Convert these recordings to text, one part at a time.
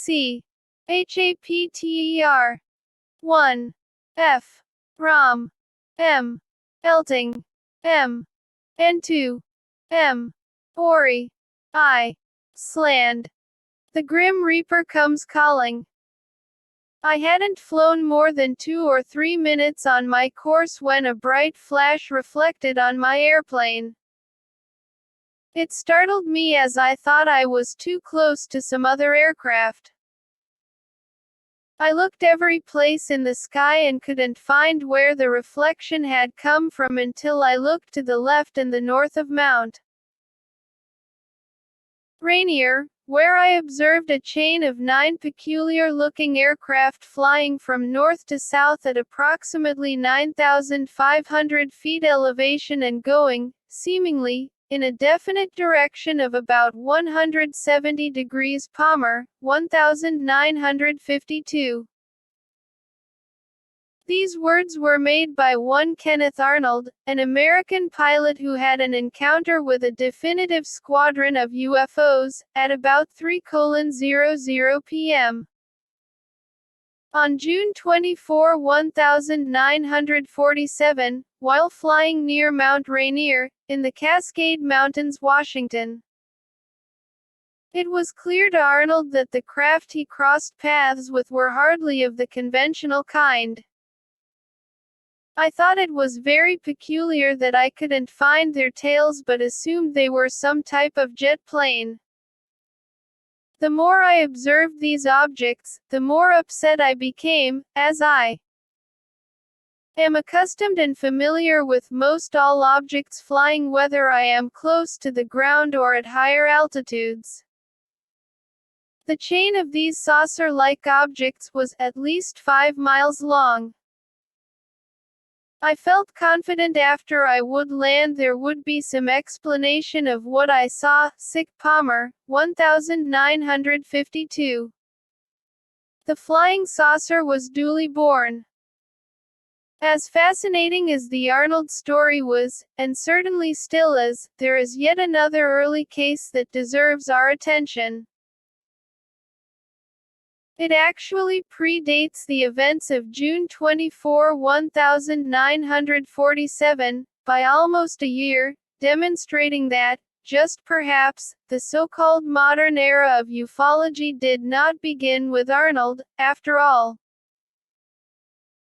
C. HAPTER. 1. F. Rom. M. Elting. M. and 2. M. Ori. I. Sland. The Grim Reaper comes calling. I hadn't flown more than 2 or 3 minutes on my course when a bright flash reflected on my airplane. It startled me as I thought I was too close to some other aircraft. I looked every place in the sky and couldn't find where the reflection had come from until I looked to the left and the north of Mount Rainier, where I observed a chain of 9 peculiar-looking aircraft flying from north to south at approximately 9,500 feet elevation and going, seemingly, in a definite direction of about 170 degrees Palmer, 1952. These words were made by one Kenneth Arnold, an American pilot who had an encounter with a definitive squadron of UFOs, at about 3:00 p.m. on June 24, 1947, while flying near Mount Rainier, in the Cascade Mountains, Washington. It was clear to Arnold that the craft he crossed paths with were hardly of the conventional kind. I thought it was very peculiar that I couldn't find their tails but assumed they were some type of jet plane. The more I observed these objects, the more upset I became, as I am accustomed and familiar with most all objects flying whether I am close to the ground or at higher altitudes. The chain of these saucer-like objects was at least 5 miles long. I felt confident after I would land there would be some explanation of what I saw. Palmer, 1952. The flying saucer was duly born. As fascinating as the Arnold story was, and certainly still is, there is yet another early case that deserves our attention. It actually predates the events of June 24, 1947, by almost a year, demonstrating that, just perhaps, the so-called modern era of ufology did not begin with Arnold, after all.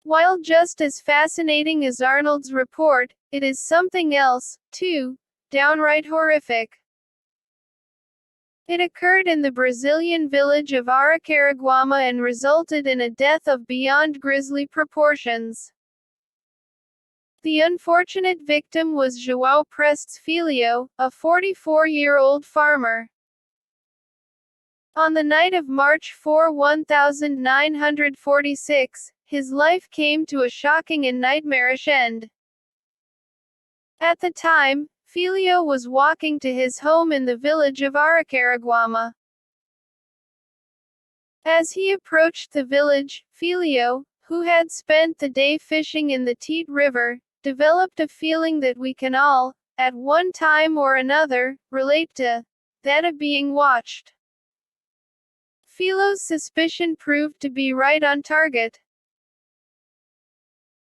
While just as fascinating as Arnold's report, it is something else, too, downright horrific. It occurred in the Brazilian village of Aracaraguama and resulted in a death of beyond grisly proportions. The unfortunate victim was João Prestes Filho, a 44-year-old farmer. On the night of March 4, 1946, his life came to a shocking and nightmarish end. At the time, Filho was walking to his home in the village of Aracaraguama. As he approached the village, Filho, who had spent the day fishing in the Teat River, developed a feeling that we can all, at one time or another, relate to, that of being watched. Filho's suspicion proved to be right on target.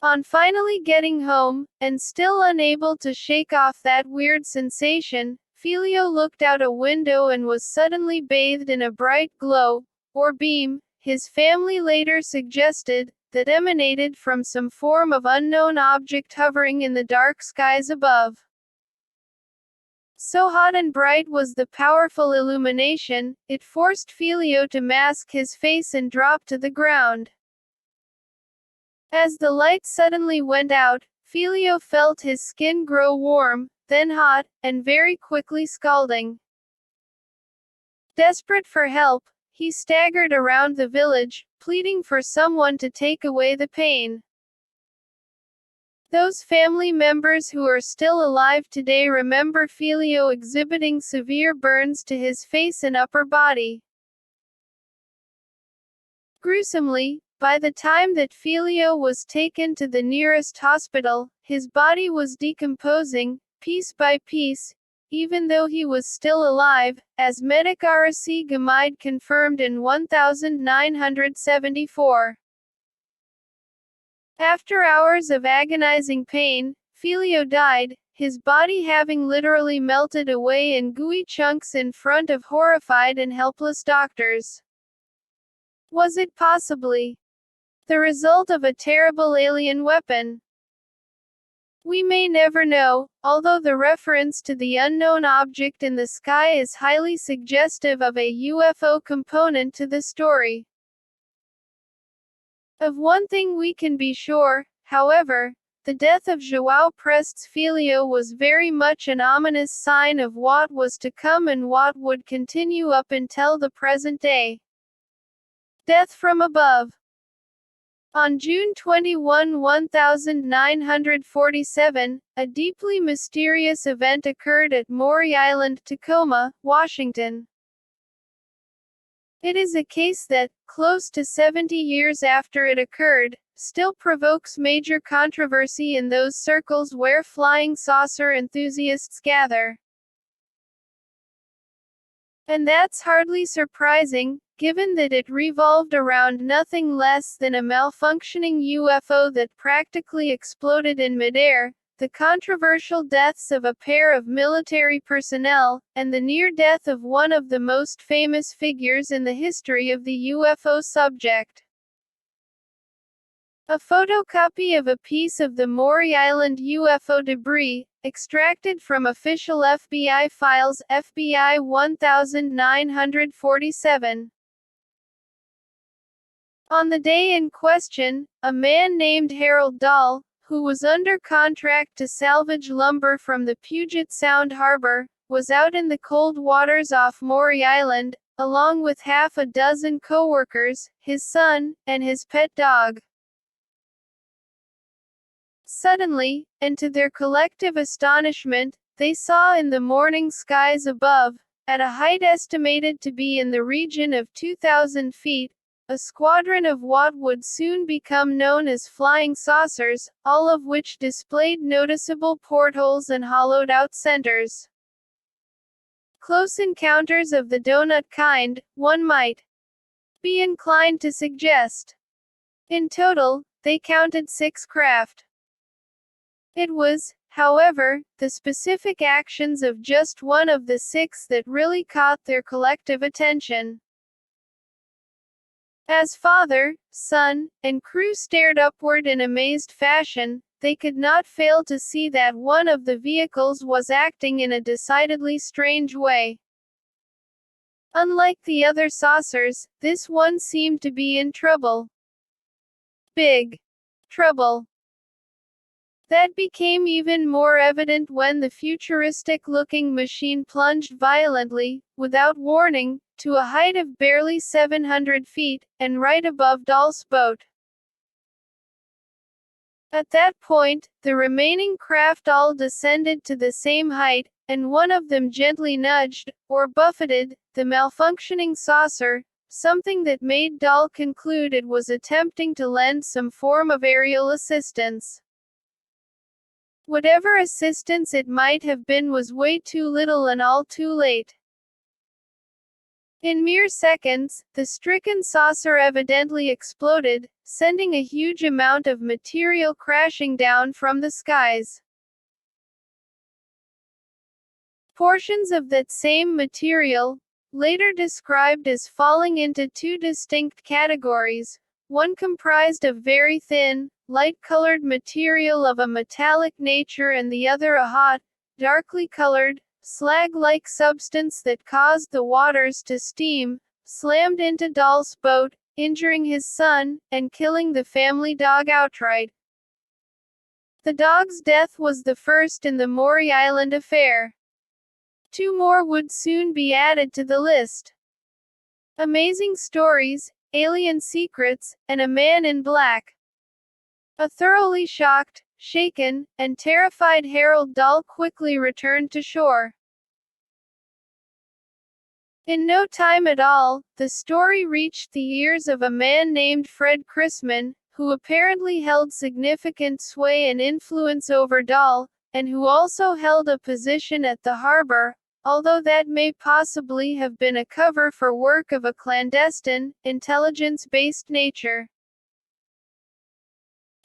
On finally getting home, and still unable to shake off that weird sensation, Filho looked out a window and was suddenly bathed in a bright glow, or beam, his family later suggested, that emanated from some form of unknown object hovering in the dark skies above. So hot and bright was the powerful illumination, it forced Filho to mask his face and drop to the ground. As the light suddenly went out, Filho felt his skin grow warm, then hot, and very quickly scalding. Desperate for help, he staggered around the village, pleading for someone to take away the pain. Those family members who are still alive today remember Filho exhibiting severe burns to his face and upper body. Gruesomely, by the time that Filho was taken to the nearest hospital, his body was decomposing, piece by piece, even though he was still alive, as Medic RC Gamide confirmed in 1974. After hours of agonizing pain, Filio died, his body having literally melted away in gooey chunks in front of horrified and helpless doctors. Was it possibly the result of a terrible alien weapon? We may never know, although the reference to the unknown object in the sky is highly suggestive of a UFO component to the story. Of one thing we can be sure, however, the death of João Prestes Filho was very much an ominous sign of what was to come and what would continue up until the present day. Death from above. On June 21, 1947, a deeply mysterious event occurred at Maury Island, Tacoma, Washington. It is a case that, close to 70 years after it occurred, still provokes major controversy in those circles where flying saucer enthusiasts gather. And that's hardly surprising, given that it revolved around nothing less than a malfunctioning UFO that practically exploded in midair, the controversial deaths of a pair of military personnel, and the near death of one of the most famous figures in the history of the UFO subject. A photocopy of a piece of the Maury Island UFO debris, extracted from official FBI files FBI 1947. On the day in question, a man named Harold Dahl, who was under contract to salvage lumber from the Puget Sound harbor, was out in the cold waters off Maury Island, along with half a dozen co-workers, his son, and his pet dog. Suddenly, and to their collective astonishment, they saw in the morning skies above, at a height estimated to be in the region of 2,000 feet, a squadron of what would soon become known as flying saucers, all of which displayed noticeable portholes and hollowed-out centers. Close encounters of the donut kind, one might be inclined to suggest. In total, they counted 6 craft. It was, however, the specific actions of just one of the 6 that really caught their collective attention. As father, son, and crew stared upward in amazed fashion, they could not fail to see that one of the vehicles was acting in a decidedly strange way. Unlike the other saucers, this one seemed to be in trouble. Big trouble. That became even more evident when the futuristic-looking machine plunged violently, without warning, to a height of barely 700 feet, and right above Dahl's boat. At that point, the remaining craft all descended to the same height, and one of them gently nudged, or buffeted, the malfunctioning saucer, something that made Dahl conclude it was attempting to lend some form of aerial assistance. Whatever assistance it might have been was way too little and all too late. In mere seconds, the stricken saucer evidently exploded, sending a huge amount of material crashing down from the skies. Portions of that same material, later described as falling into 2 distinct categories, one comprised of very thin, light-colored material of a metallic nature and the other a hot, darkly colored, slag-like substance that caused the waters to steam, slammed into Dahl's boat, injuring his son, and killing the family dog outright. The dog's death was the first in the Maury Island affair. 2 more would soon be added to the list. Amazing stories, alien secrets, and a man in black. A thoroughly shocked, shaken, and terrified Harold Dahl quickly returned to shore. In no time at all, the story reached the ears of a man named Fred Chrisman, who apparently held significant sway and influence over Dahl, and who also held a position at the harbor, although that may possibly have been a cover for work of a clandestine, intelligence-based nature.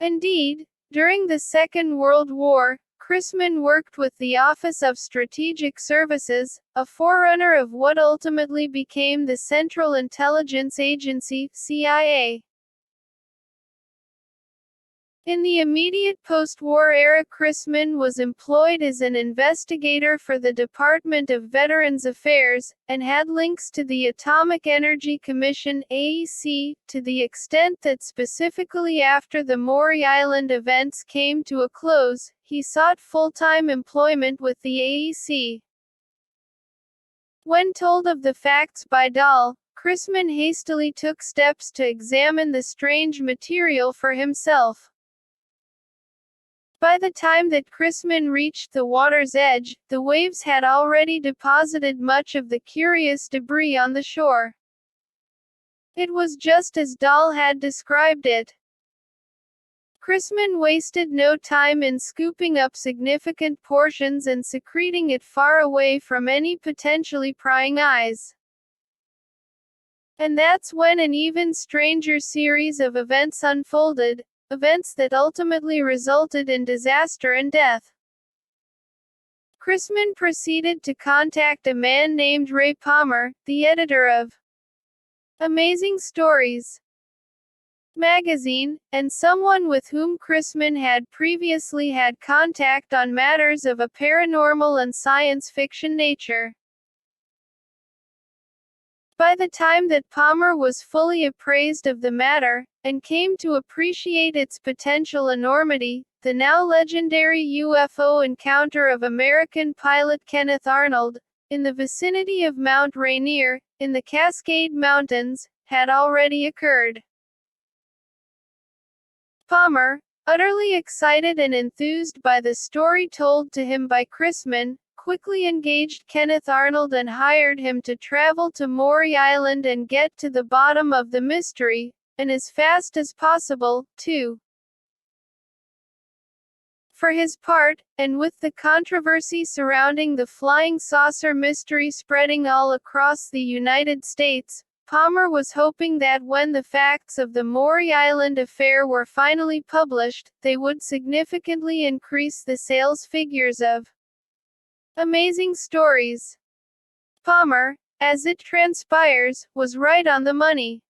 Indeed, during the Second World War, Chrisman worked with the Office of Strategic Services, a forerunner of what ultimately became the Central Intelligence Agency, CIA. In the immediate post-war era, Chrisman was employed as an investigator for the Department of Veterans Affairs, and had links to the Atomic Energy Commission (AEC), to the extent that specifically after the Maury Island events came to a close, he sought full-time employment with the AEC. When told of the facts by Dahl, Chrisman hastily took steps to examine the strange material for himself. By the time that Chrisman reached the water's edge, the waves had already deposited much of the curious debris on the shore. It was just as Dahl had described it. Chrisman wasted no time in scooping up significant portions and secreting it far away from any potentially prying eyes. And that's when an even stranger series of events unfolded. Events that ultimately resulted in disaster and death. Chrisman proceeded to contact a man named Ray Palmer, the editor of Amazing Stories magazine, and someone with whom Chrisman had previously had contact on matters of a paranormal and science fiction nature. By the time that Palmer was fully appraised of the matter, and came to appreciate its potential enormity, the now legendary UFO encounter of American pilot Kenneth Arnold, in the vicinity of Mount Rainier, in the Cascade Mountains, had already occurred. Palmer, utterly excited and enthused by the story told to him by Chrisman, quickly engaged Kenneth Arnold and hired him to travel to Maury Island and get to the bottom of the mystery, and as fast as possible, too. For his part, and with the controversy surrounding the flying saucer mystery spreading all across the United States, Palmer was hoping that when the facts of the Maury Island affair were finally published, they would significantly increase the sales figures of Amazing Stories. Palmer, as it transpires, was right on the money.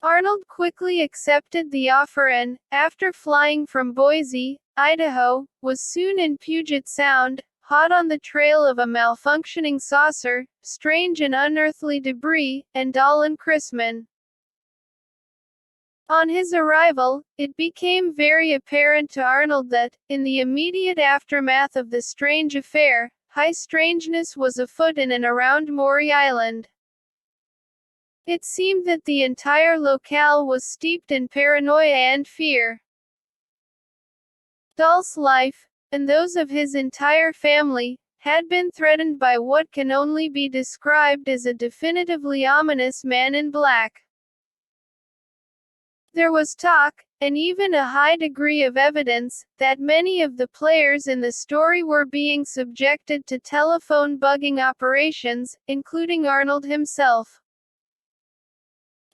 Arnold quickly accepted the offer and, after flying from Boise, Idaho, was soon in Puget Sound, hot on the trail of a malfunctioning saucer, strange and unearthly debris, and Dahl and Chrisman. On his arrival, it became very apparent to Arnold that, in the immediate aftermath of the strange affair, high strangeness was afoot in and around Maury Island. It seemed that the entire locale was steeped in paranoia and fear. Dahl's life, and those of his entire family, had been threatened by what can only be described as a definitively ominous man in black. There was talk, and even a high degree of evidence, that many of the players in the story were being subjected to telephone bugging operations, including Arnold himself.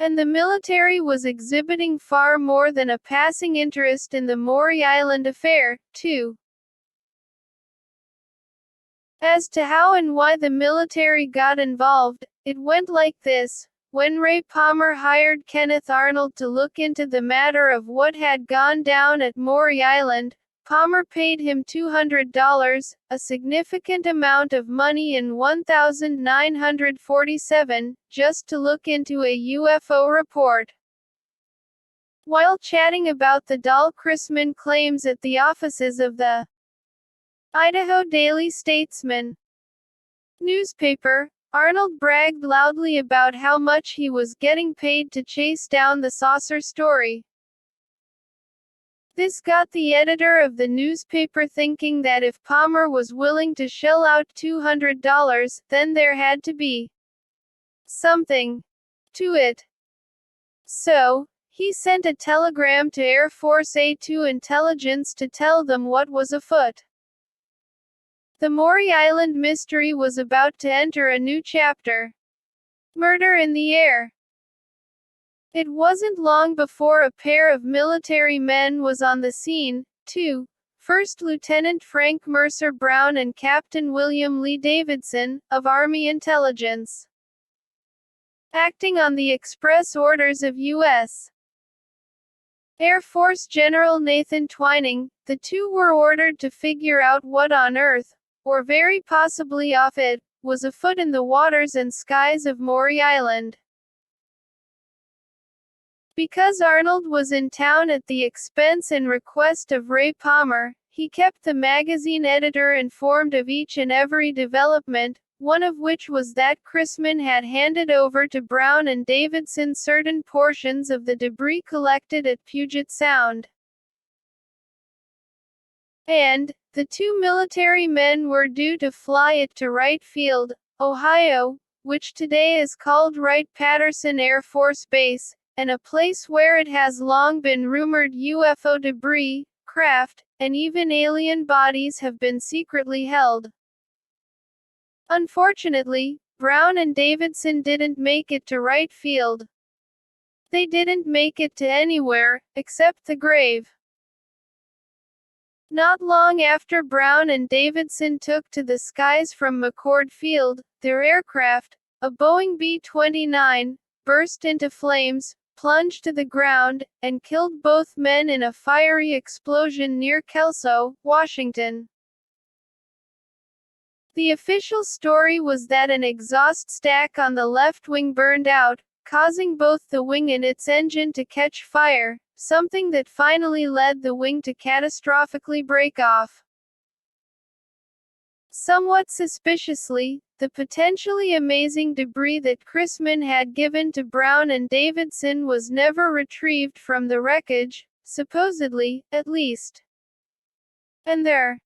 And the military was exhibiting far more than a passing interest in the Maury Island affair, too. As to how and why the military got involved, it went like this. When Ray Palmer hired Kenneth Arnold to look into the matter of what had gone down at Maury Island, Palmer paid him $200, a significant amount of money in 1947, just to look into a UFO report. While chatting about the Dahl-Chrisman claims at the offices of the Idaho Daily Statesman newspaper, Arnold bragged loudly about how much he was getting paid to chase down the saucer story. This got the editor of the newspaper thinking that if Palmer was willing to shell out $200, then there had to be something to it. So, He sent a telegram to Air Force A2 intelligence to tell them what was afoot. The Maury Island mystery was about to enter a new chapter. Murder in the air. It wasn't long before a pair of military men was on the scene, too. First Lieutenant Frank Mercer Brown and Captain William Lee Davidson, of Army Intelligence. Acting on the express orders of U.S. Air Force General Nathan Twining, the two were ordered to figure out what on earth, or very possibly off it, was afoot in the waters and skies of Maury Island. Because Arnold was in town at the expense and request of Ray Palmer, he kept the magazine editor informed of each and every development, one of which was that Chrisman had handed over to Brown and Davidson certain portions of the debris collected at Puget Sound. And, the two military men were due to fly it to Wright Field, Ohio, which today is called Wright-Patterson Air Force Base, and a place where it has long been rumored UFO debris, craft, and even alien bodies have been secretly held. Unfortunately, Brown and Davidson didn't make it to Wright Field. They didn't make it to anywhere, except the grave. Not long after Brown and Davidson took to the skies from McCord Field, their aircraft, a Boeing B-29, burst into flames, plunged to the ground, and killed both men in a fiery explosion near Kelso, Washington. The official story was that an exhaust stack on the left wing burned out, causing both the wing and its engine to catch fire, something that finally led the wing to catastrophically break off. Somewhat suspiciously, the potentially amazing debris that Chrisman had given to Brown and Davidson was never retrieved from the wreckage, supposedly, at least. And there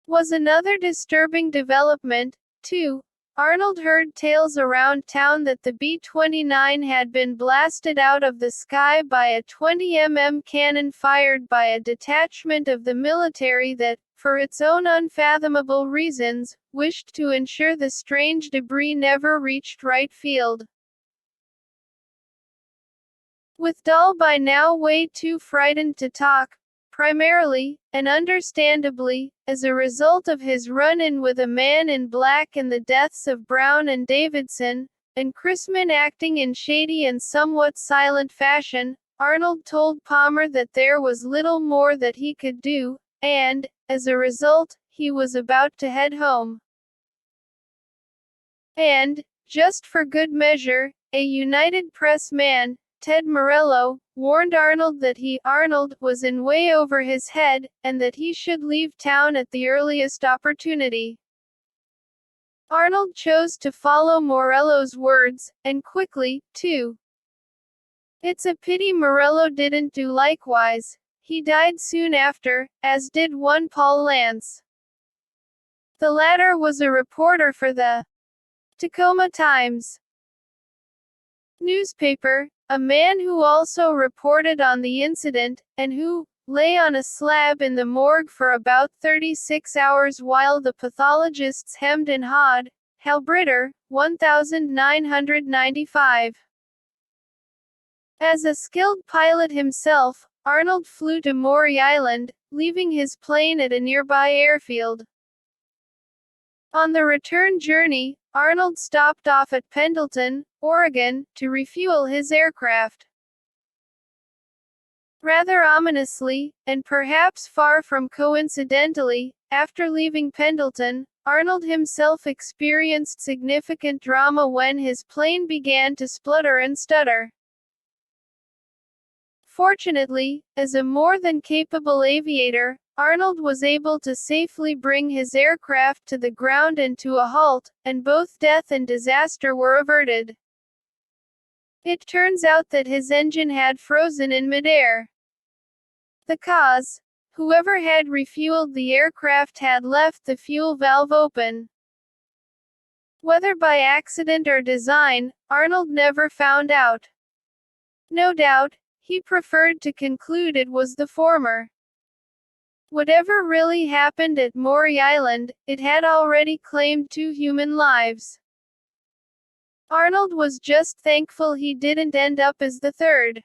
was another disturbing development, too. Arnold heard tales around town that the B-29 had been blasted out of the sky by a 20 cannon fired by a detachment of the military that, for its own unfathomable reasons, wished to ensure the strange debris never reached Wright Field. With Dahl by now way too frightened to talk, primarily, and understandably, as a result of his run-in with a man in black and the deaths of Brown and Davidson, and Chrisman acting in shady and somewhat silent fashion, Arnold told Palmer that there was little more that he could do, and, as a result, he was about to head home. And, just for good measure, a United Press man, Ted Morello, warned Arnold that Arnold, was in way over his head, and that he should leave town at the earliest opportunity. Arnold chose to follow Morello's words, and quickly, too. It's a pity Morello didn't do likewise. He died soon after, as did one Paul Lance. The latter was a reporter for the Tacoma Times newspaper, a man who also reported on the incident, and who lay on a slab in the morgue for about 36 hours while the pathologists hemmed and hawed. Halbritter, 1995. As a skilled pilot himself, Arnold flew to Maury Island, leaving his plane at a nearby airfield. On the return journey, Arnold stopped off at Pendleton, Oregon, to refuel his aircraft. Rather ominously, and perhaps far from coincidentally, after leaving Pendleton, Arnold himself experienced significant drama when his plane began to splutter and stutter. Fortunately, as a more than capable aviator, Arnold was able to safely bring his aircraft to the ground and to a halt, and both death and disaster were averted. It turns out that his engine had frozen in midair. The cause? Whoever had refueled the aircraft had left the fuel valve open. Whether by accident or design, Arnold never found out. No doubt, he preferred to conclude it was the former. Whatever really happened at Maury Island, it had already claimed 2 human lives. Arnold was just thankful he didn't end up as the third.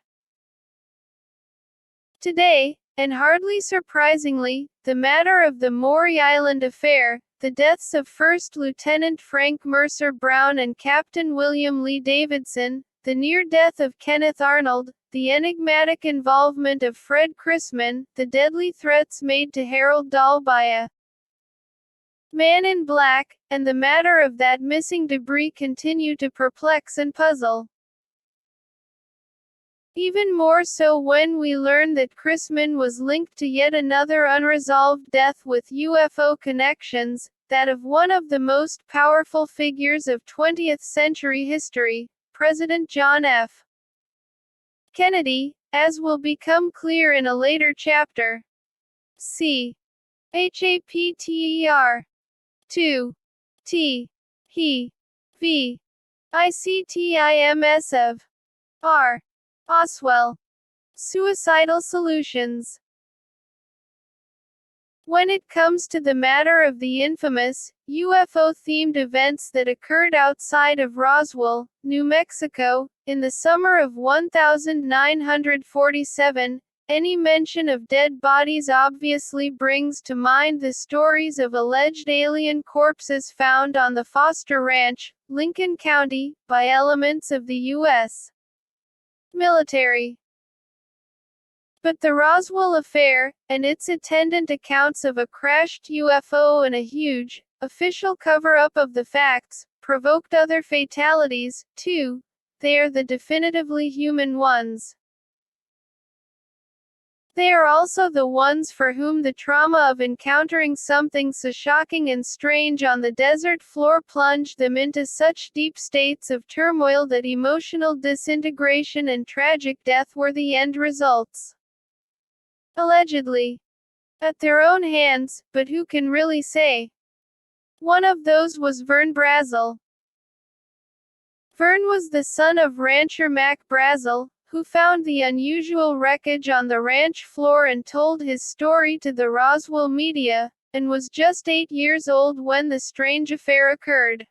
Today, and hardly surprisingly, the matter of the Maury Island affair, the deaths of First Lieutenant Frank Mercer Brown and Captain William Lee Davidson, the near death of Kenneth Arnold, the enigmatic involvement of Fred Chrisman, the deadly threats made to Harold Dahl by a man in black, and the matter of that missing debris continue to perplex and puzzle. Even more so when we learn that Chrisman was linked to yet another unresolved death with UFO connections, that of one of the most powerful figures of 20th century history, President John F. Kennedy, as will become clear in a later chapter. C. HAPTER 2. T. He. V. ICTIMS of R. Oswell. Suicidal solutions. When it comes to the matter of the infamous, UFO-themed events that occurred outside of Roswell, New Mexico, in the summer of 1947, any mention of dead bodies obviously brings to mind the stories of alleged alien corpses found on the Foster Ranch, Lincoln County, by elements of the U.S. military. But the Roswell affair, and its attendant accounts of a crashed UFO and a huge, official cover-up of the facts, provoked other fatalities, too. They are the definitively human ones. They are also the ones for whom the trauma of encountering something so shocking and strange on the desert floor plunged them into such deep states of turmoil that emotional disintegration and tragic death were the end results. Allegedly. At their own hands, but who can really say? One of those was Vern Brazel. Vern was the son of rancher Mac Brazel, who found the unusual wreckage on the ranch floor and told his story to the Roswell media, and was just 8 years old when the strange affair occurred.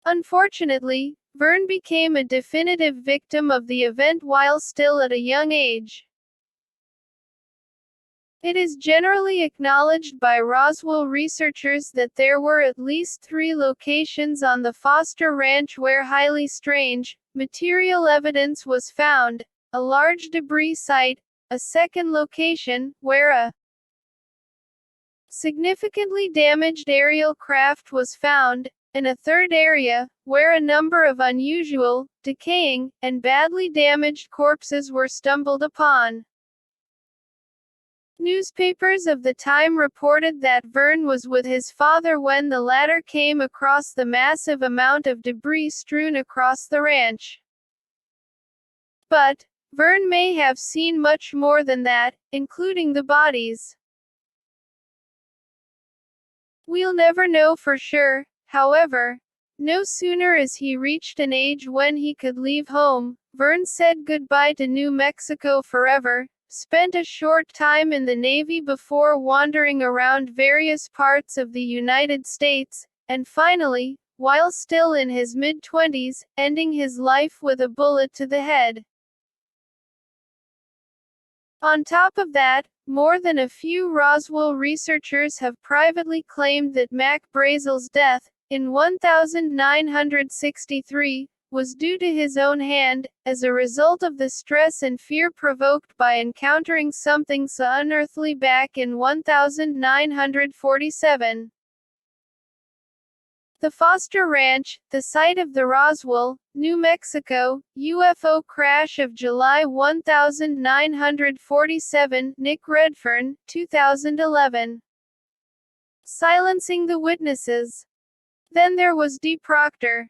Unfortunately, Vern became a definitive victim of the event while still at a young age. It is generally acknowledged by Roswell researchers that there were at least 3 locations on the Foster Ranch where highly strange, material evidence was found: a large debris site, a second location, where a significantly damaged aerial craft was found, and a third area, where a number of unusual, decaying, and badly damaged corpses were stumbled upon. Newspapers of the time reported that Vern was with his father when the latter came across the massive amount of debris strewn across the ranch. But Vern may have seen much more than that, including the bodies. We'll never know for sure, however. No sooner as he reached an age when he could leave home, Vern said goodbye to New Mexico forever, spent a short time in the Navy before wandering around various parts of the United States, and finally, while still in his mid-20s, ending his life with a bullet to the head. On top of that, more than a few Roswell researchers have privately claimed that Mac Brazel's death, in 1963, was due to his own hand, as a result of the stress and fear provoked by encountering something so unearthly back in 1947. The Foster Ranch, the site of the Roswell, New Mexico, UFO crash of July 1947. Nick Redfern, 2011. Silencing the witnesses. Then there was D. Proctor.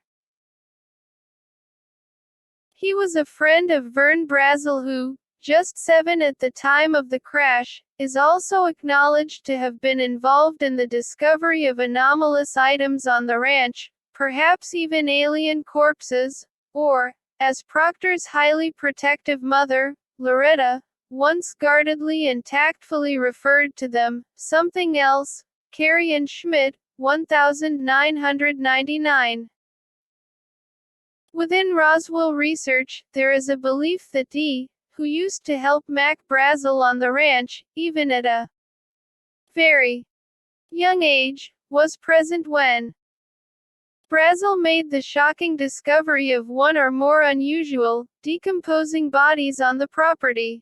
He was a friend of Vern Brazel who, just 7 at the time of the crash, is also acknowledged to have been involved in the discovery of anomalous items on the ranch, perhaps even alien corpses, or, as Proctor's highly protective mother, Loretta, once guardedly and tactfully referred to them. Something else, Carey and Schmidt, 1999. Within Roswell research, there is a belief that D, who used to help Mac Brazel on the ranch, even at a very young age, was present when Brazel made the shocking discovery of one or more unusual, decomposing bodies on the property.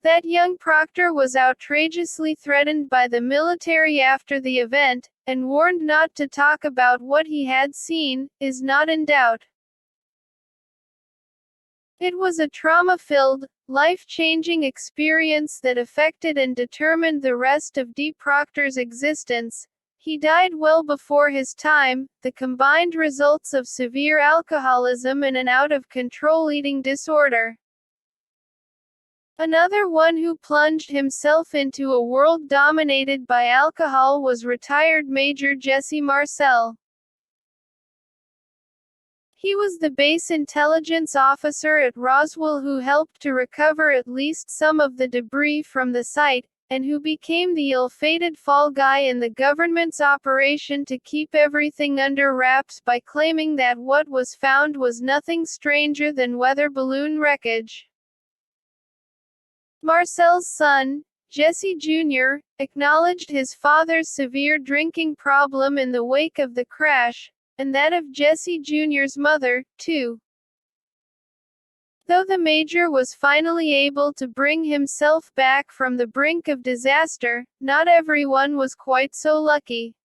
That young Proctor was outrageously threatened by the military after the event, and warned not to talk about what he had seen, is not in doubt. It was a trauma-filled, life-changing experience that affected and determined the rest of D. Proctor's existence. He died well before his time, the combined results of severe alcoholism and an out-of-control eating disorder. Another one who plunged himself into a world dominated by alcohol was retired Major Jesse Marcel. He was the base intelligence officer at Roswell who helped to recover at least some of the debris from the site, and who became the ill-fated fall guy in the government's operation to keep everything under wraps by claiming that what was found was nothing stranger than weather balloon wreckage. Marcel's son, Jesse Jr., acknowledged his father's severe drinking problem in the wake of the crash, and that of Jesse Jr.'s mother, too. Though the Major was finally able to bring himself back from the brink of disaster, not everyone was quite so lucky.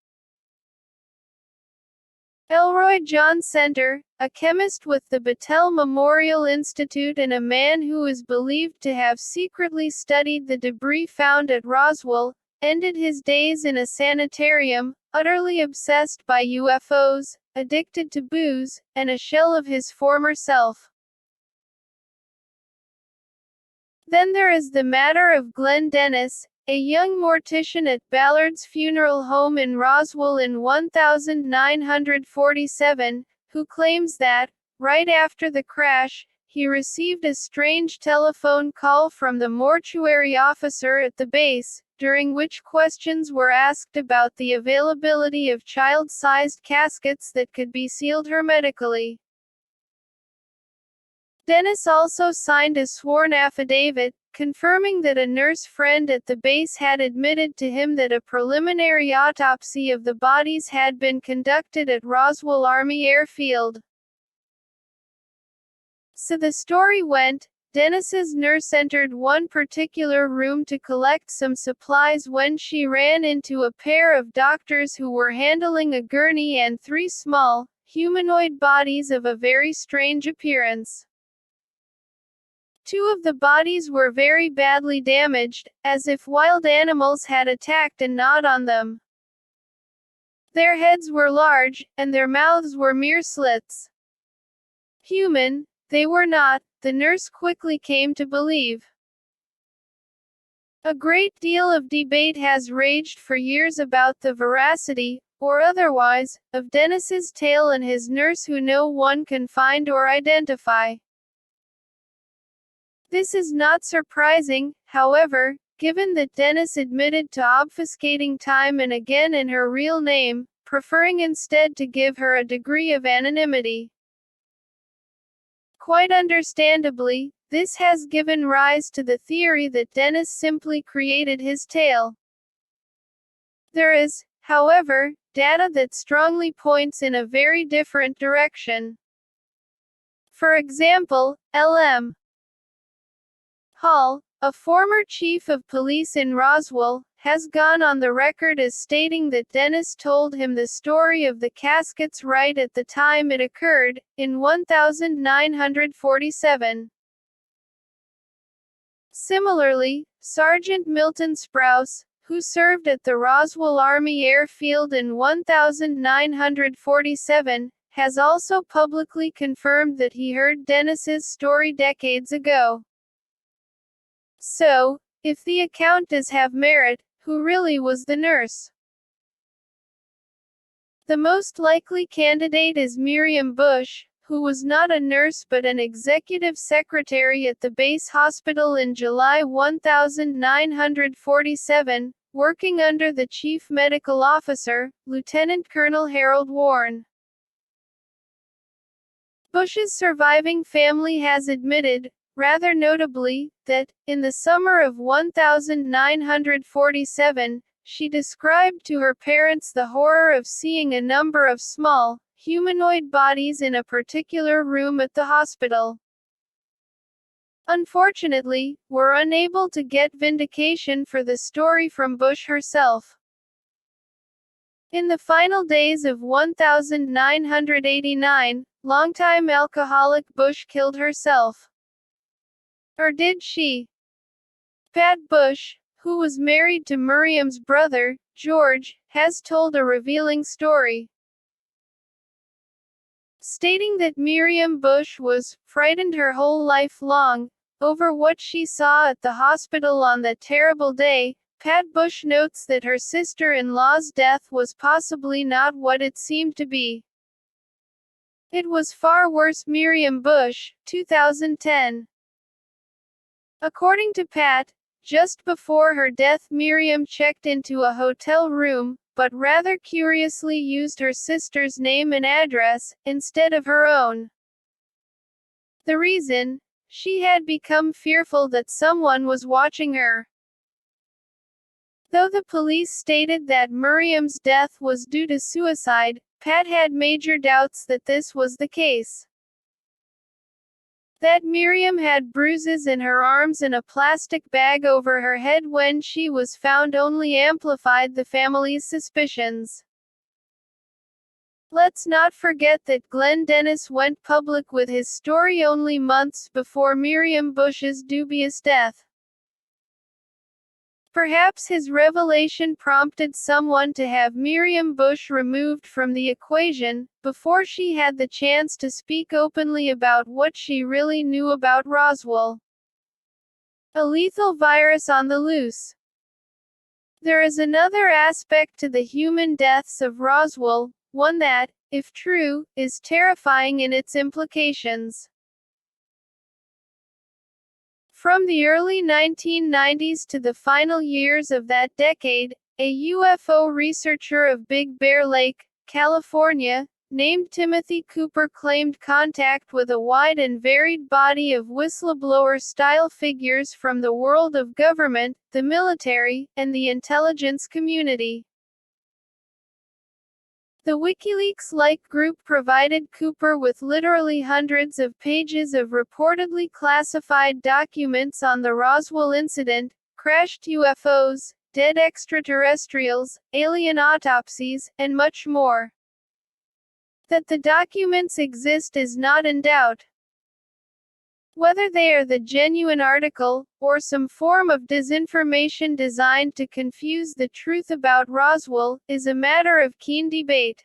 Elroy John Center, a chemist with the Battelle Memorial Institute and a man who is believed to have secretly studied the debris found at Roswell, ended his days in a sanitarium, utterly obsessed by UFOs, addicted to booze, and a shell of his former self. Then there is the matter of Glenn Dennis, a young mortician at Ballard's funeral home in Roswell in 1947, who claims that, right after the crash, he received a strange telephone call from the mortuary officer at the base, during which questions were asked about the availability of child-sized caskets that could be sealed hermetically. Dennis also signed a sworn affidavit, confirming that a nurse friend at the base had admitted to him that a preliminary autopsy of the bodies had been conducted at Roswell Army Airfield. So the story went, Dennis's nurse entered one particular room to collect some supplies when she ran into a pair of doctors who were handling a gurney and 3 small, humanoid bodies of a very strange appearance. 2 of the bodies were very badly damaged, as if wild animals had attacked and gnawed on them. Their heads were large, and their mouths were mere slits. Human, they were not, the nurse quickly came to believe. A great deal of debate has raged for years about the veracity, or otherwise, of Dennis's tale and his nurse who no one can find or identify. This is not surprising, however, given that Dennis admitted to obfuscating time and again in her real name, preferring instead to give her a degree of anonymity. Quite understandably, this has given rise to the theory that Dennis simply created his tale. There is, however, data that strongly points in a very different direction. For example, L.M. Hall, a former chief of police in Roswell, has gone on the record as stating that Dennis told him the story of the caskets right at the time it occurred, in 1947. Similarly, Sergeant Milton Sprouse, who served at the Roswell Army Airfield in 1947, has also publicly confirmed that he heard Dennis's story decades ago. So, if the account does have merit, who really was the nurse? The most likely candidate is Miriam Bush, who was not a nurse but an executive secretary at the base hospital in July 1947, working under the chief medical officer, Lieutenant Colonel Harold Warren. Bush's surviving family has admitted, rather notably, that, in the summer of 1947, she described to her parents the horror of seeing a number of small, humanoid bodies in a particular room at the hospital. Unfortunately, we're unable to get vindication for the story from Bush herself. In the final days of 1989, longtime alcoholic Bush killed herself. Or did she? Pat Bush, who was married to Miriam's brother, George, has told a revealing story, stating that Miriam Bush was frightened her whole life long over what she saw at the hospital on that terrible day. Pat Bush notes that her sister-in-law's death was possibly not what it seemed to be. It was far worse. Miriam Bush, 2010. According to Pat, just before her death Miriam checked into a hotel room, but rather curiously used her sister's name and address, instead of her own. The reason? She had become fearful that someone was watching her. Though the police stated that Miriam's death was due to suicide, Pat had major doubts that this was the case. That Miriam had bruises in her arms and a plastic bag over her head when she was found only amplified the family's suspicions. Let's not forget that Glenn Dennis went public with his story only months before Miriam Bush's dubious death. Perhaps his revelation prompted someone to have Miriam Bush removed from the equation, before she had the chance to speak openly about what she really knew about Roswell. A lethal virus on the loose. There is another aspect to the human deaths of Roswell, one that, if true, is terrifying in its implications. From the early 1990s to the final years of that decade, a UFO researcher of Big Bear Lake, California, named Timothy Cooper claimed contact with a wide and varied body of whistleblower-style figures from the world of government, the military, and the intelligence community. The WikiLeaks-like group provided Cooper with literally hundreds of pages of reportedly classified documents on the Roswell incident, crashed UFOs, dead extraterrestrials, alien autopsies, and much more. That the documents exist is not in doubt. Whether they are the genuine article, or some form of disinformation designed to confuse the truth about Roswell, is a matter of keen debate.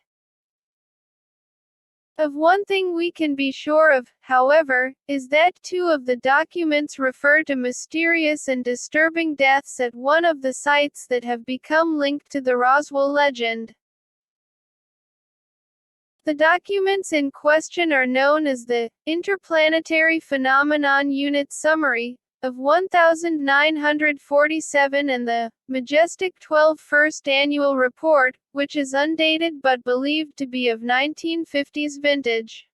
Of one thing we can be sure of, however, is that two of the documents refer to mysterious and disturbing deaths at one of the sites that have become linked to the Roswell legend. The documents in question are known as the Interplanetary Phenomenon Unit Summary of 1947 and the Majestic 12 First Annual Report, which is undated but believed to be of 1950s vintage.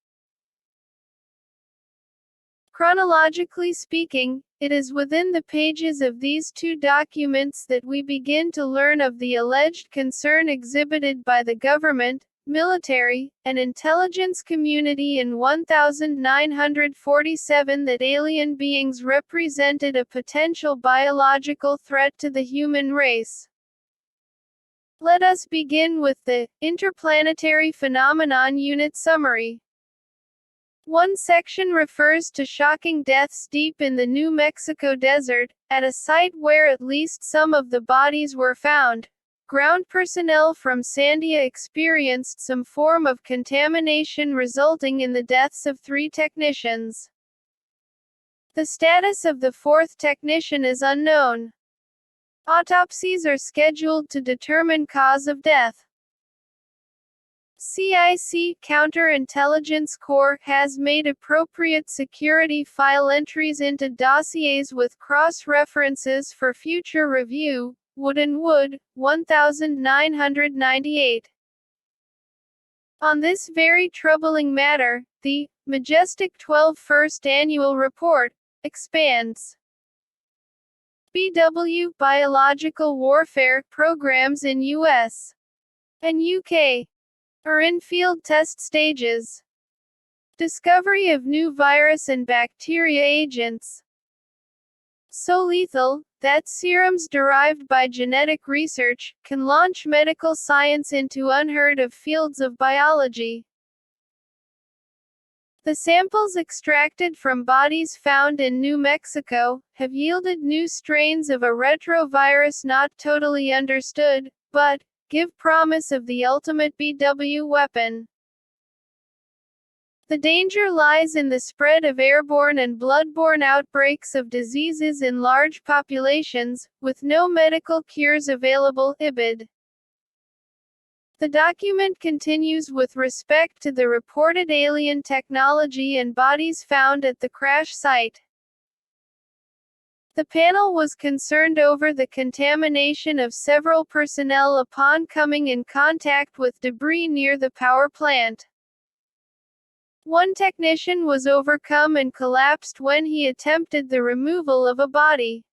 Chronologically speaking, it is within the pages of these two documents that we begin to learn of the alleged concern exhibited by the government, military, and intelligence community in 1947 that alien beings represented a potential biological threat to the human race. Let us begin with the Interplanetary Phenomenon Unit Summary. One section refers to shocking deaths deep in the New Mexico desert, at a site where at least some of the bodies were found. Ground personnel from Sandia experienced some form of contamination resulting in the deaths of 3 technicians. The status of the 4th technician is unknown. Autopsies are scheduled to determine cause of death. CIC Counterintelligence Corps has made appropriate security file entries into dossiers with cross-references for future review. Wood and Wood, 1998. On this very troubling matter, the Majestic 12 First Annual Report expands. BW biological warfare programs in US and UK are in field test stages. Discovery of new virus and bacteria agents so lethal that serums derived by genetic research can launch medical science into unheard of fields of biology. The samples extracted from bodies found in New Mexico have yielded new strains of a retrovirus not totally understood, but give promise of the ultimate BW weapon. The danger lies in the spread of airborne and bloodborne outbreaks of diseases in large populations, with no medical cures available. IBID. The document continues with respect to the reported alien technology and bodies found at the crash site. The panel was concerned over the contamination of several personnel upon coming in contact with debris near the power plant. One technician was overcome and collapsed when he attempted the removal of a body.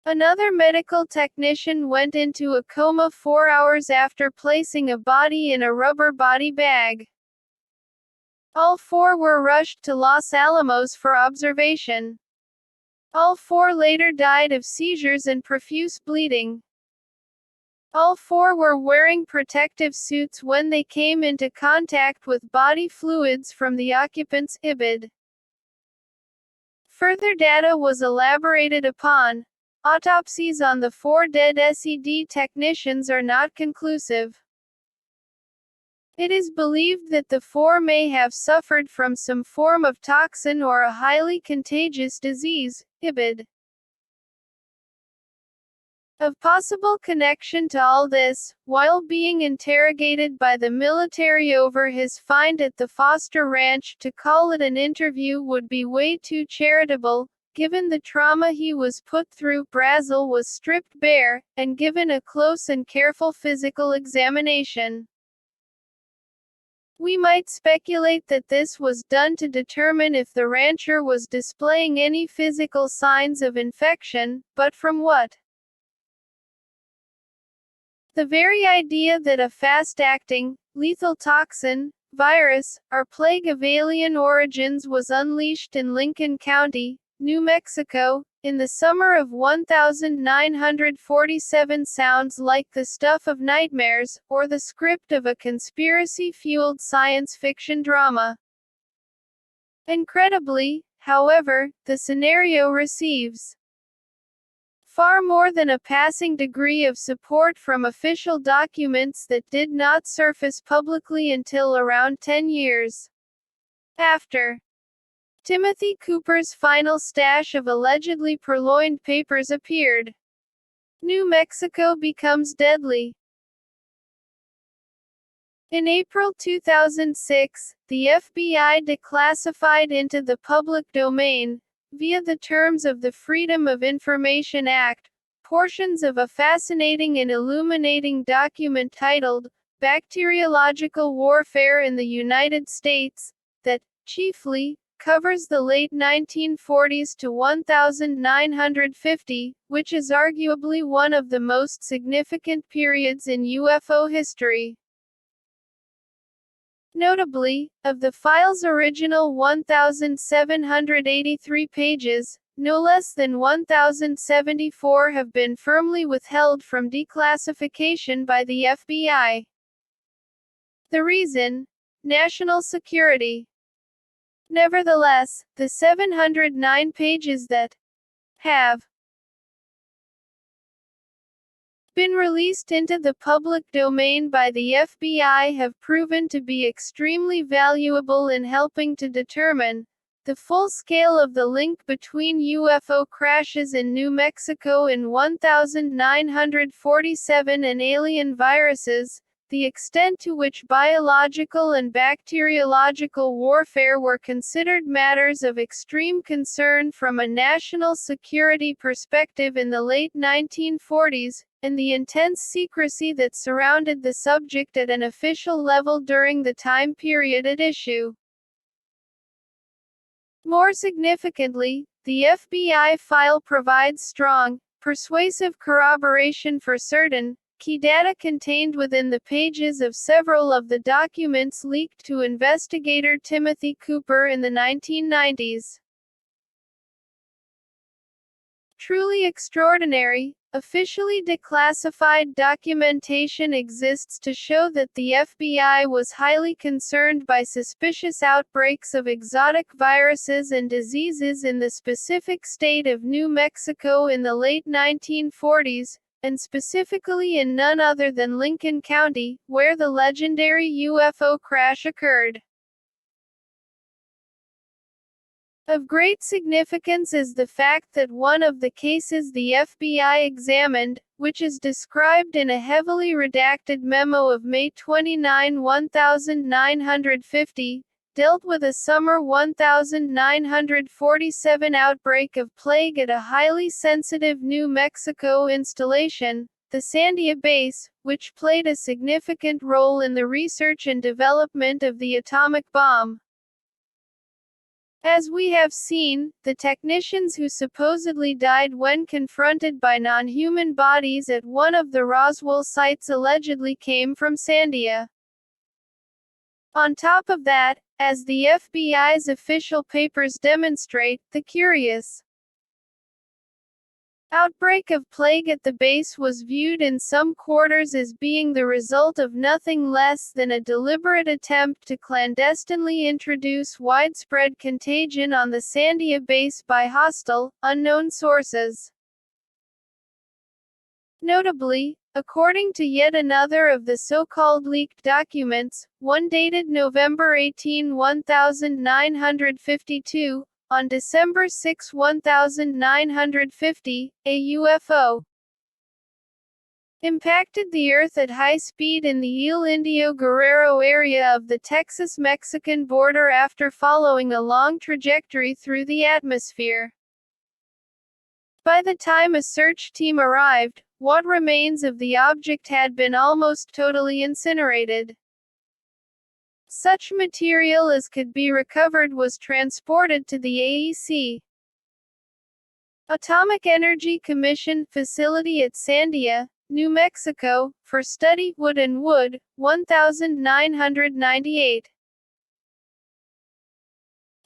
Another medical technician went into a coma 4 hours after placing a body in a rubber body bag. All 4 were rushed to Los Alamos for observation. All 4 later died of seizures and profuse bleeding. All 4 were wearing protective suits when they came into contact with body fluids from the occupants. IBID. Further data was elaborated upon. Autopsies on the 4 dead SED technicians are not conclusive. It is believed that the 4 may have suffered from some form of toxin or a highly contagious disease. IBID. Of possible connection to all this, while being interrogated by the military over his find at the Foster Ranch, to call it an interview would be way too charitable, given the trauma he was put through. Brazel was stripped bare, and given a close and careful physical examination. We might speculate that this was done to determine if the rancher was displaying any physical signs of infection, but from what? The very idea that a fast-acting, lethal toxin, virus, or plague of alien origins was unleashed in Lincoln County, New Mexico, in the summer of 1947 sounds like the stuff of nightmares, or the script of a conspiracy-fueled science fiction drama. Incredibly, however, the scenario receives far more than a passing degree of support from official documents that did not surface publicly until around 10 years after Timothy Cooper's final stash of allegedly purloined papers appeared. New Mexico becomes deadly. In April 2006, the FBI declassified into the public domain, via the terms of the Freedom of Information Act, portions of a fascinating and illuminating document titled Bacteriological Warfare in the United States, that, chiefly, covers the late 1940s to 1950, which is arguably one of the most significant periods in UFO history. Notably, of the file's original 1,783 pages, no less than 1,074 have been firmly withheld from declassification by the FBI. The reason? National security. Nevertheless, the 709 pages that have been released into the public domain by the FBI have proven to be extremely valuable in helping to determine the full scale of the link between UFO crashes in New Mexico in 1947 and alien viruses, the extent to which biological and bacteriological warfare were considered matters of extreme concern from a national security perspective in the late 1940s, and the intense secrecy that surrounded the subject at an official level during the time period at issue. More significantly, the FBI file provides strong, persuasive corroboration for certain, key data contained within the pages of several of the documents leaked to investigator Timothy Cooper in the 1990s. Truly extraordinary, officially declassified documentation exists to show that the FBI was highly concerned by suspicious outbreaks of exotic viruses and diseases in the specific state of New Mexico in the late 1940s, and specifically in none other than Lincoln County, where the legendary UFO crash occurred. Of great significance is the fact that one of the cases the FBI examined, which is described in a heavily redacted memo of May 29, 1950, dealt with a summer 1947 outbreak of plague at a highly sensitive New Mexico installation, the Sandia Base, which played a significant role in the research and development of the atomic bomb. As we have seen, the technicians who supposedly died when confronted by non-human bodies at one of the Roswell sites allegedly came from Sandia. On top of that, as the FBI's official papers demonstrate, the curious outbreak of plague at the base was viewed in some quarters as being the result of nothing less than a deliberate attempt to clandestinely introduce widespread contagion on the Sandia base by hostile, unknown sources. Notably, according to yet another of the so-called leaked documents, one dated November 18, 1952, on December 6, 1950, a UFO impacted the Earth at high speed in the El Indio Guerrero area of the Texas-Mexican border after following a long trajectory through the atmosphere. By the time a search team arrived, what remains of the object had been almost totally incinerated. Such material as could be recovered was transported to the AEC Atomic Energy Commission facility at Sandia, New Mexico, for study. Wood and Wood, 1998.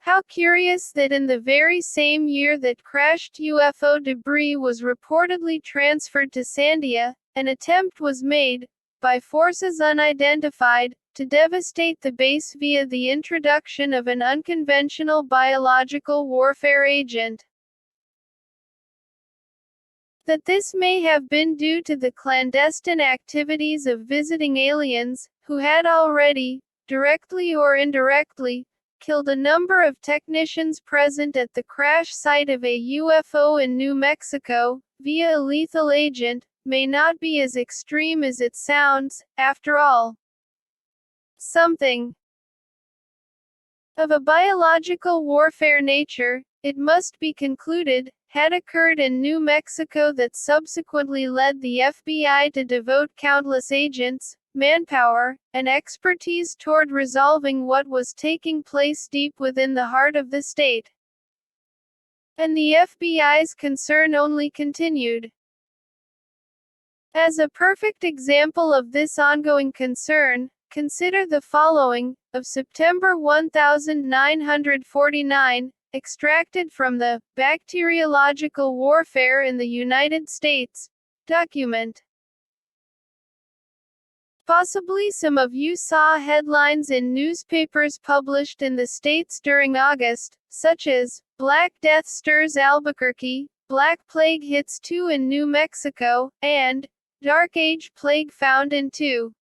How curious that in the very same year that crashed UFO debris was reportedly transferred to Sandia, an attempt was made, by forces unidentified, to devastate the base via the introduction of an unconventional biological warfare agent. That this may have been due to the clandestine activities of visiting aliens, who had already, directly or indirectly, killed a number of technicians present at the crash site of a UFO in New Mexico, via a lethal agent, may not be as extreme as it sounds. After all, something of a biological warfare nature, it must be concluded, had occurred in New Mexico that subsequently led the FBI to devote countless agents, manpower, and expertise toward resolving what was taking place deep within the heart of the state. And the FBI's concern only continued. As a perfect example of this ongoing concern, consider the following, of September 1949, extracted from the Bacteriological Warfare in the United States document. Possibly some of you saw headlines in newspapers published in the States during August, such as, Black Death Stirs Albuquerque, Black Plague Hits 2 in New Mexico, and, Dark Age Plague Found in 2.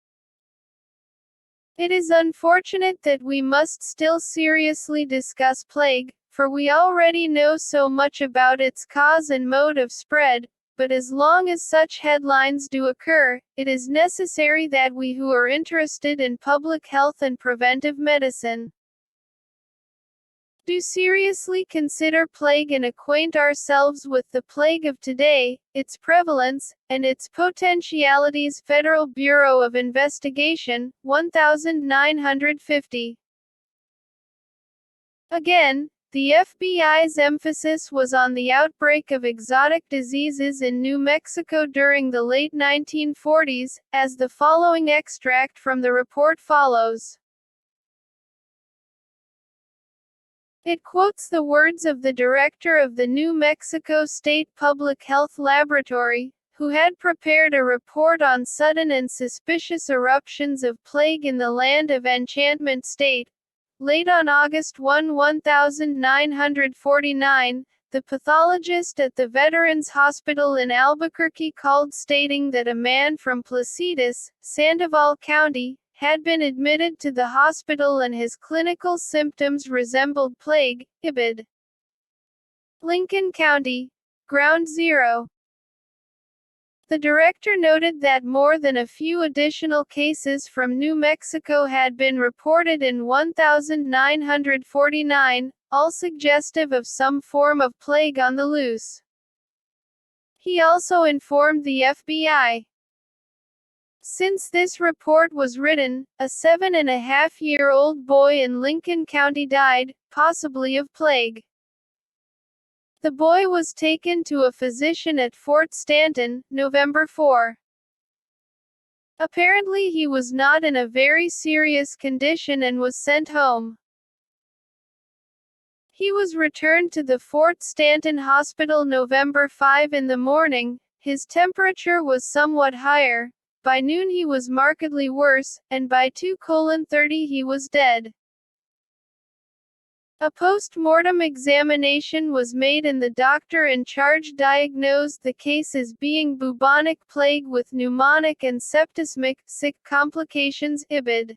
It is unfortunate that we must still seriously discuss plague, for we already know so much about its cause and mode of spread, but as long as such headlines do occur, it is necessary that we who are interested in public health and preventive medicine do seriously consider plague and acquaint ourselves with the plague of today, its prevalence, and its potentialities. Federal Bureau of Investigation, 1950. Again, the FBI's emphasis was on the outbreak of exotic diseases in New Mexico during the late 1940s, as the following extract from the report follows. It quotes the words of the director of the New Mexico State Public Health Laboratory, who had prepared a report on sudden and suspicious eruptions of plague in the Land of Enchantment State. Late on August 1, 1949, the pathologist at the Veterans Hospital in Albuquerque called stating that a man from Placitas, Sandoval County, had been admitted to the hospital and his clinical symptoms resembled plague, IBID. Lincoln County, Ground Zero. The director noted that more than a few additional cases from New Mexico had been reported in 1949, all suggestive of some form of plague on the loose. He also informed the FBI. Since this report was written, a 7.5-year-old boy in Lincoln County died, possibly of plague. The boy was taken to a physician at Fort Stanton, November 4. Apparently he was not in a very serious condition and was sent home. He was returned to the Fort Stanton Hospital November 5 in the morning. His temperature was somewhat higher. By noon he was markedly worse, and by 2:30 he was dead. A post-mortem examination was made and the doctor in charge diagnosed the case as being bubonic plague with pneumonic and septicemic sick complications, IBID.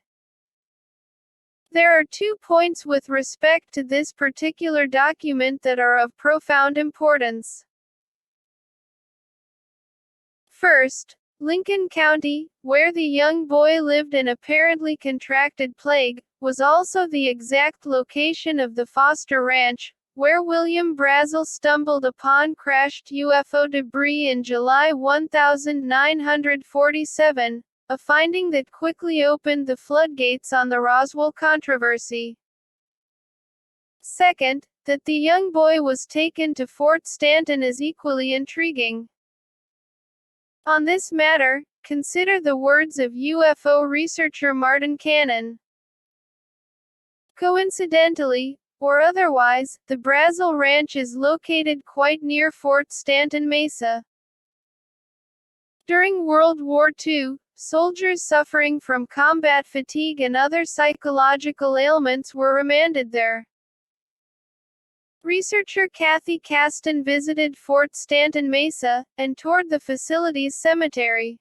There are 2 points with respect to this particular document that are of profound importance. First, Lincoln County, where the young boy lived and apparently contracted plague, was also the exact location of the Foster Ranch, where William Brazel stumbled upon crashed UFO debris in July 1947, a finding that quickly opened the floodgates on the Roswell controversy. Second, that the young boy was taken to Fort Stanton is equally intriguing. On this matter, consider the words of UFO researcher Martin Cannon. Coincidentally, or otherwise, the Brazel Ranch is located quite near Fort Stanton Mesa. During World War II, soldiers suffering from combat fatigue and other psychological ailments were remanded there. Researcher Kathy Caston visited Fort Stanton Mesa, and toured the facility's cemetery.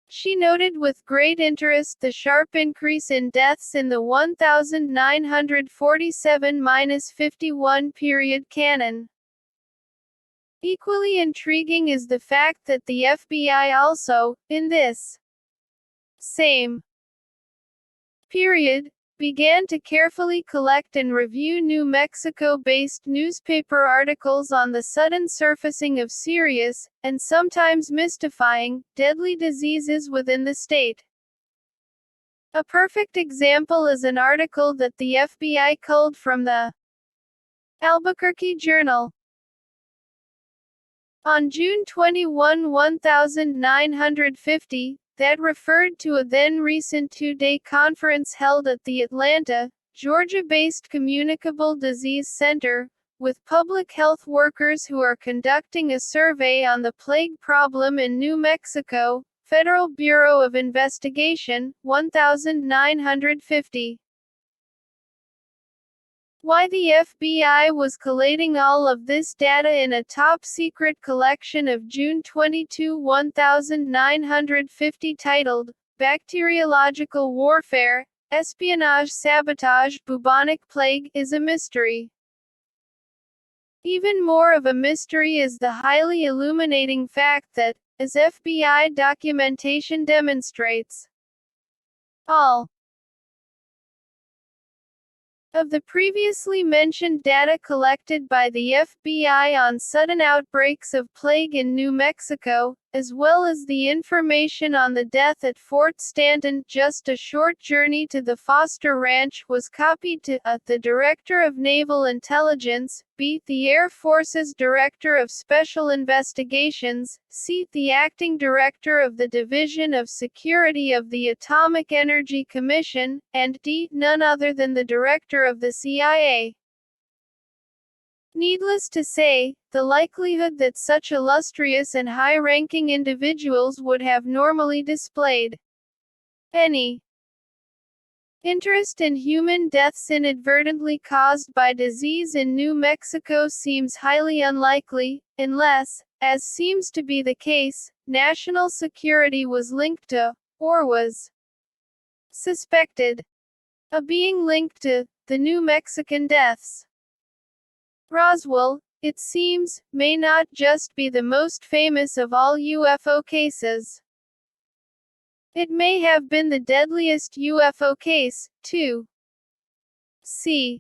She noted with great interest the sharp increase in deaths in the 1947–51 period canon. Equally intriguing is the fact that the FBI also, in this same period, began to carefully collect and review New Mexico-based newspaper articles on the sudden surfacing of serious, and sometimes mystifying, deadly diseases within the state. A perfect example is an article that the FBI culled from the Albuquerque Journal. On June 21, 1950, that referred to a then recent 2-day conference held at the Atlanta, Georgia-based Communicable Disease Center, with public health workers who are conducting a survey on the plague problem in New Mexico, Federal Bureau of Investigation, 1950. Why the FBI was collating all of this data in a top-secret collection of June 22, 1950 titled, Bacteriological Warfare, Espionage Sabotage Bubonic Plague is a mystery. Even more of a mystery is the highly illuminating fact that, as FBI documentation demonstrates, all of the previously mentioned data collected by the FBI on sudden outbreaks of plague in New Mexico, as well as the information on the death at Fort Stanton, just a short journey to the Foster Ranch, was copied to the Director of Naval Intelligence, B. the Air Force's Director of Special Investigations, C. the Acting Director of the Division of Security of the Atomic Energy Commission, and D. none other than the Director of the CIA. Needless to say, the likelihood that such illustrious and high-ranking individuals would have normally displayed any interest in human deaths inadvertently caused by disease in New Mexico seems highly unlikely, unless, as seems to be the case, national security was linked to, or was suspected of being linked to, the New Mexican deaths. Roswell, it seems, may not just be the most famous of all UFO cases. It may have been the deadliest UFO case, too. C.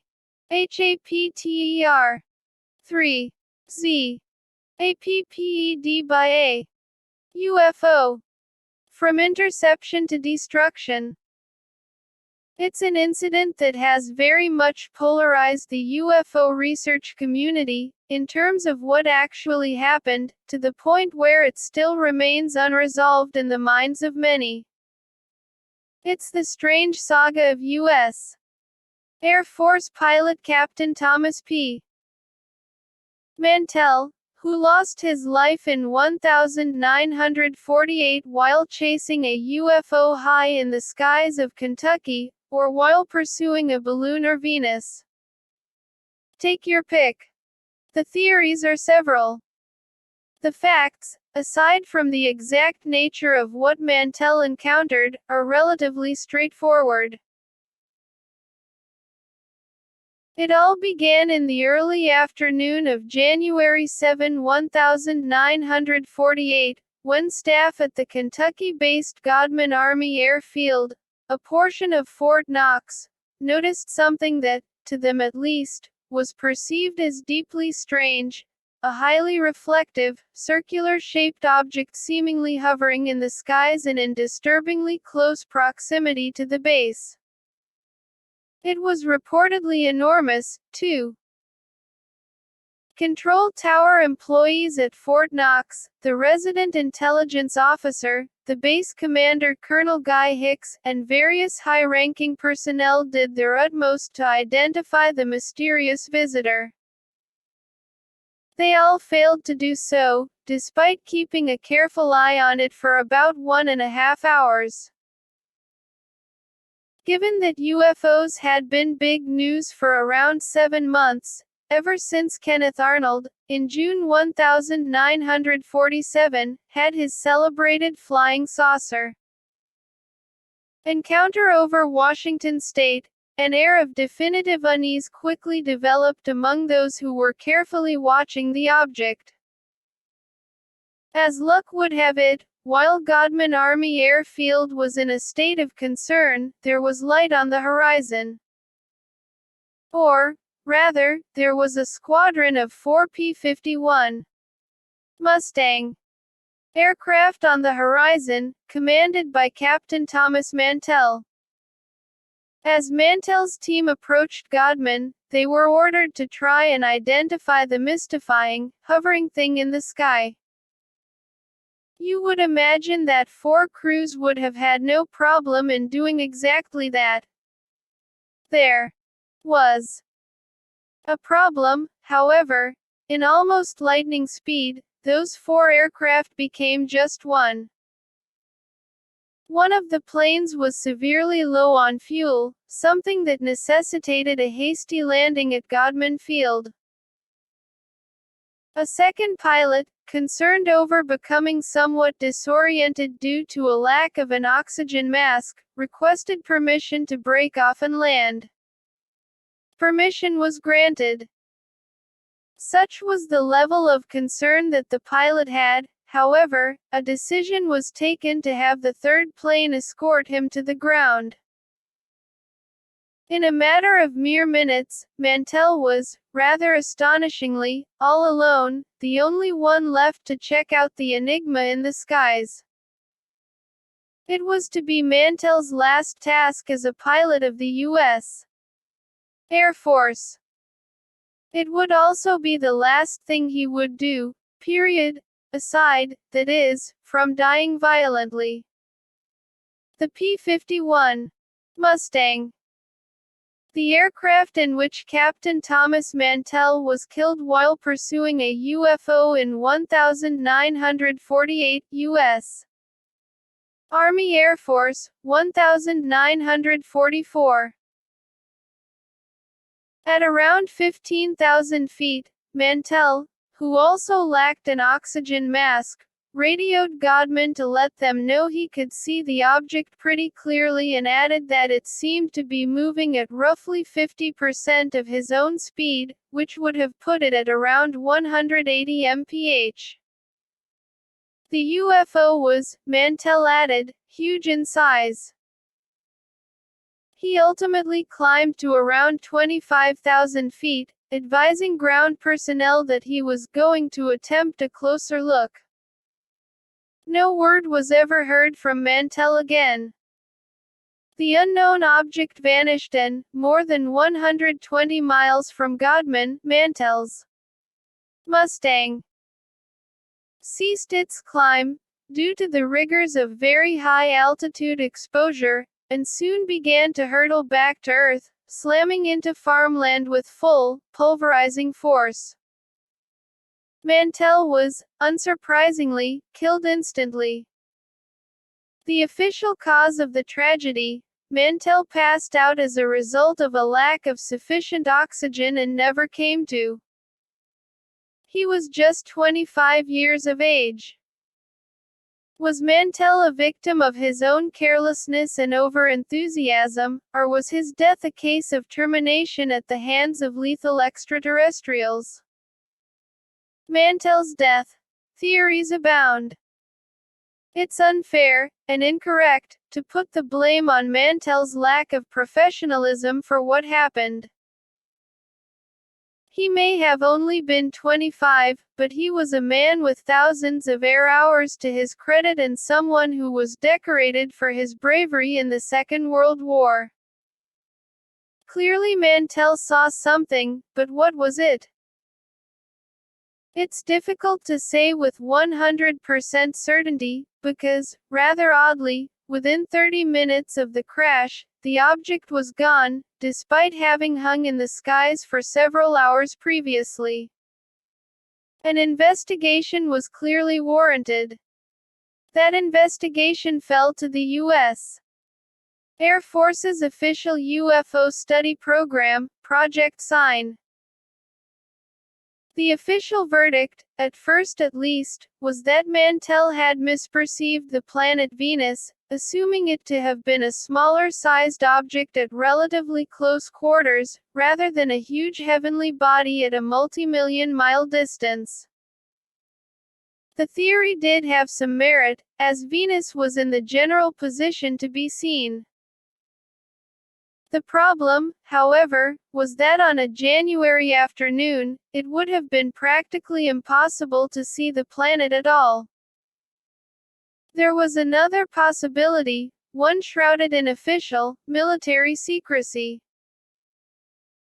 HAPTER 3. Z. APPED by A. UFO. From interception to destruction. It's an incident that has very much polarized the UFO research community, in terms of what actually happened, to the point where it still remains unresolved in the minds of many. It's the strange saga of U.S. Air Force pilot Captain Thomas P. Mantell, who lost his life in 1948 while chasing a UFO high in the skies of Kentucky, or while pursuing a balloon or Venus. Take your pick. The theories are several. The facts, aside from the exact nature of what Mantell encountered, are relatively straightforward. It all began in the early afternoon of January 7, 1948, when staff at the Kentucky-based Godman Army Airfield, a portion of Fort Knox, noticed something that, to them at least, was perceived as deeply strange: a highly reflective, circular-shaped object seemingly hovering in the skies and in disturbingly close proximity to the base. It was reportedly enormous, too. Control tower employees at Fort Knox, the resident intelligence officer, the base commander Colonel Guy Hicks, and various high-ranking personnel did their utmost to identify the mysterious visitor. They all failed to do so, despite keeping a careful eye on it for about 1.5 hours. Given that UFOs had been big news for around 7 months, ever since Kenneth Arnold, in June 1947, had his celebrated flying saucer encounter over Washington state, an air of definitive unease quickly developed among those who were carefully watching the object. As luck would have it, while Godman Army Airfield was in a state of concern, there was light on the horizon. Or, rather, there was a squadron of 4 P-51 Mustang aircraft on the horizon, commanded by Captain Thomas Mantell. As Mantell's team approached Godman, they were ordered to try and identify the mystifying, hovering thing in the sky. You would imagine that 4 crews would have had no problem in doing exactly that. There was a problem, however. In almost lightning speed, those 4 aircraft became just one. One of the planes was severely low on fuel, something that necessitated a hasty landing at Godman Field. A second pilot, concerned over becoming somewhat disoriented due to a lack of an oxygen mask, requested permission to break off and land. Permission was granted. Such was the level of concern that the pilot had. However, a decision was taken to have the third plane escort him to the ground. In a matter of mere minutes, Mantell was, rather astonishingly, all alone, the only one left to check out the enigma in the skies. It was to be Mantell's last task as a pilot of the U.S. Air Force. It would also be the last thing he would do, period, aside, that is, from dying violently. The P-51 Mustang. The aircraft in which Captain Thomas Mantell was killed while pursuing a UFO in 1948, U.S. Army Air Force, 1944. At around 15,000 feet, Mantell, who also lacked an oxygen mask, radioed Godman to let them know he could see the object pretty clearly and added that it seemed to be moving at roughly 50% of his own speed, which would have put it at around 180 mph. The UFO was, Mantell added, huge in size. He ultimately climbed to around 25,000 feet, advising ground personnel that he was going to attempt a closer look. No word was ever heard from Mantell again. The unknown object vanished and, more than 120 miles from Godman, Mantell's Mustang ceased its climb, due to the rigors of very high altitude exposure, and soon began to hurtle back to Earth, slamming into farmland with full, pulverizing force. Mantell was, unsurprisingly, killed instantly. The official cause of the tragedy, Mantell passed out as a result of a lack of sufficient oxygen and never came to. He was just 25 years of age. Was Mantell a victim of his own carelessness and over-enthusiasm, or was his death a case of termination at the hands of lethal extraterrestrials? Mantell's death. Theories abound. It's unfair, and incorrect, to put the blame on Mantell's lack of professionalism for what happened. He may have only been 25, but he was a man with thousands of air hours to his credit and someone who was decorated for his bravery in the Second World War. Clearly Mantell saw something, but what was it? It's difficult to say with 100% certainty, because, rather oddly, within 30 minutes of the crash, the object was gone, despite having hung in the skies for several hours previously. An investigation was clearly warranted. That investigation fell to the U.S. Air Force's official UFO study program, Project Sign. The official verdict, at first at least, was that Mantell had misperceived the planet Venus, assuming it to have been a smaller-sized object at relatively close quarters, rather than a huge heavenly body at a multi-million-mile distance. The theory did have some merit, as Venus was in the general position to be seen. The problem, however, was that on a January afternoon, it would have been practically impossible to see the planet at all. There was another possibility, one shrouded in official, military secrecy.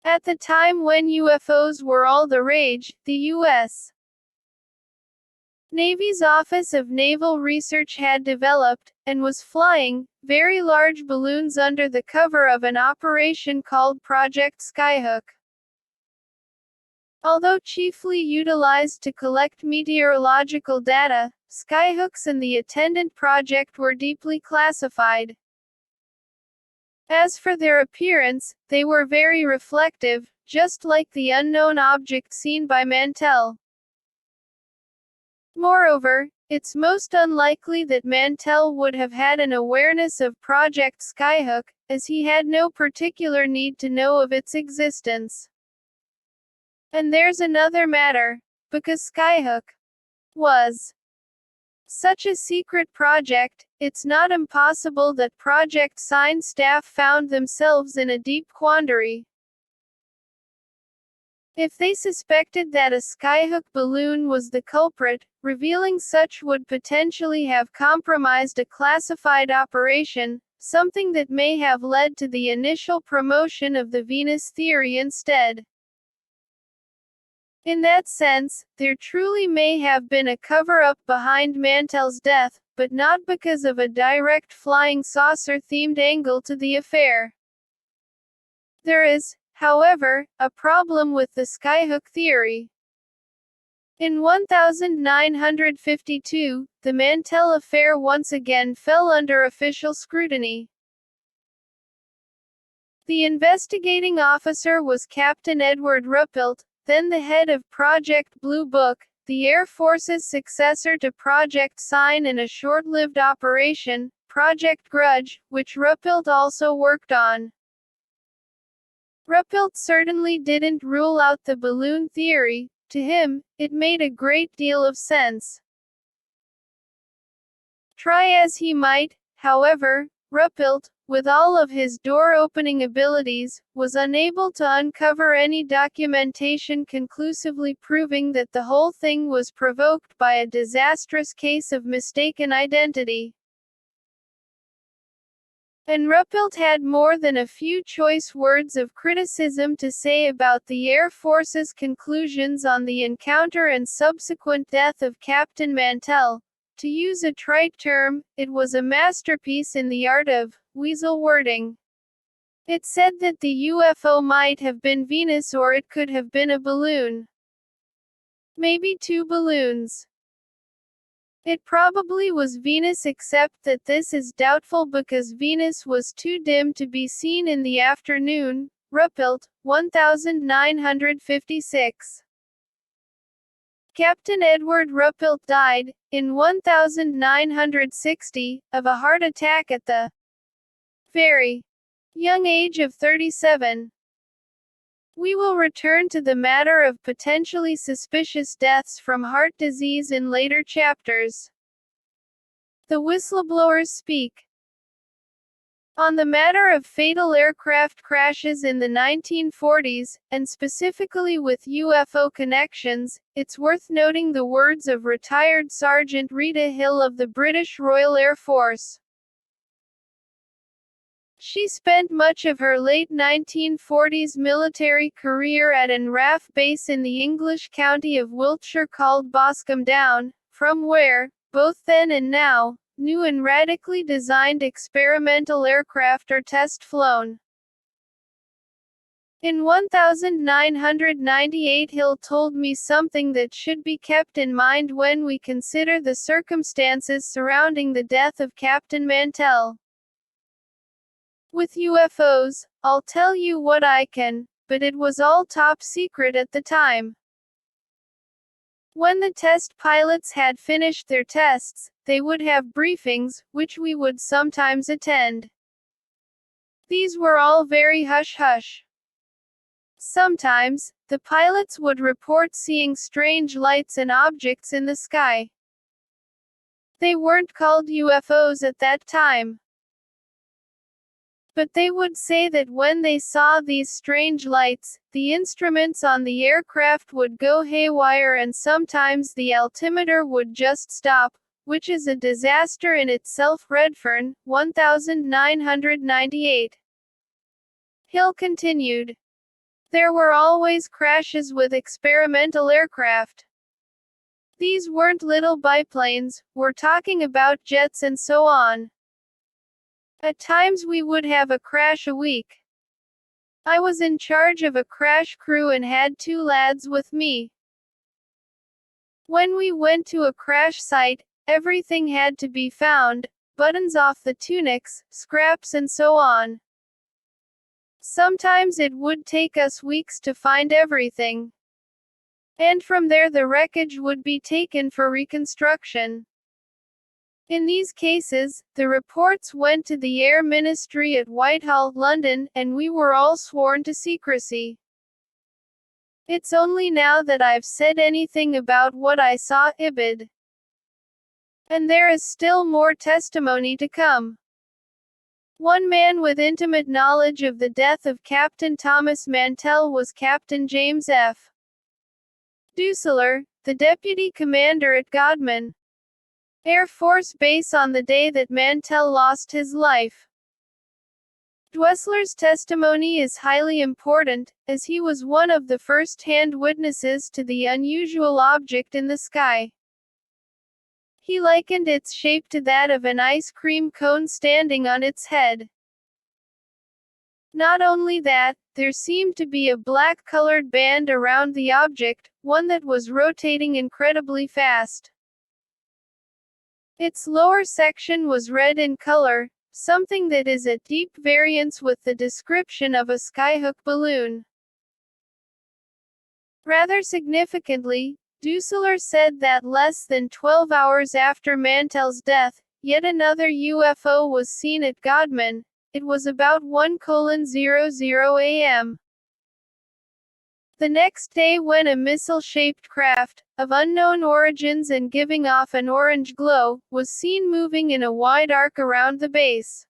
At the time when UFOs were all the rage, the U.S. Navy's Office of Naval Research had developed, and was flying, very large balloons under the cover of an operation called Project Skyhook. Although chiefly utilized to collect meteorological data, skyhooks and the attendant project were deeply classified. As for their appearance, they were very reflective, just like the unknown object seen by Mantell. Moreover, it's most unlikely that Mantell would have had an awareness of Project Skyhook, as he had no particular need to know of its existence. And there's another matter. Because Skyhook was such a secret project, it's not impossible that Project Sign staff found themselves in a deep quandary. If they suspected that a skyhook balloon was the culprit, revealing such would potentially have compromised a classified operation, something that may have led to the initial promotion of the Venus theory instead. In that sense, there truly may have been a cover-up behind Mantell's death, but not because of a direct flying saucer-themed angle to the affair. There is, however, a problem with the skyhook theory. In 1952, the Mantell affair once again fell under official scrutiny. The investigating officer was Captain Edward Ruppelt, then the head of Project Blue Book, the Air Force's successor to Project Sign in a short-lived operation, Project Grudge, which Ruppelt also worked on. Ruppelt certainly didn't rule out the balloon theory. To him, it made a great deal of sense. Try as he might, however, Ruppelt, with all of his door-opening abilities, was unable to uncover any documentation conclusively proving that the whole thing was provoked by a disastrous case of mistaken identity. And Ruppelt had more than a few choice words of criticism to say about the Air Force's conclusions on the encounter and subsequent death of Captain Mantell. To use a trite term, it was a masterpiece in the art of weasel wording. It said that the UFO might have been Venus or it could have been a balloon. Maybe two balloons. It probably was Venus, except that this is doubtful because Venus was too dim to be seen in the afternoon. Ruppelt, 1956. Captain Edward Ruppelt died, in 1960, of a heart attack at the very young age of 37. We will return to the matter of potentially suspicious deaths from heart disease in later chapters. The whistleblowers speak. On the matter of fatal aircraft crashes in the 1940s, and specifically with UFO connections, it's worth noting the words of retired Sergeant Rita Hill of the British Royal Air Force. She spent much of her late 1940s military career at an RAF base in the English county of Wiltshire called Boscombe Down, from where, both then and now, new and radically designed experimental aircraft are test flown. In 1998, Hill told me something that should be kept in mind when we consider the circumstances surrounding the death of Captain Mantell. With UFOs, I'll tell you what I can, but it was all top secret at the time. When the test pilots had finished their tests, they would have briefings, which we would sometimes attend. These were all very hush-hush. Sometimes, the pilots would report seeing strange lights and objects in the sky. They weren't called UFOs at that time. But they would say that when they saw these strange lights, the instruments on the aircraft would go haywire and sometimes the altimeter would just stop, which is a disaster in itself. Redfern, 1998. Hill continued. There were always crashes with experimental aircraft. These weren't little biplanes, we're talking about jets and so on. At times we would have a crash a week. I was in charge of a crash crew and had two lads with me. When we went to a crash site, everything had to be found, buttons off the tunics, scraps and so on. Sometimes it would take us weeks to find everything. And from there the wreckage would be taken for reconstruction. In these cases, the reports went to the Air Ministry at Whitehall, London, and we were all sworn to secrecy. It's only now that I've said anything about what I saw, Ibid. And there is still more testimony to come. One man with intimate knowledge of the death of Captain Thomas Mantell was Captain James F. Dussler, the deputy commander at Godman Air Force Base on the day that Mantell lost his life. Dussler's testimony is highly important, as he was one of the first-hand witnesses to the unusual object in the sky. He likened its shape to that of an ice cream cone standing on its head. Not only that, there seemed to be a black-colored band around the object, one that was rotating incredibly fast. Its lower section was red in color, something that is at deep variance with the description of a skyhook balloon. Rather significantly, Dussler said that less than 12 hours after Mantell's death, yet another UFO was seen at Godman. It was about 1:00 a.m. the next day when a missile-shaped craft, of unknown origins and giving off an orange glow, was seen moving in a wide arc around the base.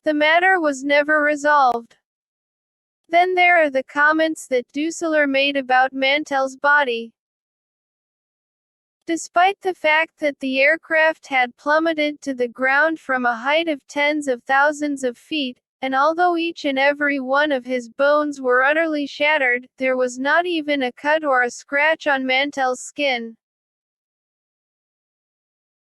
The matter was never resolved. Then there are the comments that Dussler made about Mantell's body. Despite the fact that the aircraft had plummeted to the ground from a height of tens of thousands of feet, and although each and every one of his bones were utterly shattered, there was not even a cut or a scratch on Mantell's skin.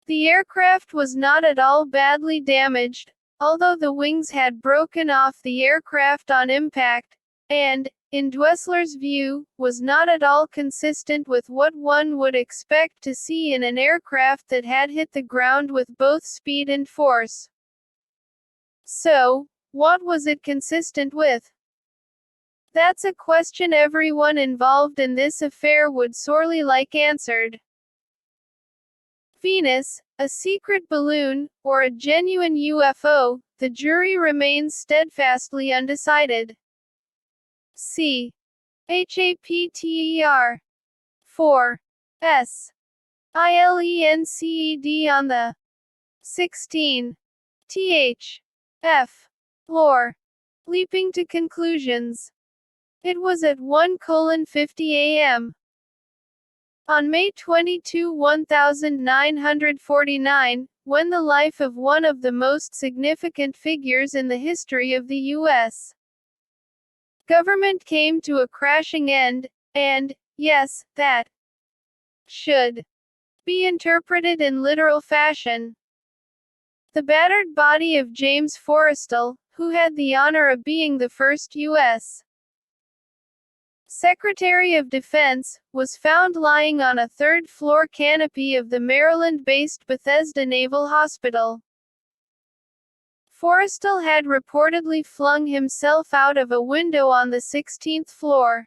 The aircraft was not at all badly damaged, although the wings had broken off the aircraft on impact, and, in Dussler's view, was not at all consistent with what one would expect to see in an aircraft that had hit the ground with both speed and force. So, what was it consistent with? That's a question everyone involved in this affair would sorely like answered. Venus, a secret balloon, or a genuine UFO, the jury remains steadfastly undecided. C. HAPTER 4. S. ILENCED on the 16. Th. F. Lore. Leaping to conclusions. It was at 1:50 a.m. on May 22, 1949, when the life of one of the most significant figures in the history of the U.S. government came to a crashing end, and, yes, that should be interpreted in literal fashion. The battered body of James Forrestal, who had the honor of being the first U.S. Secretary of Defense, was found lying on a third-floor canopy of the Maryland-based Bethesda Naval Hospital. Forrestal had reportedly flung himself out of a window on the 16th floor.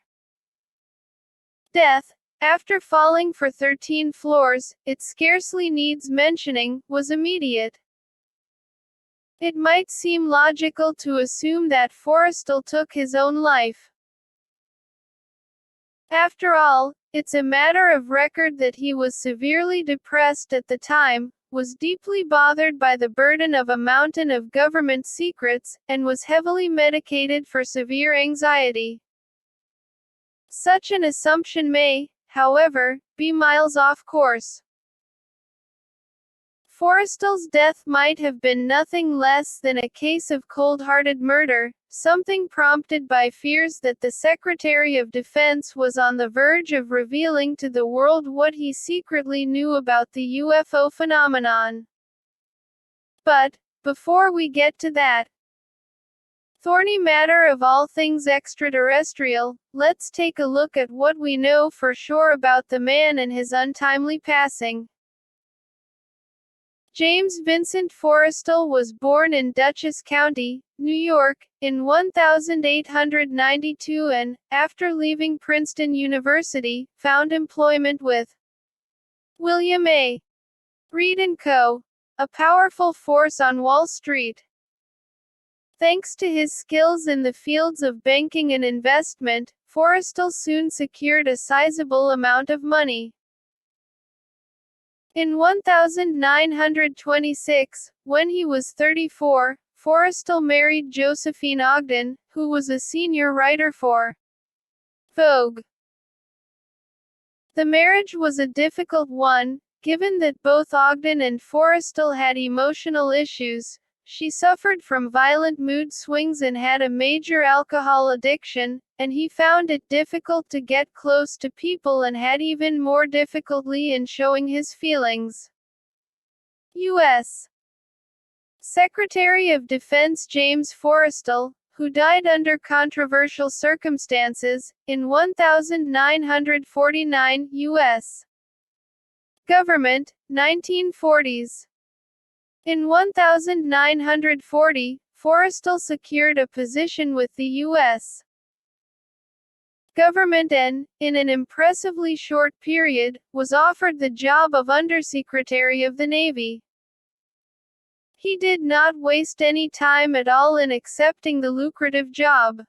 Death, after falling for 13 floors, it scarcely needs mentioning, was immediate. It might seem logical to assume that Forrestal took his own life. After all, it's a matter of record that he was severely depressed at the time, was deeply bothered by the burden of a mountain of government secrets, and was heavily medicated for severe anxiety. Such an assumption may, however, be miles off course. Forrestal's death might have been nothing less than a case of cold-hearted murder, something prompted by fears that the Secretary of Defense was on the verge of revealing to the world what he secretly knew about the UFO phenomenon. But, before we get to that thorny matter of all things extraterrestrial, let's take a look at what we know for sure about the man and his untimely passing. James Vincent Forrestal was born in Dutchess County, New York, in 1892 and, after leaving Princeton University, found employment with William A. Reed & Co., a powerful force on Wall Street. Thanks to his skills in the fields of banking and investment, Forrestal soon secured a sizable amount of money. In 1926, when he was 34, Forrestal married Josephine Ogden, who was a senior writer for Vogue. The marriage was a difficult one, given that both Ogden and Forrestal had emotional issues. She suffered from violent mood swings and had a major alcohol addiction, and he found it difficult to get close to people and had even more difficulty in showing his feelings. U.S. Secretary of Defense James Forrestal, who died under controversial circumstances, in 1949, U.S. Government, 1940s. In 1940, Forrestal secured a position with the U.S. government and, in an impressively short period, was offered the job of Undersecretary of the Navy. He did not waste any time at all in accepting the lucrative job.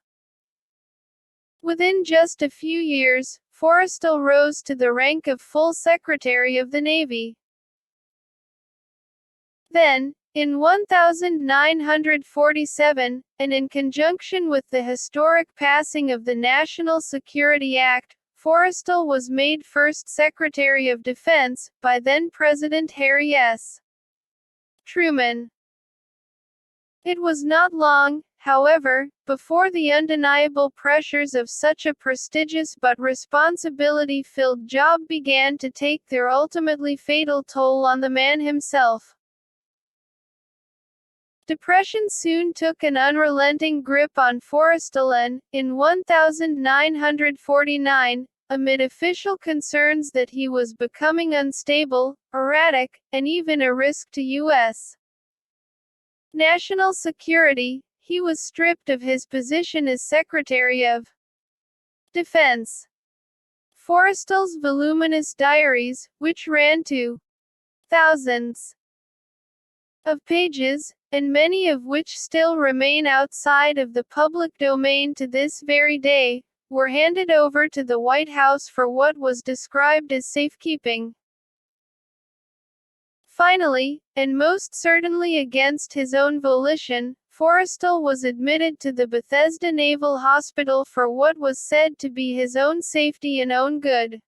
Within just a few years, Forrestal rose to the rank of full Secretary of the Navy. Then, in 1947, and in conjunction with the historic passing of the National Security Act, Forrestal was made first Secretary of Defense, by then-President Harry S. Truman. It was not long, however, before the undeniable pressures of such a prestigious but responsibility-filled job began to take their ultimately fatal toll on the man himself. Depression soon took an unrelenting grip on Forrestal and, in 1949, amid official concerns that he was becoming unstable, erratic, and even a risk to U.S. national security, he was stripped of his position as Secretary of Defense. Forrestal's voluminous diaries, which ran to thousands of pages, and many of which still remain outside of the public domain to this very day, were handed over to the White House for what was described as safekeeping. Finally, and most certainly against his own volition, Forrestal was admitted to the Bethesda Naval Hospital for what was said to be his own safety and own good.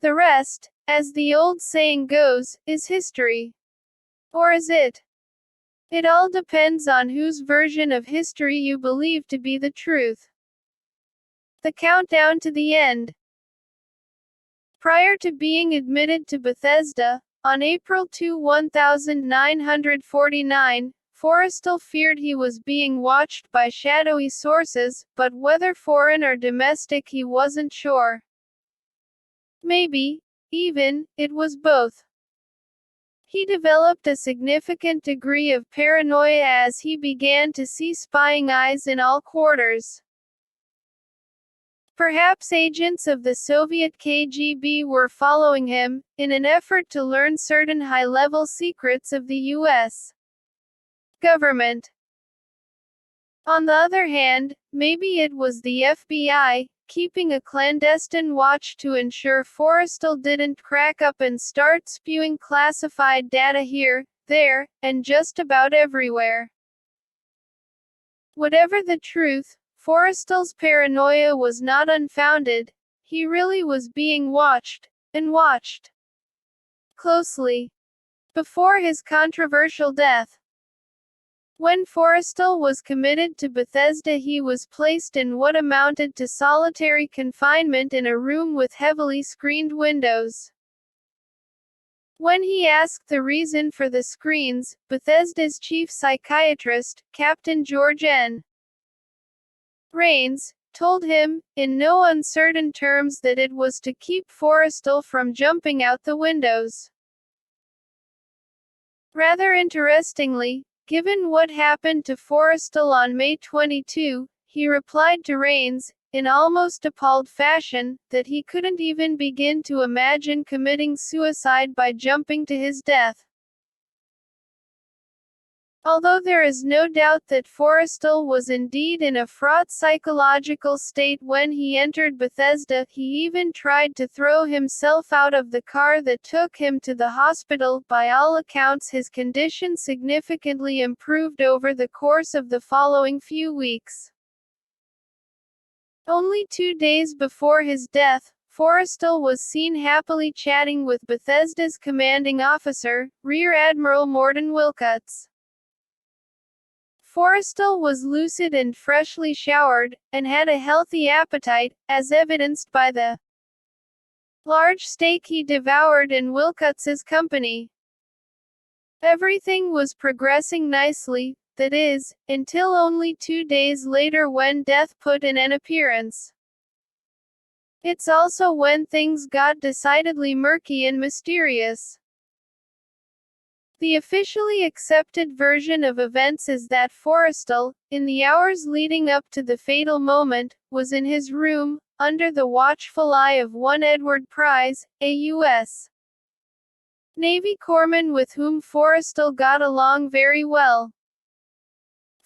The rest, as the old saying goes, is history. Or is it? It all depends on whose version of history you believe to be the truth. The countdown to the end. Prior to being admitted to Bethesda, on April 2, 1949, Forrestal feared he was being watched by shadowy sources, but whether foreign or domestic he wasn't sure. Maybe, even, it was both. He developed a significant degree of paranoia as he began to see spying eyes in all quarters. Perhaps agents of the Soviet KGB were following him, in an effort to learn certain high-level secrets of the U.S. government. On the other hand, maybe it was the FBI, keeping a clandestine watch to ensure Forrestal didn't crack up and start spewing classified data here, there, and just about everywhere. Whatever the truth, Forrestal's paranoia was not unfounded. He really was being watched, and watched closely. Before his controversial death, when Forrestal was committed to Bethesda, he was placed in what amounted to solitary confinement in a room with heavily screened windows. When he asked the reason for the screens, Bethesda's chief psychiatrist, Captain George N. Rains, told him, in no uncertain terms, that it was to keep Forrestal from jumping out the windows. Rather interestingly, given what happened to Forrestal on May 22, he replied to Rains, in almost appalled fashion, that he couldn't even begin to imagine committing suicide by jumping to his death. Although there is no doubt that Forrestal was indeed in a fraught psychological state when he entered Bethesda, he even tried to throw himself out of the car that took him to the hospital. By all accounts, his condition significantly improved over the course of the following few weeks. Only 2 days before his death, Forrestal was seen happily chatting with Bethesda's commanding officer, Rear Admiral Morden Wilcuts. Forrestal was lucid and freshly showered, and had a healthy appetite, as evidenced by the large steak he devoured in Wilcuts's company. Everything was progressing nicely, that is, until only 2 days later when death put in an appearance. It's also when things got decidedly murky and mysterious. The officially accepted version of events is that Forrestal, in the hours leading up to the fatal moment, was in his room, under the watchful eye of one Edward Price, a U.S. Navy corpsman with whom Forrestal got along very well.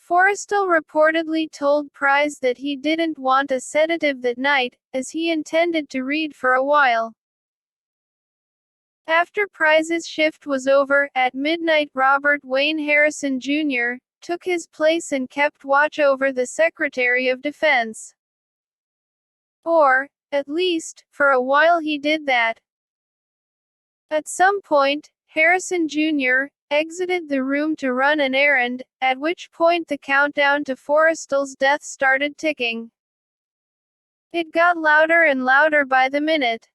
Forrestal reportedly told Price that he didn't want a sedative that night, as he intended to read for a while. After Price's shift was over, at midnight Robert Wayne Harrison Jr. took his place and kept watch over the Secretary of Defense. Or, at least, for a while he did that. At some point, Harrison Jr. exited the room to run an errand, at which point the countdown to Forrestal's death started ticking. It got louder and louder by the minute.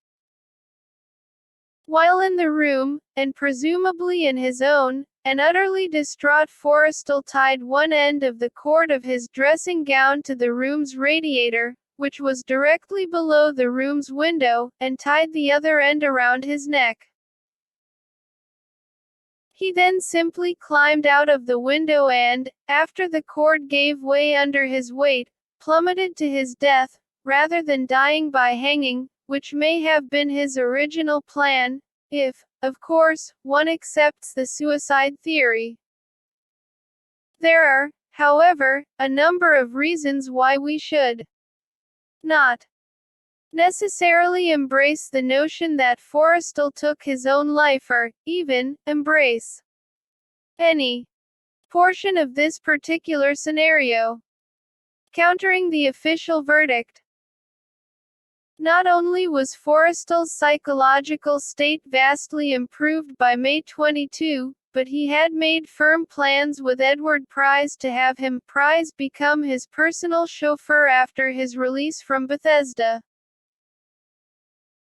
While in the room, and presumably in his own, an utterly distraught Forrestal tied one end of the cord of his dressing gown to the room's radiator, which was directly below the room's window, and tied the other end around his neck. He then simply climbed out of the window and, after the cord gave way under his weight, plummeted to his death, rather than dying by hanging, which may have been his original plan, if, of course, one accepts the suicide theory. There are, however, a number of reasons why we should not necessarily embrace the notion that Forrestal took his own life or, even, embrace any portion of this particular scenario. Countering the official verdict. Not only was Forrestal's psychological state vastly improved by May 22, but he had made firm plans with Edward Price to have him, Price, become his personal chauffeur after his release from Bethesda.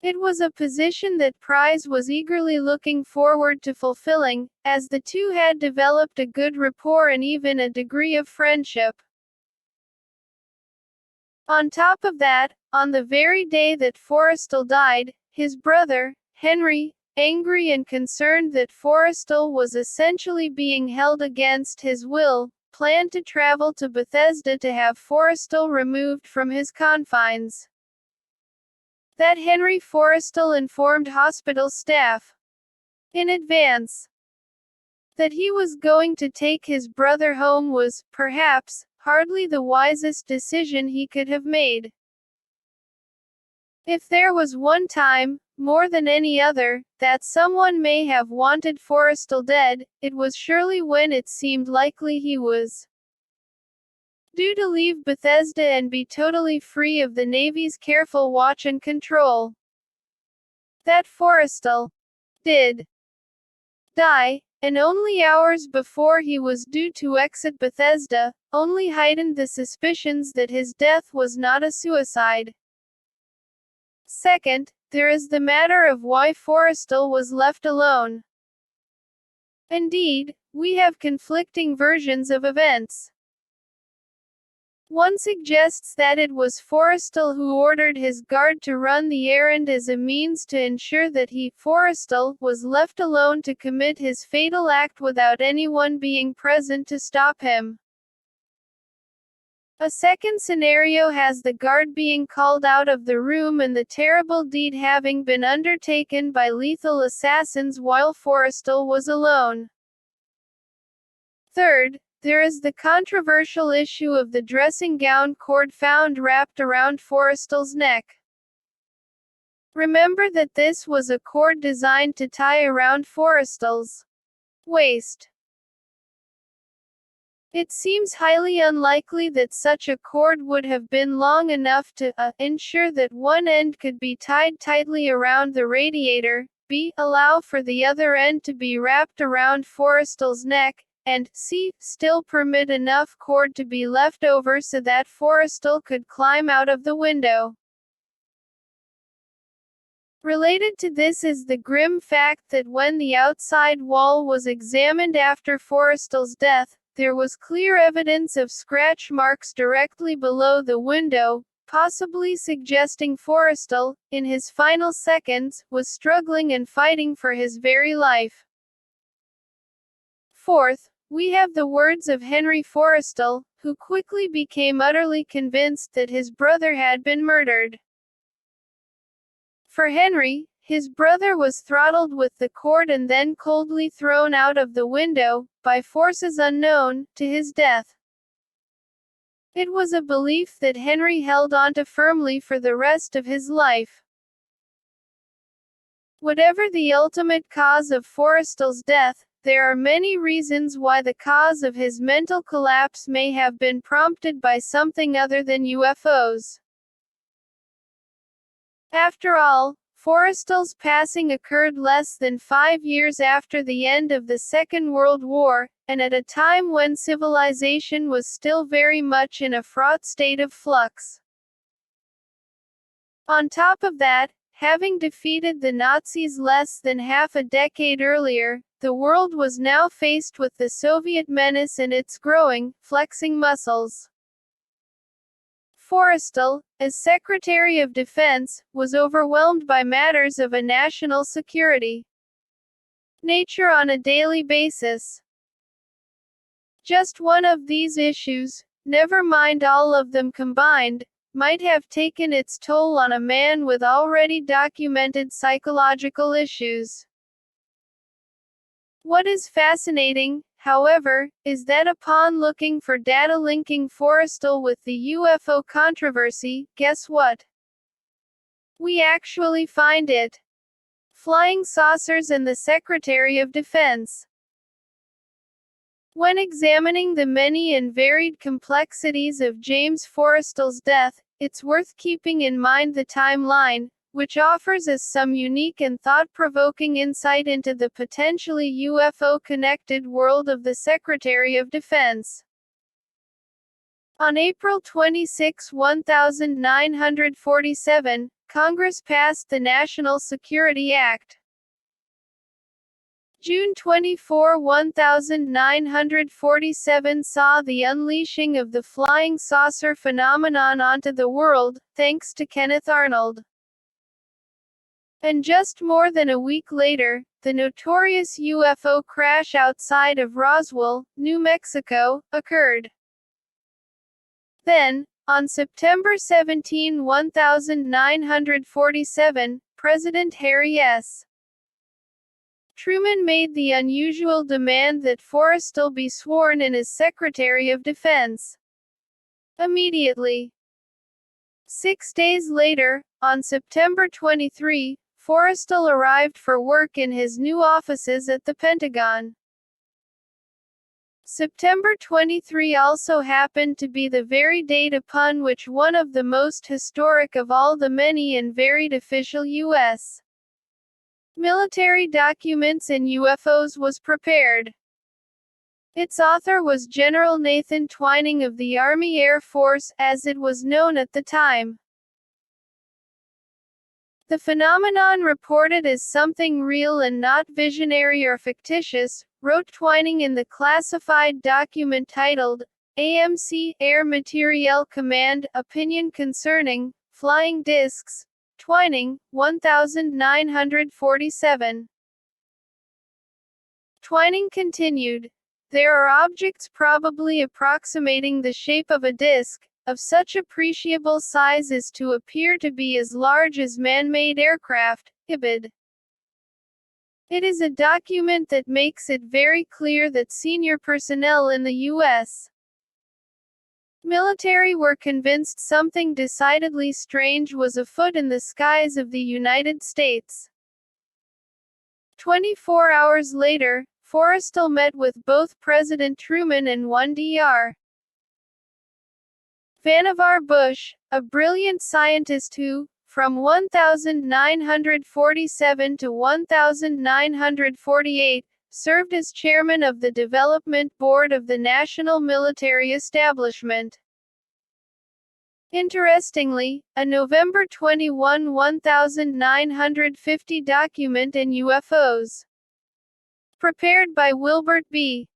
It was a position that Price was eagerly looking forward to fulfilling, as the two had developed a good rapport and even a degree of friendship. On top of that, on the very day that Forrestal died, his brother, Henry, angry and concerned that Forrestal was essentially being held against his will, planned to travel to Bethesda to have Forrestal removed from his confines. That Henry Forrestal informed hospital staff in advance that he was going to take his brother home was, perhaps, hardly the wisest decision he could have made. If there was one time, more than any other, that someone may have wanted Forrestal dead, it was surely when it seemed likely he was due to leave Bethesda and be totally free of the Navy's careful watch and control. That Forrestal did die, and only hours before he was due to exit Bethesda, only heightened the suspicions that his death was not a suicide. Second, there is the matter of why Forrestal was left alone. Indeed, we have conflicting versions of events. One suggests that it was Forrestal who ordered his guard to run the errand as a means to ensure that he, Forrestal, was left alone to commit his fatal act without anyone being present to stop him. A second scenario has the guard being called out of the room and the terrible deed having been undertaken by lethal assassins while Forrestal was alone. Third, there is the controversial issue of the dressing gown cord found wrapped around Forrestal's neck. Remember that this was a cord designed to tie around Forrestal's waist. It seems highly unlikely that such a cord would have been long enough to ensure that one end could be tied tightly around the radiator, b. allow for the other end to be wrapped around Forrestal's neck, and c. still permit enough cord to be left over so that Forrestal could climb out of the window. Related to this is the grim fact that when the outside wall was examined after Forrestal's death, there was clear evidence of scratch marks directly below the window, possibly suggesting Forrestal, in his final seconds, was struggling and fighting for his very life. Fourth, we have the words of Henry Forrestal, who quickly became utterly convinced that his brother had been murdered. For Henry, his brother was throttled with the cord and then coldly thrown out of the window, by forces unknown, to his death. It was a belief that Henry held onto firmly for the rest of his life. Whatever the ultimate cause of Forrestal's death, there are many reasons why the cause of his mental collapse may have been prompted by something other than UFOs. After all, Forrestal's passing occurred less than 5 years after the end of the Second World War, and at a time when civilization was still very much in a fraught state of flux. On top of that, having defeated the Nazis less than half a decade earlier, the world was now faced with the Soviet menace and its growing, flexing muscles. Forrestal, as Secretary of Defense, was overwhelmed by matters of a national security nature on a daily basis. Just one of these issues, never mind all of them combined, might have taken its toll on a man with already documented psychological issues. What is fascinating, however, is that upon looking for data linking Forrestal with the UFO controversy, guess what? We actually find it. Flying saucers and the Secretary of Defense. When examining the many and varied complexities of James Forrestal's death, it's worth keeping in mind the timeline, which offers us some unique and thought-provoking insight into the potentially UFO-connected world of the Secretary of Defense. On April 26, 1947, Congress passed the National Security Act. June 24, 1947 saw the unleashing of the flying saucer phenomenon onto the world, thanks to Kenneth Arnold. And just more than a week later, the notorious UFO crash outside of Roswell, New Mexico, occurred. Then, on September 17, 1947, President Harry S. Truman made the unusual demand that Forrestal be sworn in as Secretary of Defense. Immediately. 6 days later, on September 23, Forrestal arrived for work in his new offices at the Pentagon. September 23 also happened to be the very date upon which one of the most historic of all the many and varied official U.S. military documents in UFOs was prepared. Its author was General Nathan Twining of the Army Air Force, as it was known at the time. The phenomenon reported as something real and not visionary or fictitious, wrote Twining in the classified document titled, AMC, Air Materiel Command, Opinion Concerning Flying Discs, Twining, 1947. Twining continued, there are objects probably approximating the shape of a disc, of such appreciable size as to appear to be as large as man-made aircraft, ibid. It is a document that makes it very clear that senior personnel in the U.S. military were convinced something decidedly strange was afoot in the skies of the United States. 24 hours later, Forrestal met with both President Truman and one Dr. Vannevar Bush, a brilliant scientist who, from 1947 to 1948, served as chairman of the Development Board of the National Military Establishment. Interestingly, a November 21, 1950 document in UFOs, prepared by Wilbert B.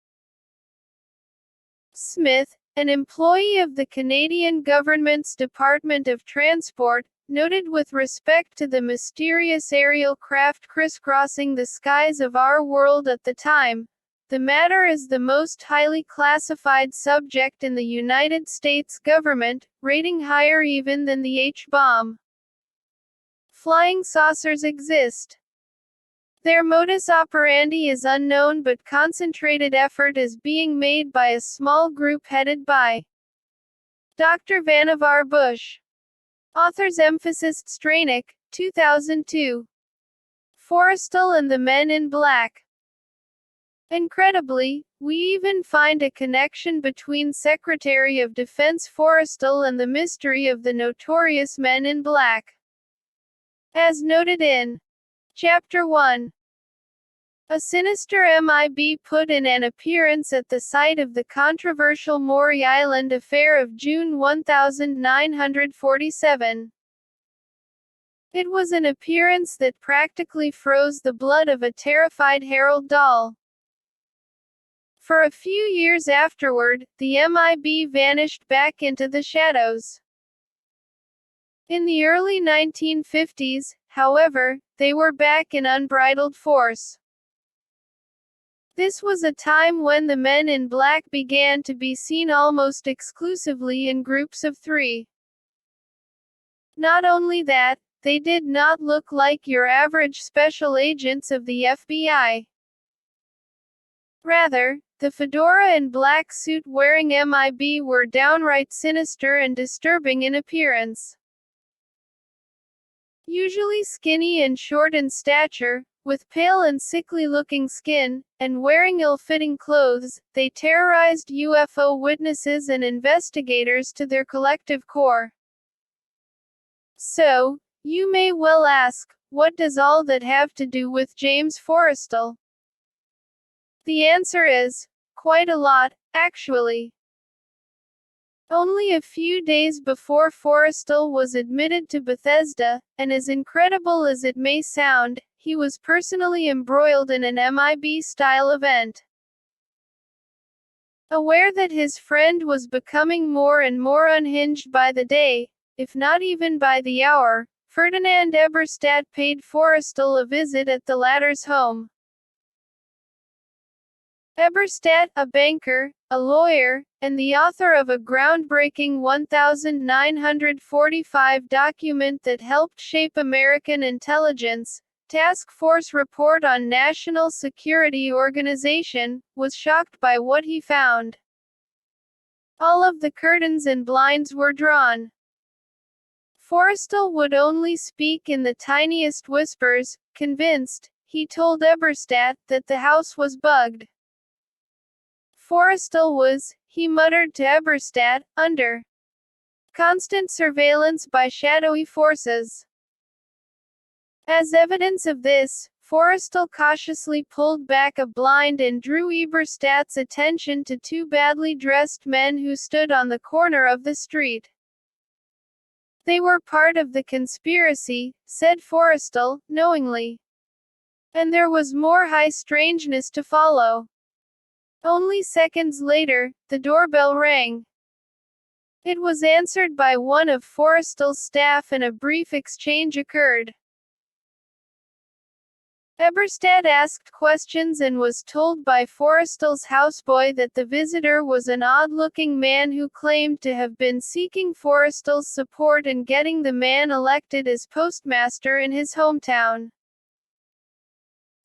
Smith, an employee of the Canadian government's Department of Transport, noted with respect to the mysterious aerial craft crisscrossing the skies of our world at the time, the matter is the most highly classified subject in the United States government, rating higher even than the H-bomb. Flying saucers exist. Their modus operandi is unknown, but concentrated effort is being made by a small group headed by Dr. Vannevar Bush. Authors emphasis Strange0 2002. Forrestal and the Men in Black. Incredibly, we even find a connection between Secretary of Defense Forrestal and the mystery of the notorious Men in Black. As noted in Chapter 1. A sinister MIB put in an appearance at the site of the controversial Maury Island affair of June 1947. It was an appearance that practically froze the blood of a terrified Harold Dahl. For a few years afterward, the MIB vanished back into the shadows. In the early 1950s, however, they were back in unbridled force. This was a time when the Men in Black began to be seen almost exclusively in groups of 3. Not only that, they did not look like your average special agents of the FBI. Rather, the fedora and black suit-wearing MIB were downright sinister and disturbing in appearance. Usually skinny and short in stature, with pale and sickly-looking skin, and wearing ill-fitting clothes, they terrorized UFO witnesses and investigators to their collective core. So, you may well ask, what does all that have to do with James Forrestal? The answer is, quite a lot, actually. Only a few days before Forrestal was admitted to Bethesda, and as incredible as it may sound, he was personally embroiled in an MIB-style event. Aware that his friend was becoming more and more unhinged by the day, if not even by the hour, Ferdinand Eberstadt paid Forrestal a visit at the latter's home. Eberstadt, a banker, a lawyer, and the author of a groundbreaking 1945 document that helped shape American intelligence, Task Force Report on National Security Organization, was shocked by what he found. All of the curtains and blinds were drawn. Forrestal would only speak in the tiniest whispers, convinced, he told Eberstadt, that the house was bugged. Forrestal was, he muttered to Eberstadt, under constant surveillance by shadowy forces. As evidence of this, Forrestal cautiously pulled back a blind and drew Eberstadt's attention to 2 badly dressed men who stood on the corner of the street. They were part of the conspiracy, said Forrestal, knowingly. And there was more high strangeness to follow. Only seconds later, the doorbell rang. It was answered by one of Forrestal's staff and a brief exchange occurred. Eberstadt asked questions and was told by Forrestal's houseboy that the visitor was an odd-looking man who claimed to have been seeking Forrestal's support in getting the man elected as postmaster in his hometown.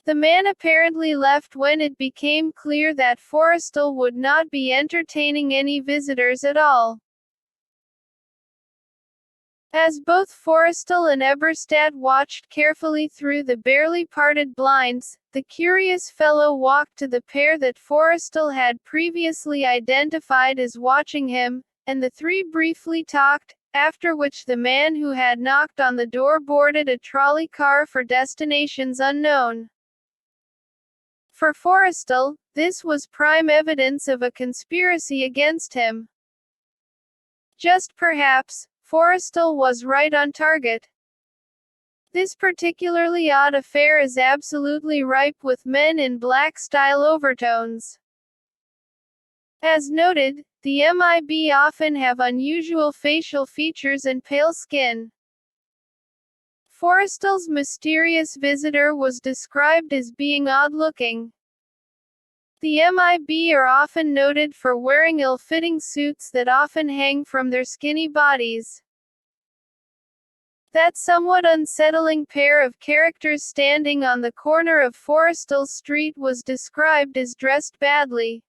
The man apparently left when it became clear that Forrestal would not be entertaining any visitors at all. As both Forrestal and Eberstadt watched carefully through the barely parted blinds, the curious fellow walked to the pair that Forrestal had previously identified as watching him, and the three briefly talked, after which the man who had knocked on the door boarded a trolley car for destinations unknown. For Forrestal, this was prime evidence of a conspiracy against him. Just perhaps, Forrestal was right on target. This particularly odd affair is absolutely ripe with men in black style overtones. As noted, the MIB often have unusual facial features and pale skin. Forrestal's mysterious visitor was described as being odd-looking. The MIB are often noted for wearing ill-fitting suits that often hang from their skinny bodies. That somewhat unsettling pair of characters standing on the corner of Forrestal Street was described as dressed badly.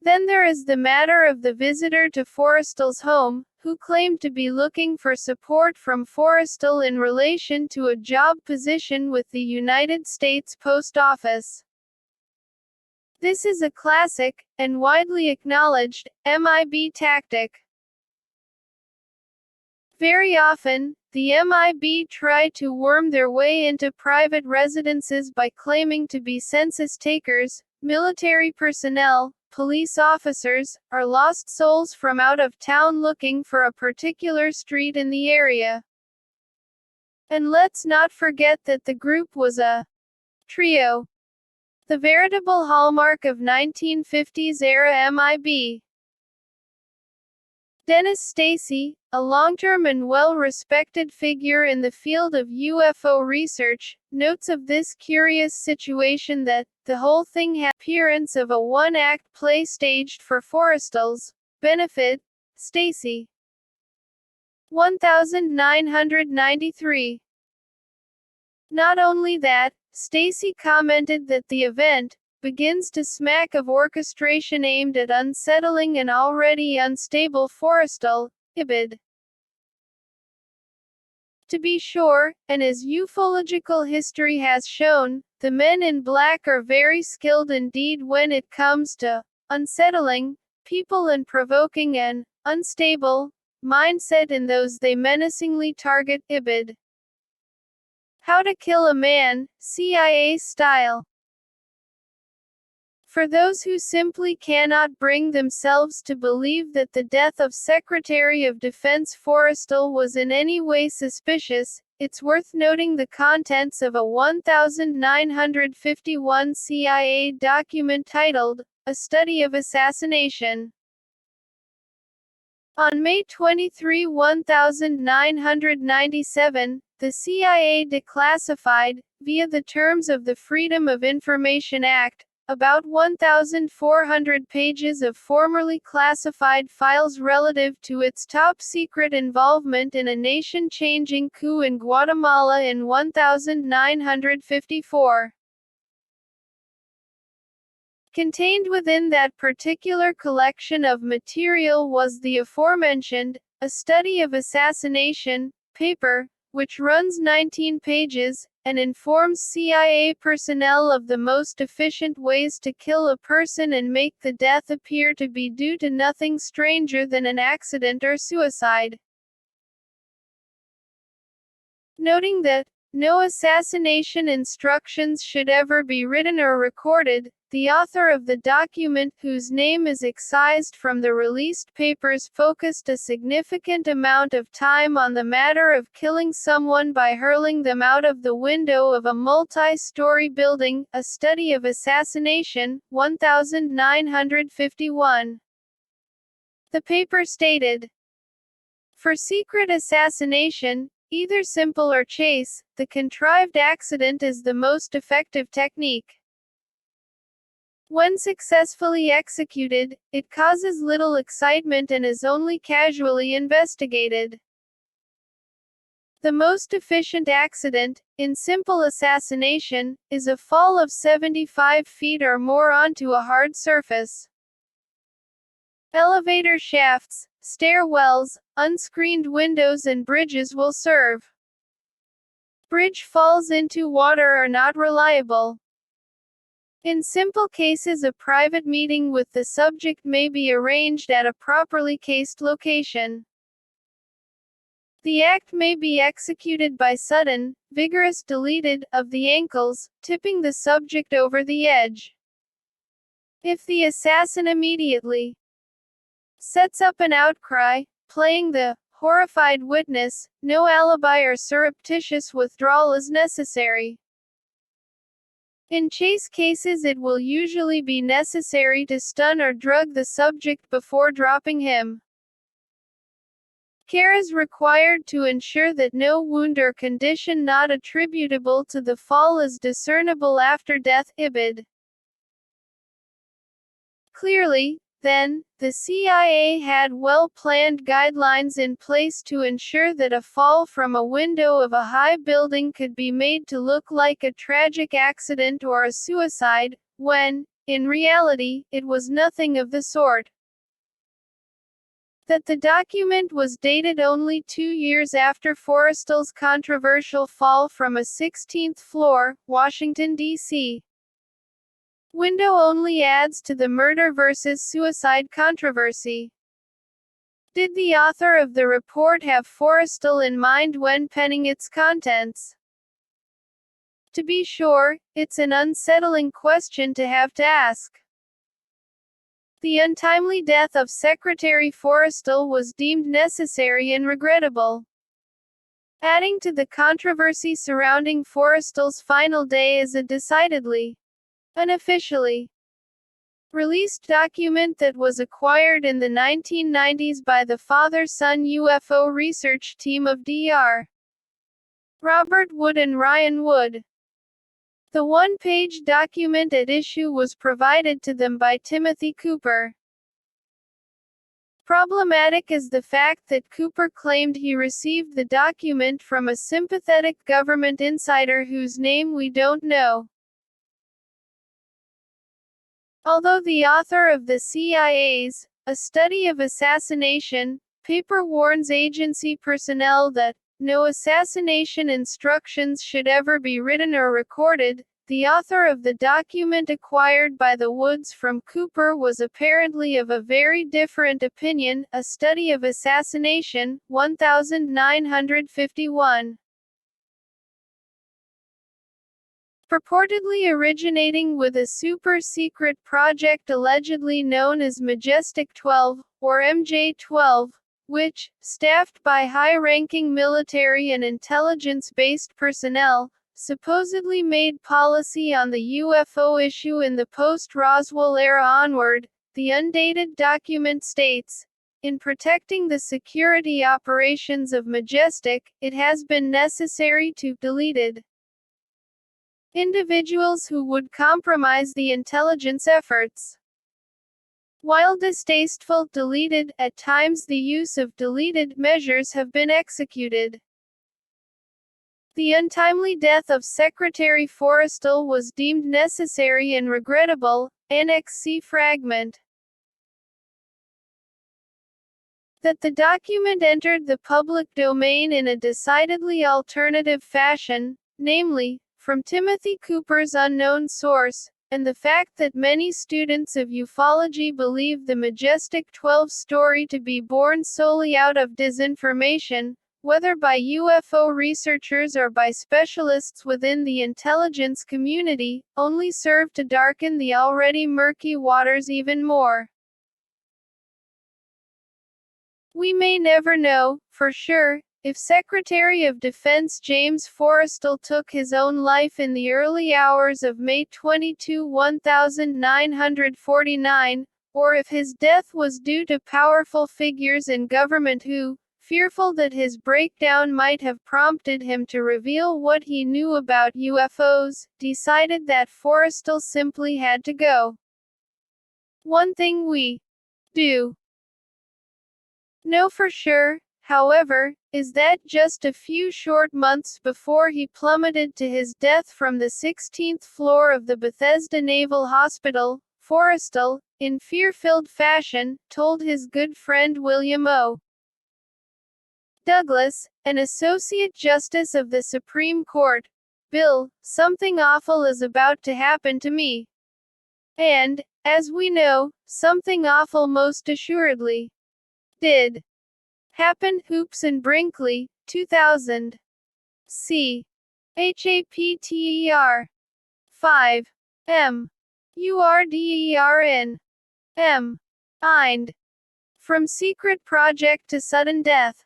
Then there is the matter of the visitor to Forrestal's home, who claimed to be looking for support from Forrestal in relation to a job position with the United States Post Office. This is a classic, and widely acknowledged, MIB tactic. Very often, the MIB try to worm their way into private residences by claiming to be census takers, military personnel, police officers, or lost souls from out of town looking for a particular street in the area. And let's not forget that the group was a trio. The veritable hallmark of 1950s era MIB. Dennis Stacy, a long-term and well-respected figure in the field of UFO research, notes of this curious situation that the whole thing had the appearance of a one-act play staged for Forrestal's benefit. Stacy. 1993. Not only that, Stacy commented that the event begins to smack of orchestration aimed at unsettling an already unstable Forrestal, Ibid. To be sure, and as ufological history has shown, the men in black are very skilled indeed when it comes to unsettling people and provoking an unstable mindset in those they menacingly target. Ibid. How to Kill a Man, CIA Style. For those who simply cannot bring themselves to believe that the death of Secretary of Defense Forrestal was in any way suspicious, it's worth noting the contents of a 1951 CIA document titled, A Study of Assassination. On May 23, 1997, the CIA declassified, via the terms of the Freedom of Information Act, about 1,400 pages of formerly classified files relative to its top-secret involvement in a nation-changing coup in Guatemala in 1954. Contained within that particular collection of material was the aforementioned, A Study of Assassination, paper, which runs 19 pages, and informs CIA personnel of the most efficient ways to kill a person and make the death appear to be due to nothing stranger than an accident or suicide. Noting that no assassination instructions should ever be written or recorded, the author of the document, whose name is excised from the released papers, focused a significant amount of time on the matter of killing someone by hurling them out of the window of a multi-story building, A Study of Assassination, 1951. The paper stated, for secret assassination, either simple or chase, the contrived accident is the most effective technique. When successfully executed, it causes little excitement and is only casually investigated. The most efficient accident, in simple assassination, is a fall of 75 feet or more onto a hard surface. Elevator shafts, stairwells, unscreened windows and bridges will serve. Bridge falls into water are not reliable. In simple cases, a private meeting with the subject may be arranged at a properly cased location. The act may be executed by sudden, vigorous deleted of the ankles, tipping the subject over the edge. If the assassin immediately sets up an outcry, playing the horrified witness, no alibi or surreptitious withdrawal is necessary. In chase cases, it will usually be necessary to stun or drug the subject before dropping him. Care is required to ensure that no wound or condition not attributable to the fall is discernible after death. Ibid. Clearly, then, the CIA had well-planned guidelines in place to ensure that a fall from a window of a high building could be made to look like a tragic accident or a suicide, when, in reality, it was nothing of the sort. That the document was dated only 2 years after Forrestal's controversial fall from a 16th floor, Washington, D.C. window only adds to the murder versus suicide controversy. Did the author of the report have Forrestal in mind when penning its contents? To be sure, it's an unsettling question to have to ask. The untimely death of Secretary Forrestal was deemed necessary and regrettable. Adding to the controversy surrounding Forrestal's final day is a decidedly unofficially released document that was acquired in the 1990s by the father-son UFO research team of Dr. Robert Wood and Ryan Wood. The one-page document at issue was provided to them by Timothy Cooper. Problematic is the fact that Cooper claimed he received the document from a sympathetic government insider whose name we don't know. Although the author of the CIA's A Study of Assassination paper warns agency personnel that no assassination instructions should ever be written or recorded, the author of the document acquired by the Woods from Cooper was apparently of a very different opinion. A Study of Assassination, 1951. Purportedly originating with a super-secret project allegedly known as Majestic 12, or MJ-12, which, staffed by high-ranking military and intelligence-based personnel, supposedly made policy on the UFO issue in the post-Roswell era onward, the undated document states, in protecting the security operations of Majestic, it has been necessary to deleted individuals who would compromise the intelligence efforts. While distasteful, deleted, at times the use of deleted measures have been executed. The untimely death of Secretary Forrestal was deemed necessary and regrettable. Annex C fragment. That the document entered the public domain in a decidedly alternative fashion, namely, from Timothy Cooper's unknown source, and the fact that many students of ufology believe the Majestic 12 story to be born solely out of disinformation, whether by UFO researchers or by specialists within the intelligence community, only serve to darken the already murky waters even more. We may never know, for sure, if Secretary of Defense James Forrestal took his own life in the early hours of May 22, 1949, or if his death was due to powerful figures in government who, fearful that his breakdown might have prompted him to reveal what he knew about UFOs, decided that Forrestal simply had to go. One thing we do know for sure, however, is that just a few short months before he plummeted to his death from the 16th floor of the Bethesda Naval Hospital, Forrestal, in fear-filled fashion, told his good friend William O. Douglas, an Associate Justice of the Supreme Court. "Bill, something awful is about to happen to me." And, as we know, something awful most assuredly did happen. Hoops and Brinkley, 2000. C. HAPTER 5. M. URDERN. M. Eind. From Secret Project to Sudden Death.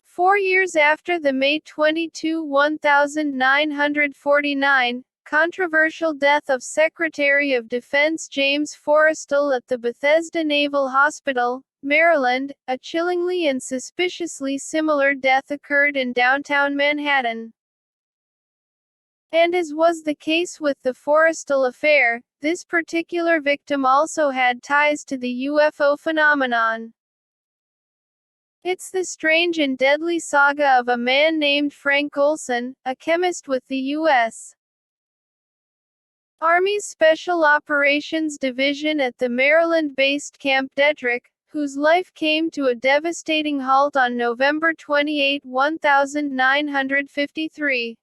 4 years after the May 22, 1949, controversial death of Secretary of Defense James Forrestal at the Bethesda Naval Hospital, Maryland, a chillingly and suspiciously similar death occurred in downtown Manhattan. And as was the case with the Forrestal affair, this particular victim also had ties to the UFO phenomenon. It's the strange and deadly saga of a man named Frank Olson, a chemist with the U.S. Army's Special Operations Division at the Maryland-based Camp Detrick, whose life came to a devastating halt on November 28, 1953.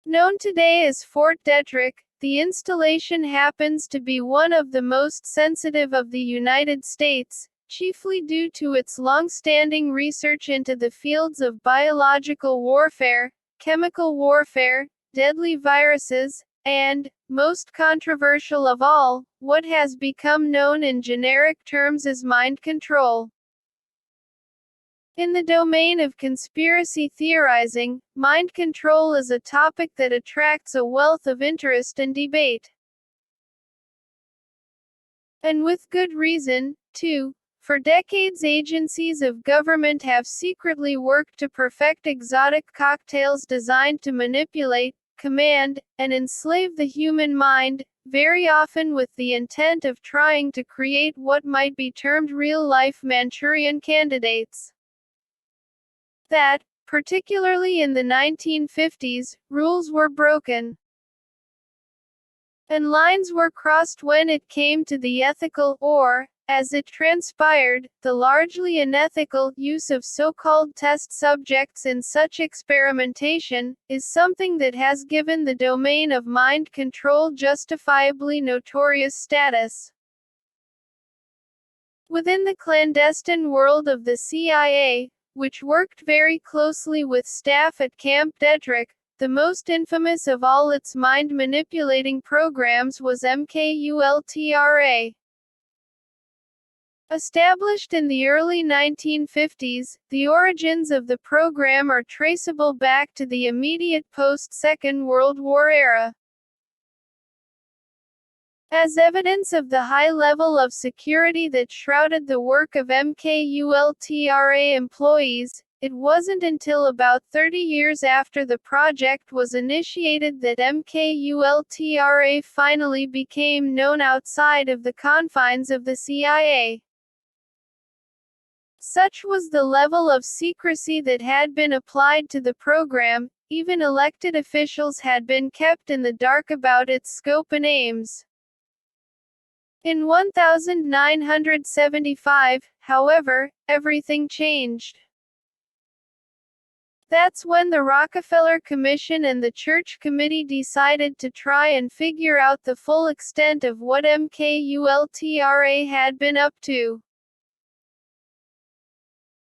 Known today as Fort Detrick, the installation happens to be one of the most sensitive of the United States, chiefly due to its long-standing research into the fields of biological warfare, chemical warfare, deadly viruses, and, most controversial of all, what has become known in generic terms as mind control. In the domain of conspiracy theorizing, mind control is a topic that attracts a wealth of interest and debate. And with good reason, too. For decades agencies of government have secretly worked to perfect exotic cocktails designed to manipulate, command, and enslave the human mind, very often with the intent of trying to create what might be termed real-life Manchurian candidates. That, particularly in the 1950s, rules were broken. And lines were crossed when it came to the ethical, or, as it transpired, the largely unethical, use of so-called test subjects in such experimentation, is something that has given the domain of mind control justifiably notorious status. Within the clandestine world of the CIA, which worked very closely with staff at Camp Detrick, the most infamous of all its mind-manipulating programs was MKULTRA. Established in the early 1950s, the origins of the program are traceable back to the immediate post-Second World War era. As evidence of the high level of security that shrouded the work of MKULTRA employees, it wasn't until about 30 years after the project was initiated that MKULTRA finally became known outside of the confines of the CIA. Such was the level of secrecy that had been applied to the program, even elected officials had been kept in the dark about its scope and aims. In 1975, however, everything changed. That's when the Rockefeller Commission and the Church Committee decided to try and figure out the full extent of what MKULTRA had been up to.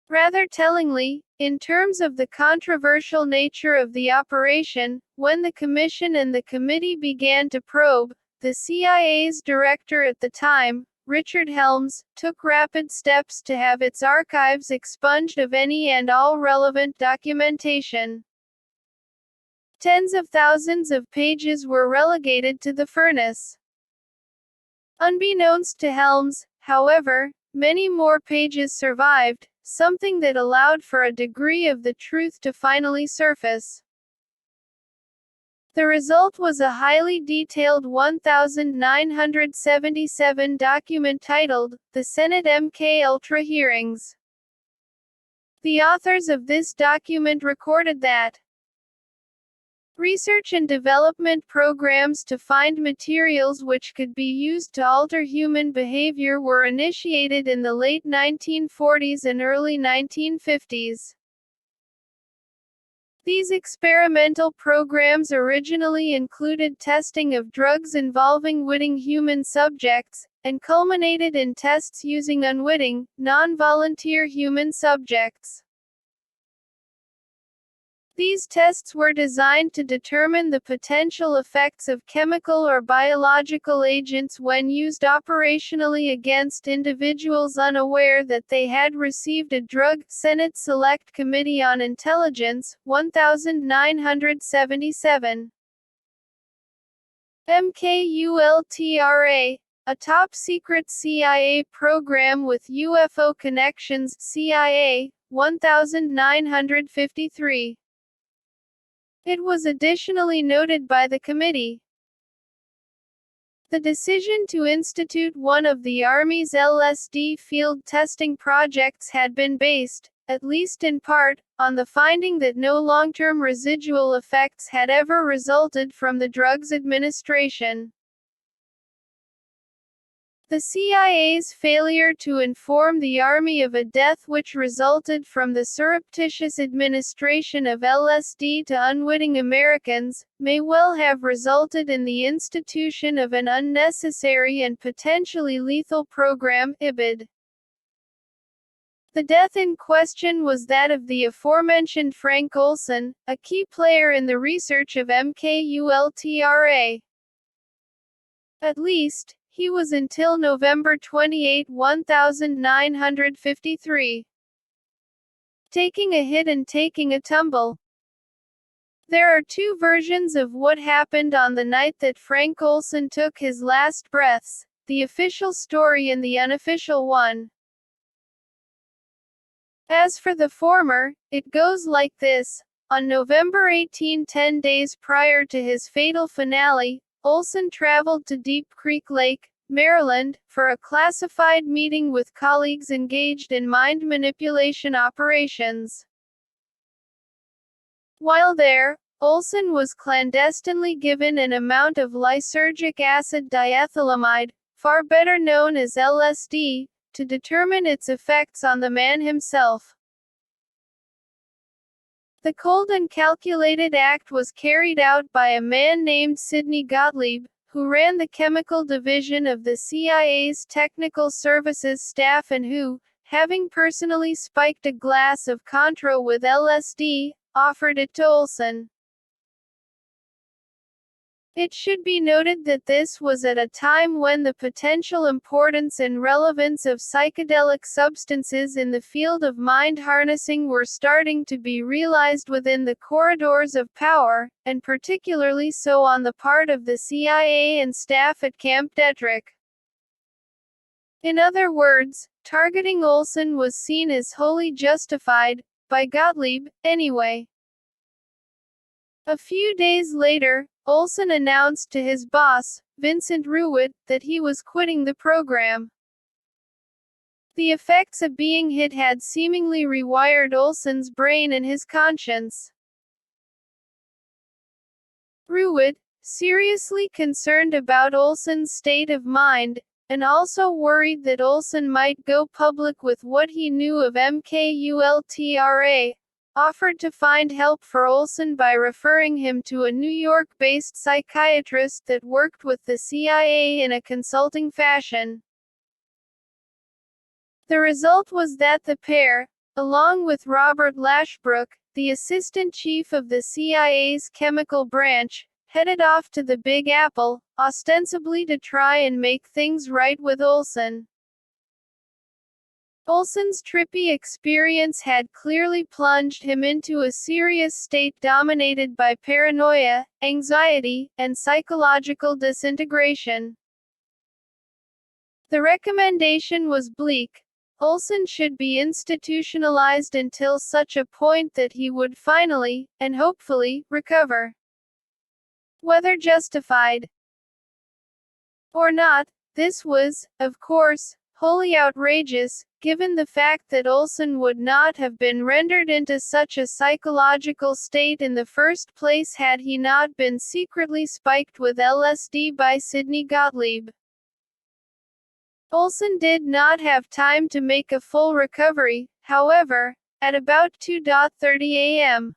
Rather tellingly, in terms of the controversial nature of the operation, when the Commission and the Committee began to probe, the CIA's director at the time, Richard Helms, took rapid steps to have its archives expunged of any and all relevant documentation. Tens of thousands of pages were relegated to the furnace. Unbeknownst to Helms, however, many more pages survived, something that allowed for a degree of the truth to finally surface. The result was a highly detailed 1977 document titled, The Senate MK Ultra Hearings. The authors of this document recorded that research and development programs to find materials which could be used to alter human behavior were initiated in the late 1940s and early 1950s. These experimental programs originally included testing of drugs involving witting human subjects, and culminated in tests using unwitting, non-volunteer human subjects. These tests were designed to determine the potential effects of chemical or biological agents when used operationally against individuals unaware that they had received a drug. Senate Select Committee on Intelligence, 1977. MKULTRA, a top-secret CIA program with UFO connections. CIA, 1953. It was additionally noted by the committee. The decision to institute one of the Army's LSD field testing projects had been based, at least in part, on the finding that no long-term residual effects had ever resulted from the drug's administration. The CIA's failure to inform the Army of a death which resulted from the surreptitious administration of LSD to unwitting Americans, may well have resulted in the institution of an unnecessary and potentially lethal program, IBID. The death in question was that of the aforementioned Frank Olson, a key player in the research of MKULTRA. At least, he was until November 28, 1953. Taking a hit and taking a tumble. There are two versions of what happened on the night that Frank Olson took his last breaths, the official story and the unofficial one. As for the former, it goes like this. On November 18, 10 days prior to his fatal finale, Olson traveled to Deep Creek Lake, Maryland, for a classified meeting with colleagues engaged in mind manipulation operations. While there, Olson was clandestinely given an amount of lysergic acid diethylamide, far better known as LSD, to determine its effects on the man himself. The cold and calculated act was carried out by a man named Sidney Gottlieb, who ran the chemical division of the CIA's technical services staff and who, having personally spiked a glass of Contro with LSD, offered it to Olson. It should be noted that this was at a time when the potential importance and relevance of psychedelic substances in the field of mind harnessing were starting to be realized within the corridors of power, and particularly so on the part of the CIA and staff at Camp Detrick. In other words, targeting Olson was seen as wholly justified, by Gottlieb, anyway. A few days later, Olson announced to his boss, Vincent Ruwet, that he was quitting the program. The effects of being hit had seemingly rewired Olson's brain and his conscience. Ruwet, seriously concerned about Olson's state of mind, and also worried that Olson might go public with what he knew of MKULTRA, offered to find help for Olson by referring him to a New York-based psychiatrist that worked with the CIA in a consulting fashion. The result was that the pair, along with Robert Lashbrook, the assistant chief of the CIA's chemical branch, headed off to the Big Apple, ostensibly to try and make things right with Olson. Olson's trippy experience had clearly plunged him into a serious state dominated by paranoia, anxiety, and psychological disintegration. The recommendation was bleak. Olson should be institutionalized until such a point that he would finally, and hopefully, recover. Whether justified or not, this was, of course, wholly outrageous, given the fact that Olson would not have been rendered into such a psychological state in the first place had he not been secretly spiked with LSD by Sidney Gottlieb. Olson did not have time to make a full recovery, however, at about 2:30 a.m.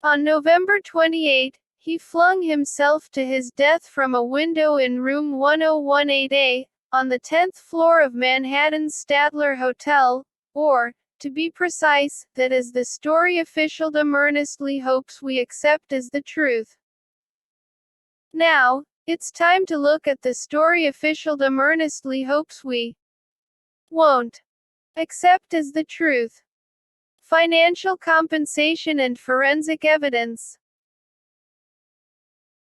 on November 28, he flung himself to his death from a window in room 1018A, on the 10th floor of Manhattan's Statler Hotel, or, to be precise, that is the story officialdom earnestly hopes we accept as the truth. Now, it's time to look at the story officialdom earnestly hopes we won't accept as the truth. Financial compensation and forensic evidence.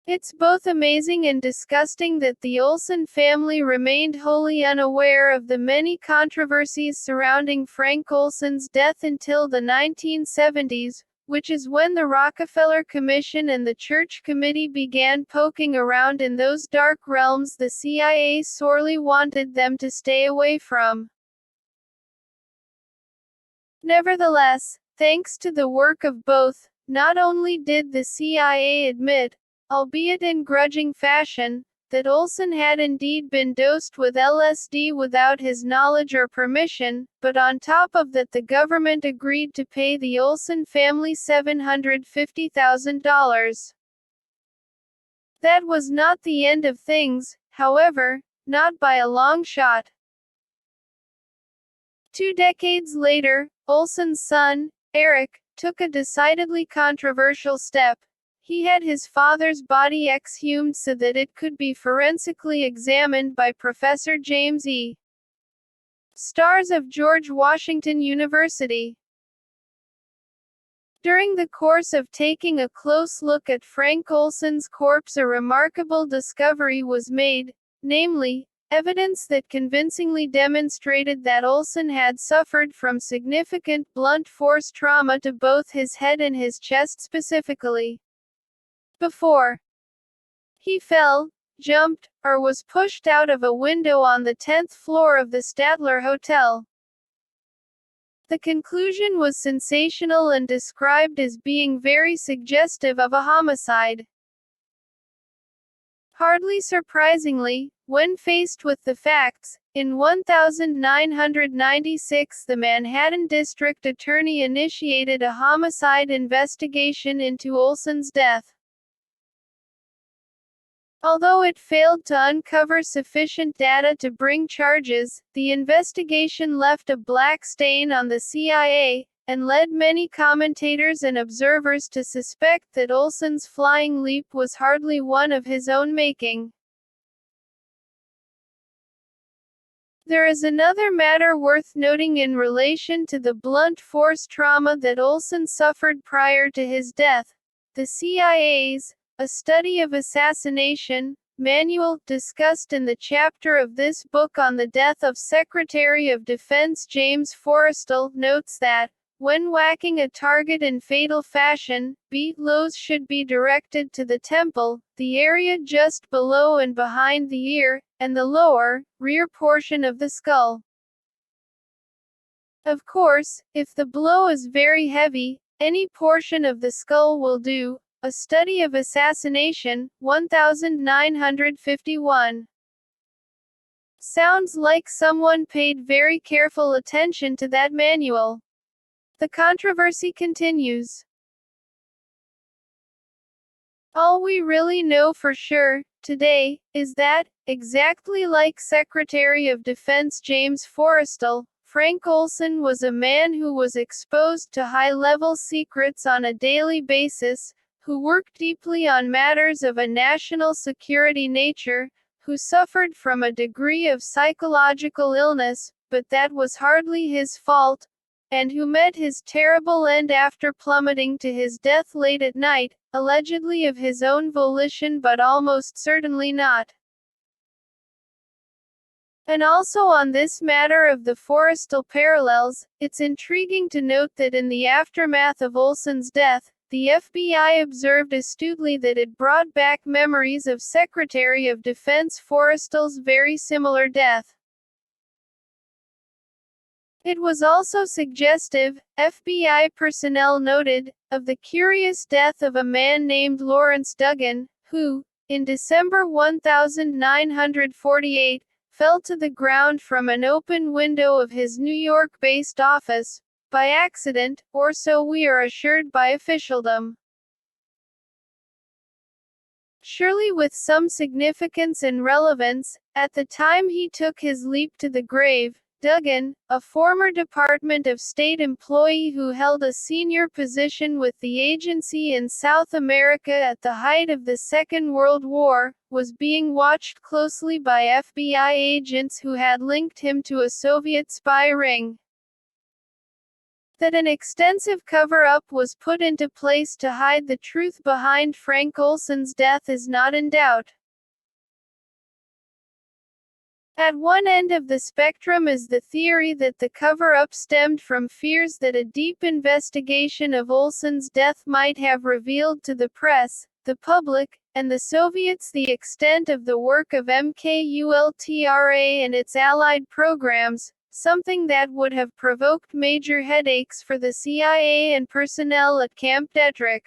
It's both amazing and disgusting that the Olson family remained wholly unaware of the many controversies surrounding Frank Olson's death until the 1970s, which is when the Rockefeller Commission and the Church Committee began poking around in those dark realms the CIA sorely wanted them to stay away from. Nevertheless, thanks to the work of both, not only did the CIA admit, albeit in grudging fashion, that Olson had indeed been dosed with LSD without his knowledge or permission, but on top of that the government agreed to pay the Olson family $750,000. That was not the end of things, however, not by a long shot. 2 decades later, Olson's son, Eric, took a decidedly controversial step. He had his father's body exhumed so that it could be forensically examined by Professor James E. Stars of George Washington University. During the course of taking a close look at Frank Olson's corpse, a remarkable discovery was made, namely, evidence that convincingly demonstrated that Olson had suffered from significant blunt force trauma to both his head and his chest specifically. Before he fell, jumped, or was pushed out of a window on the 10th floor of the Statler Hotel. The conclusion was sensational and described as being very suggestive of a homicide. Hardly surprisingly, when faced with the facts, in 1996 the Manhattan District Attorney initiated a homicide investigation into Olson's death. Although it failed to uncover sufficient data to bring charges, the investigation left a black stain on the CIA, and led many commentators and observers to suspect that Olson's flying leap was hardly one of his own making. There is another matter worth noting in relation to the blunt force trauma that Olson suffered prior to his death. The CIA's A Study of Assassination manual, discussed in the chapter of this book on the death of Secretary of Defense James Forrestal, notes that, when whacking a target in fatal fashion, blows should be directed to the temple, the area just below and behind the ear, and the lower, rear portion of the skull. Of course, if the blow is very heavy, any portion of the skull will do. A Study of Assassination, 1951. Sounds like someone paid very careful attention to that manual. The controversy continues. All we really know for sure, today, is that, exactly like Secretary of Defense James Forrestal, Frank Olson was a man who was exposed to high-level secrets on a daily basis, who worked deeply on matters of a national security nature, who suffered from a degree of psychological illness, but that was hardly his fault, and who met his terrible end after plummeting to his death late at night, allegedly of his own volition but almost certainly not. And also on this matter of the Forrestal parallels, it's intriguing to note that in the aftermath of Olson's death, the FBI observed astutely that it brought back memories of Secretary of Defense Forrestal's very similar death. It was also suggestive, FBI personnel noted, of the curious death of a man named Lawrence Duggan, who, in December 1948, fell to the ground from an open window of his New York-based office, by accident, or so we are assured by officialdom. Surely with some significance and relevance, at the time he took his leap to the grave, Duggan, a former Department of State employee who held a senior position with the agency in South America at the height of the Second World War, was being watched closely by FBI agents who had linked him to a Soviet spy ring. That an extensive cover-up was put into place to hide the truth behind Frank Olson's death is not in doubt. At one end of the spectrum is the theory that the cover-up stemmed from fears that a deep investigation of Olson's death might have revealed to the press, the public, and the Soviets the extent of the work of MKUltra and its allied programs, something that would have provoked major headaches for the CIA and personnel at Camp Detrick.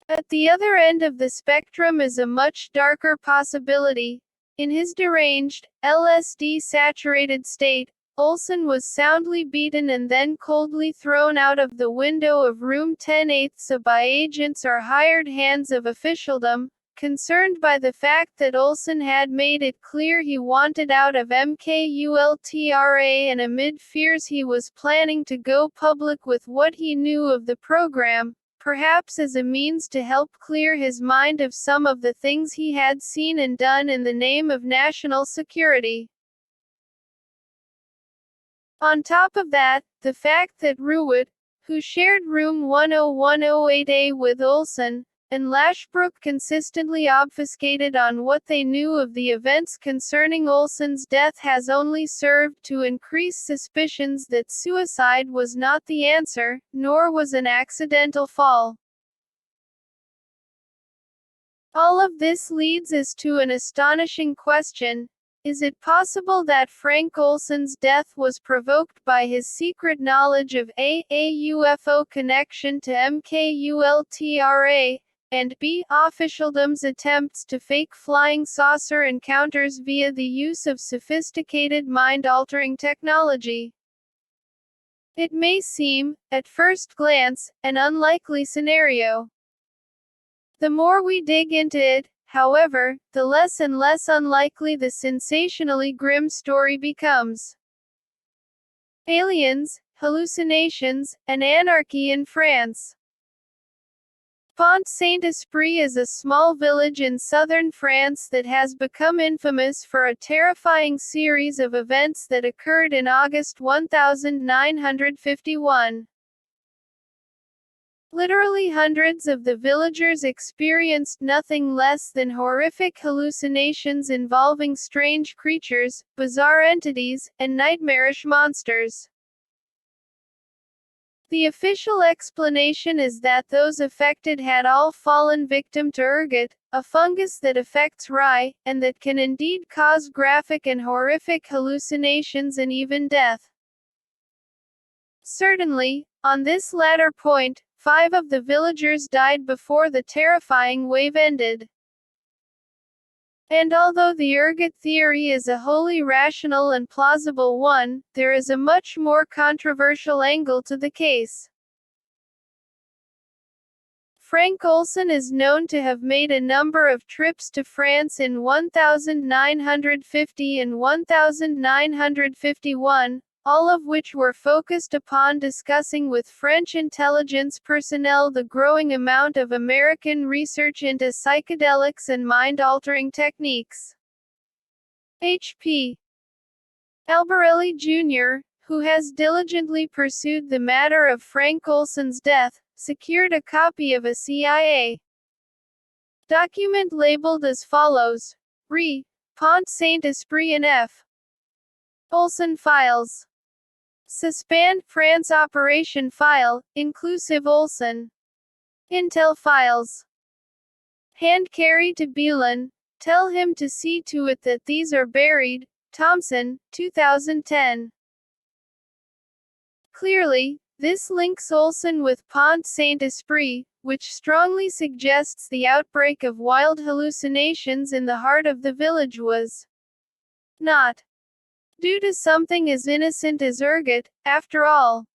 At the other end of the spectrum is a much darker possibility. In his deranged, LSD-saturated state, Olson was soundly beaten and then coldly thrown out of the window of room 10/8 by agents or hired hands of officialdom, concerned by the fact that Olson had made it clear he wanted out of MKUltra and amid fears he was planning to go public with what he knew of the program, perhaps as a means to help clear his mind of some of the things he had seen and done in the name of national security. On top of that, the fact that Ruwet, who shared room 10108A with Olson, and Lashbrook consistently obfuscated on what they knew of the events concerning Olson's death has only served to increase suspicions that suicide was not the answer, nor was an accidental fall. All of this leads us to an astonishing question. Is it possible that Frank Olson's death was provoked by his secret knowledge of a UFO connection to MKUltra, and b. officialdom's attempts to fake flying saucer encounters via the use of sophisticated mind-altering technology? It may seem, at first glance, an unlikely scenario. The more we dig into it, however, the less and less unlikely the sensationally grim story becomes. Aliens, hallucinations, and anarchy in France. Pont-Saint-Esprit is a small village in southern France that has become infamous for a terrifying series of events that occurred in August 1951. Literally hundreds of the villagers experienced nothing less than horrific hallucinations involving strange creatures, bizarre entities, and nightmarish monsters. The official explanation is that those affected had all fallen victim to ergot, a fungus that affects rye, and that can indeed cause graphic and horrific hallucinations and even death. Certainly, on this latter point, 5 of the villagers died before the terrifying wave ended. And although the ergot theory is a wholly rational and plausible one, there is a much more controversial angle to the case. Frank Olson is known to have made a number of trips to France in 1950 and 1951, all of which were focused upon discussing with French intelligence personnel the growing amount of American research into psychedelics and mind-altering techniques. H.P. Albarelli Jr., who has diligently pursued the matter of Frank Olson's death, secured a copy of a CIA document labeled as follows: Re. Pont Saint-Esprit and F. Olson Files. Suspend France operation file, inclusive Olsen. Intel files. Hand carry to Beelan. Tell him to see to it that these are buried. Thompson, 2010. Clearly, this links Olsen with Pont Saint-Esprit, which strongly suggests the outbreak of wild hallucinations in the heart of the village was not due to something as innocent as ergot, after all.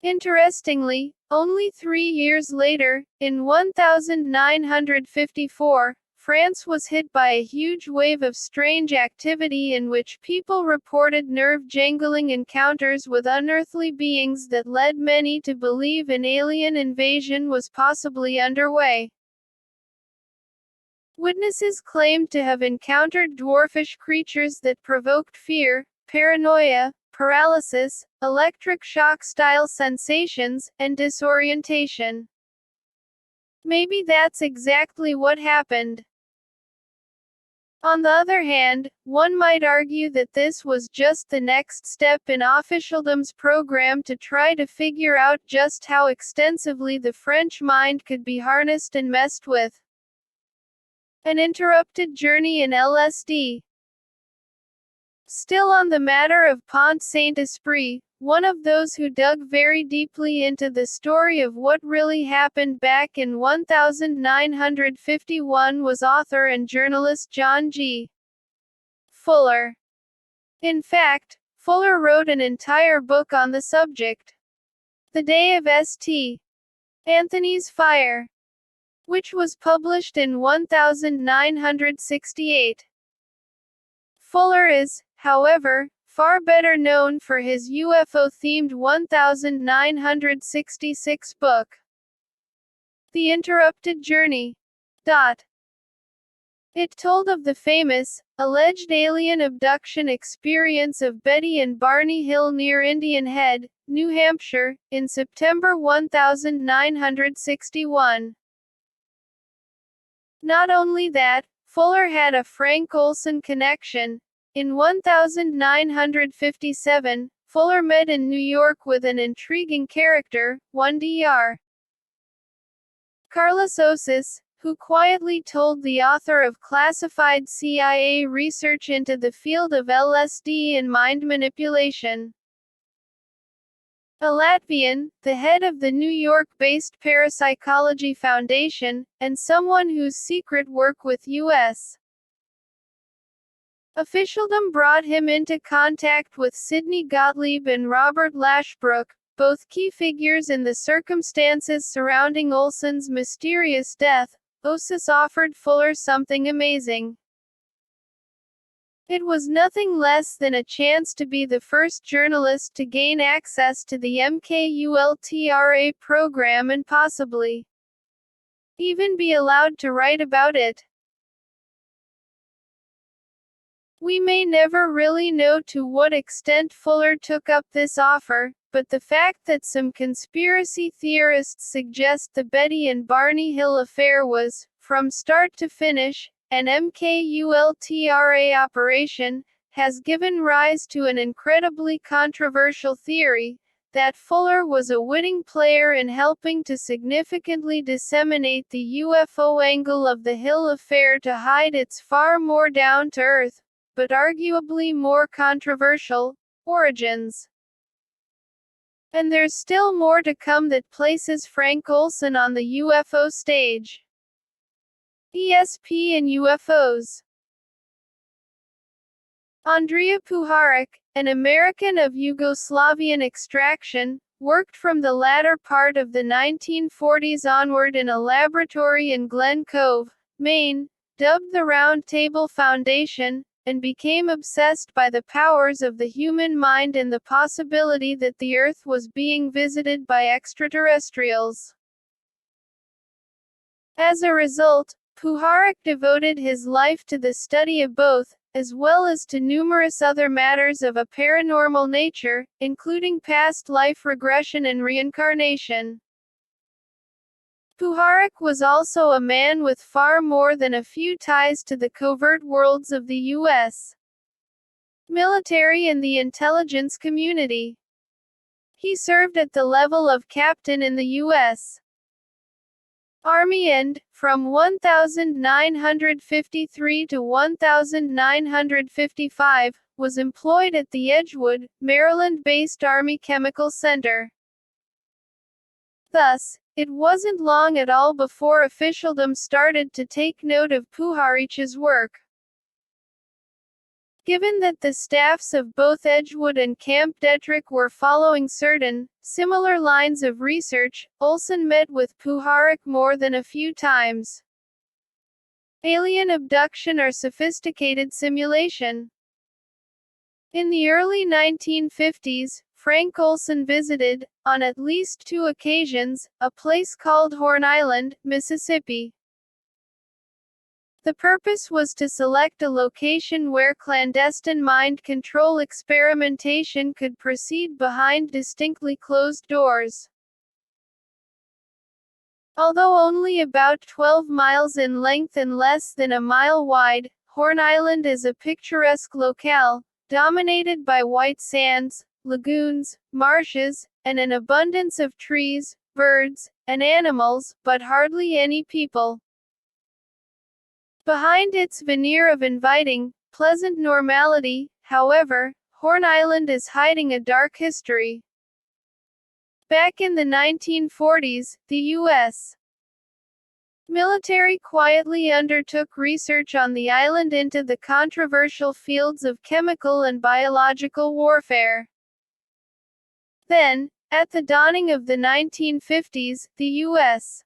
Interestingly, only 3 years later, in 1954, France was hit by a huge wave of strange activity in which people reported nerve-jangling encounters with unearthly beings that led many to believe an alien invasion was possibly underway. Witnesses claimed to have encountered dwarfish creatures that provoked fear, paranoia, paralysis, electric shock-style sensations, and disorientation. Maybe that's exactly what happened. On the other hand, one might argue that this was just the next step in officialdom's program to try to figure out just how extensively the French mind could be harnessed and messed with. An interrupted journey in LSD. Still on the matter of Pont Saint-Esprit, one of those who dug very deeply into the story of what really happened back in 1951 was author and journalist John G. Fuller. In fact, Fuller wrote an entire book on the subject. The Day of St. Anthony's Fire, which was published in 1968. Fuller is, however, far better known for his UFO-themed 1966 book, The Interrupted Journey. It told of the famous, alleged alien abduction experience of Betty and Barney Hill near Indian Head, New Hampshire, in September 1961. Not only that, Fuller had a Frank Olsen connection. In 1957, Fuller met in New York with an intriguing character, one Dr. Carlos Osis, who quietly told the author of classified CIA research into the field of LSD and mind manipulation. A Latvian, the head of the New York-based Parapsychology Foundation, and someone whose secret work with U.S. officialdom brought him into contact with Sidney Gottlieb and Robert Lashbrook, both key figures in the circumstances surrounding Olsen's mysterious death. Osis offered Fuller something amazing. It was nothing less than a chance to be the first journalist to gain access to the MKULTRA program and possibly even be allowed to write about it. We may never really know to what extent Fuller took up this offer, but the fact that some conspiracy theorists suggest the Betty and Barney Hill affair was, from start to finish, an MKULTRA operation, has given rise to an incredibly controversial theory, that Fuller was a witting player in helping to significantly disseminate the UFO angle of the Hill affair to hide its far more down-to-earth, but arguably more controversial, origins. And there's still more to come that places Frank Olsen on the UFO stage. ESP and UFOs. Andrija Puharich, an American of Yugoslavian extraction, worked from the latter part of the 1940s onward in a laboratory in Glen Cove, Maine, dubbed the Round Table Foundation, and became obsessed by the powers of the human mind and the possibility that the Earth was being visited by extraterrestrials. As a result, Puharich devoted his life to the study of both, as well as to numerous other matters of a paranormal nature, including past life regression and reincarnation. Puharich was also a man with far more than a few ties to the covert worlds of the U.S. military and the intelligence community. He served at the level of captain in the U.S. Army and, from 1953 to 1955, was employed at the Edgewood, Maryland-based Army Chemical Center. Thus, it wasn't long at all before officialdom started to take note of Puharich's work. Given that the staffs of both Edgewood and Camp Detrick were following certain, similar lines of research, Olson met with Puharich more than a few times. Alien abduction or sophisticated simulation. In the early 1950s, Frank Olson visited, on at least 2 occasions, a place called Horn Island, Mississippi. The purpose was to select a location where clandestine mind control experimentation could proceed behind distinctly closed doors. Although only about 12 miles in length and less than a mile wide, Horn Island is a picturesque locale, dominated by white sands, lagoons, marshes, and an abundance of trees, birds, and animals, but hardly any people. Behind its veneer of inviting, pleasant normality, however, Horn Island is hiding a dark history. Back in the 1940s, the U.S. military quietly undertook research on the island into the controversial fields of chemical and biological warfare. Then, at the dawning of the 1950s, the U.S.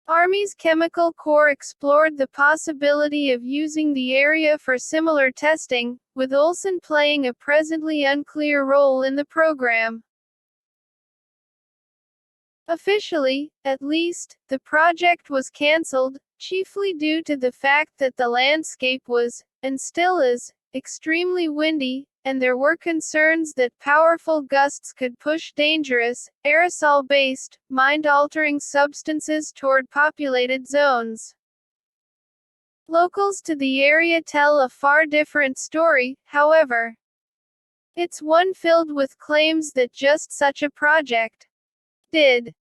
Army's Chemical Corps explored the possibility of using the area for similar testing, with Olson playing a presently unclear role in the program. Officially, at least, the project was cancelled, chiefly due to the fact that the landscape was, and still is, extremely windy, and there were concerns that powerful gusts could push dangerous, aerosol-based, mind-altering substances toward populated zones. Locals to the area tell a far different story, however. It's one filled with claims that just such a project did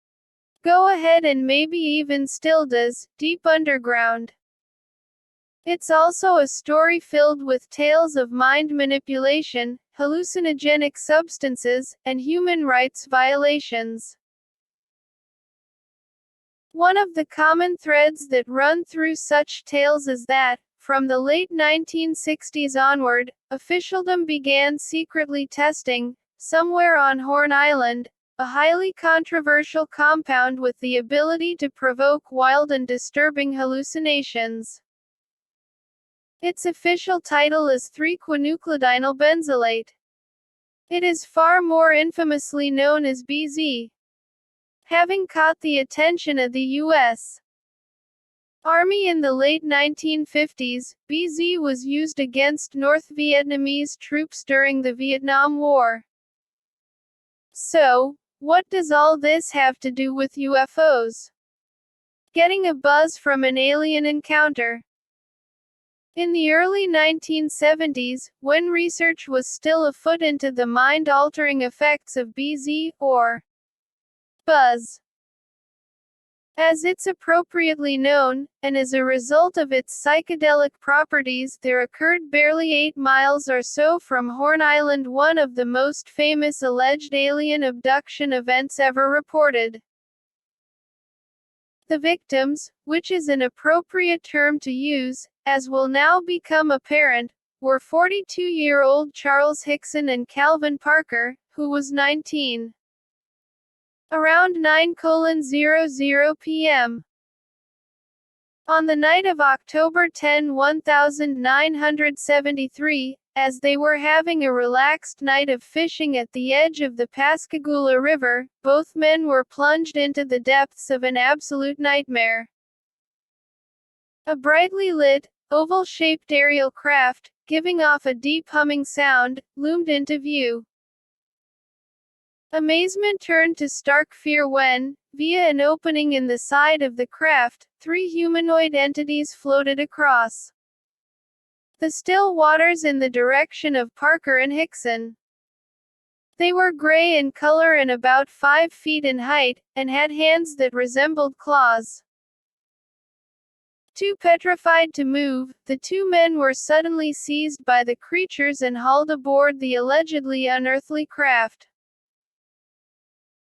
go ahead and maybe even still does, deep underground. It's also a story filled with tales of mind manipulation, hallucinogenic substances, and human rights violations. One of the common threads that run through such tales is that, from the late 1960s onward, officialdom began secretly testing, somewhere on Horn Island, a highly controversial compound with the ability to provoke wild and disturbing hallucinations. Its official title is 3-quinculoedinyl benzylate. It is far more infamously known as BZ. Having caught the attention of the U.S. Army in the late 1950s, BZ was used against North Vietnamese troops during the Vietnam War. So, what does all this have to do with UFOs? Getting a buzz from an alien encounter. In the early 1970s, when research was still afoot into the mind-altering effects of BZ, or buzz, as it's appropriately known, and as a result of its psychedelic properties, there occurred barely 8 miles or so from Horn Island one of the most famous alleged alien abduction events ever reported. The victims, which is an appropriate term to use, as will now become apparent, were 42-year-old Charles Hickson and Calvin Parker, who was 19. Around 9:00 p.m. on the night of October 10, 1973, as they were having a relaxed night of fishing at the edge of the Pascagoula River, both men were plunged into the depths of an absolute nightmare. A brightly lit, oval-shaped aerial craft, giving off a deep humming sound, loomed into view. Amazement turned to stark fear when, via an opening in the side of the craft, 3 humanoid entities floated across. the still waters in the direction of Parker and Hickson. They were gray in color and about 5 feet in height, and had hands that resembled claws. Too petrified to move, the two men were suddenly seized by the creatures and hauled aboard the allegedly unearthly craft.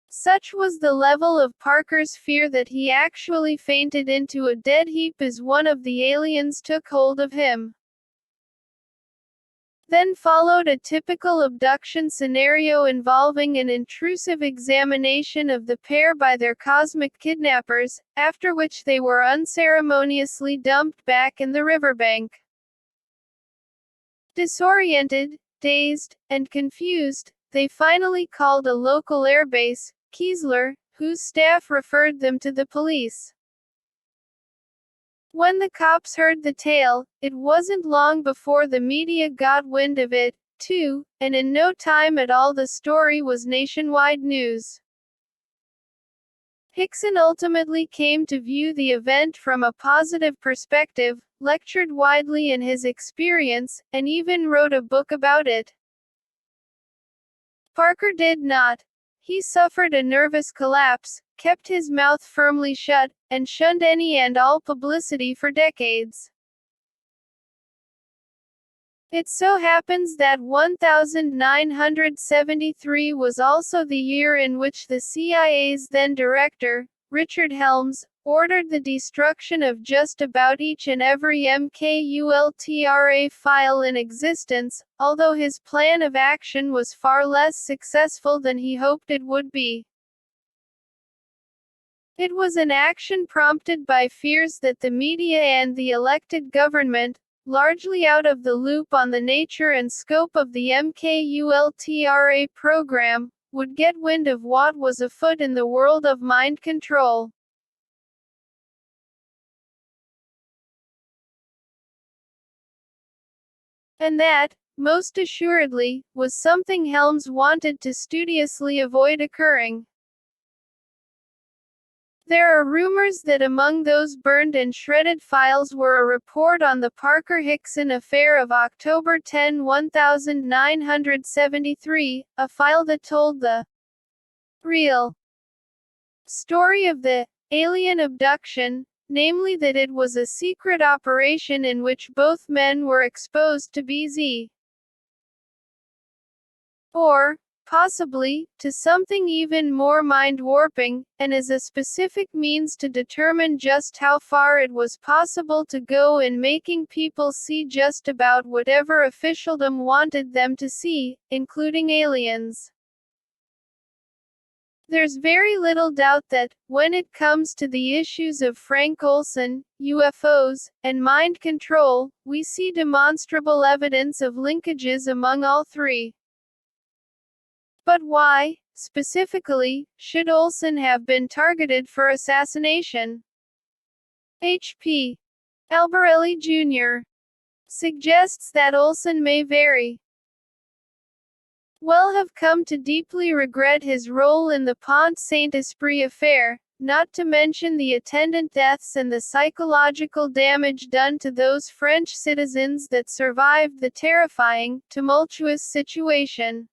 Such was the level of Parker's fear that he actually fainted into a dead heap as one of the aliens took hold of him. Then followed a typical abduction scenario involving an intrusive examination of the pair by their cosmic kidnappers, after which they were unceremoniously dumped back in the riverbank. Disoriented, dazed, and confused, they finally called a local airbase, Keesler, whose staff referred them to the police. When the cops heard the tale, it wasn't long before the media got wind of it, too, and in no time at all the story was nationwide news. Hickson ultimately came to view the event from a positive perspective, lectured widely in his experience, and even wrote a book about it. Parker did not. He suffered a nervous collapse, kept his mouth firmly shut, and shunned any and all publicity for decades. It so happens that 1973 was also the year in which the CIA's then director, Richard Helms, ordered the destruction of just about each and every MKULTRA file in existence, although his plan of action was far less successful than he hoped it would be. It was an action prompted by fears that the media and the elected government, largely out of the loop on the nature and scope of the MKULTRA program, would get wind of what was afoot in the world of mind control. And that, most assuredly, was something Helms wanted to studiously avoid occurring. There are rumors that among those burned and shredded files were a report on the Parker-Hickson affair of October 10, 1973, a file that told the real story of the alien abduction, namely that it was a secret operation in which both men were exposed to BZ. Or, possibly, to something even more mind-warping, and as a specific means to determine just how far it was possible to go in making people see just about whatever officialdom wanted them to see, including aliens. There's very little doubt that, when it comes to the issues of Frank Olson, UFOs, and mind control, we see demonstrable evidence of linkages among all three. But why, specifically, should Olson have been targeted for assassination? H.P. Albarelli Jr. suggests that Olson may very well have come to deeply regret his role in the Pont Saint-Esprit affair, not to mention the attendant deaths and the psychological damage done to those French citizens that survived the terrifying, tumultuous situation.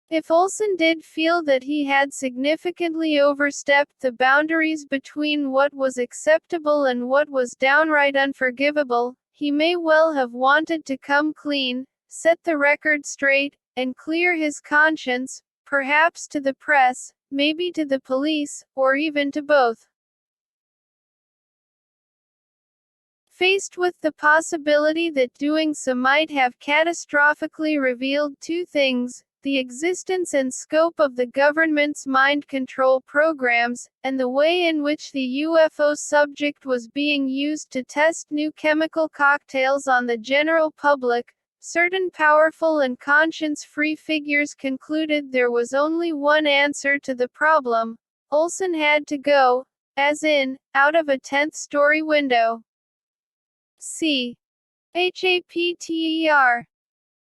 If Olson did feel that he had significantly overstepped the boundaries between what was acceptable and what was downright unforgivable, he may well have wanted to come clean, set the record straight, and clear his conscience, perhaps to the press, maybe to the police, or even to both. Faced with the possibility that doing so might have catastrophically revealed two things: the existence and scope of the government's mind control programs, and the way in which the UFO subject was being used to test new chemical cocktails on the general public, certain powerful and conscience-free figures concluded there was only one answer to the problem: Olson had to go, as in, out of a 10th-story window. C. HAPTER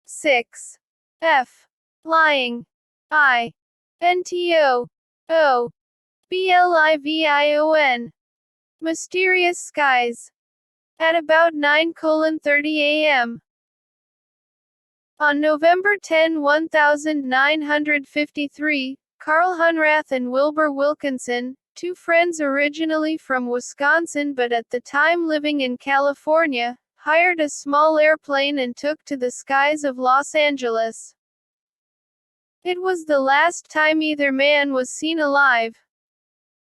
6. F. Lying. I. NTO. O. BLIVION. Mysterious skies. at about 9:30 a.m. On November 10, 1953, Carl Hunrath and Wilbur Wilkinson, two friends originally from Wisconsin but at the time living in California, hired a small airplane and took to the skies of Los Angeles. It was the last time either man was seen alive.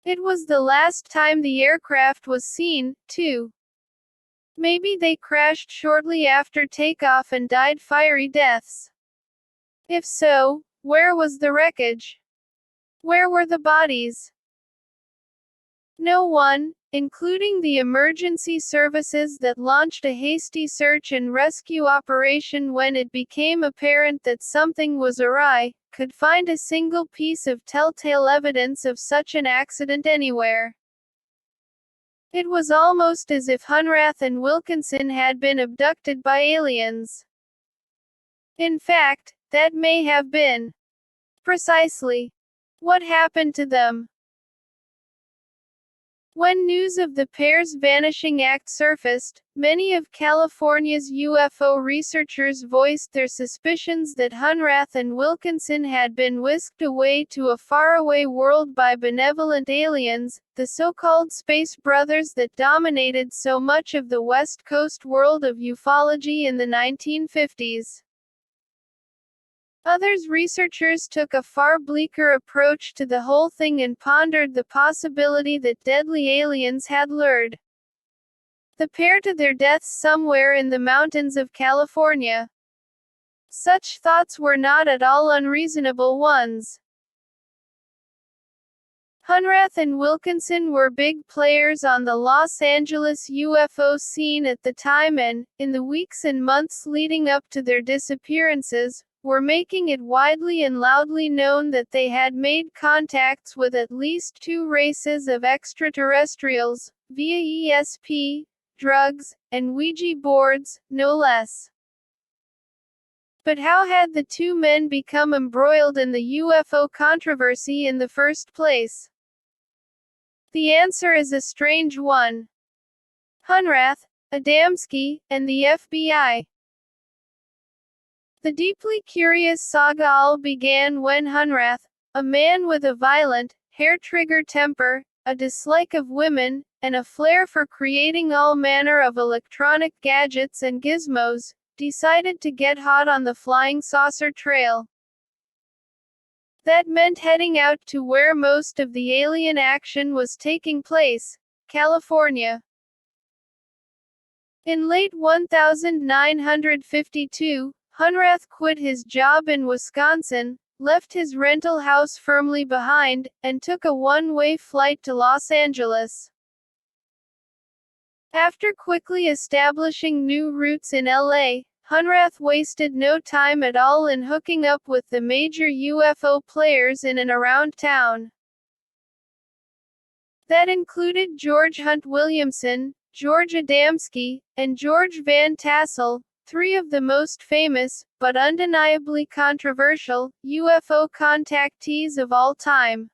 It was the last time the aircraft was seen, too. Maybe they crashed shortly after takeoff and died fiery deaths. If so, where was the wreckage? Where were the bodies? No one, including the emergency services that launched a hasty search and rescue operation when it became apparent that something was awry, could find a single piece of telltale evidence of such an accident anywhere. It was almost as if Hunrath and Wilkinson had been abducted by aliens. In fact, that may have been precisely what happened to them. When news of the pair's vanishing act surfaced, many of California's UFO researchers voiced their suspicions that Hunrath and Wilkinson had been whisked away to a faraway world by benevolent aliens, the so-called Space Brothers that dominated so much of the West Coast world of ufology in the 1950s. Others researchers took a far bleaker approach to the whole thing and pondered the possibility that deadly aliens had lured the pair to their deaths somewhere in the mountains of California. Such thoughts were not at all unreasonable ones. Hunrath and Wilkinson were big players on the Los Angeles UFO scene at the time and, in the weeks and months leading up to their disappearances, were making it widely and loudly known that they had made contacts with at least two races of extraterrestrials, via ESP, drugs, and Ouija boards, no less. But how had the two men become embroiled in the UFO controversy in the first place? The answer is a strange one. Hunrath, Adamski, and the FBI. The deeply curious saga all began when Hunrath, a man with a violent, hair-trigger temper, a dislike of women, and a flair for creating all manner of electronic gadgets and gizmos, decided to get hot on the flying saucer trail. That meant heading out to where most of the alien action was taking place, California. In late 1952, Hunrath quit his job in Wisconsin, left his rental house firmly behind, and took a one-way flight to Los Angeles. After quickly establishing new roots in LA, Hunrath wasted no time at all in hooking up with the major UFO players in and around town. That included George Hunt Williamson, George Adamski, and George Van Tassel, three of the most famous, but undeniably controversial, UFO contactees of all time.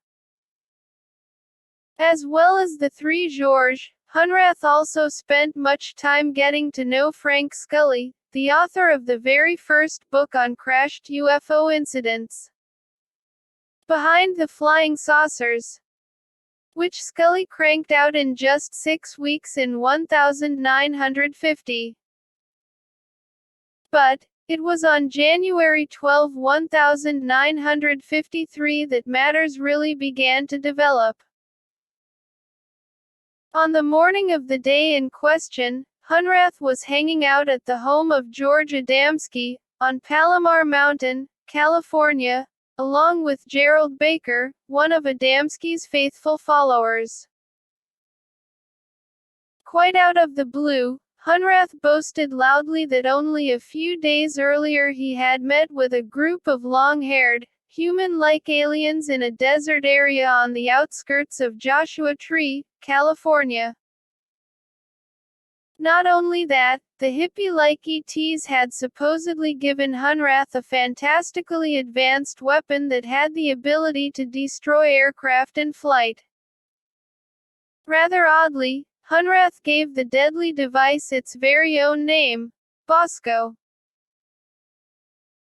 As well as the three George, Hunrath also spent much time getting to know Frank Scully, the author of the very first book on crashed UFO incidents, Behind the Flying Saucers, which Scully cranked out in just 6 weeks in 1950. But, it was on January 12, 1953 that matters really began to develop. On the morning of the day in question, Hunrath was hanging out at the home of George Adamski, on Palomar Mountain, California, along with Gerald Baker, one of Adamski's faithful followers. Quite out of the blue, Hunrath boasted loudly that only a few days earlier he had met with a group of long-haired, human-like aliens in a desert area on the outskirts of Joshua Tree, California. Not only that, the hippie-like ETs had supposedly given Hunrath a fantastically advanced weapon that had the ability to destroy aircraft in flight. Rather oddly, Hunrath gave the deadly device its very own name, Bosco.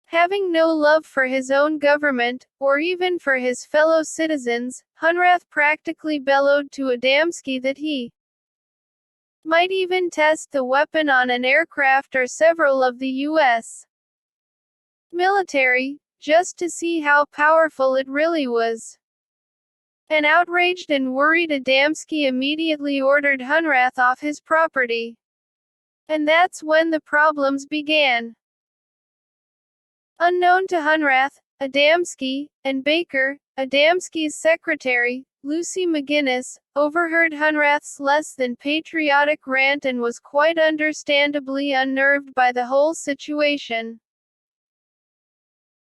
Having no love for his own government, or even for his fellow citizens, Hunrath practically bellowed to Adamski that he might even test the weapon on an aircraft or several of the U.S. military, just to see how powerful it really was. An outraged and worried Adamski immediately ordered Hunrath off his property. And that's when the problems began. Unknown to Hunrath, Adamski, and Baker, Adamski's secretary, Lucy McGinnis, overheard Hunrath's less than patriotic rant and was quite understandably unnerved by the whole situation.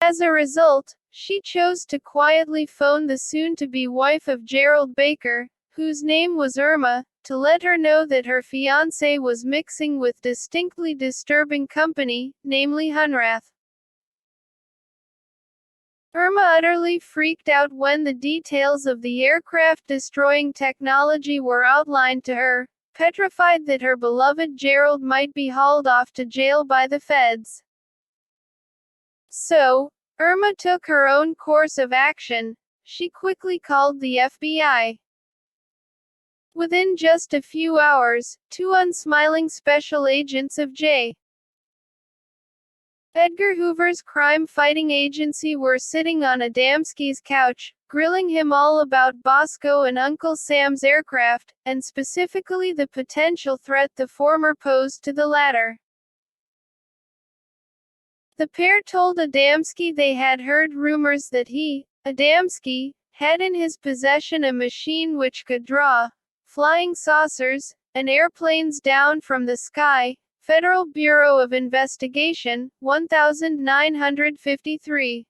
As a result, she chose to quietly phone the soon-to-be wife of Gerald Baker, whose name was Irma, to let her know that her fiancé was mixing with distinctly disturbing company, namely Hunrath. Irma utterly freaked out when the details of the aircraft-destroying technology were outlined to her, petrified that her beloved Gerald might be hauled off to jail by the feds. So, Irma took her own course of action. She quickly called the FBI. Within just a few hours, two unsmiling special agents of J. Edgar Hoover's crime-fighting agency were sitting on Adamski's couch, grilling him all about Bosco and Uncle Sam's aircraft, and specifically the potential threat the former posed to the latter. The pair told Adamski they had heard rumors that he, Adamski, had in his possession a machine which could draw flying saucers and airplanes down from the sky. Federal Bureau of Investigation, 1953.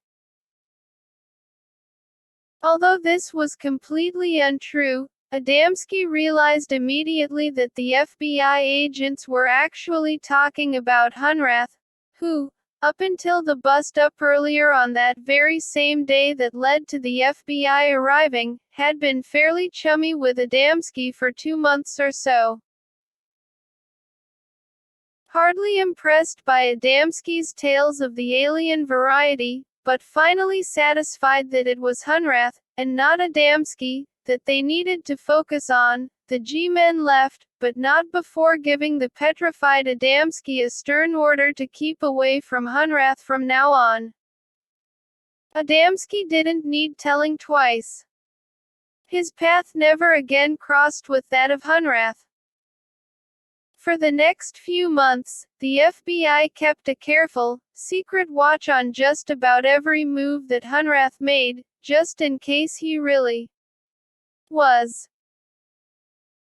Although this was completely untrue, Adamski realized immediately that the FBI agents were actually talking about Hunrath, who, up until the bust-up earlier on that very same day that led to the FBI arriving, had been fairly chummy with Adamski for 2 months or so. Hardly impressed by Adamski's tales of the alien variety, but finally satisfied that it was Hunrath, and not Adamski, that they needed to focus on, the G-men left, but not before giving the petrified Adamski a stern order to keep away from Hunrath from now on. Adamski didn't need telling twice. His path never again crossed with that of Hunrath. For the next few months, the FBI kept a careful, secret watch on just about every move that Hunrath made, just in case he really was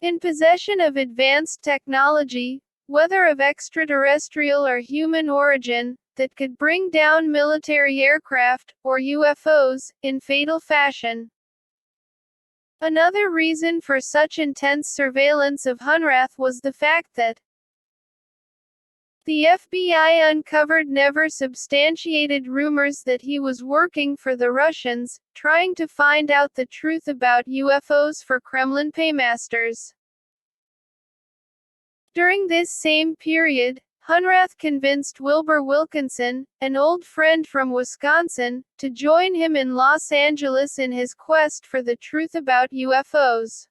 in possession of advanced technology, whether of extraterrestrial or human origin, that could bring down military aircraft, or UFOs, in fatal fashion. Another reason for such intense surveillance of Hunrath was the fact that the FBI uncovered never substantiated rumors that he was working for the Russians, trying to find out the truth about UFOs for Kremlin paymasters. During this same period, Hunrath convinced Wilbur Wilkinson, an old friend from Wisconsin, to join him in Los Angeles in his quest for the truth about UFOs.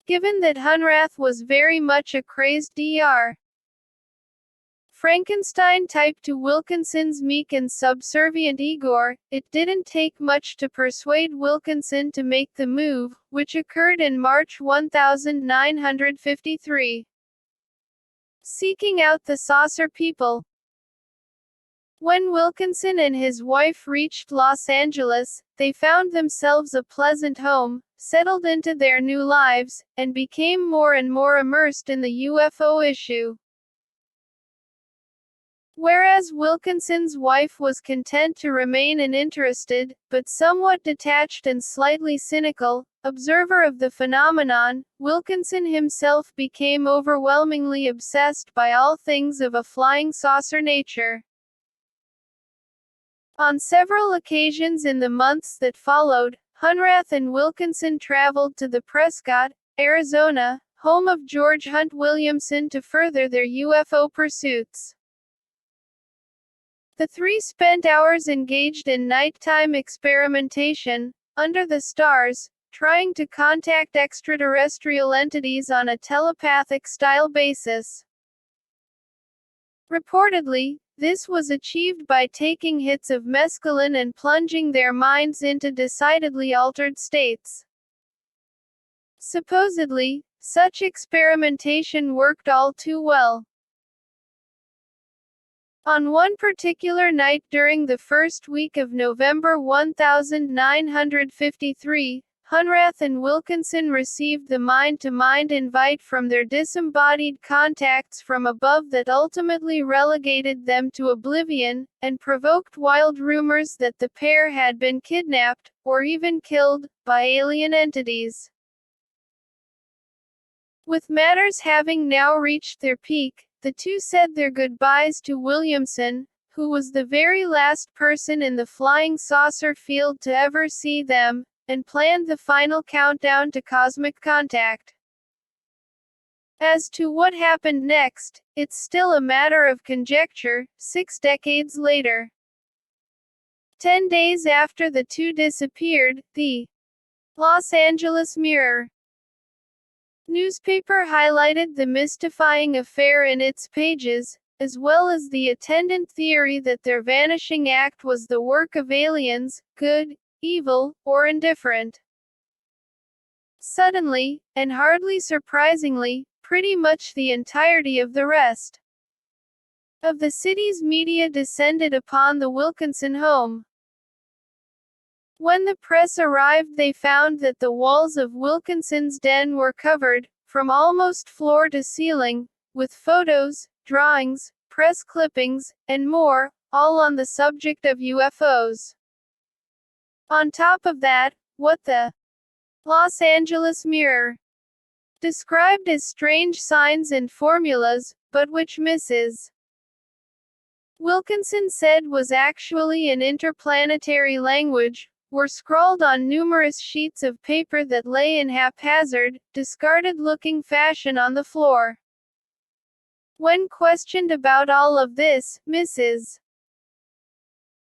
Given that Hunrath was very much a crazed Dr. Frankenstein type to Wilkinson's meek and subservient Igor, it didn't take much to persuade Wilkinson to make the move, which occurred in March 1953. Seeking out the saucer people. When Wilkinson and his wife reached Los Angeles, they found themselves a pleasant home, settled into their new lives, and became more and more immersed in the UFO issue. Whereas Wilkinson's wife was content to remain an interested, but somewhat detached and slightly cynical, observer of the phenomenon, Wilkinson himself became overwhelmingly obsessed by all things of a flying saucer nature. On several occasions in the months that followed, Hunrath and Wilkinson traveled to the Prescott, Arizona, home of George Hunt Williamson, to further their UFO pursuits. The three spent hours engaged in nighttime experimentation, under the stars, trying to contact extraterrestrial entities on a telepathic-style basis. Reportedly, this was achieved by taking hits of mescaline and plunging their minds into decidedly altered states. Supposedly, such experimentation worked all too well. On one particular night during the first week of November 1953, Hunrath and Wilkinson received the mind-to-mind invite from their disembodied contacts from above that ultimately relegated them to oblivion, and provoked wild rumors that the pair had been kidnapped, or even killed, by alien entities. With matters having now reached their peak, the two said their goodbyes to Williamson, who was the very last person in the flying saucer field to ever see them, and planned the final countdown to cosmic contact. As to what happened next, it's still a matter of conjecture, 6 decades later. 10 days after the two disappeared, the Los Angeles Mirror newspaper highlighted the mystifying affair in its pages, as well as the attendant theory that their vanishing act was the work of aliens, good, evil, or indifferent. Suddenly, and hardly surprisingly, pretty much the entirety of the rest of the city's media descended upon the Wilkinson home. When the press arrived, they found that the walls of Wilkinson's den were covered, from almost floor to ceiling, with photos, drawings, press clippings, and more, all on the subject of UFOs. On top of that, what the Los Angeles Mirror described as strange signs and formulas, but which Mrs. Wilkinson said was actually an interplanetary language, were scrawled on numerous sheets of paper that lay in haphazard, discarded-looking fashion on the floor. When questioned about all of this, Mrs.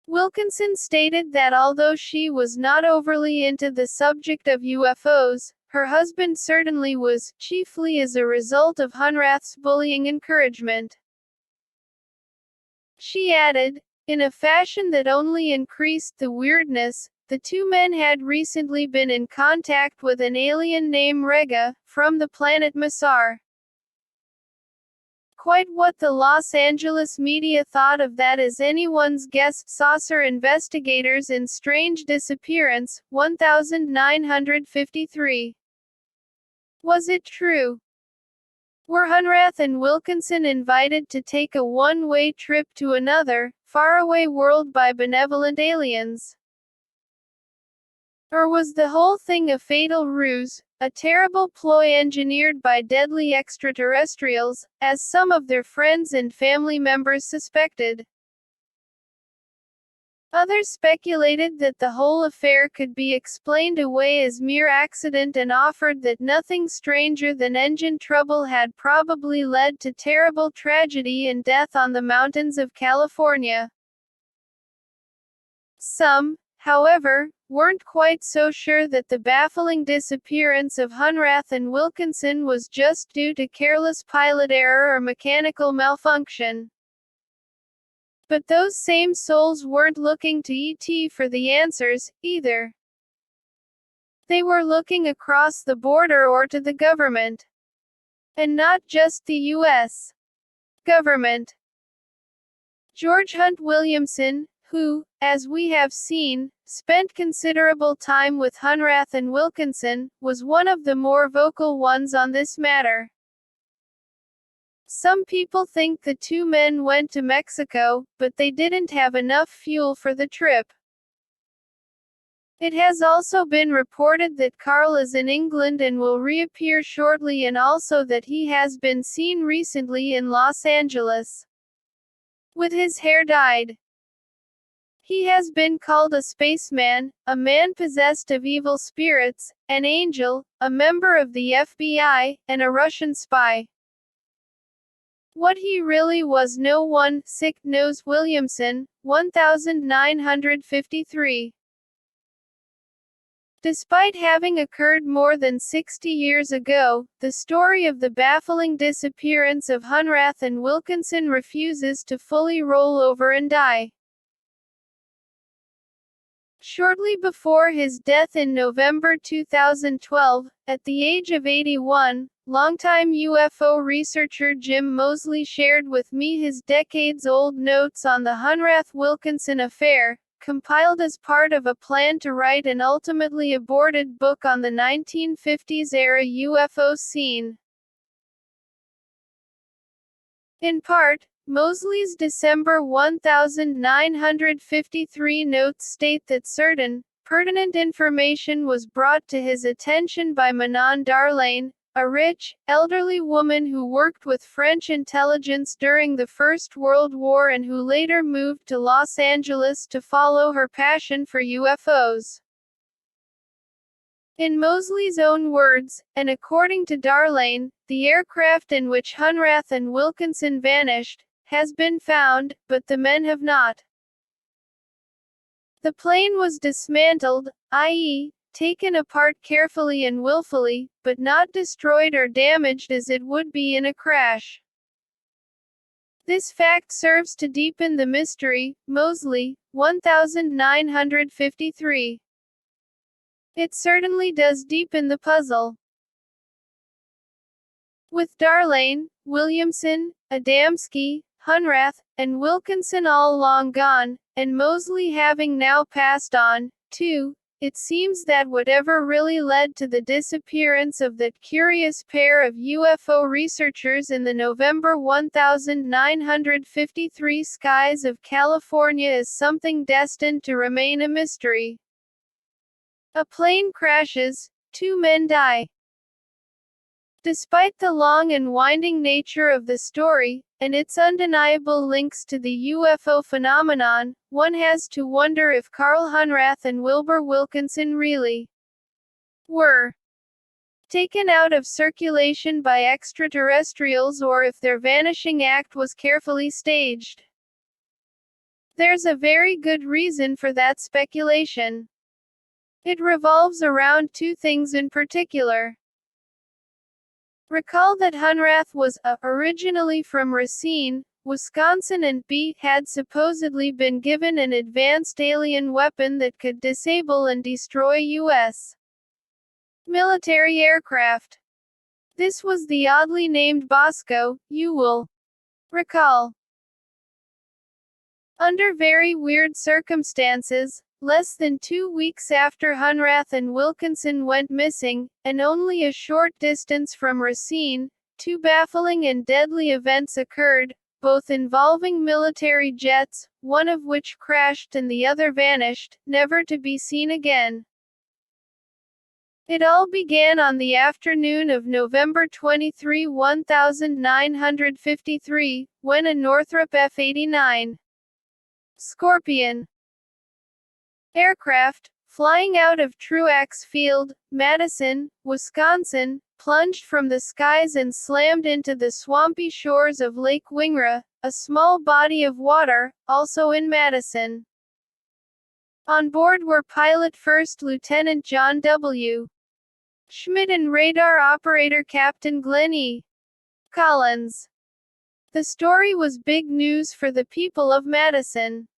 Wilkinson stated that although she was not overly into the subject of UFOs, her husband certainly was, chiefly as a result of Hunrath's bullying encouragement. She added, in a fashion that only increased the weirdness, the two men had recently been in contact with an alien named Rega, from the planet Masar. Quite what the Los Angeles media thought of that is anyone's guess. Saucer investigators in Strange Disappearance, 1953. Was it true? Were Hunrath and Wilkinson invited to take a one-way trip to another, faraway world by benevolent aliens? Or was the whole thing a fatal ruse, a terrible ploy engineered by deadly extraterrestrials, as some of their friends and family members suspected? Others speculated that the whole affair could be explained away as mere accident and offered that nothing stranger than engine trouble had probably led to terrible tragedy and death on the mountains of California. Some, however, weren't quite so sure that the baffling disappearance of Hunrath and Wilkinson was just due to careless pilot error or mechanical malfunction. But those same souls weren't looking to ET for the answers, either. They were looking across the border or to the government. And not just the U.S. government. George Hunt Williamson, who, as we have seen, spent considerable time with Hunrath and Wilkinson, was one of the more vocal ones on this matter. Some people think the two men went to Mexico, but they didn't have enough fuel for the trip. It has also been reported that Carl is in England and will reappear shortly, and also that he has been seen recently in Los Angeles with his hair dyed. He has been called a spaceman, a man possessed of evil spirits, an angel, a member of the FBI, and a Russian spy. What he really was no one knows. Williamson, 1953. Despite having occurred more than 60 years ago, the story of the baffling disappearance of Hunrath and Wilkinson refuses to fully roll over and die. Shortly before his death in November 2012, at the age of 81, longtime UFO researcher Jim Moseley shared with me his decades-old notes on the Hunrath-Wilkinson affair, compiled as part of a plan to write an ultimately aborted book on the 1950s-era UFO scene. In part, Moseley's December 1953 notes state that certain, pertinent information was brought to his attention by Manon Darlane, a rich, elderly woman who worked with French intelligence during the First World War and who later moved to Los Angeles to follow her passion for UFOs. In Moseley's own words, and according to Darlane, the aircraft in which Hunrath and Wilkinson vanished has been found, but the men have not. The plane was dismantled, i.e., taken apart carefully and willfully, but not destroyed or damaged as it would be in a crash. This fact serves to deepen the mystery. Moseley, 1953. It certainly does deepen the puzzle. With Darlane, Williamson, Adamski, Hunrath, and Wilkinson all long gone, and Moseley having now passed on, too, it seems that whatever really led to the disappearance of that curious pair of UFO researchers in the November 1953 skies of California is something destined to remain a mystery. A plane crashes, 2 men die. Despite the long and winding nature of the story, and its undeniable links to the UFO phenomenon, one has to wonder if Carl Hunrath and Wilbur Wilkinson really were taken out of circulation by extraterrestrials or if their vanishing act was carefully staged. There's a very good reason for that speculation. It revolves around 2 things in particular. Recall that Hunrath was originally from Racine, Wisconsin and had supposedly been given an advanced alien weapon that could disable and destroy U.S. military aircraft. This was the oddly named Bosco, you will recall. Under very weird circumstances, less than 2 weeks after Hunrath and Wilkinson went missing, and only a short distance from Racine, 2 baffling and deadly events occurred, both involving military jets, one of which crashed and the other vanished, never to be seen again. It all began on the afternoon of November 23, 1953, when a Northrop F-89 Scorpion aircraft, flying out of Truax Field, Madison, Wisconsin, plunged from the skies and slammed into the swampy shores of Lake Wingra, a small body of water, also in Madison. On board were Pilot First Lieutenant John W. Schmidt and radar operator Captain Glenn E. Collins. The story was big news for the people of Madison.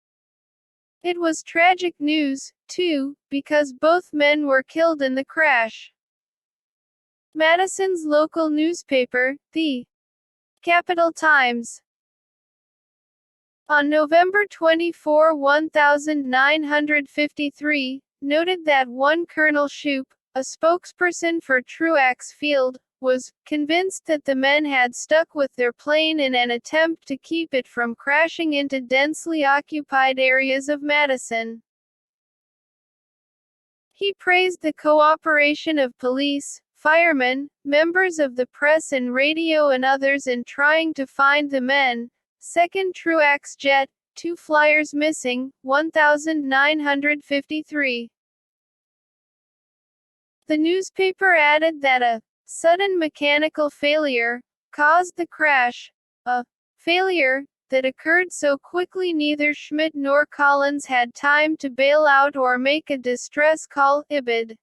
It was tragic news, too, because both men were killed in the crash. Madison's local newspaper, the Capital Times, on November 24, 1953, noted that one Colonel Shoup, a spokesperson for Truax Field, was convinced that the men had stuck with their plane in an attempt to keep it from crashing into densely occupied areas of Madison. He praised the cooperation of police, firemen, members of the press and radio and others in trying to find the men. Second Truax jet, 2 flyers missing, 1,953. The newspaper added that a sudden mechanical failure caused the crash, a failure that occurred so quickly neither Schmidt nor Collins had time to bail out or make a distress call. Ibid.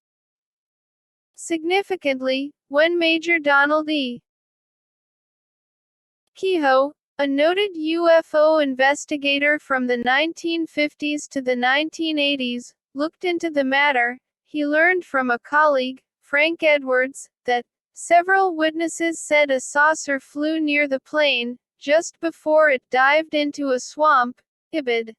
Significantly, when Major Donald E. Kehoe, a noted UFO investigator from the 1950s to the 1980s, looked into the matter, he learned from a colleague, Frank Edwards, that several witnesses said a saucer flew near the plane, just before it dived into a swamp. Ibid.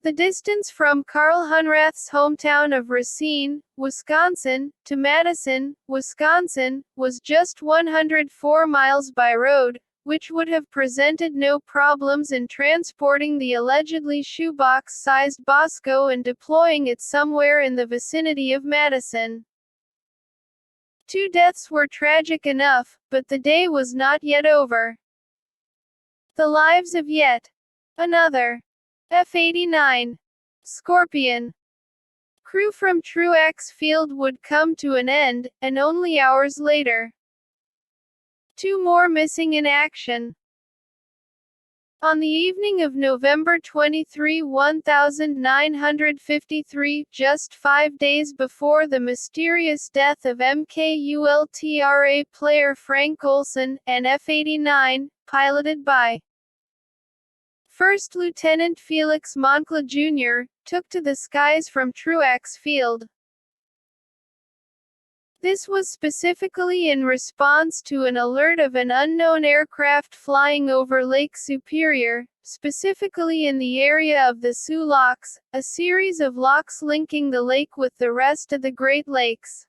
The distance from Carl Hunrath's hometown of Racine, Wisconsin, to Madison, Wisconsin, was just 104 miles by road, which would have presented no problems in transporting the allegedly shoebox-sized Bosco and deploying it somewhere in the vicinity of Madison. 2 deaths were tragic enough, but the day was not yet over. The lives of yet another F-89 Scorpion crew from Truax Field would come to an end, and only hours later, 2 more missing in action. On the evening of November 23, 1953, just 5 days before the mysterious death of MKUltra player Frank Olson, an F-89, piloted by First Lieutenant Felix Moncla Jr., took to the skies from Truax Field. This was specifically in response to an alert of an unknown aircraft flying over Lake Superior, specifically in the area of the Sioux Locks, a series of locks linking the lake with the rest of the Great Lakes.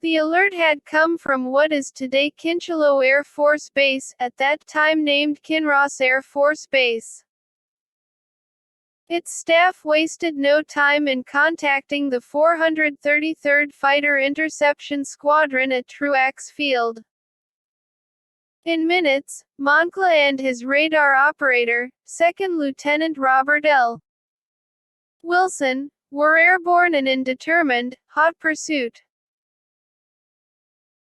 The alert had come from what is today Kincheloe Air Force Base, at that time named Kinross Air Force Base. Its staff wasted no time in contacting the 433rd Fighter Interception Squadron at Truax Field. In minutes, Moncla and his radar operator, 2nd Lieutenant Robert L. Wilson, were airborne and in determined, hot pursuit.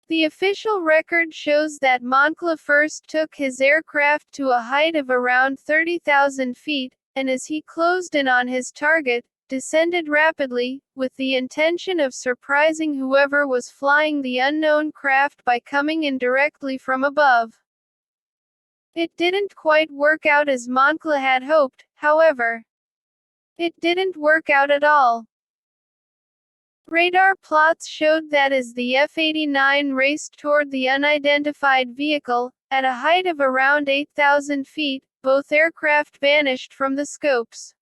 The official record shows that Moncla first took his aircraft to a height of around 30,000 feet, and as he closed in on his target, descended rapidly, with the intention of surprising whoever was flying the unknown craft by coming in directly from above. It didn't quite work out as Moncla had hoped, however. It didn't work out at all. Radar plots showed that as the F-89 raced toward the unidentified vehicle, at a height of around 8,000 feet, both aircraft vanished from the scopes.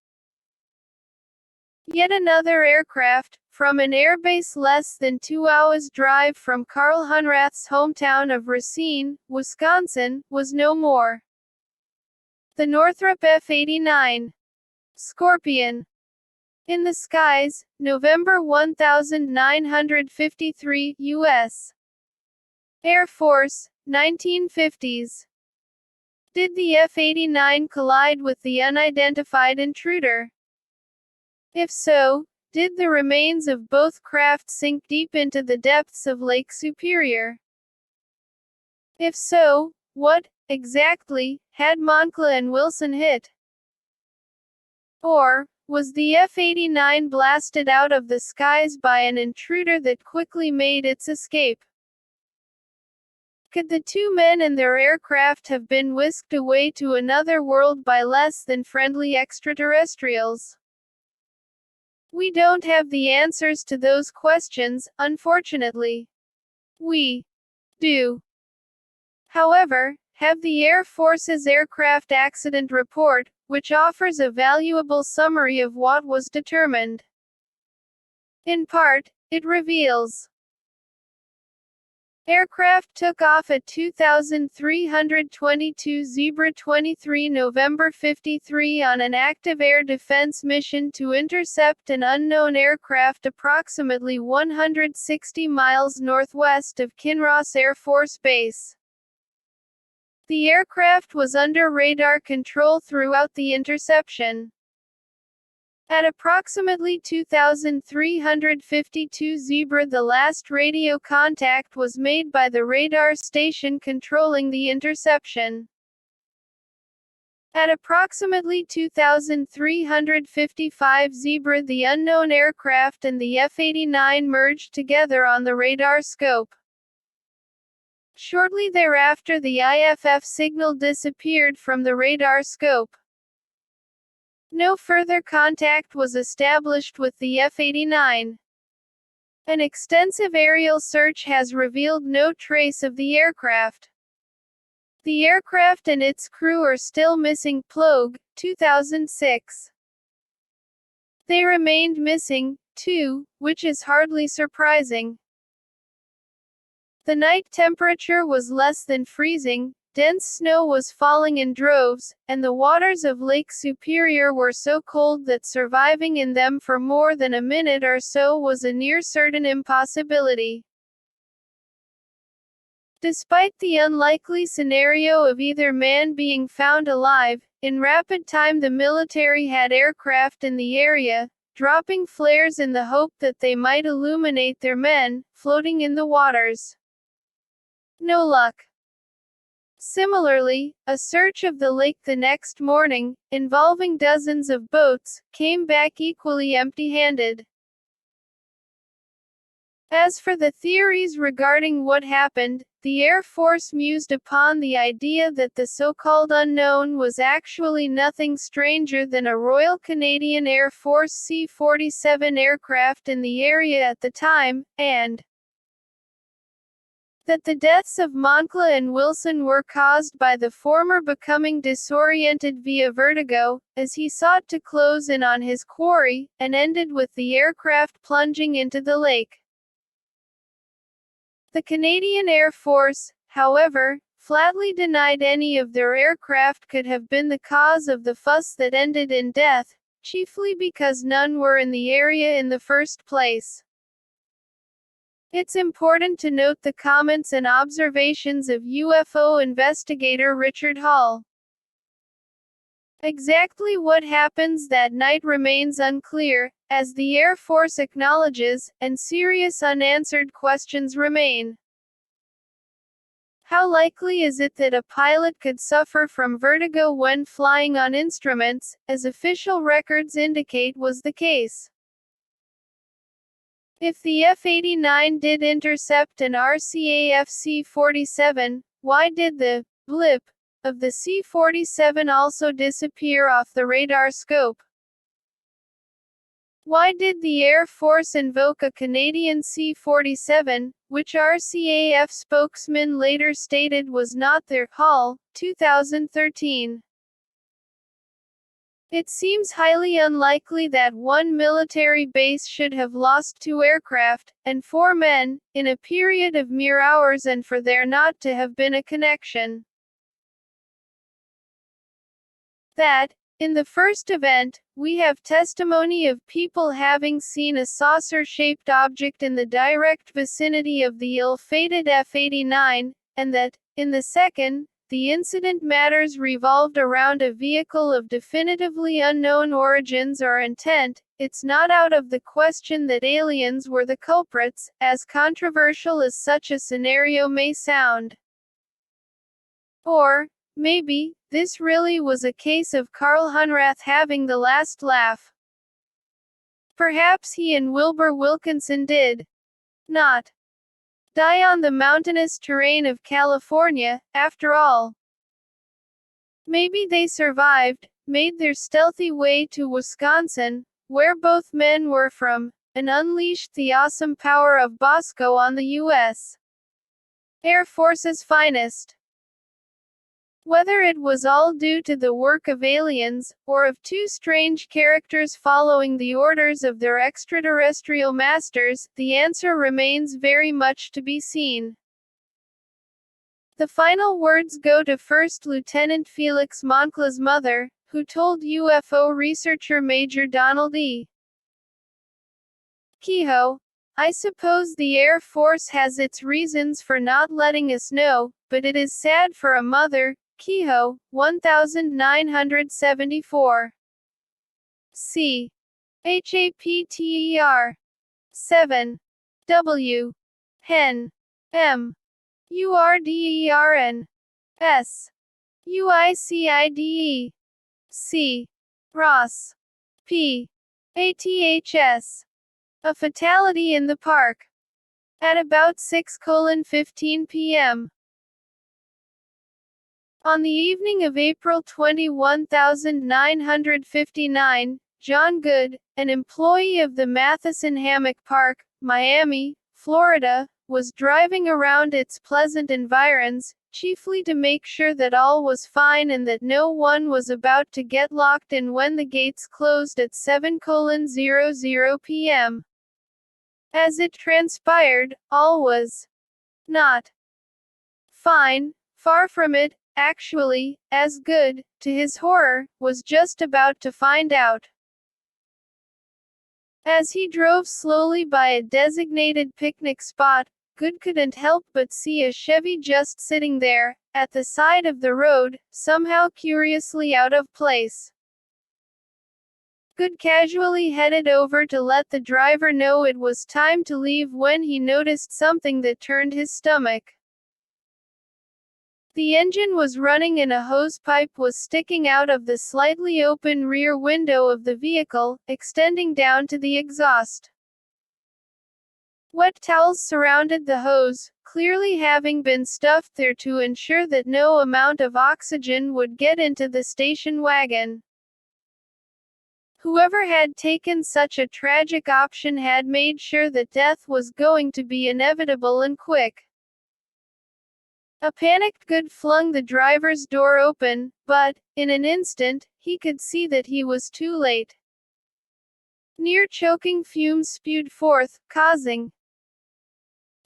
Yet another aircraft, from an airbase less than 2 hours' drive from Carl Hunrath's hometown of Racine, Wisconsin, was no more. The Northrop F-89 Scorpion. In the skies, November 1953, U.S. Air Force, 1950s. Did the F-89 collide with the unidentified intruder? If so, did the remains of both craft sink deep into the depths of Lake Superior? If so, what, exactly, had Moncla and Wilson hit? Or, was the F-89 blasted out of the skies by an intruder that quickly made its escape? Could the 2 men and their aircraft have been whisked away to another world by less than friendly extraterrestrials? We don't have the answers to those questions, unfortunately. We do, however, have the Air Force's Aircraft Accident Report, which offers a valuable summary of what was determined. In part, it reveals aircraft took off at 2322 Zebra 23 November 53 on an active air defense mission to intercept an unknown aircraft approximately 160 miles northwest of Kinross Air Force Base. The aircraft was under radar control throughout the interception. At approximately 2352 Zebra, the last radio contact was made by the radar station controlling the interception. At approximately 2355 Zebra, the unknown aircraft and the F-89 merged together on the radar scope. Shortly thereafter, the IFF signal disappeared from the radar scope. No further contact was established with the F-89. An extensive aerial search has revealed no trace of the aircraft. The aircraft and its crew are still missing. Plogue, 2006. They remained missing, too, which is hardly surprising. The night temperature was less than freezing, dense snow was falling in droves, and the waters of Lake Superior were so cold that surviving in them for more than a minute or so was a near certain impossibility. Despite the unlikely scenario of either man being found alive, in rapid time the military had aircraft in the area, dropping flares in the hope that they might illuminate their men, floating in the waters. No luck. Similarly, a search of the lake the next morning, involving dozens of boats, came back equally empty-handed. As for the theories regarding what happened, the Air Force mused upon the idea that the so-called unknown was actually nothing stranger than a Royal Canadian Air Force C-47 aircraft in the area at the time, and that the deaths of Moncla and Wilson were caused by the former becoming disoriented via vertigo, as he sought to close in on his quarry, and ended with the aircraft plunging into the lake. The Canadian Air Force, however, flatly denied any of their aircraft could have been the cause of the fuss that ended in death, chiefly because none were in the area in the first place. It's important to note the comments and observations of UFO investigator Richard Hall. Exactly what happens that night remains unclear, as the Air Force acknowledges, and serious unanswered questions remain. How likely is it that a pilot could suffer from vertigo when flying on instruments, as official records indicate was the case? If the F-89 did intercept an RCAF C-47, why did the blip of the C-47 also disappear off the radar scope? Why did the Air Force invoke a Canadian C-47, which RCAF spokesman later stated was not their? Hall, 2013. It seems highly unlikely that one military base should have lost 2 aircraft, and 4 men, in a period of mere hours, and for there not to have been a connection. That, in the first event, we have testimony of people having seen a saucer-shaped object in the direct vicinity of the ill-fated F-89, and that, in the second, the incident matters revolved around a vehicle of definitively unknown origins or intent. It's not out of the question that aliens were the culprits, as controversial as such a scenario may sound. Or, maybe, this really was a case of Karl Hunrath having the last laugh. Perhaps he and Wilbur Wilkinson did not die on the mountainous terrain of California, after all. Maybe they survived, made their stealthy way to Wisconsin, where both men were from, and unleashed the awesome power of Bosco on the U.S. Air Force's finest. Whether it was all due to the work of aliens, or of 2 strange characters following the orders of their extraterrestrial masters, the answer remains very much to be seen. The final words go to First Lieutenant Felix Moncla's mother, who told UFO researcher Major Donald E. Kehoe, "I suppose the Air Force has its reasons for not letting us know, but it is sad for a mother. Kehoe, 1974. C. HAPTER. 7. W. Hen. M. URDERN. S. UICIDE. C. Ross. P. ATHS. A fatality in the park. At about 6:15 p.m. On the evening of April 21, 1959, John Good, an employee of the Matheson Hammock Park, Miami, Florida, was driving around its pleasant environs, chiefly to make sure that all was fine and that no one was about to get locked in when the gates closed at 7:00 p.m. As it transpired, all was not fine, far from it, actually, as Good, to his horror, was just about to find out. As he drove slowly by a designated picnic spot, Good couldn't help but see a Chevy just sitting there, at the side of the road, somehow curiously out of place. Good casually headed over to let the driver know it was time to leave when he noticed something that turned his stomach. The engine was running and a hose pipe was sticking out of the slightly open rear window of the vehicle, extending down to the exhaust. Wet towels surrounded the hose, clearly having been stuffed there to ensure that no amount of oxygen would get into the station wagon. Whoever had taken such a tragic option had made sure that death was going to be inevitable and quick. A panicked Good flung the driver's door open, but, in an instant, he could see that he was too late. Near choking fumes spewed forth, causing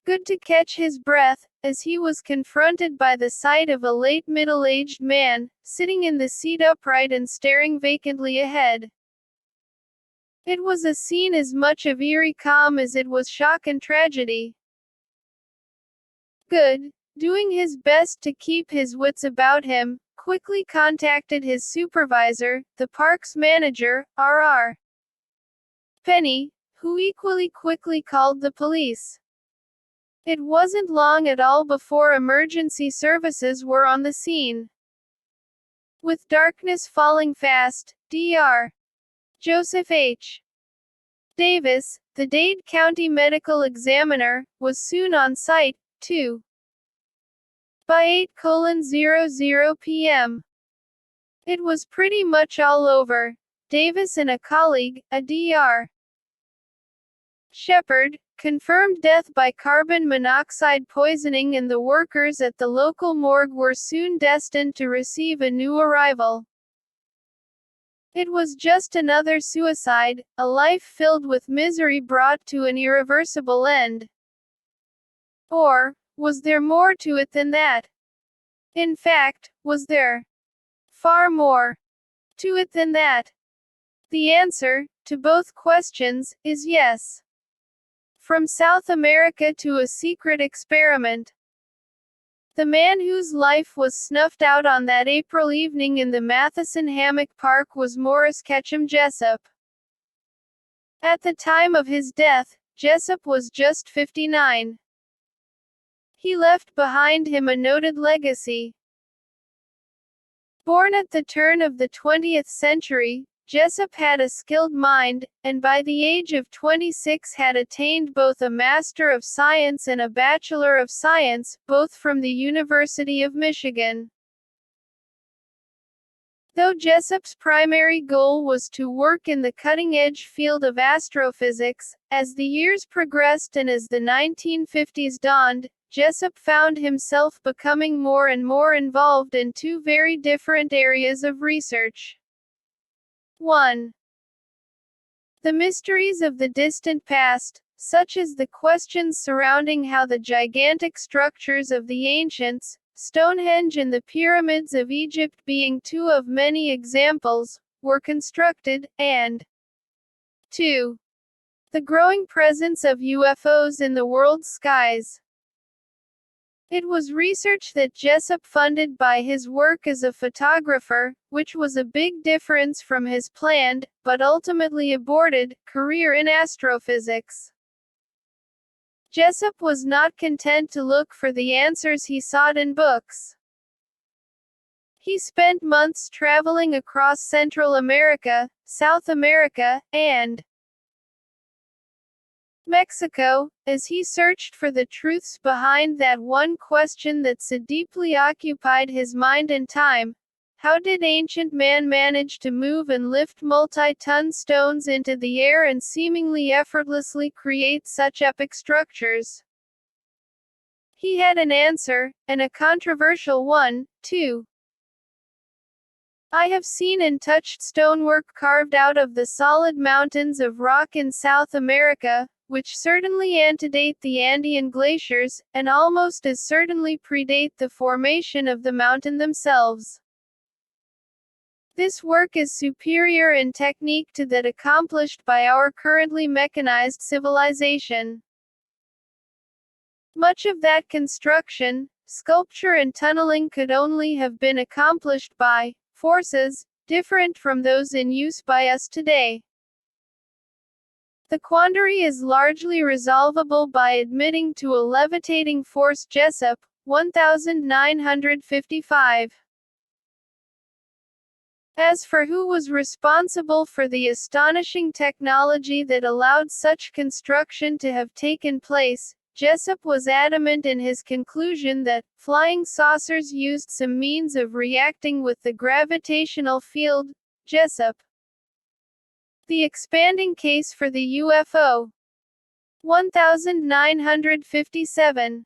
Good to catch his breath, as he was confronted by the sight of a late middle-aged man, sitting in the seat upright and staring vacantly ahead. It was a scene as much of eerie calm as it was shock and tragedy. Good, doing his best to keep his wits about him, quickly contacted his supervisor, the park's manager, R.R. Penny, who equally quickly called the police. It wasn't long at all before emergency services were on the scene. With darkness falling fast, Dr. Joseph H. Davis, the Dade County medical examiner, was soon on site, too. By 8:00 p.m. It was pretty much all over. Davis and a colleague, a Dr. Shepard, confirmed death by carbon monoxide poisoning, and the workers at the local morgue were soon destined to receive a new arrival. It was just another suicide, a life filled with misery brought to an irreversible end. Or, was there more to it than that? In fact, was there far more to it than that? The answer, to both questions, is yes. From South America to a secret experiment. The man whose life was snuffed out on that April evening in the Matheson Hammock Park was Morris Ketchum Jessup. At the time of his death, Jessup was just 59. He left behind him a noted legacy. Born at the turn of the 20th century, Jessup had a skilled mind, and by the age of 26 had attained both a Master of Science and a Bachelor of Science, both from the University of Michigan. Though Jessup's primary goal was to work in the cutting-edge field of astrophysics, as the years progressed and as the 1950s dawned, Jessup found himself becoming more and more involved in two very different areas of research. 1. The mysteries of the distant past, such as the questions surrounding how the gigantic structures of the ancients, Stonehenge and the pyramids of Egypt being two of many examples, were constructed, and 2. The growing presence of UFOs in the world's skies. It was research that Jessup funded by his work as a photographer, which was a big difference from his planned, but ultimately aborted, career in astrophysics. Jessup was not content to look for the answers he sought in books. He spent months traveling across Central America, South America, and Mexico, as he searched for the truths behind that one question that so deeply occupied his mind and time. How did ancient man manage to move and lift multi-ton stones into the air and seemingly effortlessly create such epic structures? He had an answer, and a controversial one, too. I have seen and touched stonework carved out of the solid mountains of rock in South America, which certainly antedate the Andean glaciers, and almost as certainly predate the formation of the mountain themselves. This work is superior in technique to that accomplished by our currently mechanized civilization. Much of that construction, sculpture and tunneling could only have been accomplished by forces different from those in use by us today. The quandary is largely resolvable by admitting to a levitating force. Jessup, 1955. As for who was responsible for the astonishing technology that allowed such construction to have taken place, Jessup was adamant in his conclusion that flying saucers used some means of reacting with the gravitational field. Jessup. The expanding case for the UFO. 1957.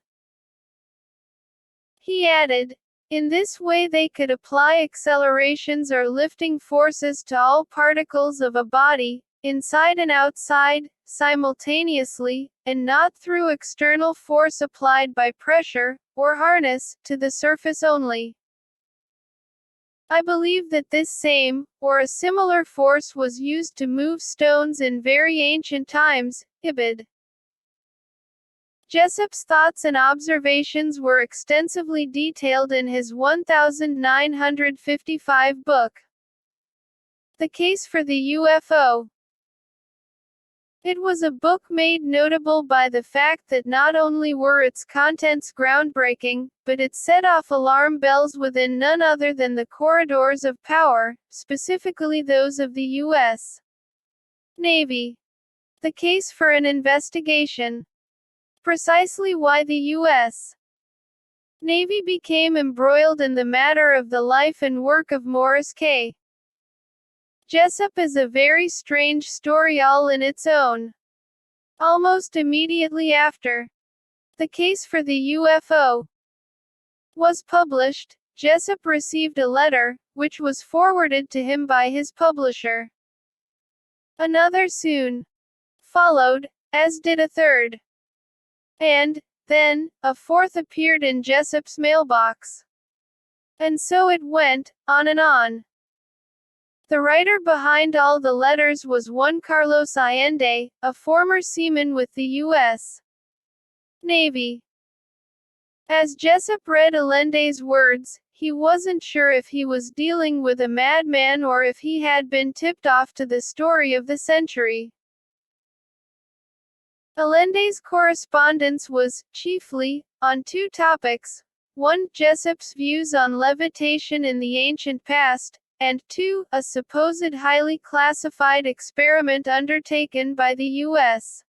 He added, in this way they could apply accelerations or lifting forces to all particles of a body, inside and outside, simultaneously, and not through external force applied by pressure, or harness, to the surface only. I believe that this same, or a similar force was used to move stones in very ancient times. Ibid. Jessup's thoughts and observations were extensively detailed in his 1955 book, The Case for the UFO. It was a book made notable by the fact that not only were its contents groundbreaking, but it set off alarm bells within none other than the corridors of power, specifically those of the U.S. Navy. The case for an investigation. Precisely why the U.S. Navy became embroiled in the matter of the life and work of Morris K. Jessup is a very strange story all in its own. Almost immediately after The Case for the UFO was published, Jessup received a letter, which was forwarded to him by his publisher. Another soon followed, as did a third. And, then, a fourth appeared in Jessup's mailbox. And so it went, on and on. The writer behind all the letters was one Carlos Allende, a former seaman with the U.S. Navy. As Jessup read Allende's words, he wasn't sure if he was dealing with a madman or if he had been tipped off to the story of the century. Allende's correspondence was, chiefly, on two topics: 1. Jessup's views on levitation in the ancient past, and 2. A supposed highly classified experiment undertaken by the U.S.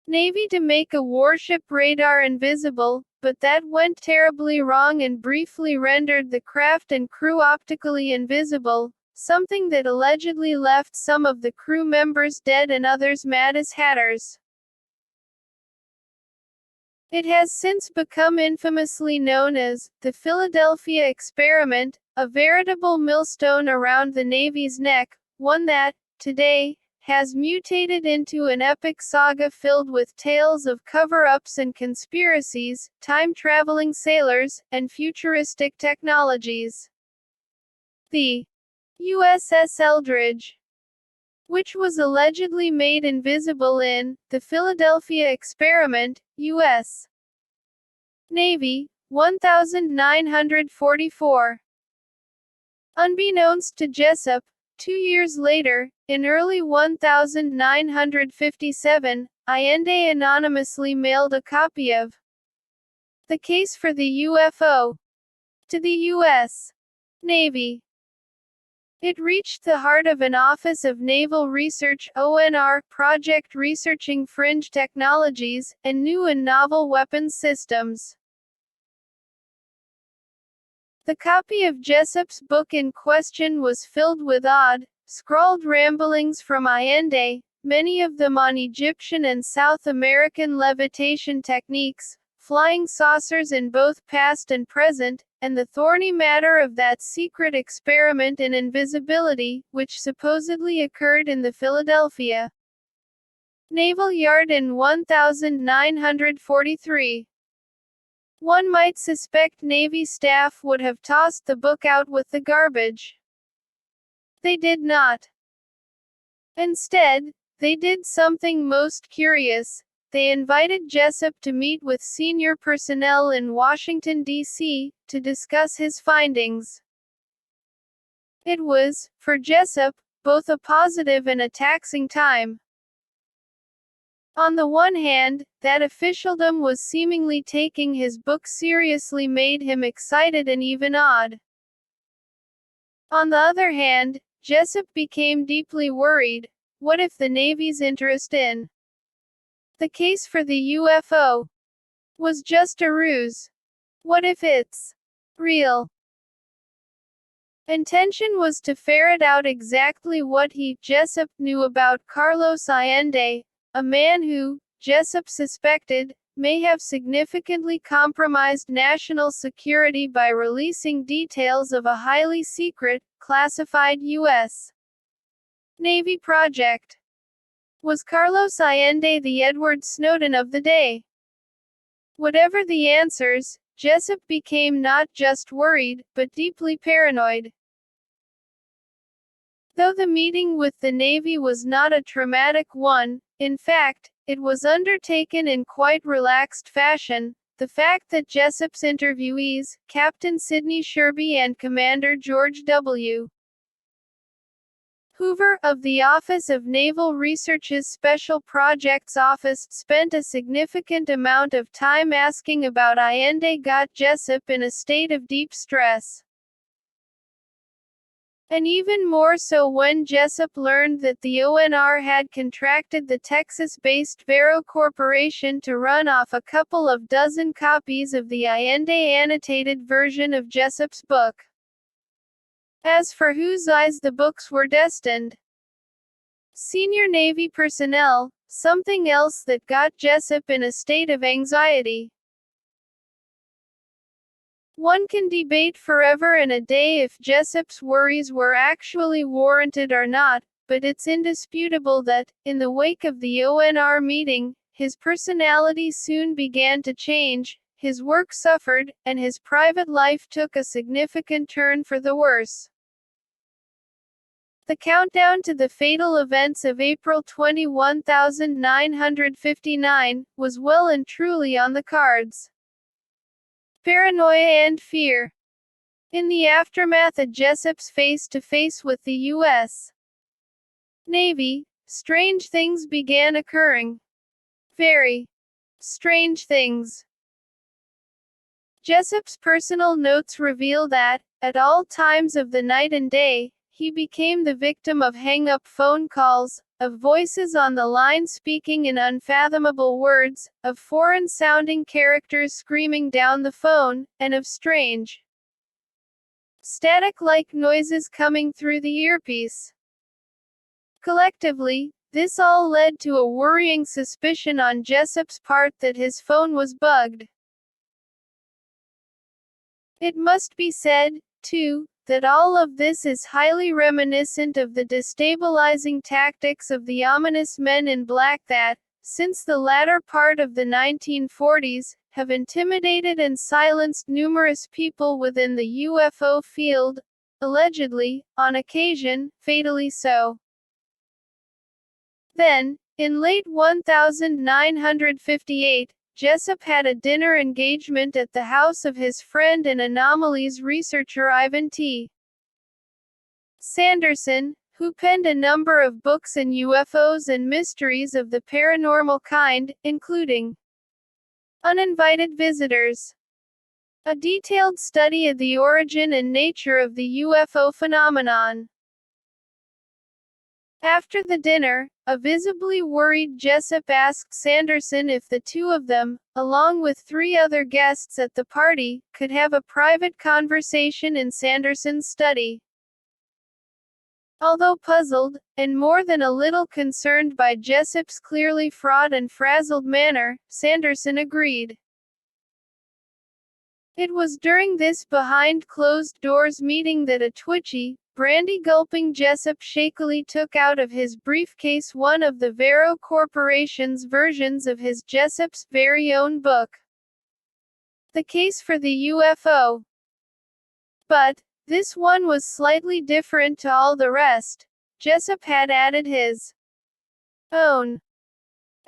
Navy to make a warship radar invisible, but that went terribly wrong and briefly rendered the craft and crew optically invisible, something that allegedly left some of the crew members dead and others mad as hatters. It has since become infamously known as the Philadelphia Experiment, a veritable millstone around the Navy's neck, one that, today, has mutated into an epic saga filled with tales of cover-ups and conspiracies, time-traveling sailors, and futuristic technologies. The USS Eldridge, which was allegedly made invisible in The Philadelphia Experiment, U.S. Navy, 1944. Unbeknownst to Jessup, 2 years later, in early 1957, Allende anonymously mailed a copy of The Case for the UFO to the U.S. Navy. It reached the heart of an Office of Naval Research (ONR) project researching fringe technologies and new and novel weapons systems. The copy of Jessup's book in question was filled with odd, scrawled ramblings from Allende, many of them on Egyptian and South American levitation techniques, flying saucers in both past and present, and the thorny matter of that secret experiment in invisibility, which supposedly occurred in the Philadelphia Naval Yard in 1943. One might suspect Navy staff would have tossed the book out with the garbage. They did not. Instead, they did something most curious. They invited Jessup to meet with senior personnel in Washington, D.C., to discuss his findings. It was, for Jessup, both a positive and a taxing time. On the one hand, that officialdom was seemingly taking his book seriously made him excited and even awed. On the other hand, Jessup became deeply worried. What if the Navy's interest in The Case for the UFO was just a ruse? What if its real intention was to ferret out exactly what he, Jessup, knew about Carlos Allende, a man who, Jessup suspected, may have significantly compromised national security by releasing details of a highly secret, classified U.S. Navy project? Was Carlos Allende the Edward Snowden of the day? Whatever the answers, Jessup became not just worried, but deeply paranoid. Though the meeting with the Navy was not a traumatic one, in fact, it was undertaken in quite relaxed fashion, the fact that Jessup's interviewees, Captain Sidney Sherby and Commander George W. Hoover, of the Office of Naval Research's Special Projects Office, spent a significant amount of time asking about Allende got Jessup in a state of deep stress. And even more so when Jessup learned that the ONR had contracted the Texas-based Vero Corporation to run off a couple of dozen copies of the Allende annotated version of Jessup's book. As for whose eyes the books were destined, senior Navy personnel, something else that got Jessup in a state of anxiety. One can debate forever and a day if Jessup's worries were actually warranted or not, but it's indisputable that, in the wake of the ONR meeting, his personality soon began to change, his work suffered, and his private life took a significant turn for the worse. The countdown to the fatal events of April 20, 1959, was well and truly on the cards. Paranoia and fear. In the aftermath of Jessup's face-to-face with the U.S. Navy, strange things began occurring. Very strange things. Jessup's personal notes reveal that, at all times of the night and day, he became the victim of hang-up phone calls, of voices on the line speaking in unfathomable words, of foreign-sounding characters screaming down the phone, and of strange, static-like noises coming through the earpiece. Collectively, this all led to a worrying suspicion on Jessup's part that his phone was bugged. It must be said, too, that all of this is highly reminiscent of the destabilizing tactics of the ominous men in black that, since the latter part of the 1940s, have intimidated and silenced numerous people within the UFO field, allegedly, on occasion, fatally so. Then, in late 1958, Jessup had a dinner engagement at the house of his friend and anomalies researcher Ivan T. Sanderson, who penned a number of books on UFOs and mysteries of the paranormal kind, including Uninvited Visitors, a detailed study of the origin and nature of the UFO phenomenon. After the dinner, a visibly worried Jessup asked Sanderson if the two of them, along with 3 other guests at the party, could have a private conversation in Sanderson's study. Although puzzled, and more than a little concerned by Jessup's clearly fraught and frazzled manner, Sanderson agreed. It was during this behind-closed-doors meeting that a twitchy, brandy-gulping Jessup shakily took out of his briefcase one of the Vero Corporation's versions of his Jessup's very own book, The Case for the UFO. But this one was slightly different to all the rest. Jessup had added his own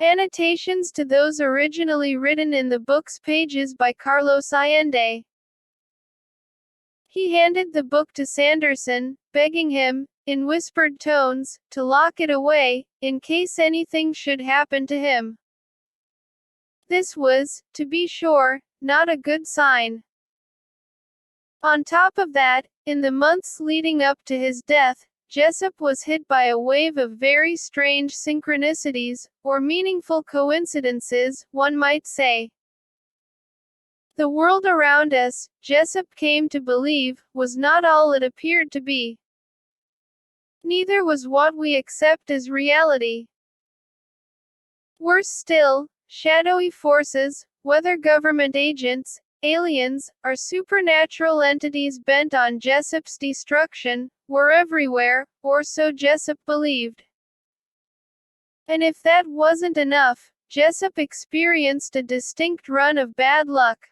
annotations to those originally written in the book's pages by Carlos Allende. He handed the book to Sanderson, begging him, in whispered tones, to lock it away, in case anything should happen to him. This was, to be sure, not a good sign. On top of that, in the months leading up to his death, Jessup was hit by a wave of very strange synchronicities, or meaningful coincidences, one might say. The world around us, Jessup came to believe, was not all it appeared to be. Neither was what we accept as reality. Worse still, shadowy forces, whether government agents, aliens, or supernatural entities bent on Jessup's destruction, were everywhere, or so Jessup believed. And if that wasn't enough, Jessup experienced a distinct run of bad luck.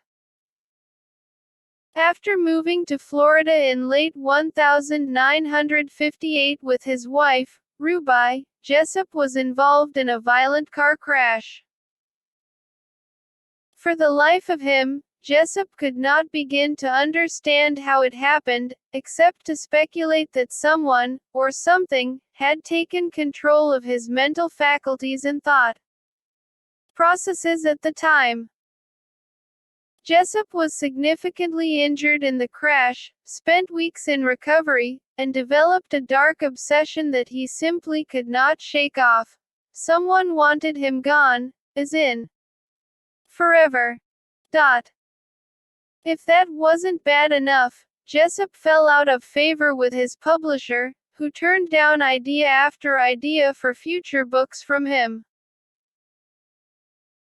After moving to Florida in late 1958 with his wife, Ruby, Jessup was involved in a violent car crash. For the life of him, Jessup could not begin to understand how it happened, except to speculate that someone, or something, had taken control of his mental faculties and thought processes at the time. Jessup was significantly injured in the crash, spent weeks in recovery, and developed a dark obsession that he simply could not shake off. Someone wanted him gone, as in forever. If that wasn't bad enough, Jessup fell out of favor with his publisher, who turned down idea after idea for future books from him.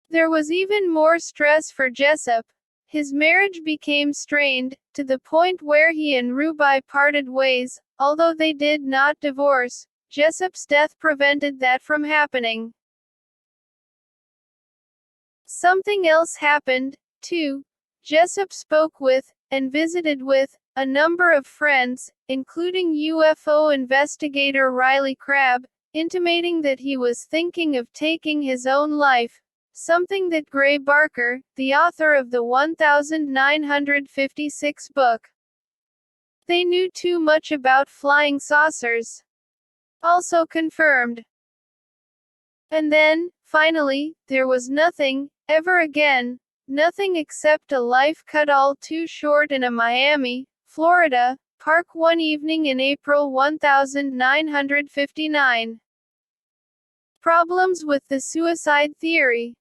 There was even more stress for Jessup. His marriage became strained, to the point where he and Ruby parted ways. Although they did not divorce, Jessup's death prevented that from happening. Something else happened, too. Jessup spoke with, and visited with, a number of friends, including UFO investigator Riley Crabb, intimating that he was thinking of taking his own life. Something that Gray Barker, the author of the 1956 book, They Knew Too Much About Flying Saucers, also confirmed. And then, finally, there was nothing, ever again, nothing except a life cut all too short in a Miami, Florida, park one evening in April 1959. Problems with the suicide theory.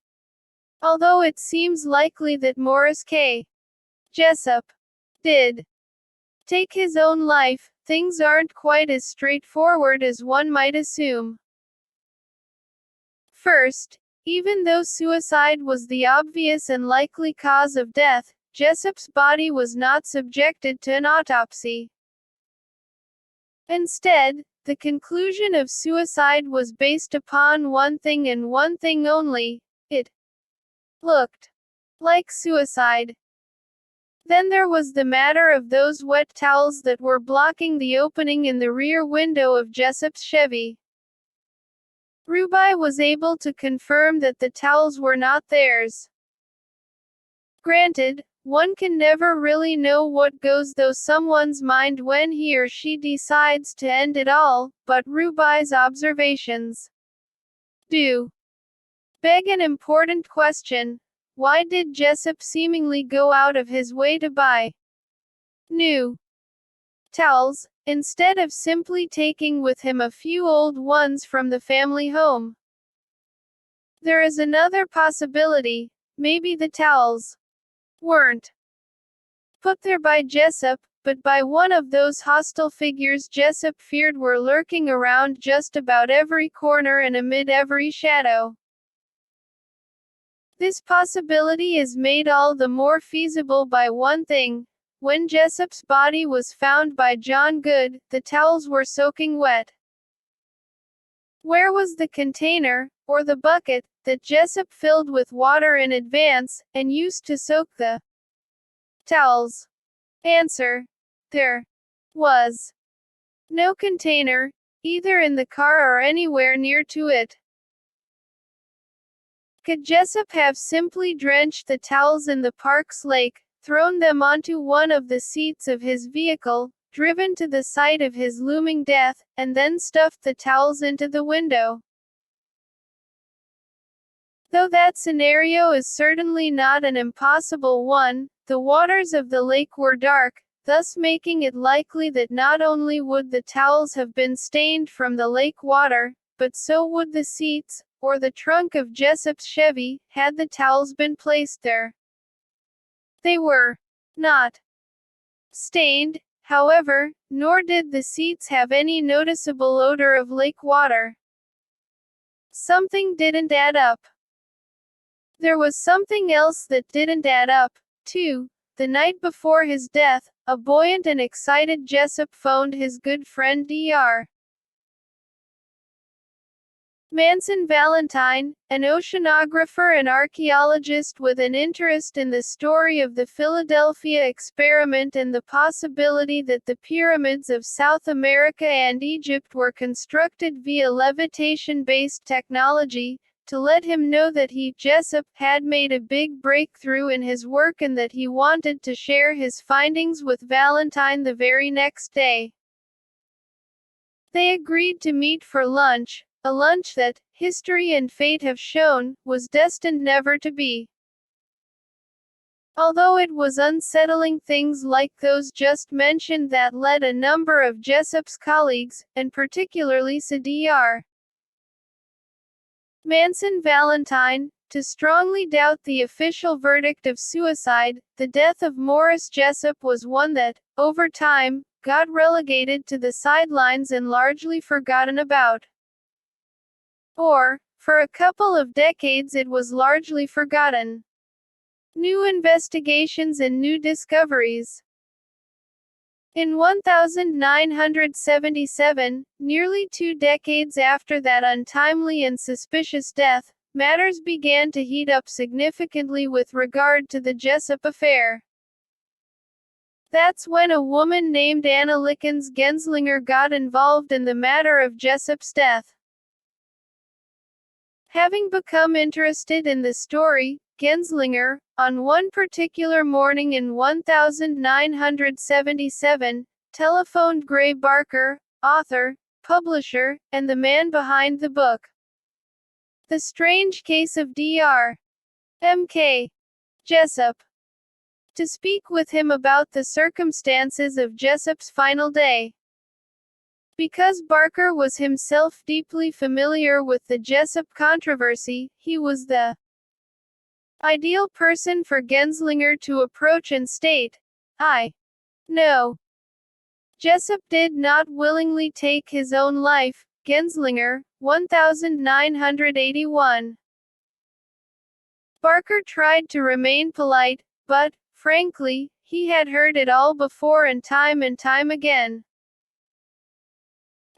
Although it seems likely that Morris K. Jessup did take his own life, things aren't quite as straightforward as one might assume. First, even though suicide was the obvious and likely cause of death, Jessup's body was not subjected to an autopsy. Instead, the conclusion of suicide was based upon one thing and one thing only: it looked like suicide. Then there was the matter of those wet towels that were blocking the opening in the rear window of Jessup's Chevy. Ruby was able to confirm that the towels were not theirs. Granted, one can never really know what goes through someone's mind when he or she decides to end it all, but Ruby's observations do beg an important question. Why did Jessup seemingly go out of his way to buy new towels, instead of simply taking with him a few old ones from the family home? There is another possibility. Maybe the towels weren't put there by Jessup, but by one of those hostile figures Jessup feared were lurking around just about every corner and amid every shadow. This possibility is made all the more feasible by one thing. When Jessup's body was found by John Good, the towels were soaking wet. Where was the container, or the bucket, that Jessup filled with water in advance, and used to soak the towels? Answer: there was no container, either in the car or anywhere near to it. Could Jessup have simply drenched the towels in the park's lake, thrown them onto one of the seats of his vehicle, driven to the site of his looming death, and then stuffed the towels into the window? Though that scenario is certainly not an impossible one, the waters of the lake were dark, thus making it likely that not only would the towels have been stained from the lake water, but so would the seats, or the trunk of Jessup's Chevy, had the towels been placed there. They were not stained, however, nor did the seats have any noticeable odor of lake water. Something didn't add up. There was something else that didn't add up, too. The night before his death, a buoyant and excited Jessup phoned his good friend Dr. Manson Valentine, an oceanographer and archaeologist with an interest in the story of the Philadelphia experiment and the possibility that the pyramids of South America and Egypt were constructed via levitation-based technology, to let him know that he, Jessup, had made a big breakthrough in his work and that he wanted to share his findings with Valentine the very next day. They agreed to meet for lunch, a lunch that, history and fate have shown, was destined never to be. Although it was unsettling things like those just mentioned that led a number of Jessup's colleagues, and particularly Dr. Manson Valentine, to strongly doubt the official verdict of suicide. The death of Morris Jessup was one that, over time, got relegated to the sidelines and largely forgotten about. Or, for a couple of decades it was largely forgotten. New investigations and new discoveries. In 1977, nearly 2 decades after that untimely and suspicious death, matters began to heat up significantly with regard to the Jessup affair. That's when a woman named Anna Lickens Genslinger got involved in the matter of Jessup's death. Having become interested in the story, Genslinger, on one particular morning in 1977, telephoned Gray Barker, author, publisher, and the man behind the book, The Strange Case of Dr. M.K. Jessup, to speak with him about the circumstances of Jessup's final day. Because Barker was himself deeply familiar with the Jessup controversy, he was the ideal person for Genslinger to approach and state, "I know Jessup did not willingly take his own life." Genslinger, 1981. Barker tried to remain polite, but, frankly, he had heard it all before and time again.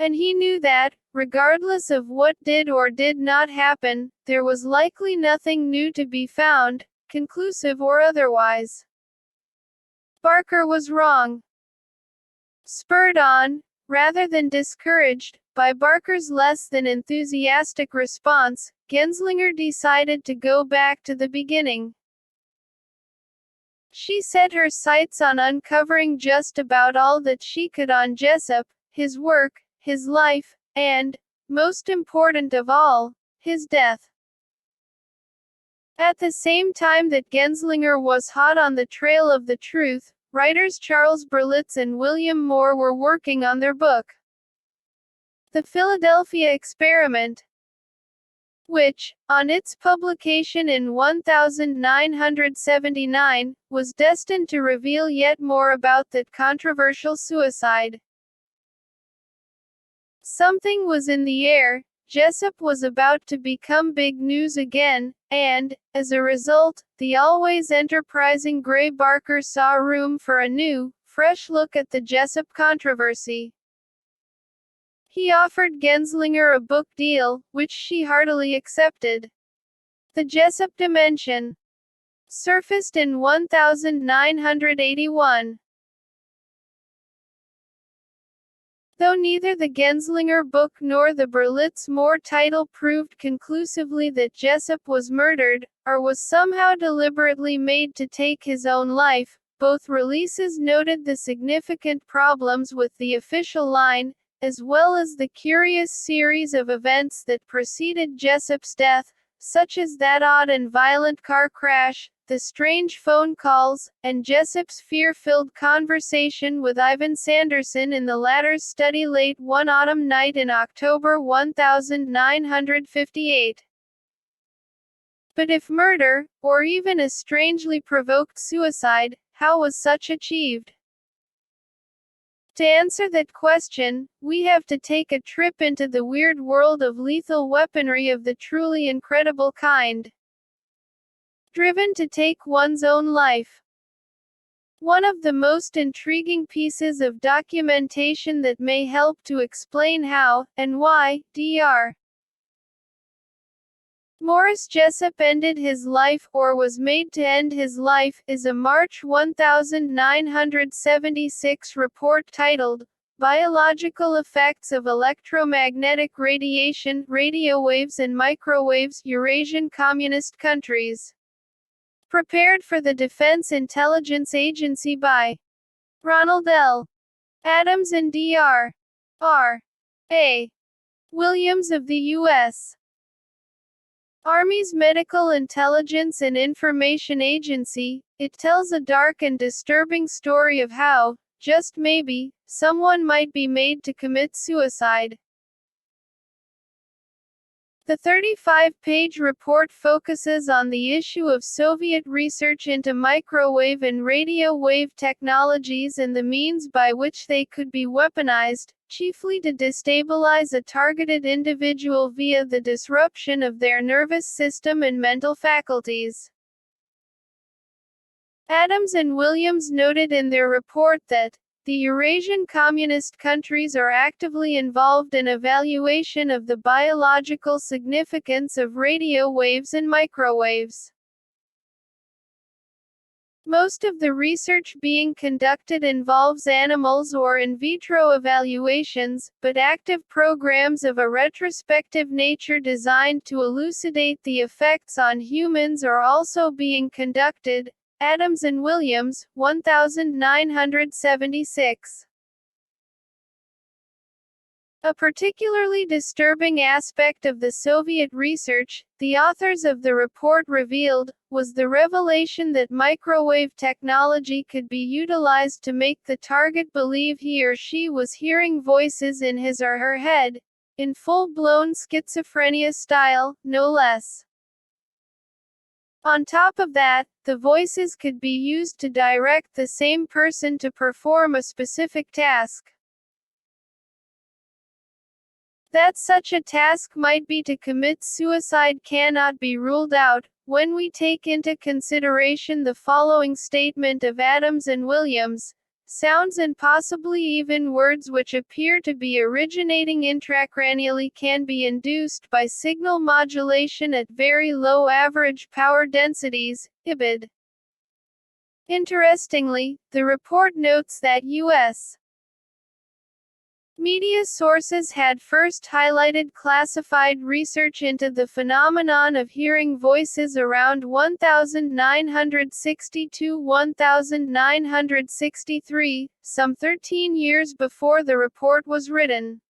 And he knew that, regardless of what did or did not happen, there was likely nothing new to be found, conclusive or otherwise. Barker was wrong. Spurred on, rather than discouraged, by Barker's less than enthusiastic response, Genslinger decided to go back to the beginning. She set her sights on uncovering just about all that she could on Jessup, his work, his life, and, most important of all, his death. At the same time that Genslinger was hot on the trail of the truth, writers Charles Berlitz and William Moore were working on their book, The Philadelphia Experiment, which, on its publication in 1979, was destined to reveal yet more about that controversial suicide. Something was in the air. Jessup was about to become big news again, and, as a result, the always enterprising Gray Barker saw room for a new, fresh look at the Jessup controversy. He offered Genslinger a book deal, which she heartily accepted. The Jessup Dimension surfaced in 1981. Though neither the Genslinger book nor the Berlitz Moore title proved conclusively that Jessup was murdered, or was somehow deliberately made to take his own life, both releases noted the significant problems with the official line, as well as the curious series of events that preceded Jessup's death, such as that odd and violent car crash, the strange phone calls, and Jessup's fear-filled conversation with Ivan Sanderson in the latter's study late one autumn night in October 1958. But if murder, or even a strangely provoked suicide, how was such achieved? To answer that question, we have to take a trip into the weird world of lethal weaponry of the truly incredible kind. Driven to take one's own life. One of the most intriguing pieces of documentation that may help to explain how, and why, Dr. Morris Jessup ended his life, or was made to end his life, is a March 1976 report titled, Biological Effects of Electromagnetic Radiation, Radio Waves and Microwaves, Eurasian Communist Countries. Prepared for the Defense Intelligence Agency by Ronald L. Adams and Dr. R. A. Williams of the U.S. Army's Medical Intelligence and Information Agency. It tells a dark and disturbing story of how, just maybe, someone might be made to commit suicide. The 35-page report focuses on the issue of Soviet research into microwave and radio wave technologies and the means by which they could be weaponized, chiefly to destabilize a targeted individual via the disruption of their nervous system and mental faculties. Adams and Williams noted in their report that the Eurasian communist countries are actively involved in evaluation of the biological significance of radio waves and microwaves. Most of the research being conducted involves animals or in vitro evaluations, but active programs of a retrospective nature designed to elucidate the effects on humans are also being conducted. Adams and Williams, 1976. A particularly disturbing aspect of the Soviet research, the authors of the report revealed, was the revelation that microwave technology could be utilized to make the target believe he or she was hearing voices in his or her head, in full-blown schizophrenia style, no less. On top of that, the voices could be used to direct the same person to perform a specific task. That such a task might be to commit suicide cannot be ruled out, when we take into consideration the following statement of Adams and Williams. Sounds and possibly even words which appear to be originating intracranially can be induced by signal modulation at very low average power densities, IBID. Interestingly, the report notes that U.S. Media sources had first highlighted classified research into the phenomenon of hearing voices around 1960–1963, some 13 years before the report was written.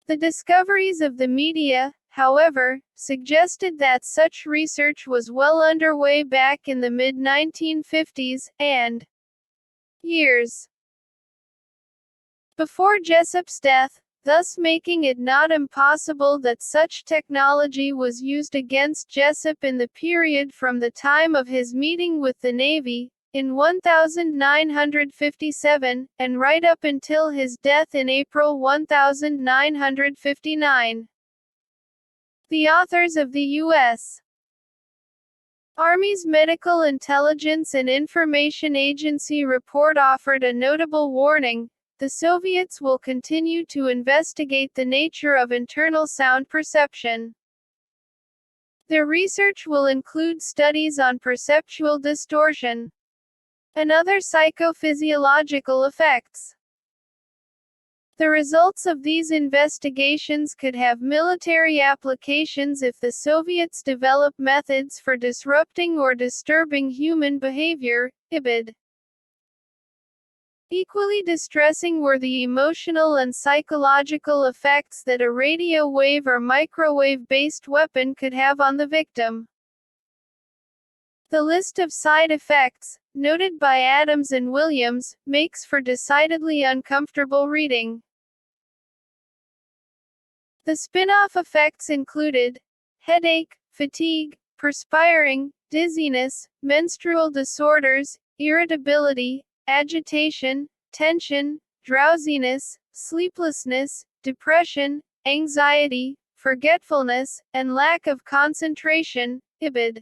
The discoveries of the media, however, suggested that such research was well underway back in the mid-1950s, and years before Jessup's death, thus making it not impossible that such technology was used against Jessup in the period from the time of his meeting with the Navy, in 1957, and right up until his death in April 1959. The authors of the U.S. Army's Medical Intelligence and Information Agency report offered a notable warning: the Soviets will continue to investigate the nature of internal sound perception. Their research will include studies on perceptual distortion and other psychophysiological effects. The results of these investigations could have military applications if the Soviets develop methods for disrupting or disturbing human behavior, IBID. Equally distressing were the emotional and psychological effects that a radio wave or microwave-based weapon could have on the victim. The list of side effects, noted by Adams and Williams, makes for decidedly uncomfortable reading. The spin-off effects included headache, fatigue, perspiring, dizziness, menstrual disorders, irritability, agitation, tension, drowsiness, sleeplessness, depression, anxiety, forgetfulness, and lack of concentration, IBID.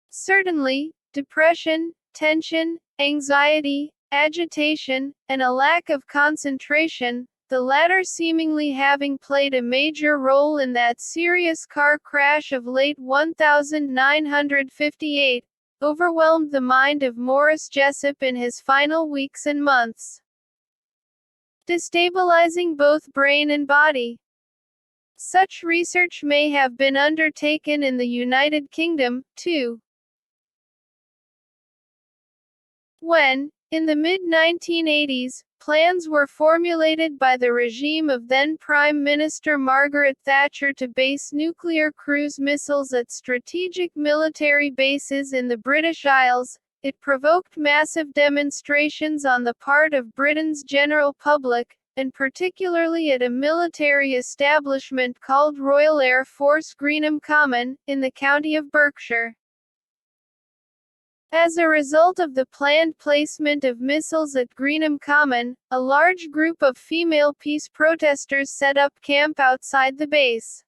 Certainly, depression, tension, anxiety, agitation, and a lack of concentration, the latter seemingly having played a major role in that serious car crash of late 1958, overwhelmed the mind of Morris Jessup in his final weeks and months, destabilizing both brain and body. Such research may have been undertaken in the United Kingdom, too. When, in the mid-1980s, plans were formulated by the regime of then Prime Minister Margaret Thatcher to base nuclear cruise missiles at strategic military bases in the British Isles, it provoked massive demonstrations on the part of Britain's general public, and particularly at a military establishment called Royal Air Force Greenham Common, in the county of Berkshire. As a result of the planned placement of missiles at Greenham Common, a large group of female peace protesters set up camp outside the base.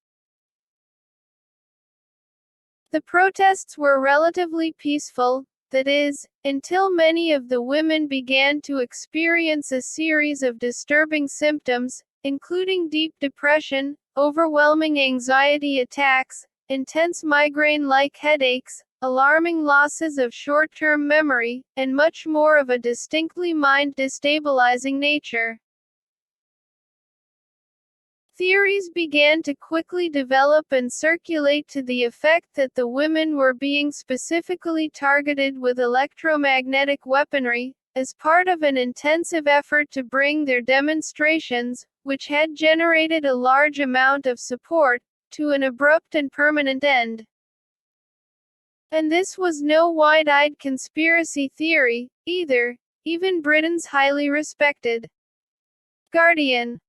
The protests were relatively peaceful, that is, until many of the women began to experience a series of disturbing symptoms, including deep depression, overwhelming anxiety attacks, intense migraine-like headaches, alarming losses of short-term memory, and much more of a distinctly mind-destabilizing nature. Theories began to quickly develop and circulate to the effect that the women were being specifically targeted with electromagnetic weaponry, as part of an intensive effort to bring their demonstrations, which had generated a large amount of support, to an abrupt and permanent end. And this was no wide-eyed conspiracy theory, either. Even Britain's highly respected Guardian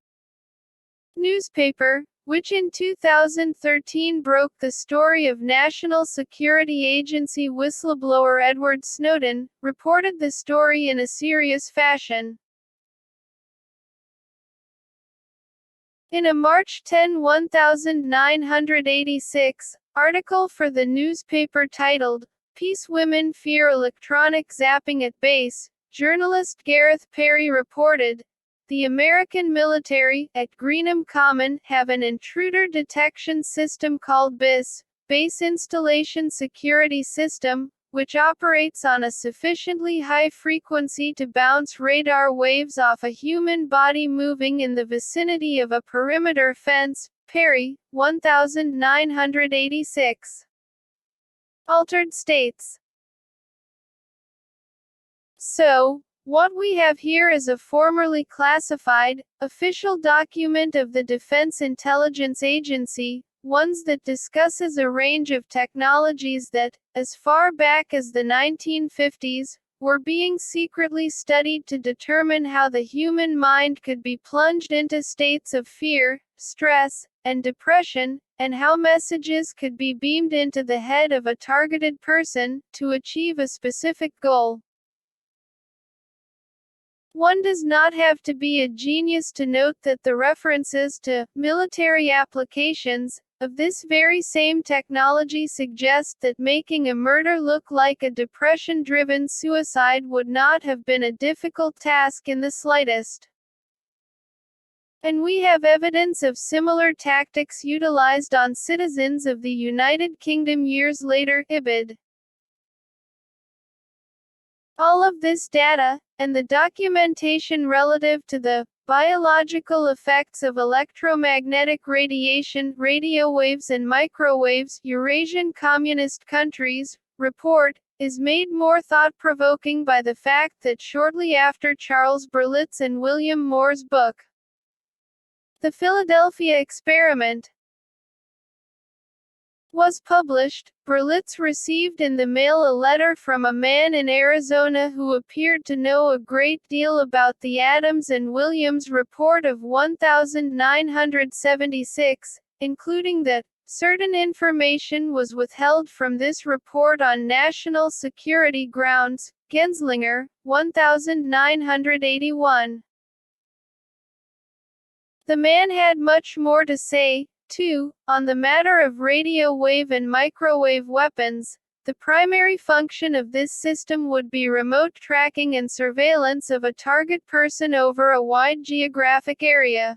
newspaper, which in 2013 broke the story of National Security Agency whistleblower Edward Snowden, reported the story in a serious fashion. In a March 10, 1986, article for the newspaper titled, "Peace Women Fear Electronic Zapping at Base," journalist Gareth Perry reported, "The American military, at Greenham Common, have an intruder detection system called BIS, Base Installation Security System, which operates on a sufficiently high frequency to bounce radar waves off a human body moving in the vicinity of a perimeter fence. Perry, 1986. Altered states. So, what we have here is a formerly classified, official document of the Defense Intelligence Agency, ones that discusses a range of technologies that, as far back as the 1950s, were being secretly studied to determine how the human mind could be plunged into states of fear, stress, and depression, and how messages could be beamed into the head of a targeted person, to achieve a specific goal. One does not have to be a genius to note that the references to military applications of this very same technology suggest that making a murder look like a depression-driven suicide would not have been a difficult task in the slightest. And we have evidence of similar tactics utilized on citizens of the United Kingdom years later. Ibid. All of this data, and the documentation relative to the biological effects of electromagnetic radiation, radio waves and microwaves, Eurasian Communist countries, report, is made more thought-provoking by the fact that shortly after Charles Berlitz and William Moore's book, The Philadelphia Experiment, was published, Berlitz received in the mail a letter from a man in Arizona who appeared to know a great deal about the atoms, and Williams' report of 1976, including that certain information was withheld from this report on national security grounds. Genslinger, 1981. The man had much more to say, too, on the matter of radio wave and microwave weapons. The primary function of this system would be remote tracking and surveillance of a target person over a wide geographic area.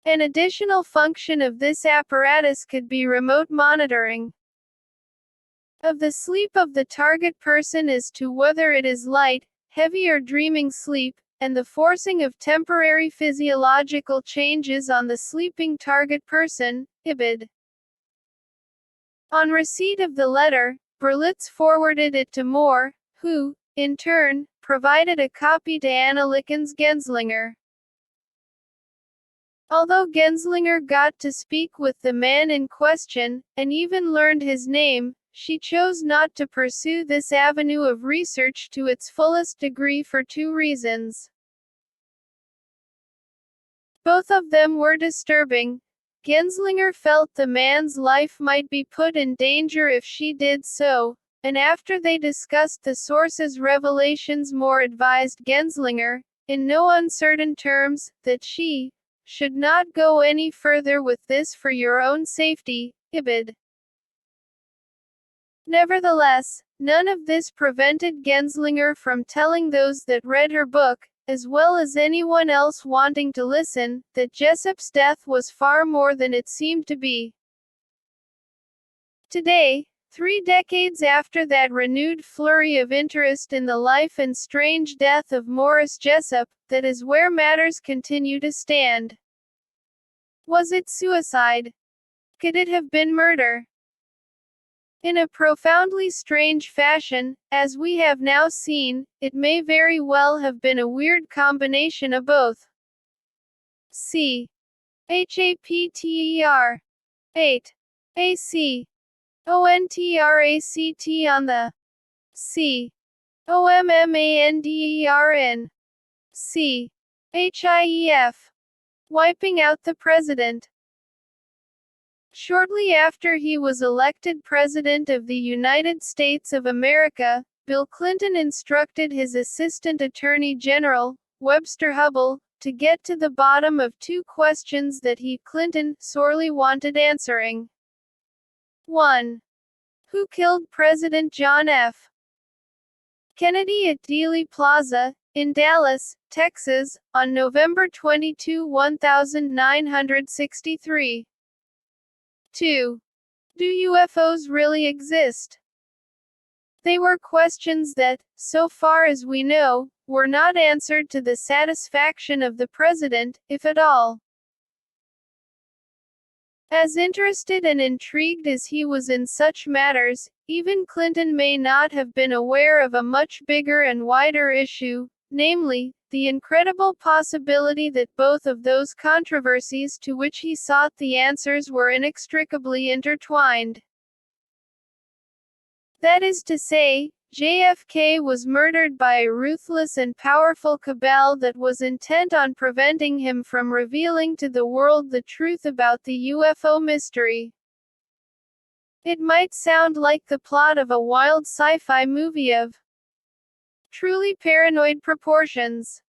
An additional function of this apparatus could be remote monitoring of the sleep of the target person as to whether it is light, heavy or dreaming sleep, and the forcing of temporary physiological changes on the sleeping target person. Ibid. On receipt of the letter, Berlitz forwarded it to Moore, who, in turn, provided a copy to Anna Lickens Genslinger. Although Genslinger got to speak with the man in question, and even learned his name, she chose not to pursue this avenue of research to its fullest degree for two reasons. Both of them were disturbing. Genslinger felt the man's life might be put in danger if she did so, and after they discussed the source's revelations, Moore advised Genslinger, in no uncertain terms, that she should not go any further with this for your own safety. Ibid. Nevertheless, none of this prevented Genslinger from telling those that read her book, as well as anyone else wanting to listen, that Jessup's death was far more than it seemed to be. Today, 3 decades after that renewed flurry of interest in the life and strange death of Morris Jessup, that is where matters continue to stand. Was it suicide? Could it have been murder? In a profoundly strange fashion, as we have now seen, it may very well have been a weird combination of both. C. HAPTER. 8. AC. ONTRACT on the C. OMMANDERN. C. HIEF. Wiping out the president. Shortly after he was elected President of the United States of America, Bill Clinton instructed his Assistant Attorney General, Webster Hubbell, to get to the bottom of 2 questions that he, Clinton, sorely wanted answering. 1. Who killed President John F. Kennedy at Dealey Plaza, in Dallas, Texas, on November 22, 1963? 2. Do UFOs really exist? They were questions that, so far as we know, were not answered to the satisfaction of the president, if at all. As interested and intrigued as he was in such matters, even Clinton may not have been aware of a much bigger and wider issue, namely, the incredible possibility that both of those controversies to which he sought the answers were inextricably intertwined. That is to say, JFK was murdered by a ruthless and powerful cabal that was intent on preventing him from revealing to the world the truth about the UFO mystery. It might sound like the plot of a wild sci-fi movie of truly paranoid proportions.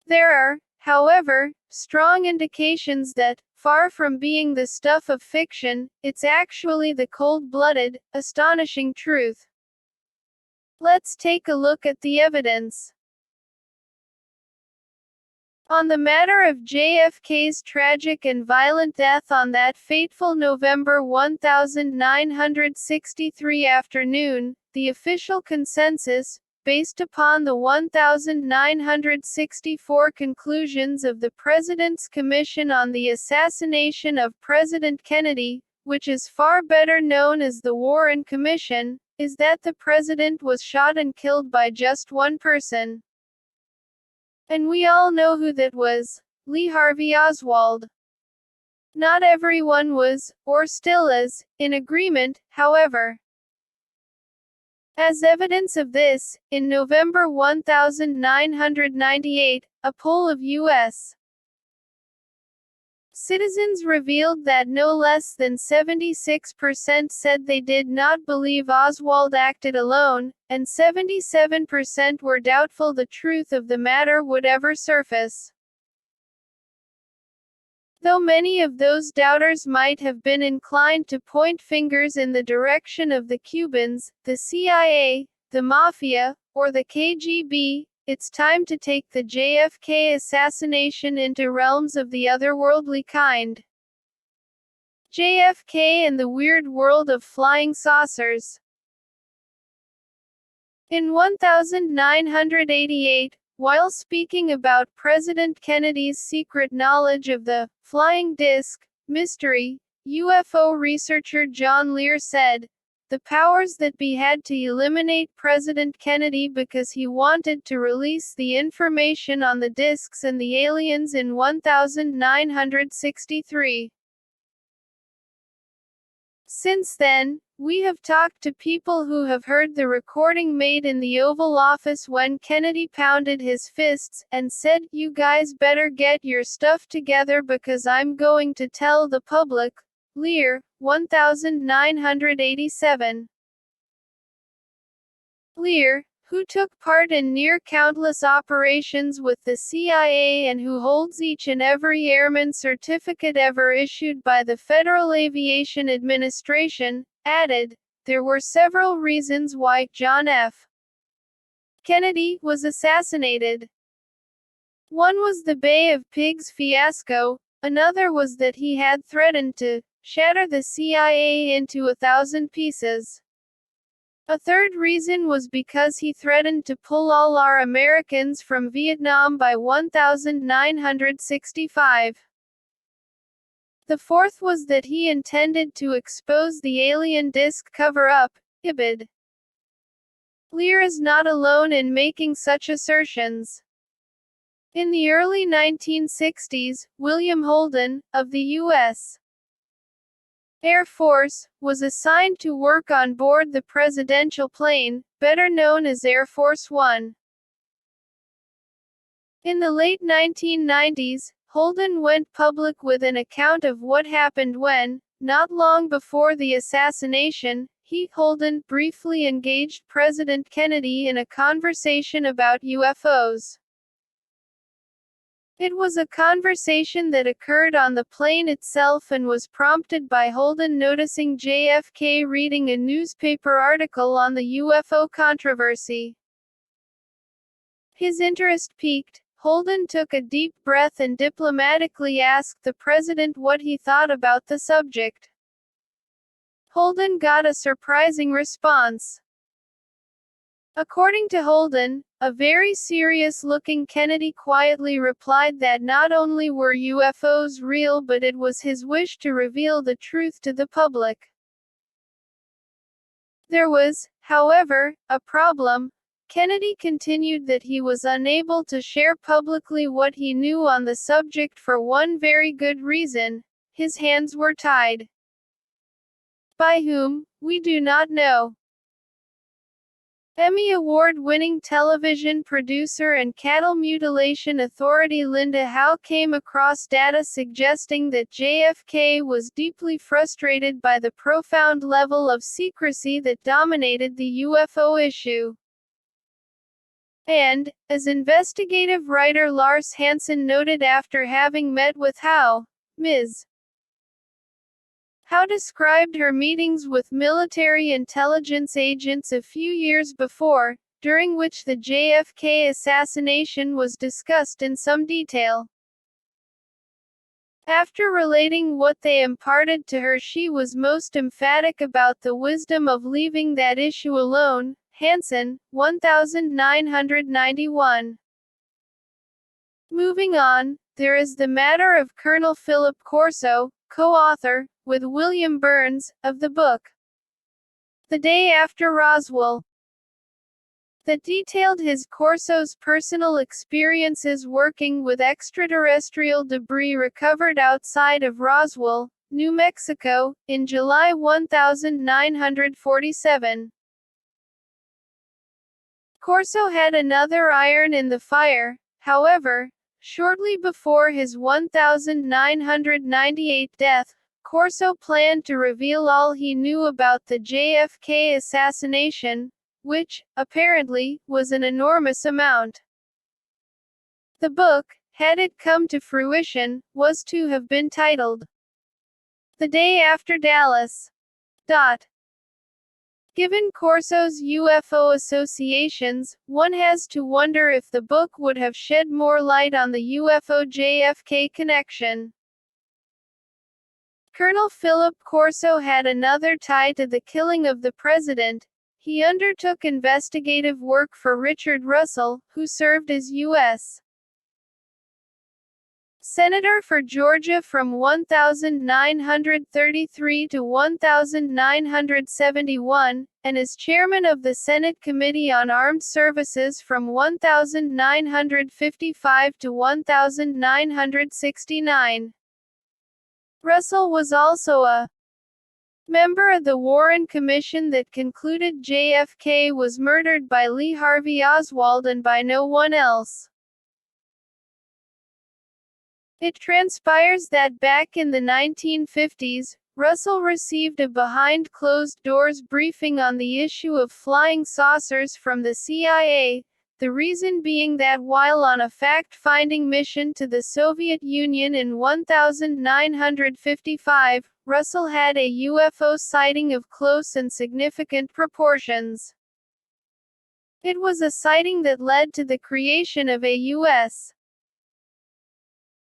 There are, however, strong indications that, far from being the stuff of fiction, it's actually the cold-blooded, astonishing truth. Let's take a look at the evidence. On the matter of JFK's tragic and violent death on that fateful November 1963 afternoon, the official consensus, based upon the 1964 conclusions of the President's Commission on the Assassination of President Kennedy, which is far better known as the Warren Commission, is that the President was shot and killed by just one person. And we all know who that was: Lee Harvey Oswald. Not everyone was, or still is, in agreement, however. As evidence of this, in November 1998, a poll of U.S. citizens revealed that no less than 76% said they did not believe Oswald acted alone, and 77% were doubtful the truth of the matter would ever surface. Though many of those doubters might have been inclined to point fingers in the direction of the Cubans, the CIA, the Mafia, or the KGB, it's time to take the JFK assassination into realms of the otherworldly kind. JFK and the weird world of flying saucers. In 1988, while speaking about President Kennedy's secret knowledge of the flying disc mystery, UFO researcher John Lear said, "The powers that be had to eliminate President Kennedy because he wanted to release the information on the discs and the aliens in 1963. Since then, we have talked to people who have heard the recording made in the Oval Office when Kennedy pounded his fists, and said, 'You guys better get your stuff together because I'm going to tell the public.'" Lear, 1987. Lear, who took part in near countless operations with the CIA and who holds each and every airman certificate ever issued by the Federal Aviation Administration, added, "There were several reasons why John F. Kennedy was assassinated. One was the Bay of Pigs fiasco, another was that he had threatened to shatter the CIA into 1,000 pieces. A third reason was because he threatened to pull all our Americans from Vietnam by 1965. The fourth was that he intended to expose the alien disc cover-up, IBID." Lear is not alone in making such assertions. In the early 1960s, William Holden, of the U.S. Air Force, was assigned to work on board the presidential plane, better known as Air Force One. In the late 1990s, Holden went public with an account of what happened when, not long before the assassination, Holden briefly engaged President Kennedy in a conversation about UFOs. It was a conversation that occurred on the plane itself and was prompted by Holden noticing JFK reading a newspaper article on the UFO controversy. His interest piqued, Holden took a deep breath and diplomatically asked the president what he thought about the subject. Holden got a surprising response. According to Holden, a very serious-looking Kennedy quietly replied that not only were UFOs real but it was his wish to reveal the truth to the public. There was, however, a problem. Kennedy continued that he was unable to share publicly what he knew on the subject for one very good reason: his hands were tied. By whom, we do not know. Emmy Award-winning television producer and cattle mutilation authority Linda Howe came across data suggesting that JFK was deeply frustrated by the profound level of secrecy that dominated the UFO issue. And, as investigative writer Lars Hansen noted after having met with Howe, Ms. Howe described her meetings with military intelligence agents a few years before, during which the JFK assassination was discussed in some detail. After relating what they imparted to her, she was most emphatic about the wisdom of leaving that issue alone. Hansen, 1991. Moving on, there is the matter of Colonel Philip Corso, co-author, with William Burns, of the book The Day After Roswell, that detailed his Corso's personal experiences working with extraterrestrial debris recovered outside of Roswell, New Mexico, in July 1947. Corso had another iron in the fire, however. Shortly before his 1998 death, Corso planned to reveal all he knew about the JFK assassination, which, apparently, was an enormous amount. The book, had it come to fruition, was to have been titled The Day After Dallas. Given Corso's UFO associations, one has to wonder if the book would have shed more light on the UFO-JFK connection. Colonel Philip Corso had another tie to the killing of the president. He undertook investigative work for Richard Russell, who served as U.S. Senator for Georgia from 1933 to 1971, and as chairman of the Senate Committee on Armed Services from 1955 to 1969. Russell was also a member of the Warren Commission that concluded JFK was murdered by Lee Harvey Oswald and by no one else. It transpires that back in the 1950s, Russell received a behind-closed-doors briefing on the issue of flying saucers from the CIA, the reason being that while on a fact-finding mission to the Soviet Union in 1955, Russell had a UFO sighting of close and significant proportions. It was a sighting that led to the creation of a U.S.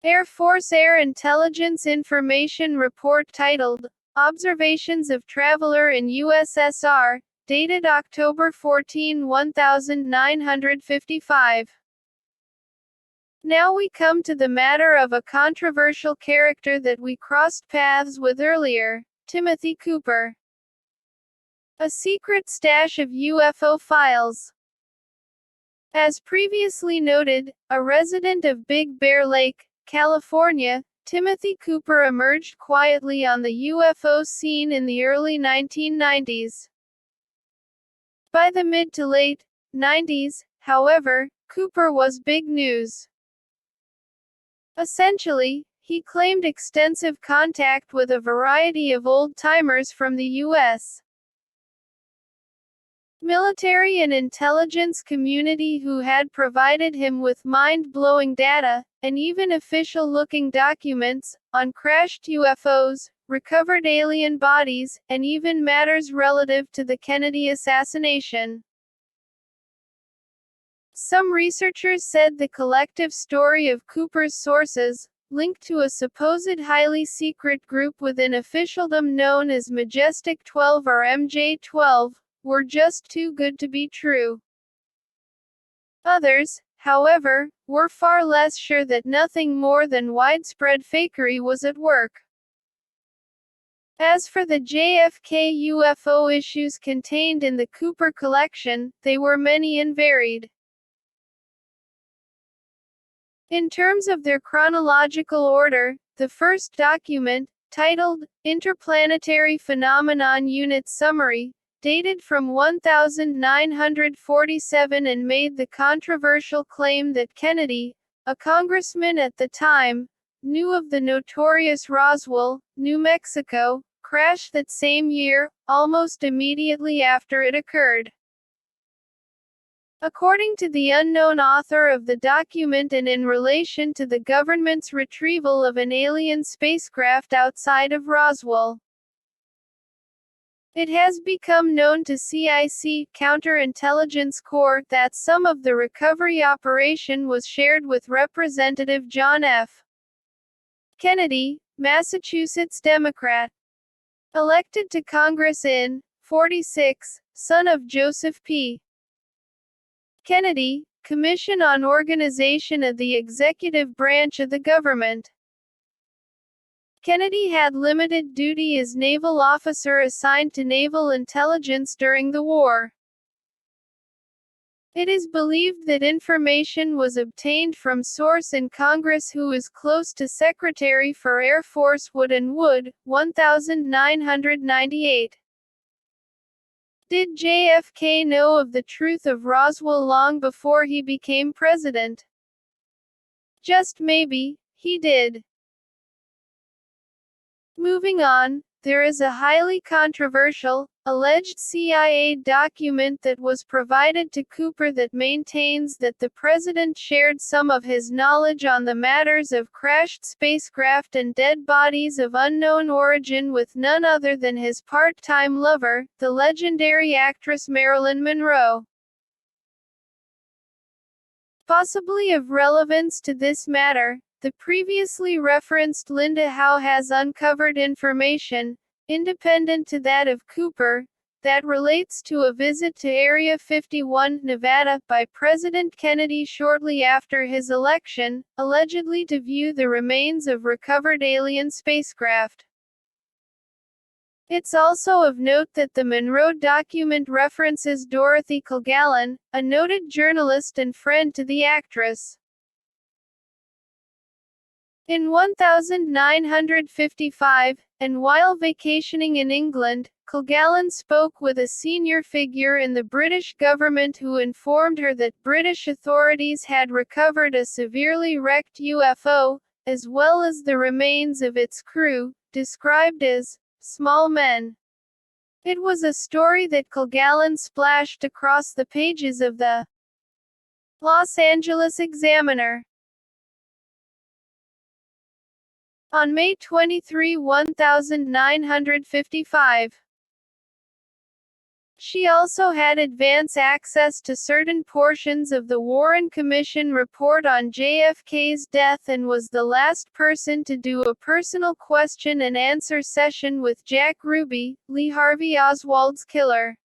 Air Force Air Intelligence Information Report titled, Observations of Traveler in USSR, dated October 14, 1955. Now we come to the matter of a controversial character that we crossed paths with earlier, Timothy Cooper. A secret stash of UFO files. As previously noted, a resident of Big Bear Lake, California, Timothy Cooper emerged quietly on the UFO scene in the early 1990s. By the mid to late 90s, however, Cooper was big news. Essentially, he claimed extensive contact with a variety of old-timers from the U.S. military and intelligence community who had provided him with mind-blowing data, and even official-looking documents, on crashed UFOs, recovered alien bodies, and even matters relative to the Kennedy assassination. Some researchers said the collective story of Cooper's sources, linked to a supposed highly secret group within officialdom known as Majestic 12 or MJ-12, were just too good to be true. Others, however, were far less sure that nothing more than widespread fakery was at work. As for the JFK UFO issues contained in the Cooper collection, they were many and varied. In terms of their chronological order, the first document, titled Interplanetary Phenomenon Unit Summary, dated from 1947 and made the controversial claim that Kennedy, a congressman at the time, knew of the notorious Roswell, New Mexico, crash that same year, almost immediately after it occurred. According to the unknown author of the document and in relation to the government's retrieval of an alien spacecraft outside of Roswell, it has become known to CIC Counterintelligence Corps that some of the recovery operation was shared with Representative John F. Kennedy, Massachusetts Democrat, elected to Congress in 46, son of Joseph P. Kennedy, Commission on Organization of the Executive Branch of the Government. Kennedy had limited duty as naval officer assigned to naval intelligence during the war. It is believed that information was obtained from source in Congress who is close to Secretary for Air Force Wood and Wood, 1998. Did JFK know of the truth of Roswell long before he became president? Just maybe, he did. Moving on, there is a highly controversial, alleged CIA document that was provided to Cooper that maintains that the president shared some of his knowledge on the matters of crashed spacecraft and dead bodies of unknown origin with none other than his part-time lover, the legendary actress Marilyn Monroe. Possibly of relevance to this matter, the previously referenced Linda Howe has uncovered information, independent to that of Cooper, that relates to a visit to Area 51, Nevada, by President Kennedy shortly after his election, allegedly to view the remains of recovered alien spacecraft. It's also of note that the Monroe document references Dorothy Kilgallen, a noted journalist and friend to the actress. In 1955, and while vacationing in England, Kilgallen spoke with a senior figure in the British government who informed her that British authorities had recovered a severely wrecked UFO, as well as the remains of its crew, described as small men. It was a story that Kilgallen splashed across the pages of the Los Angeles Examiner. On May 23, 1955. She also had advance access to certain portions of the Warren Commission report on JFK's death and was the last person to do a personal question and answer session with Jack Ruby, Lee Harvey Oswald's killer.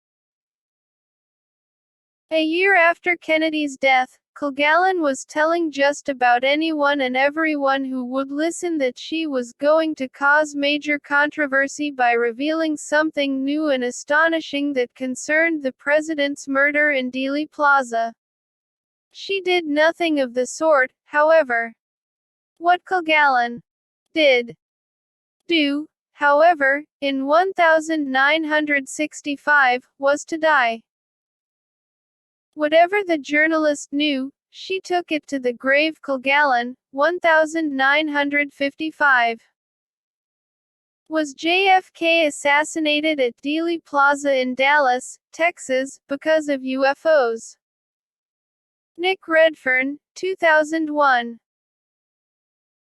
A year after Kennedy's death, Kilgallen was telling just about anyone and everyone who would listen that she was going to cause major controversy by revealing something new and astonishing that concerned the president's murder in Dealey Plaza. She did nothing of the sort, however. What Kilgallen did do, however, in 1965, was to die. Whatever the journalist knew, she took it to the grave. Kilgallen, 1955. Was JFK assassinated at Dealey Plaza in Dallas, Texas, because of UFOs? Nick Redfern, 2001.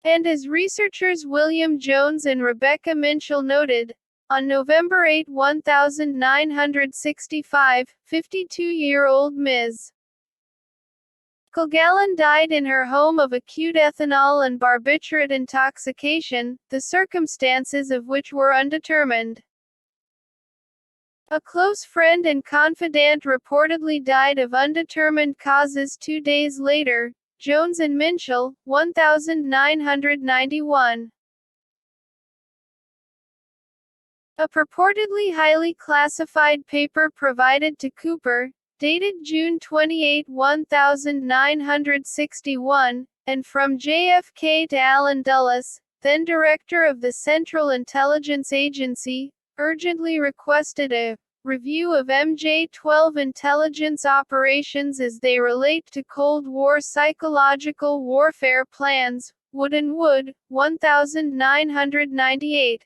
And as researchers William Jones and Rebecca Minchell noted, on November 8, 1965, 52-year-old Ms. Kilgallen died in her home of acute ethanol and barbiturate intoxication, the circumstances of which were undetermined. A close friend and confidant reportedly died of undetermined causes 2 days later. Jones and Minshall, 1991. A purportedly highly classified paper provided to Cooper, dated June 28, 1961, and from JFK to Allen Dulles, then director of the Central Intelligence Agency, urgently requested a review of MJ-12 intelligence operations as they relate to Cold War psychological warfare plans. Wood and Wood, 1998.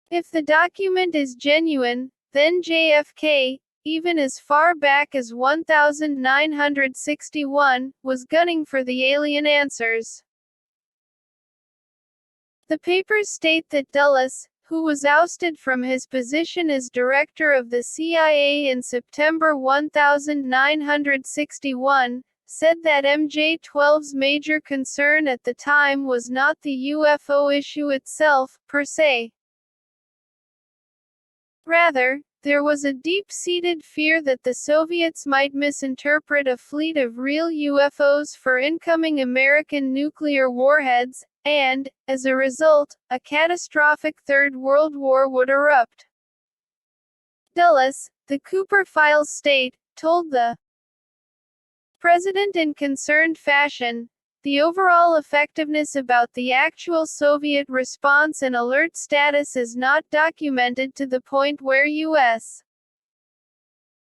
If the document is genuine, then JFK, even as far back as 1961, was gunning for the alien answers. The papers state that Dulles, who was ousted from his position as director of the CIA in September 1961, said that MJ-12's major concern at the time was not the UFO issue itself, per se. Rather, there was a deep-seated fear that the Soviets might misinterpret a fleet of real UFOs for incoming American nuclear warheads, and, as a result, a catastrophic Third World War would erupt. Dulles, the Cooper files state, told the president in concerned fashion, the overall effectiveness about the actual Soviet response and alert status is not documented to the point where U.S.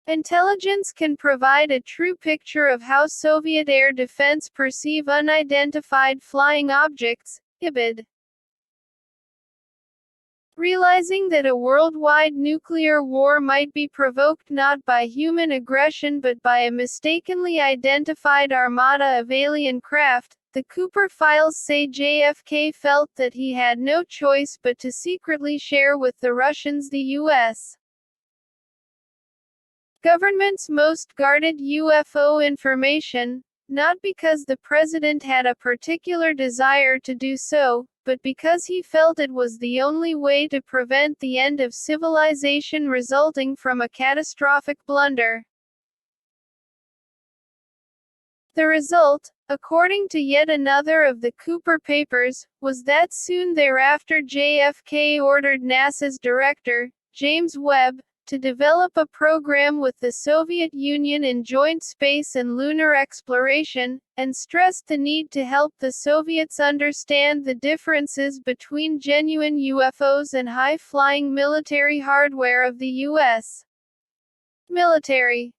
intelligence can provide a true picture of how Soviet air defense perceive unidentified flying objects, IBID. Realizing that a worldwide nuclear war might be provoked not by human aggression but by a mistakenly identified armada of alien craft, the Cooper files say JFK felt that he had no choice but to secretly share with the Russians the U.S. government's most guarded UFO information, not because the president had a particular desire to do so, but because he felt it was the only way to prevent the end of civilization resulting from a catastrophic blunder. The result, according to yet another of the Cooper papers, was that soon thereafter JFK ordered NASA's director, James Webb, to develop a program with the Soviet Union in joint space and lunar exploration, and stressed the need to help the Soviets understand the differences between genuine UFOs and high-flying military hardware of the U.S. military.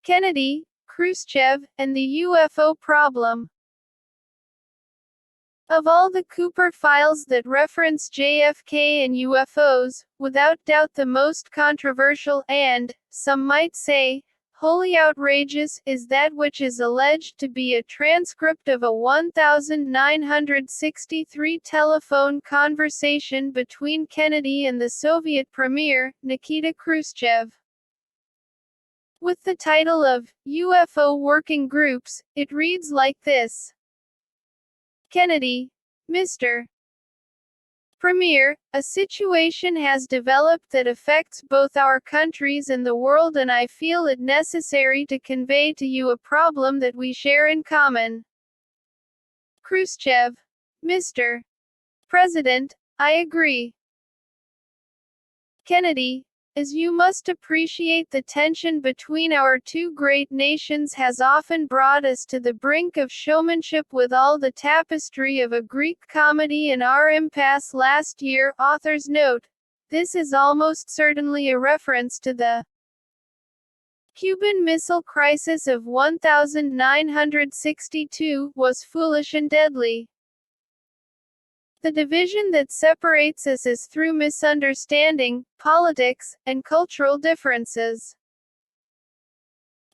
Kennedy, Khrushchev, and the UFO problem. Of all the Cooper files that reference JFK and UFOs, without doubt the most controversial and, some might say, wholly outrageous, is that which is alleged to be a transcript of a 1963 telephone conversation between Kennedy and the Soviet Premier, Nikita Khrushchev. With the title of UFO Working Groups, it reads like this. Kennedy, Mr. Premier, a situation has developed that affects both our countries and the world, and I feel it necessary to convey to you a problem that we share in common. Khrushchev, Mr. President, I agree. Kennedy, as you must appreciate, the tension between our two great nations has often brought us to the brink of showmanship with all the tapestry of a Greek comedy and our impasse last year. Author's note. This is almost certainly a reference to the Cuban Missile Crisis of 1962, was foolish and deadly. The division that separates us is through misunderstanding, politics, and cultural differences.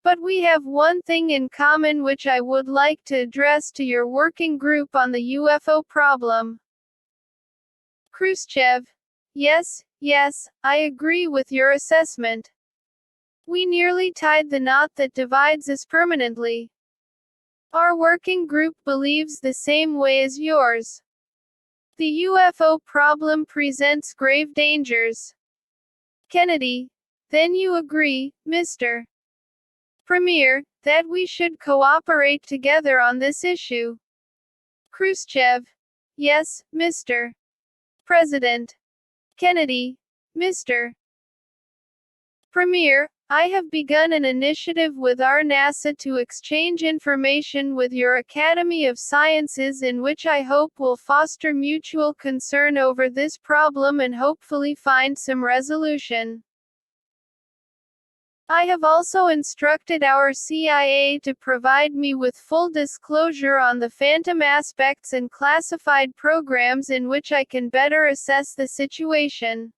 But we have one thing in common which I would like to address to your working group on the UFO problem. Khrushchev. Yes, I agree with your assessment. We nearly tied the knot that divides us permanently. Our working group believes the same way as yours. The UFO problem presents grave dangers. Kennedy, then you agree, Mr. Premier, that we should cooperate together on this issue? Khrushchev, yes, Mr. President. Kennedy, Mr. Premier, I have begun an initiative with our NASA to exchange information with your Academy of Sciences in which I hope will foster mutual concern over this problem and hopefully find some resolution. I have also instructed our CIA to provide me with full disclosure on the phantom aspects and classified programs in which I can better assess the situation.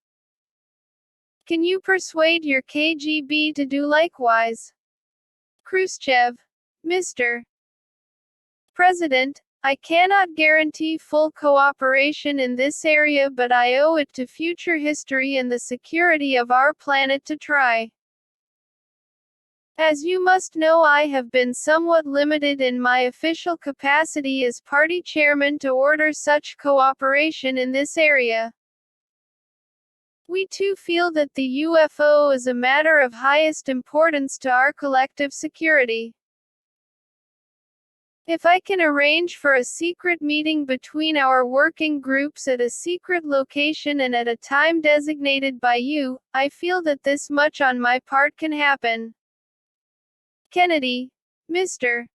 Can you persuade your KGB to do likewise? Khrushchev, Mr. President, I cannot guarantee full cooperation in this area, but I owe it to future history and the security of our planet to try. As you must know, I have been somewhat limited in my official capacity as party chairman to order such cooperation in this area. We too feel that the UFO is a matter of highest importance to our collective security. If I can arrange for a secret meeting between our working groups at a secret location and at a time designated by you, I feel that this much on my part can happen. Kennedy, Mr.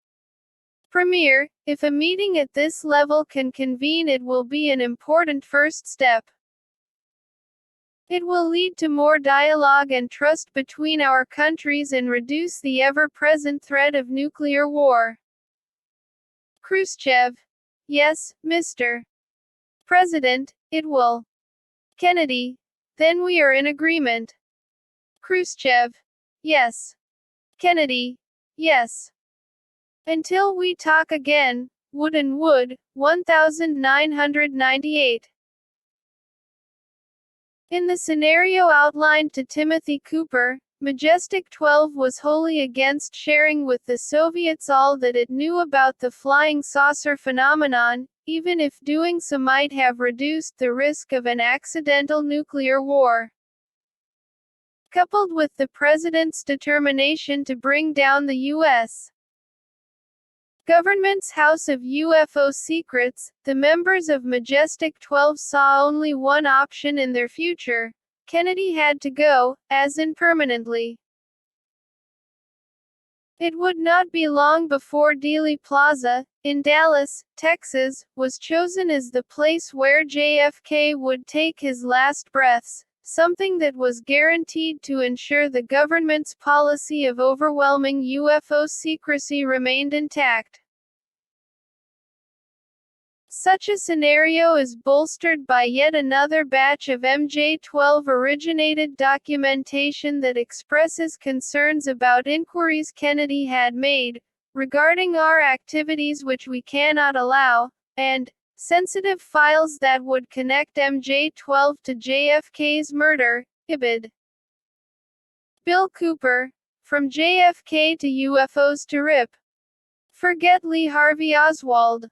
Premier, if a meeting at this level can convene, it will be an important first step. It will lead to more dialogue and trust between our countries and reduce the ever-present threat of nuclear war. Khrushchev, yes, Mr. President, it will. Kennedy, then we are in agreement. Khrushchev, yes. Kennedy, yes. Until we talk again, Wood and Wood, 1998. In the scenario outlined to Timothy Cooper, Majestic 12 was wholly against sharing with the Soviets all that it knew about the flying saucer phenomenon, even if doing so might have reduced the risk of an accidental nuclear war. Coupled with the President's determination to bring down the U.S. government's House of UFO Secrets, the members of Majestic 12 saw only one option in their future: Kennedy had to go, as in permanently. It would not be long before Dealey Plaza, in Dallas, Texas, was chosen as the place where JFK would take his last breaths, something that was guaranteed to ensure the government's policy of overwhelming UFO secrecy remained intact. Such a scenario is bolstered by yet another batch of MJ-12-originated documentation that expresses concerns about inquiries Kennedy had made, regarding our activities which we cannot allow, and sensitive files that would connect MJ-12 to JFK's murder. Ibid. Bill Cooper, From JFK to UFOs to RIP. Forget Lee Harvey Oswald.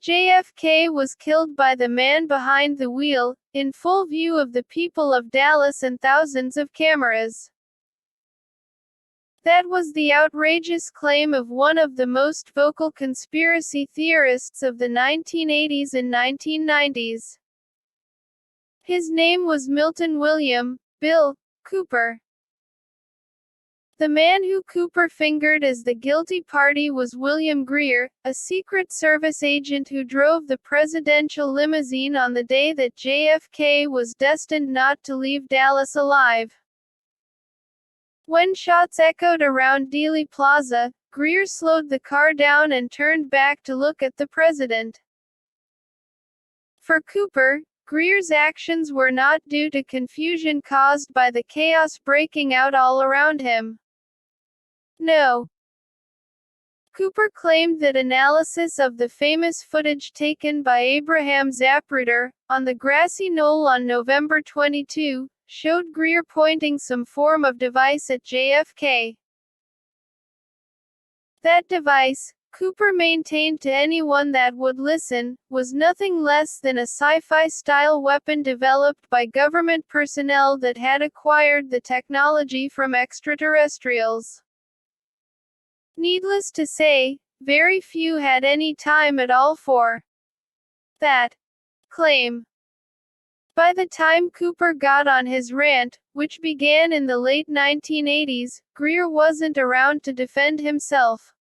JFK was killed by the man behind the wheel, in full view of the people of Dallas and thousands of cameras. That was the outrageous claim of one of the most vocal conspiracy theorists of the 1980s and 1990s. His name was Milton William Bill Cooper. The man who Cooper fingered as the guilty party was William Greer, a Secret Service agent who drove the presidential limousine on the day that JFK was destined not to leave Dallas alive. When shots echoed around Dealey Plaza, Greer slowed the car down and turned back to look at the president. For Cooper, Greer's actions were not due to confusion caused by the chaos breaking out all around him. No. Cooper claimed that analysis of the famous footage taken by Abraham Zapruder, on the grassy knoll on November 22, showed Greer pointing some form of device at JFK. That device, Cooper maintained to anyone that would listen, was nothing less than a sci-fi style weapon developed by government personnel that had acquired the technology from extraterrestrials. Needless to say, very few had any time at all for that claim. By the time Cooper got on his rant, which began in the late 1980s, Greer wasn't around to defend himself.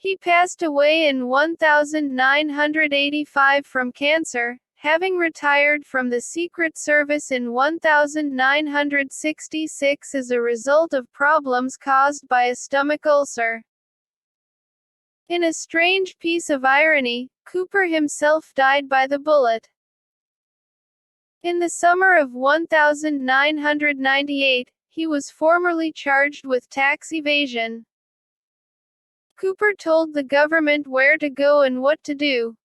He passed away in 1985 from cancer, having retired from the Secret Service in 1966 as a result of problems caused by a stomach ulcer. In a strange piece of irony, Cooper himself died by the bullet. In the summer of 1998, he was formally charged with tax evasion. Cooper told the government where to go and what to do.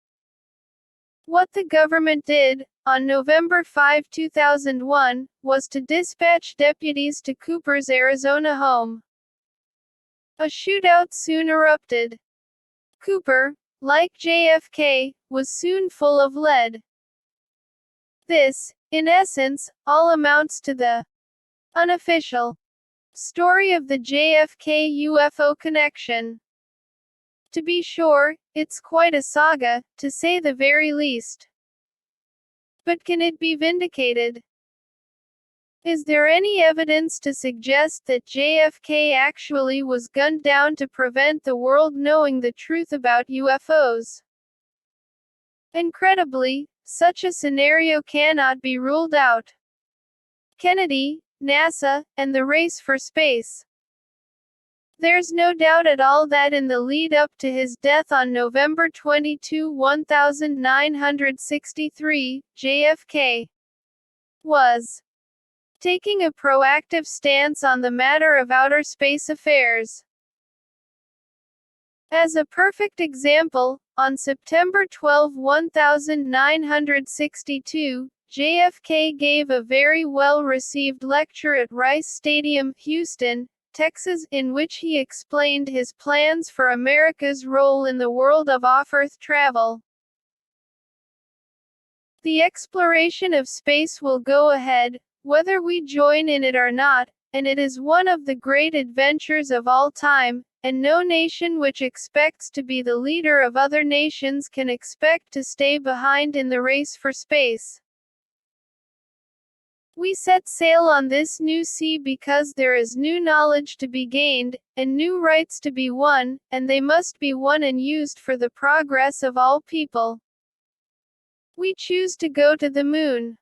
What the government did, on November 5, 2001, was to dispatch deputies to Cooper's Arizona home. A shootout soon erupted. Cooper, like JFK, was soon full of lead. This, in essence, all amounts to the unofficial story of the JFK UFO connection. To be sure, it's quite a saga, to say the very least. But can it be vindicated? Is there any evidence to suggest that JFK actually was gunned down to prevent the world knowing the truth about UFOs? Incredibly, such a scenario cannot be ruled out. Kennedy, NASA, and the race for space. There's no doubt at all that in the lead-up to his death on November 22, 1963, JFK was taking a proactive stance on the matter of outer space affairs. As a perfect example, on September 12, 1962, JFK gave a very well-received lecture at Rice Stadium, Houston, Texas, in which he explained his plans for America's role in the world of off-Earth travel. The exploration of space will go ahead, whether we join in it or not, and it is one of the great adventures of all time, and no nation which expects to be the leader of other nations can expect to stay behind in the race for space. We set sail on this new sea because there is new knowledge to be gained, and new rights to be won, and they must be won and used for the progress of all people. We choose to go to the moon.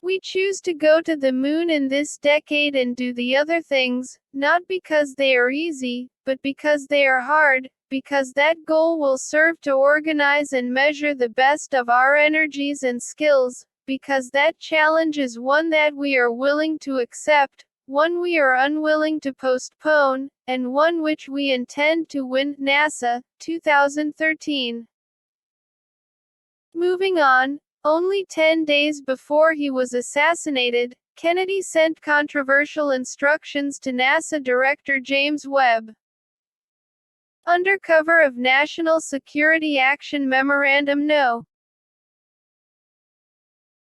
We choose to go to the moon in this decade and do the other things, not because they are easy, but because they are hard, because that goal will serve to organize and measure the best of our energies and skills, because that challenge is one that we are willing to accept, one we are unwilling to postpone, and one which we intend to win. NASA, 2013. Moving on, only 10 days before he was assassinated, Kennedy sent controversial instructions to NASA Director James Webb. Under cover of National Security Action Memorandum No.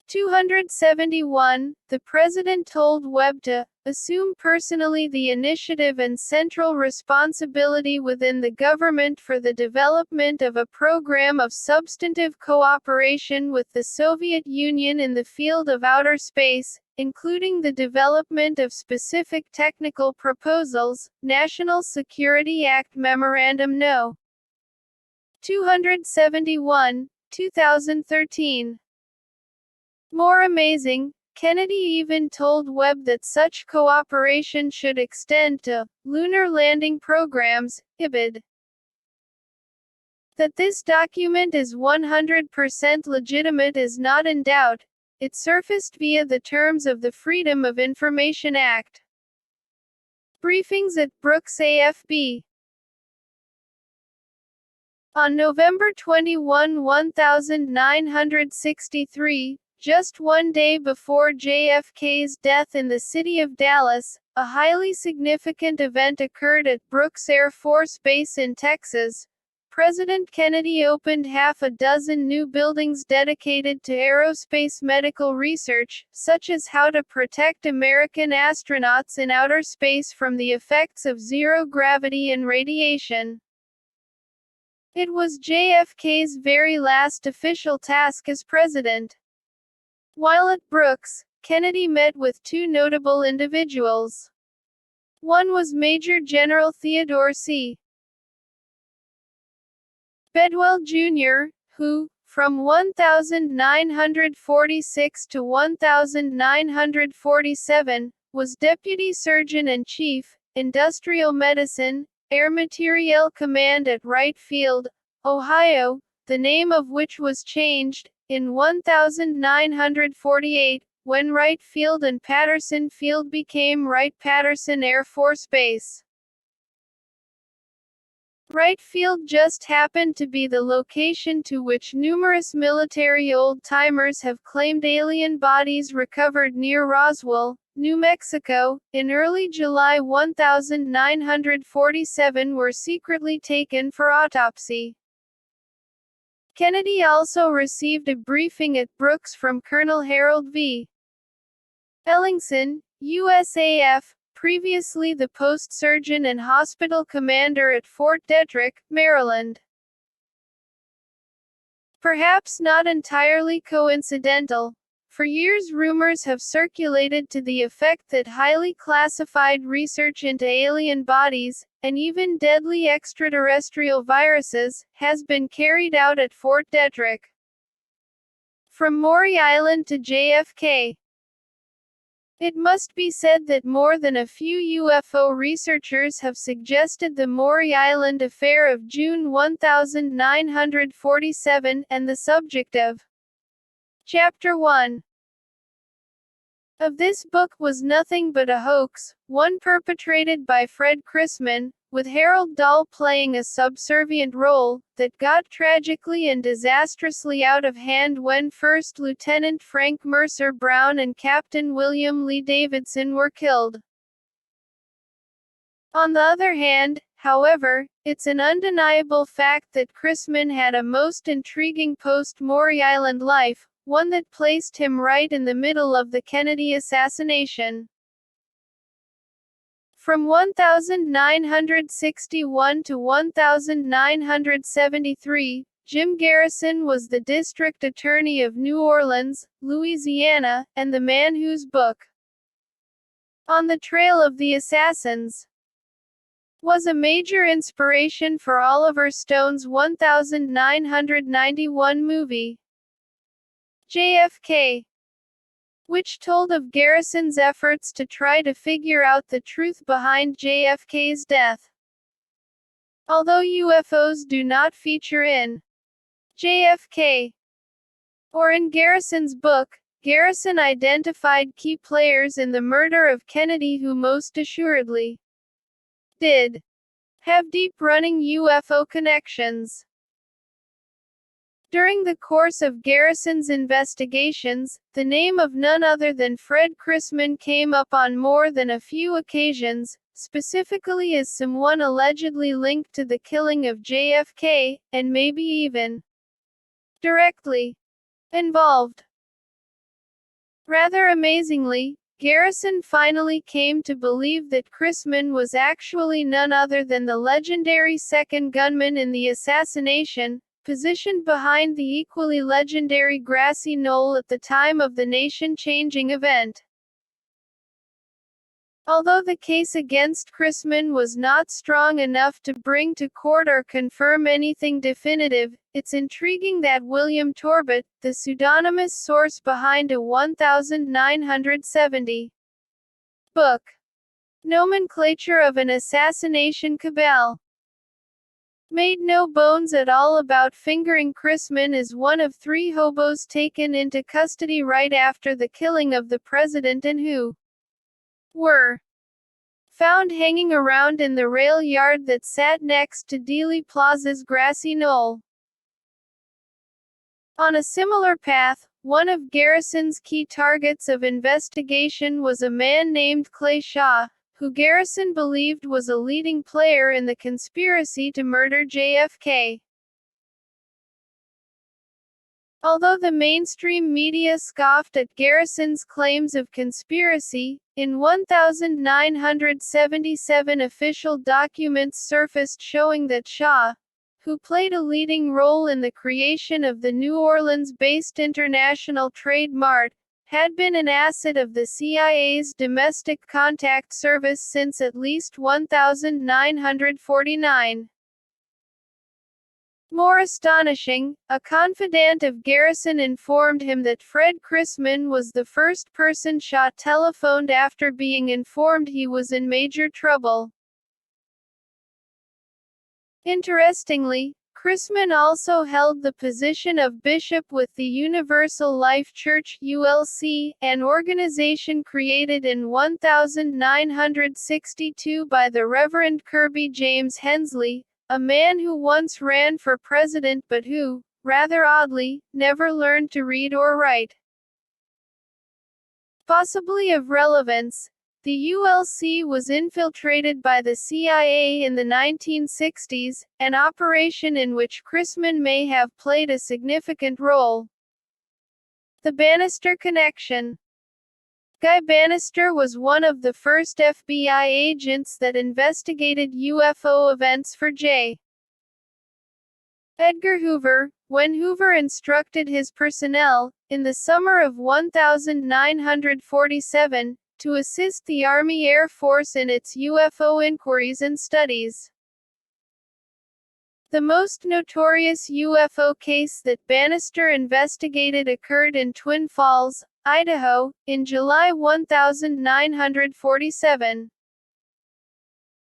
271, the President told Webb to assume personally the initiative and central responsibility within the government for the development of a program of substantive cooperation with the Soviet Union in the field of outer space, including the development of specific technical proposals. National Security Act Memorandum No. 271, 2013. More amazing, Kennedy even told Webb that such cooperation should extend to lunar landing programs, IBID. That this document is 100% legitimate is not in doubt. It surfaced via the terms of the Freedom of Information Act. Briefings at Brooks AFB. On November 21, 1963, Just one day before JFK's death in the city of Dallas, a highly significant event occurred at Brooks Air Force Base in Texas. President Kennedy opened half a dozen new buildings dedicated to aerospace medical research, such as how to protect American astronauts in outer space from the effects of zero gravity and radiation. It was JFK's very last official task as president. While at Brooks, Kennedy met with two notable individuals. One was Major General Theodore C. Bedwell Jr., who, from 1946 to 1947, was Deputy Surgeon-in-Chief, Industrial Medicine, Air Materiel Command at Wright Field, Ohio, the name of which was changed in 1948, when Wright Field and Patterson Field became Wright-Patterson Air Force Base. Wright Field just happened to be the location to which numerous military old-timers have claimed alien bodies recovered near Roswell, New Mexico, in early July 1947 were secretly taken for autopsy. Kennedy also received a briefing at Brooks from Colonel Harold V. Ellingson, USAF, previously the post surgeon and hospital commander at Fort Detrick, Maryland. Perhaps not entirely coincidental. For years rumors have circulated to the effect that highly classified research into alien bodies, and even deadly extraterrestrial viruses, has been carried out at Fort Detrick. From Maury Island to JFK. It must be said that more than a few UFO researchers have suggested the Maury Island affair of June 1947 and the subject of Chapter 1 of this book was nothing but a hoax, one perpetrated by Fred Chrisman, with Harold Dahl playing a subservient role, that got tragically and disastrously out of hand when First Lieutenant Frank Mercer Brown and Captain William Lee Davidson were killed. On the other hand, however, it's an undeniable fact that Chrisman had a most intriguing post-Maury Island life, one that placed him right in the middle of the Kennedy assassination. From 1961 to 1973, Jim Garrison was the district attorney of New Orleans, Louisiana, and the man whose book, On the Trail of the Assassins, was a major inspiration for Oliver Stone's 1991 movie, JFK, which told of Garrison's efforts to try to figure out the truth behind JFK's death. Although UFOs do not feature in JFK or in Garrison's book, Garrison identified key players in the murder of Kennedy who most assuredly did have deep-running UFO connections. During the course of Garrison's investigations, the name of none other than Fred Chrisman came up on more than a few occasions, specifically as someone allegedly linked to the killing of JFK, and maybe even directly involved. Rather amazingly, Garrison finally came to believe that Chrisman was actually none other than the legendary second gunman in the assassination, positioned behind the equally legendary grassy knoll at the time of the nation-changing event. Although the case against Chrisman was not strong enough to bring to court or confirm anything definitive, it's intriguing that William Torbett, the pseudonymous source behind a 1970 book, Nomenclature of an Assassination Cabal, made no bones at all about fingering Chrisman as one of 3 hobos taken into custody right after the killing of the president and who were found hanging around in the rail yard that sat next to Dealey Plaza's grassy knoll. On a similar path, one of Garrison's key targets of investigation was a man named Clay Shaw, who Garrison believed was a leading player in the conspiracy to murder JFK. Although the mainstream media scoffed at Garrison's claims of conspiracy, in 1977 official documents surfaced showing that Shaw, who played a leading role in the creation of the New Orleans-based International Trade Mart, had been an asset of the CIA's Domestic Contact Service since at least 1949. More astonishing, a confidant of Garrison informed him that Fred Chrisman was the first person Shaw telephoned after being informed he was in major trouble. Interestingly, Chrisman also held the position of bishop with the Universal Life Church (ULC), an organization created in 1962 by the Reverend Kirby James Hensley, a man who once ran for president but who, rather oddly, never learned to read or write. Possibly of relevance, the ULC was infiltrated by the CIA in the 1960s, an operation in which Chrisman may have played a significant role. The Bannister connection. Guy Bannister was one of the first FBI agents that investigated UFO events for J. Edgar Hoover, when Hoover instructed his personnel, in the summer of 1947, to assist the Army Air Force in its UFO inquiries and studies. The most notorious UFO case that Bannister investigated occurred in Twin Falls, Idaho, in July 1947.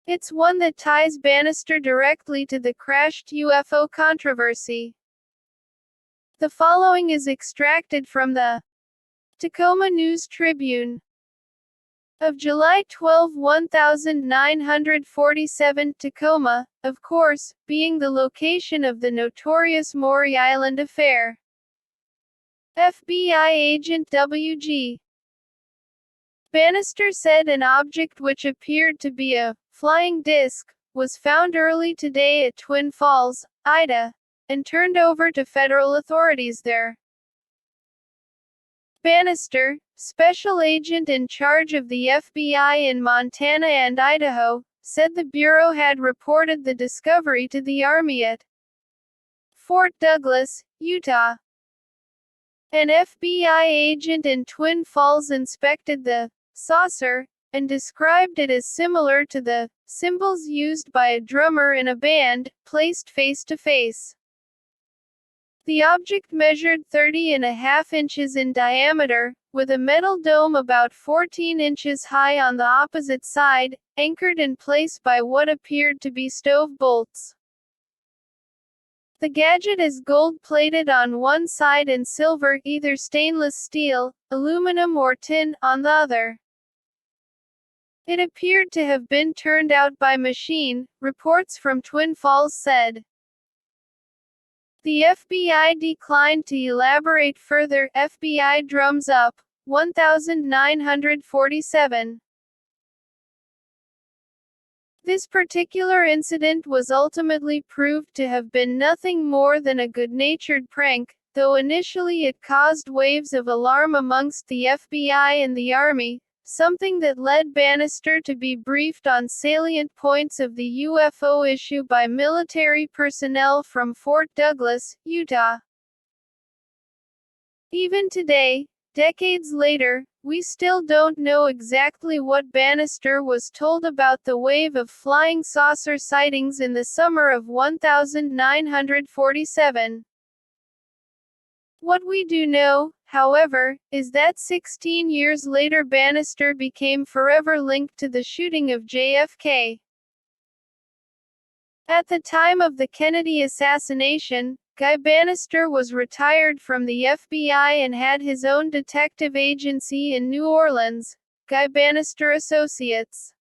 It's one that ties Bannister directly to the crashed UFO controversy. The following is extracted from the Tacoma News Tribune of July 12, 1947, Tacoma, of course, being the location of the notorious Maury Island affair. FBI agent W.G. Bannister said an object which appeared to be a flying disc was found early today at Twin Falls, Idaho, and turned over to federal authorities there. Bannister, special agent in charge of the FBI in Montana and Idaho, said the Bureau had reported the discovery to the Army at Fort Douglas, Utah. An FBI agent in Twin Falls inspected the saucer and described it as similar to the cymbals used by a drummer in a band, placed face to face. The object measured 30.5 inches in diameter, with a metal dome about 14 inches high on the opposite side, anchored in place by what appeared to be stove bolts. The gadget is gold-plated on one side and silver, either stainless steel, aluminum or tin, on the other. It appeared to have been turned out by machine, reports from Twin Falls said. The FBI declined to elaborate further. FBI drums up, 1947. This particular incident was ultimately proved to have been nothing more than a good-natured prank, though initially it caused waves of alarm amongst the FBI and the Army, something that led Bannister to be briefed on salient points of the UFO issue by military personnel from Fort Douglas, Utah. Even today, decades later, we still don't know exactly what Bannister was told about the wave of flying saucer sightings in the summer of 1947. What we do know, however, is that 16 years later Bannister became forever linked to the shooting of JFK. At the time of the Kennedy assassination, Guy Bannister was retired from the FBI and had his own detective agency in New Orleans, Guy Bannister Associates.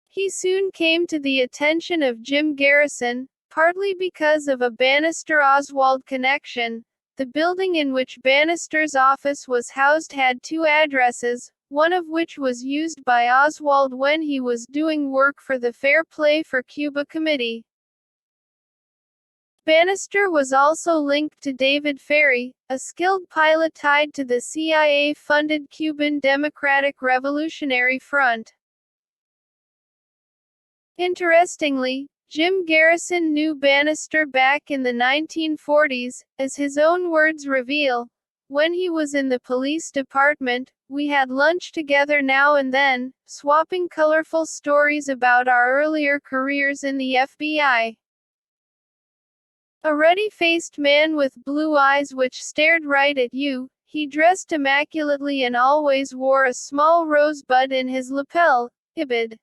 He soon came to the attention of Jim Garrison, partly because of a Bannister-Oswald connection, the building in which Bannister's office was housed had two addresses, one of which was used by Oswald when he was doing work for the Fair Play for Cuba Committee. Bannister was also linked to David Ferry, a skilled pilot tied to the CIA-funded Cuban Democratic Revolutionary Front. Interestingly, Jim Garrison knew Bannister back in the 1940s, as his own words reveal. When he was in the police department, we had lunch together now and then, swapping colorful stories about our earlier careers in the FBI. A ruddy-faced man with blue eyes which stared right at you, he dressed immaculately and always wore a small rosebud in his lapel, ibid.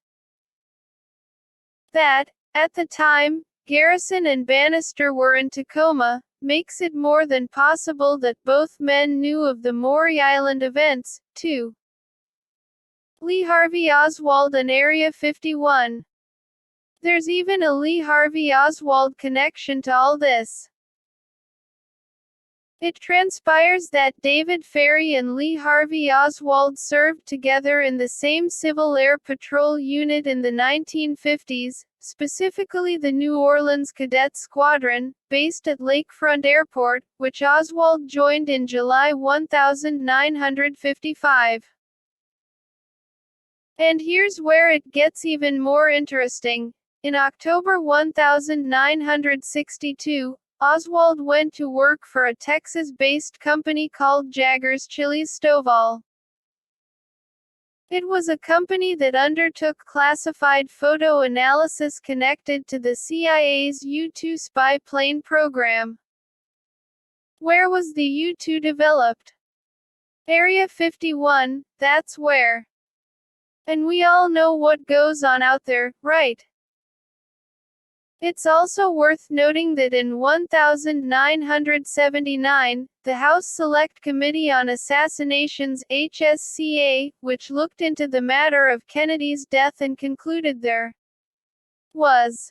That, at the time, Garrison and Bannister were in Tacoma, makes it more than possible that both men knew of the Maury Island events, too. Lee Harvey Oswald and Area 51. There's even a Lee Harvey Oswald connection to all this. It transpires that David Ferry and Lee Harvey Oswald served together in the same Civil Air Patrol unit in the 1950s, specifically the New Orleans Cadet Squadron, based at Lakefront Airport, which Oswald joined in July 1955. And here's where it gets even more interesting. In October 1962, Oswald went to work for a Texas-based company called Jaggers Chili's Stovall. It was a company that undertook classified photo analysis connected to the CIA's U-2 spy plane program. Where was the U-2 developed? Area 51, that's where. And we all know what goes on out there, right? It's also worth noting that in 1979, the House Select Committee on Assassinations (HSCA), which looked into the matter of Kennedy's death and concluded there was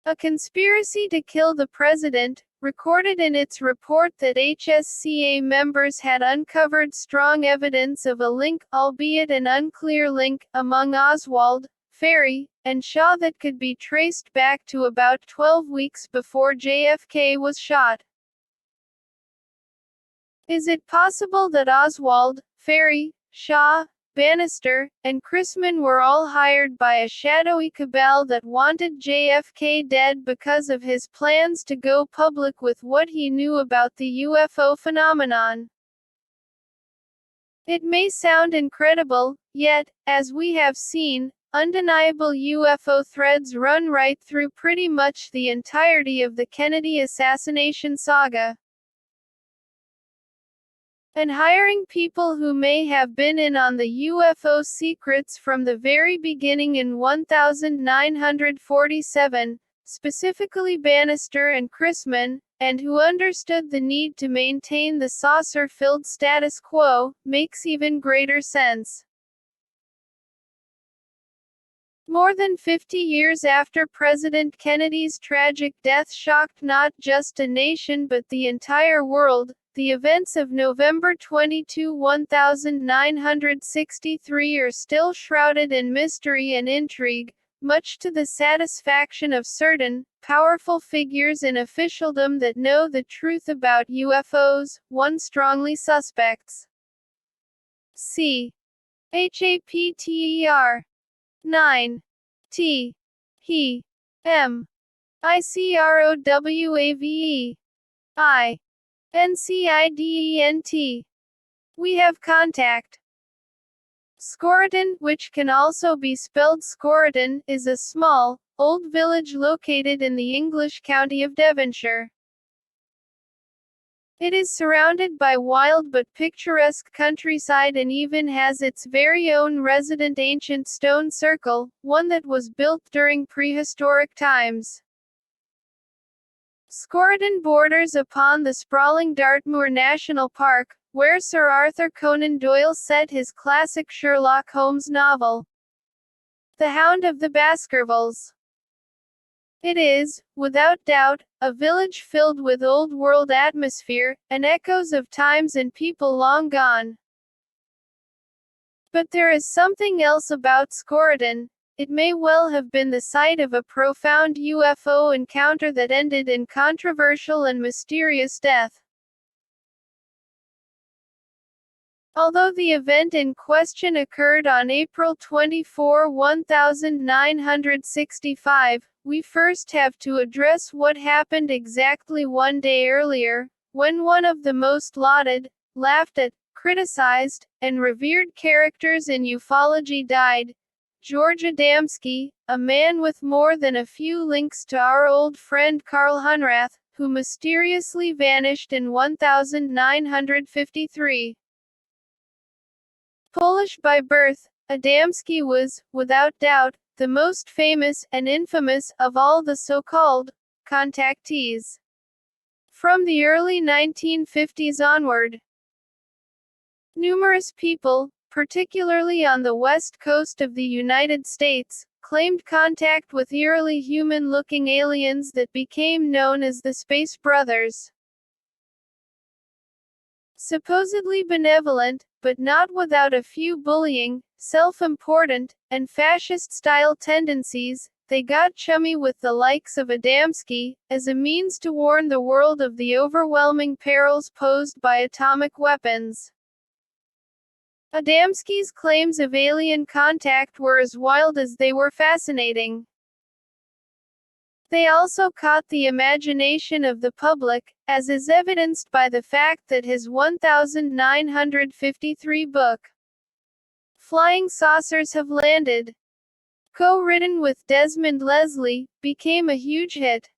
a conspiracy to kill the president, recorded in its report that HSCA members had uncovered strong evidence of a link, albeit an unclear link, among Oswald, Ferry, and Shaw that could be traced back to about 12 weeks before JFK was shot. Is it possible that Oswald, Ferry, Shaw, Bannister, and Chrisman were all hired by a shadowy cabal that wanted JFK dead because of his plans to go public with what he knew about the UFO phenomenon? It may sound incredible, yet, as we have seen, undeniable UFO threads run right through pretty much the entirety of the Kennedy assassination saga. And hiring people who may have been in on the UFO secrets from the very beginning in 1947, specifically Bannister and Chrisman, and who understood the need to maintain the saucer-filled status quo, makes even greater sense. More than 50 years after President Kennedy's tragic death shocked not just a nation but the entire world, the events of November 22, 1963 are still shrouded in mystery and intrigue, much to the satisfaction of certain, powerful figures in officialdom that know the truth about UFOs, one strongly suspects. C. HAPTER 9. T. He. M. ICROWAVE. I. NCIDENT. We have contact. Scoreton, which can also be spelled Scoreton, is a small, old village located in the English county of Devonshire. It is surrounded by wild but picturesque countryside and even has its very own resident ancient stone circle, one that was built during prehistoric times. Scoreton borders upon the sprawling Dartmoor National Park, where Sir Arthur Conan Doyle set his classic Sherlock Holmes novel, The Hound of the Baskervilles. It is, without doubt, a village filled with old-world atmosphere, and echoes of times and people long gone. But there is something else about Skoroton. It may well have been the site of a profound UFO encounter that ended in controversial and mysterious death. Although the event in question occurred on April 24, 1965, we first have to address what happened exactly one day earlier, when one of the most lauded, laughed at, criticized, and revered characters in ufology died. George Adamski, a man with more than a few links to our old friend Karl Hunrath, who mysteriously vanished in 1953. Polish by birth, Adamski was, without doubt, the most famous and infamous of all the so-called contactees. From the early 1950s onward, numerous people, particularly on the west coast of the United States, claimed contact with eerily human-looking aliens that became known as the Space Brothers. Supposedly benevolent, but not without a few bullying, self-important, and fascist-style tendencies, they got chummy with the likes of Adamski, as a means to warn the world of the overwhelming perils posed by atomic weapons. Adamski's claims of alien contact were as wild as they were fascinating. They also caught the imagination of the public, as is evidenced by the fact that his 1953 book, Flying Saucers Have Landed, co-written with Desmond Leslie, became a huge hit.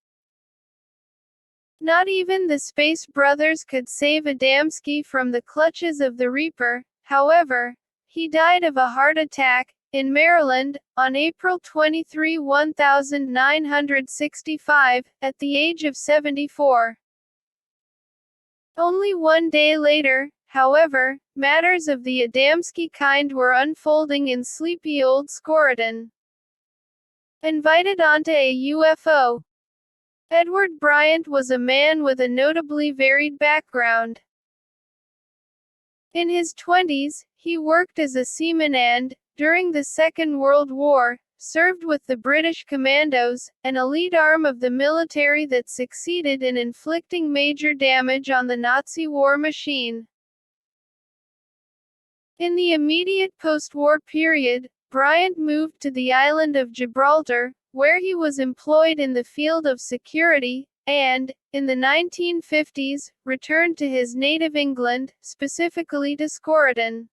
Not even the Space Brothers could save Adamski from the clutches of the Reaper. However, he died of a heart attack, in Maryland, on April 23, 1965, at the age of 74. Only one day later, however, matters of the Adamski kind were unfolding in sleepy old Skoroton. Invited onto a UFO. Edward Bryant was a man with a notably varied background. In his 20s, he worked as a seaman and, during the Second World War, served with the British Commandos, an elite arm of the military that succeeded in inflicting major damage on the Nazi war machine. In the immediate post-war period, Bryant moved to the island of Gibraltar, where he was employed in the field of security, and, in the 1950s, returned to his native England, specifically to Skoroton.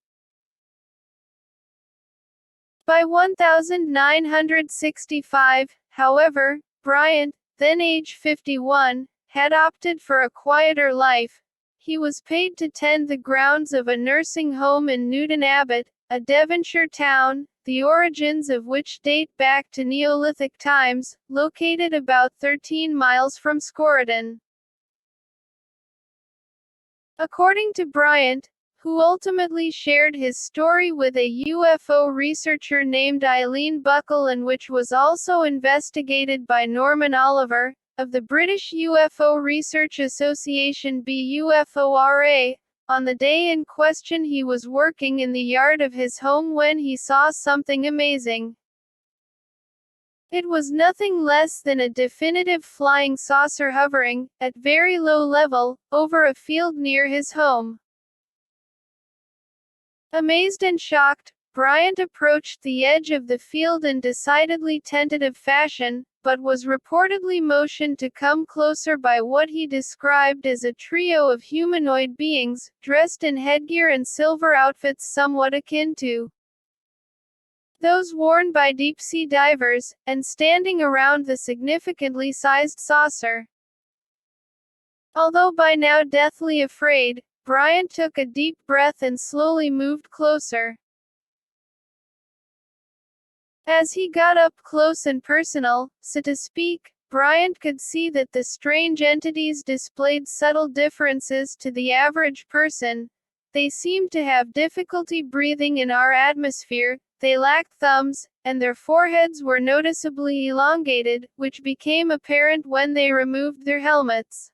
By 1965, however, Bryant, then age 51, had opted for a quieter life. He was paid to tend the grounds of a nursing home in Newton Abbot, a Devonshire town, the origins of which date back to Neolithic times, located about 13 miles from Skoroton. According to Bryant, who ultimately shared his story with a UFO researcher named Eileen Buckle and which was also investigated by Norman Oliver, of the British UFO Research Association BUFORA, on the day in question he was working in the yard of his home when he saw something amazing. It was nothing less than a definitive flying saucer hovering, at very low level, over a field near his home. Amazed and shocked, Bryant approached the edge of the field in decidedly tentative fashion, but was reportedly motioned to come closer by what he described as a trio of humanoid beings, dressed in headgear and silver outfits somewhat akin to those worn by deep-sea divers, and standing around the significantly sized saucer. Although by now deathly afraid, Bryant took a deep breath and slowly moved closer. As he got up close and personal, so to speak, Bryant could see that the strange entities displayed subtle differences to the average person. They seemed to have difficulty breathing in our atmosphere, they lacked thumbs, and their foreheads were noticeably elongated, which became apparent when they removed their helmets.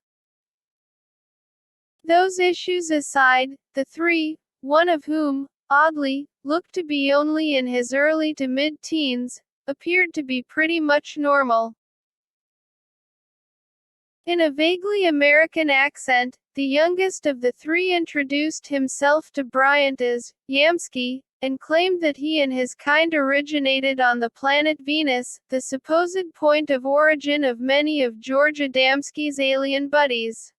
Those issues aside, the three, one of whom, oddly, looked to be only in his early to mid-teens, appeared to be pretty much normal. In a vaguely American accent, the youngest of the three introduced himself to Bryant as Yamsky, and claimed that he and his kind originated on the planet Venus, the supposed point of origin of many of George Adamski's alien buddies.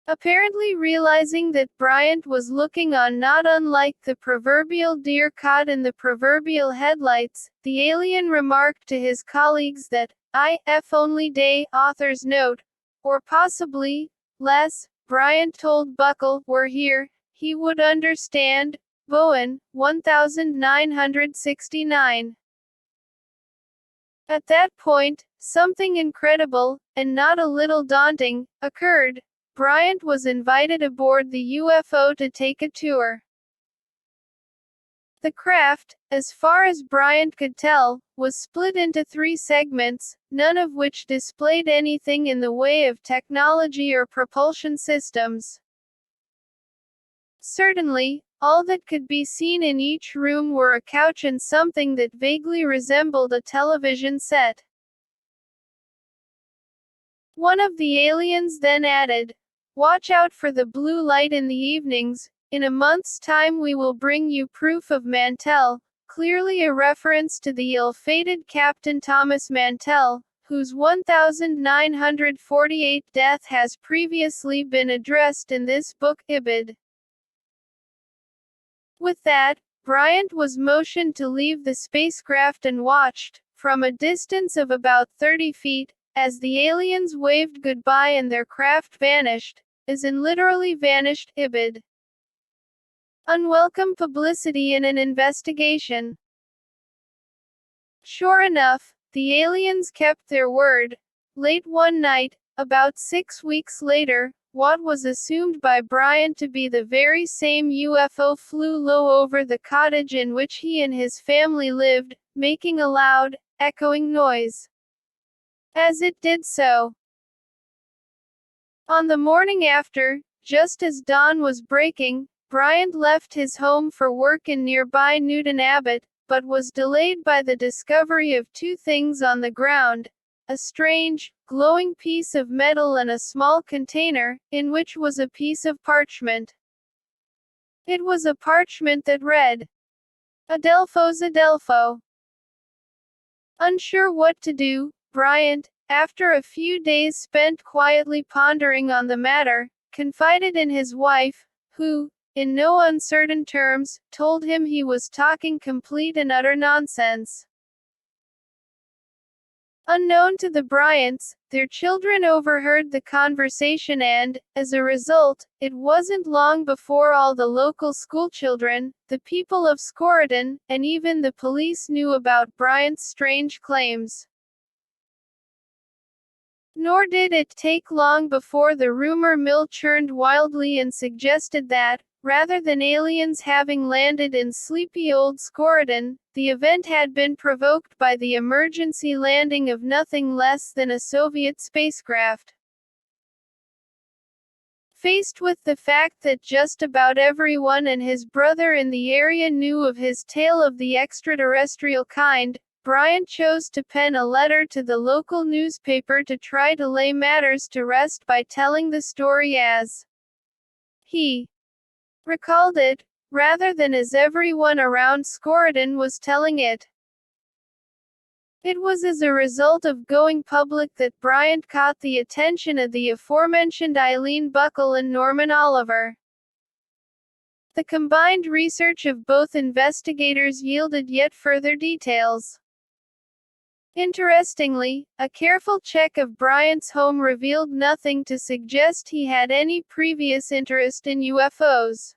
Apparently realizing that Bryant was looking on not unlike the proverbial deer caught in the proverbial headlights, the alien remarked to his colleagues that, if only day, author's note, or possibly, less, Bryant told Buckle, were here, he would understand. Bowen, 1969. At that point, something incredible, and not a little daunting, occurred. Bryant was invited aboard the UFO to take a tour. The craft, as far as Bryant could tell, was split into 3 segments, none of which displayed anything in the way of technology or propulsion systems. Certainly, all that could be seen in each room were a couch and something that vaguely resembled a television set. One of the aliens then added, "Watch out for the blue light in the evenings. In a month's time we will bring you proof of Mantell," clearly a reference to the ill-fated Captain Thomas Mantell, whose 1948 death has previously been addressed in this book, Ibid. With that, Bryant was motioned to leave the spacecraft and watched, from a distance of about 30 feet, as the aliens waved goodbye and their craft vanished, as in literally vanished, Ibid. Unwelcome publicity in an investigation. Sure enough, the aliens kept their word. Late one night, about 6 weeks later, what was assumed by Bryant to be the very same UFO flew low over the cottage in which he and his family lived, making a loud, echoing noise. As it did so, on the morning after, just as dawn was breaking, Bryant left his home for work in nearby Newton Abbot, but was delayed by the discovery of 2 things on the ground: a strange, glowing piece of metal and a small container, in which was a piece of parchment. It was a parchment that read, "Adelpho's Adelpho." Unsure what to do, Bryant, after a few days spent quietly pondering on the matter, confided in his wife, who, in no uncertain terms, told him he was talking complete and utter nonsense. Unknown to the Bryants, their children overheard the conversation and, as a result, it wasn't long before all the local schoolchildren, the people of Scorodon, and even the police knew about Bryant's strange claims. Nor did it take long before the rumor mill churned wildly and suggested that, rather than aliens having landed in sleepy old Scorodon, the event had been provoked by the emergency landing of nothing less than a Soviet spacecraft. Faced with the fact that just about everyone and his brother in the area knew of his tale of the extraterrestrial kind, Bryant chose to pen a letter to the local newspaper to try to lay matters to rest by telling the story as he recalled it, rather than as everyone around Scorodon was telling it. It was as a result of going public that Bryant caught the attention of the aforementioned Eileen Buckle and Norman Oliver. The combined research of both investigators yielded yet further details. Interestingly, a careful check of Bryant's home revealed nothing to suggest he had any previous interest in UFOs.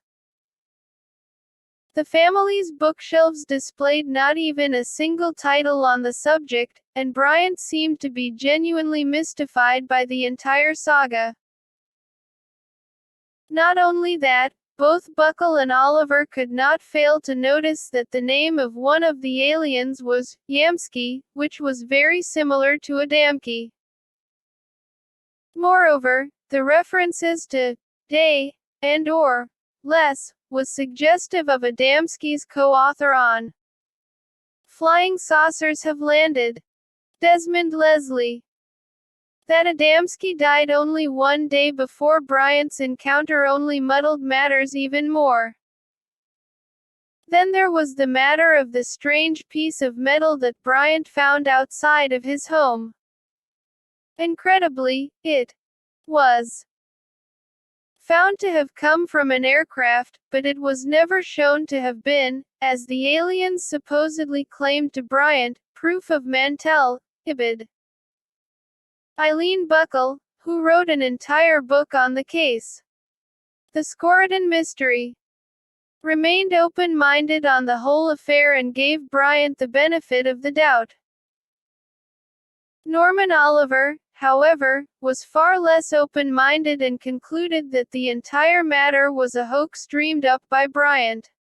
The family's bookshelves displayed not even a single title on the subject, and Bryant seemed to be genuinely mystified by the entire saga. Not only that, both Buckle and Oliver could not fail to notice that the name of one of the aliens was Yamsky, which was very similar to Adamski. Moreover, the references to day and or less was suggestive of Adamski's co-author on Flying Saucers Have Landed. Desmond Leslie. That Adamski died only one day before Bryant's encounter only muddled matters even more. Then there was the matter of the strange piece of metal that Bryant found outside of his home. Incredibly, it was found to have come from an aircraft, but it was never shown to have been, as the aliens supposedly claimed to Bryant, proof of Mantell, Ibid. Eileen Buckle, who wrote an entire book on the case, The Scorodon Mystery, remained open-minded on the whole affair and gave Bryant the benefit of the doubt. Norman Oliver, however, was far less open-minded and concluded that the entire matter was a hoax dreamed up by Bryant.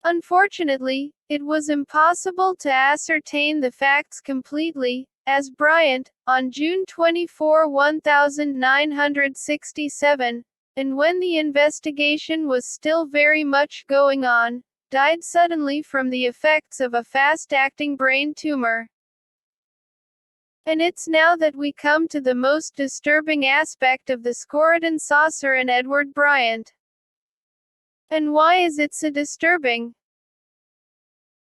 Unfortunately, it was impossible to ascertain the facts completely, as Bryant, on June 24, 1967, and when the investigation was still very much going on, died suddenly from the effects of a fast-acting brain tumor. And it's now that we come to the most disturbing aspect of the Scorodon saucer and Edward Bryant. And why is it so disturbing?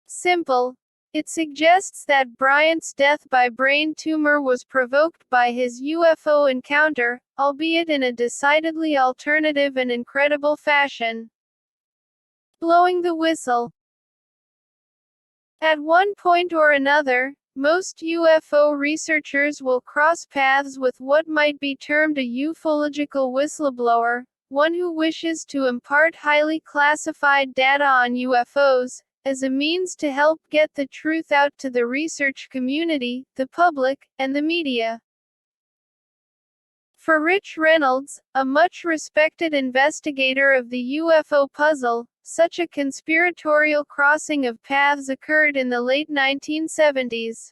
Simple. It suggests that Bryant's death by brain tumor was provoked by his UFO encounter, albeit in a decidedly alternative and incredible fashion. Blowing the whistle. At one point or another, most UFO researchers will cross paths with what might be termed a ufological whistleblower, one who wishes to impart highly classified data on UFOs, as a means to help get the truth out to the research community, the public, and the media. For Rich Reynolds, a much respected investigator of the UFO puzzle, such a conspiratorial crossing of paths occurred in the late 1970s.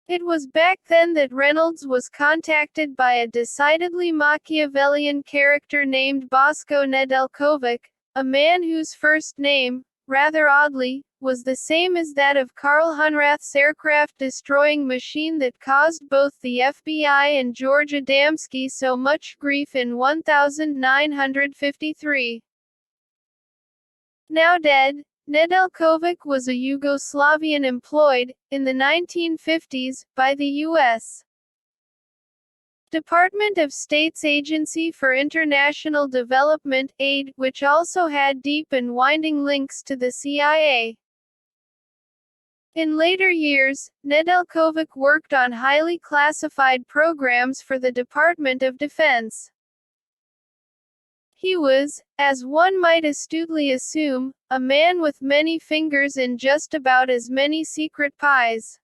It was back then that Reynolds was contacted by a decidedly Machiavellian character named Bosko Nedeljkovic, a man whose first name, rather oddly, was the same as that of Karl Hunrath's aircraft-destroying machine that caused both the FBI and George Adamski so much grief in 1953. Now dead, Nedeljkovic was a Yugoslavian employed, in the 1950s, by the U.S. Department of State's Agency for International Development, AID, which also had deep and winding links to the CIA. In later years, Nedeljkovic worked on highly classified programs for the Department of Defense. He was, as one might astutely assume, a man with many fingers in just about as many secret pies.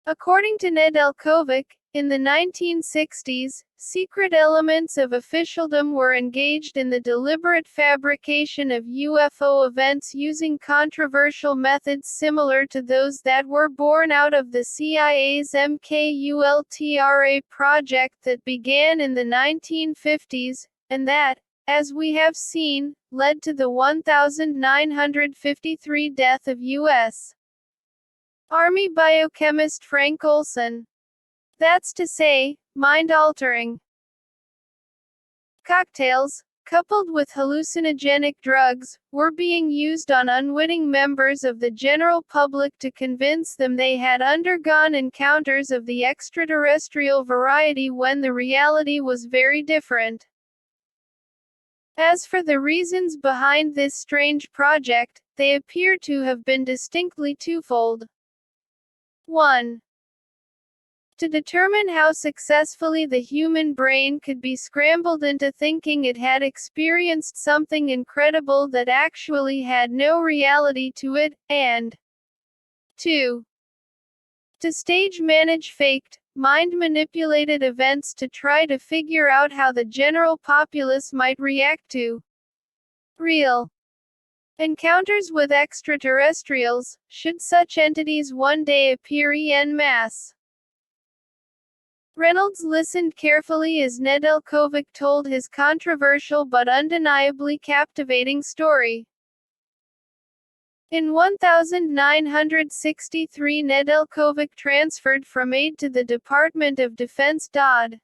According to Nedeljkovic, in the 1960s, secret elements of officialdom were engaged in the deliberate fabrication of UFO events using controversial methods similar to those that were born out of the CIA's MKUltra project that began in the 1950s, and that, as we have seen, led to the 1953 death of U.S. Army biochemist Frank Olson. That's to say, mind-altering cocktails, coupled with hallucinogenic drugs, were being used on unwitting members of the general public to convince them they had undergone encounters of the extraterrestrial variety when the reality was very different. As for the reasons behind this strange project, they appear to have been distinctly twofold. 1. To determine how successfully the human brain could be scrambled into thinking it had experienced something incredible that actually had no reality to it, and 2. To stage manage faked, mind-manipulated events to try to figure out how the general populace might react to real encounters with extraterrestrials, should such entities one day appear en masse. Reynolds listened carefully as Nedeljkovic told his controversial but undeniably captivating story. In 1963, Nedeljkovic transferred from aide to the Department of Defense DoD.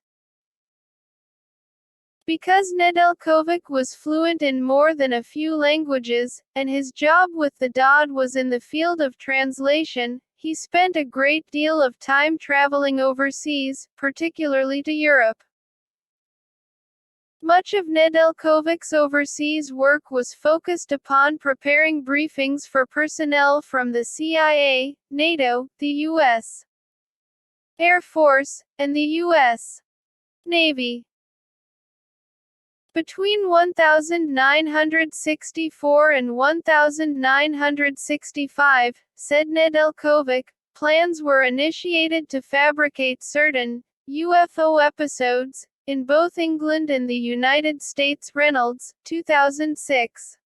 Because Nedeljkovic was fluent in more than a few languages, and his job with the DoD was in the field of translation, he spent a great deal of time traveling overseas, particularly to Europe. Much of Nedeljkovic's overseas work was focused upon preparing briefings for personnel from the CIA, NATO, the U.S. Air Force, and the U.S. Navy. Between 1964 and 1965, said Nedeljkovic, plans were initiated to fabricate certain UFO episodes in both England and the United States. Reynolds, 2006.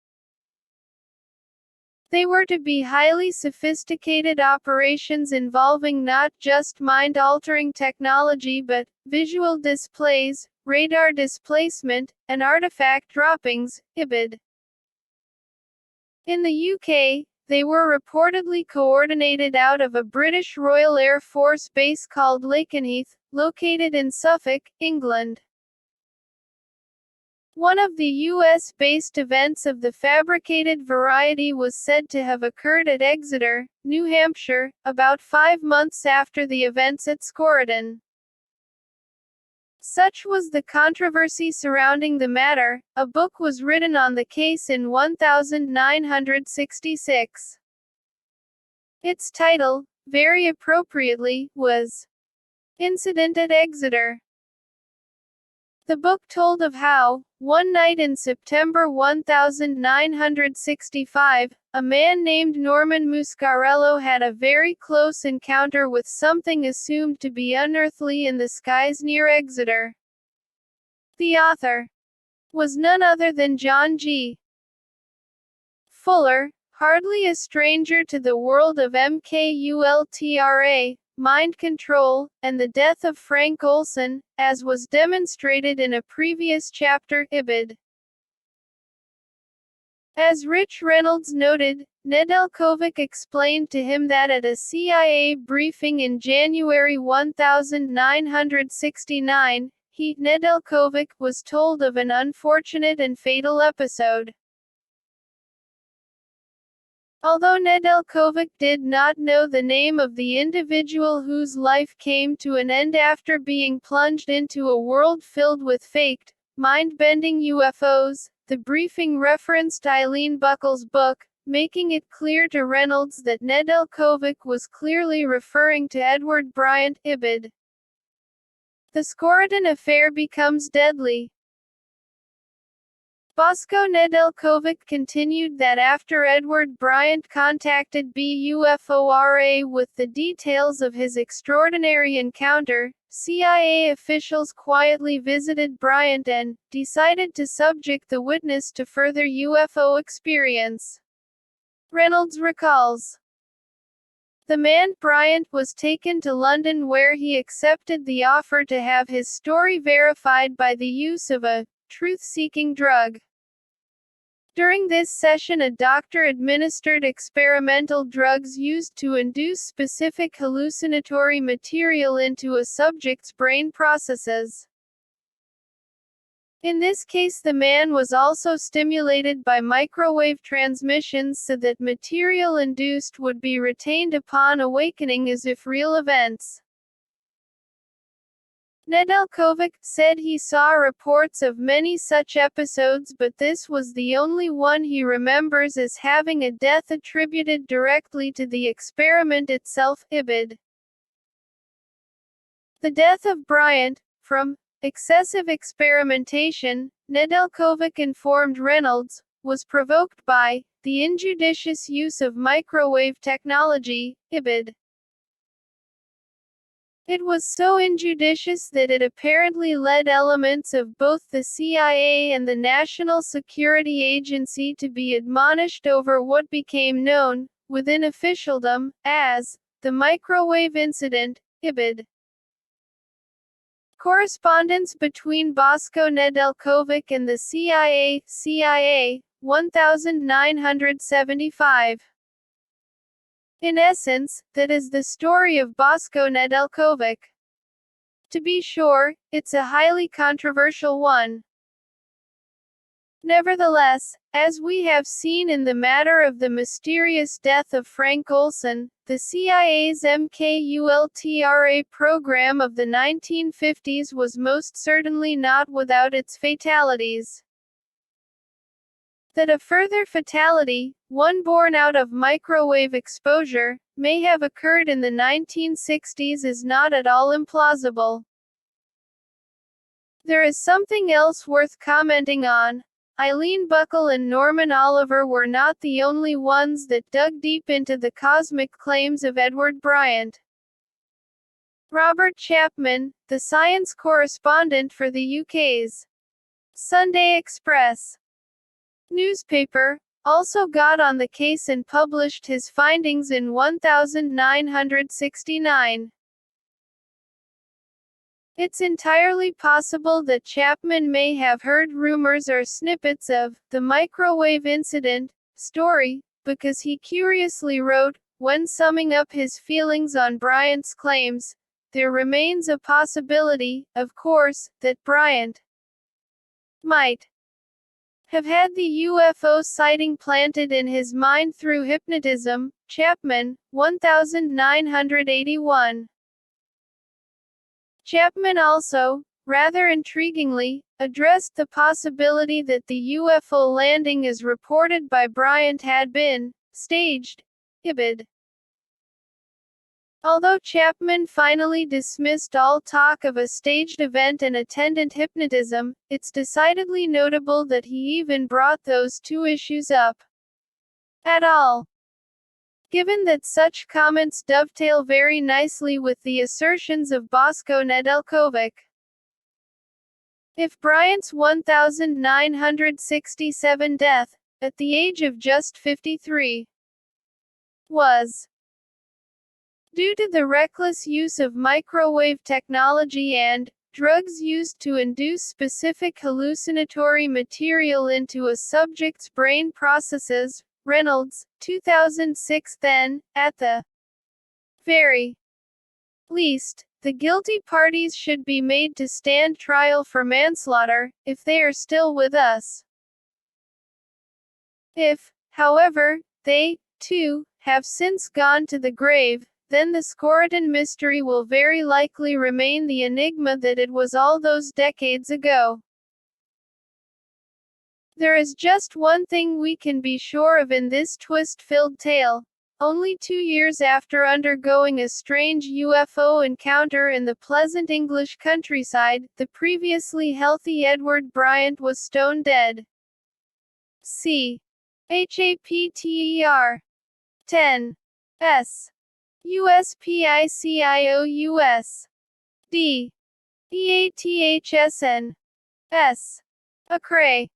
They were to be highly sophisticated operations involving not just mind-altering technology but visual displays, radar displacement, and artifact droppings, IBID. In the UK, they were reportedly coordinated out of a British Royal Air Force base called Lakenheath, located in Suffolk, England. One of the US-based events of the fabricated variety was said to have occurred at Exeter, New Hampshire, about 5 months after the events at Scorridon. Such was the controversy surrounding the matter, a book was written on the case in 1966. Its title, very appropriately, was Incident at Exeter. The book told of how, one night in September 1965, a man named Norman Muscarello had a very close encounter with something assumed to be unearthly in the skies near Exeter. The author was none other than John G. Fuller, hardly a stranger to the world of MKULTRA, mind control, and the death of Frank Olson, as was demonstrated in a previous chapter, IBID. As Rich Reynolds noted, Nedeljkovic explained to him that at a CIA briefing in January 1969, Nedeljkovic was told of an unfortunate and fatal episode. Although Nedeljkovic did not know the name of the individual whose life came to an end after being plunged into a world filled with faked, mind-bending UFOs, the briefing referenced Eileen Buckle's book, making it clear to Reynolds that Nedeljkovic was clearly referring to Edward Bryant, IBID. The Scorridon affair becomes deadly. Bosko Nedeljkovic continued that after Edward Bryant contacted BUFORA with the details of his extraordinary encounter, CIA officials quietly visited Bryant and decided to subject the witness to further UFO experience. Reynolds recalls, the man Bryant was taken to London where he accepted the offer to have his story verified by the use of a truth-seeking drug. During this session, a doctor administered experimental drugs used to induce specific hallucinatory material into a subject's brain processes. In this case, the man was also stimulated by microwave transmissions so that material induced would be retained upon awakening as if real events. Nedeljkovic said he saw reports of many such episodes, but this was the only one he remembers as having a death attributed directly to the experiment itself, IBID. The death of Bryant, from excessive experimentation, Nedeljkovic informed Reynolds, was provoked by the injudicious use of microwave technology, IBID. It was so injudicious that it apparently led elements of both the CIA and the National Security Agency to be admonished over what became known, within officialdom, as the microwave incident, IBID. Correspondence between Bosko Nedeljkovic and the CIA, 1975. In essence, that is the story of Bosko Nedeljkovic. To be sure, it's a highly controversial one. Nevertheless, as we have seen in the matter of the mysterious death of Frank Olson, the CIA's MKULTRA program of the 1950s was most certainly not without its fatalities. That a further fatality, one born out of microwave exposure, may have occurred in the 1960s is not at all implausible. There is something else worth commenting on. Eileen Buckle and Norman Oliver were not the only ones that dug deep into the cosmic claims of Edward Bryant. Robert Chapman, the science correspondent for the UK's Sunday Express newspaper, also got on the case and published his findings in 1969. It's entirely possible that Chapman may have heard rumors or snippets of the microwave incident story, because he curiously wrote, when summing up his feelings on Bryant's claims, there remains a possibility, of course, that Bryant might have had the UFO sighting planted in his mind through hypnotism. Chapman, 1981. Chapman also, rather intriguingly, addressed the possibility that the UFO landing as reported by Bryant had been staged. IBID. Although Chapman finally dismissed all talk of a staged event and attendant hypnotism, it's decidedly notable that he even brought those two issues up at all. Given that such comments dovetail very nicely with the assertions of Bosko Nedeljkovic. If Bryant's 1967 death, at the age of just 53, was due to the reckless use of microwave technology and drugs used to induce specific hallucinatory material into a subject's brain processes, Reynolds, 2006, then, at the very least, the guilty parties should be made to stand trial for manslaughter, if they are still with us. If, however, they, too, have since gone to the grave, then the Skorotin mystery will very likely remain the enigma that it was all those decades ago. There is just one thing we can be sure of in this twist-filled tale. Only 2 years after undergoing a strange UFO encounter in the pleasant English countryside, the previously healthy Edward Bryant was stone dead. C. HAPTER 10. S. USPICIOUS. D. EATHSN. S. Acray.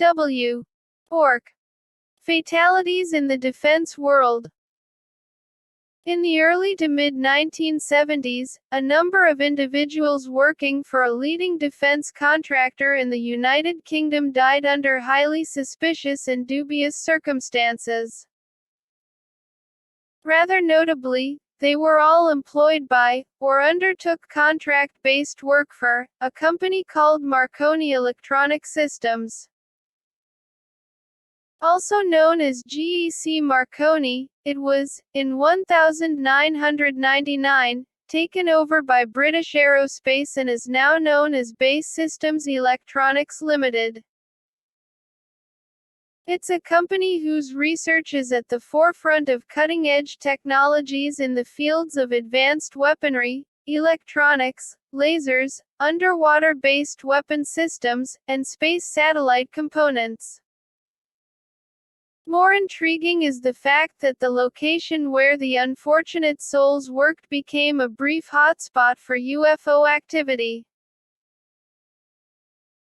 W. Orc. Fatalities in the defense world. In the early to mid-1970s, a number of individuals working for a leading defense contractor in the United Kingdom died under highly suspicious and dubious circumstances. Rather notably, they were all employed by, or undertook contract-based work for, a company called Marconi Electronic Systems. Also known as GEC Marconi, it was, in 1999, taken over by British Aerospace and is now known as Base Systems Electronics Limited. It's a company whose research is at the forefront of cutting-edge technologies in the fields of advanced weaponry, electronics, lasers, underwater-based weapon systems, and space satellite components. More intriguing is the fact that the location where the unfortunate souls worked became a brief hotspot for UFO activity.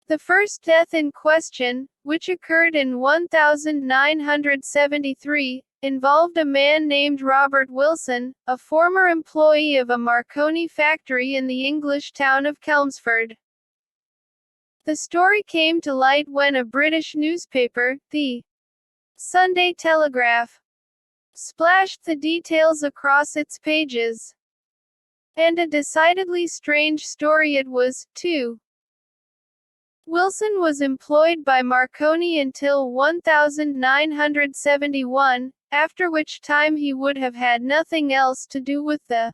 The first death in question, which occurred in 1973, involved a man named Robert Wilson, a former employee of a Marconi factory in the English town of Chelmsford. The story came to light when a British newspaper, the Sunday Telegraph, splashed the details across its pages. And a decidedly strange story it was, too. Wilson was employed by Marconi until 1971, after which time he would have had nothing else to do with the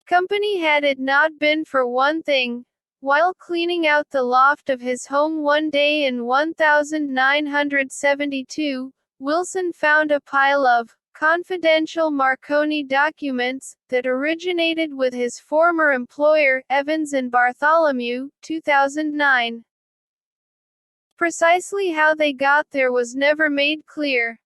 company had it not been for one thing. While cleaning out the loft of his home one day in 1972, Wilson found a pile of confidential Marconi documents that originated with his former employer, Evans and Bartholomew, 2009. Precisely how they got there was never made clear.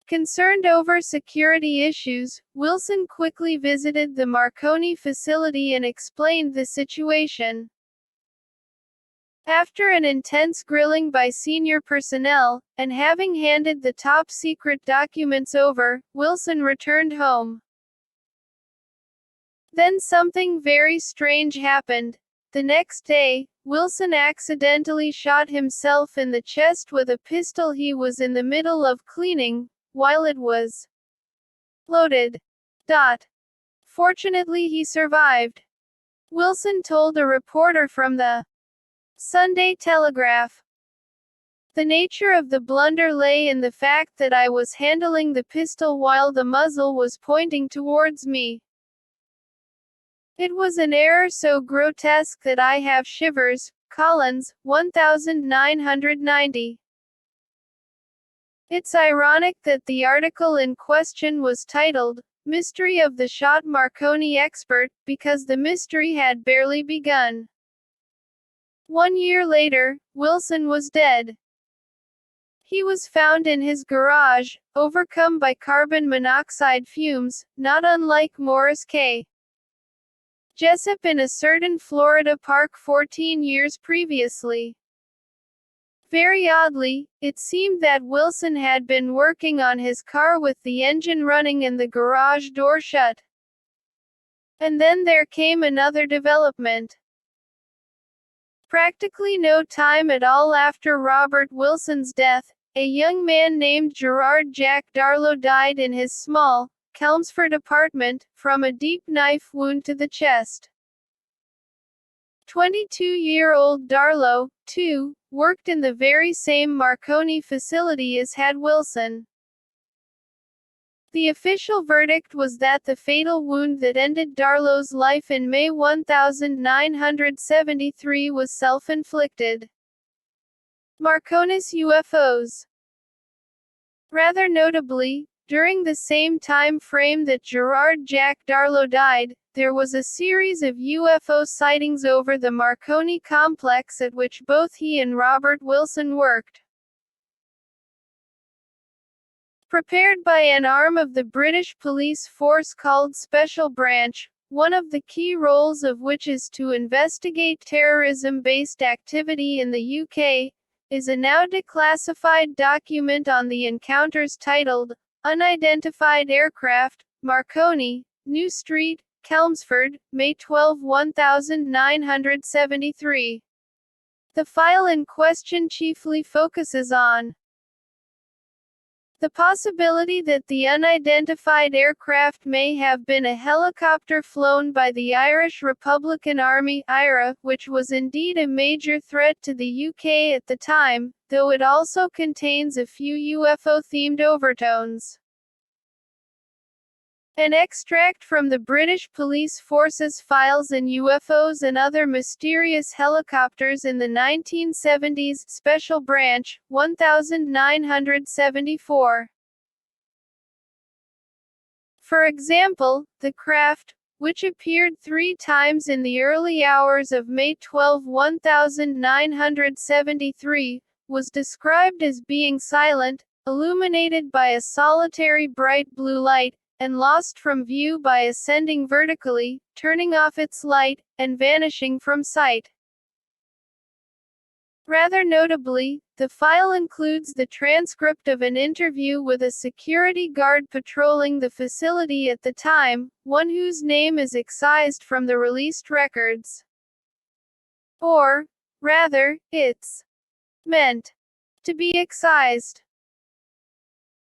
Concerned over security issues, Wilson quickly visited the Marconi facility and explained the situation. After an intense grilling by senior personnel, and having handed the top-secret documents over, Wilson returned home. Then something very strange happened. The next day, Wilson accidentally shot himself in the chest with a pistol he was in the middle of cleaning, while it was loaded. Fortunately he survived. Wilson told a reporter from the Sunday Telegraph. The nature of the blunder lay in the fact that I was handling the pistol while the muzzle was pointing towards me. It was an error so grotesque that I have shivers. Collins, 1990. It's ironic that the article in question was titled, Mystery of the Shot Marconi Expert, because the mystery had barely begun. 1 year later, Wilson was dead. He was found in his garage, overcome by carbon monoxide fumes, not unlike Morris K. Jessup in a certain Florida park 14 years previously. Very oddly, it seemed that Wilson had been working on his car with the engine running and the garage door shut. And then there came another development. Practically no time at all after Robert Wilson's death, a young man named Gerard Jack Darlow died in his small, Chelmsford apartment, from a deep knife wound to the chest. 22-year-old Darlow, too, worked in the very same Marconi facility as had Wilson. The official verdict was that the fatal wound that ended Darlow's life in May 1973 was self-inflicted. Marconi's UFOs. Rather notably, during the same time frame that Gerard Jack Darlow died, there was a series of UFO sightings over the Marconi complex at which both he and Robert Wilson worked. Prepared by an arm of the British police force called Special Branch, one of the key roles of which is to investigate terrorism-based activity in the UK, is a now declassified document on the encounters titled, Unidentified Aircraft, Marconi, New Street, Chelmsford, May 12, 1973. The file in question chiefly focuses on the possibility that the unidentified aircraft may have been a helicopter flown by the Irish Republican Army (IRA), which was indeed a major threat to the UK at the time, though it also contains a few UFO-themed overtones. An extract from the British Police Force's Files in UFOs and Other Mysterious Helicopters in the 1970s, Special Branch, 1974. For example, the craft, which appeared 3 times in the early hours of May 12, 1973, was described as being silent, illuminated by a solitary bright blue light, and lost from view by ascending vertically, turning off its light, and vanishing from sight. Rather notably, the file includes the transcript of an interview with a security guard patrolling the facility at the time, one whose name is excised from the released records. Or, rather, it's meant to be excised.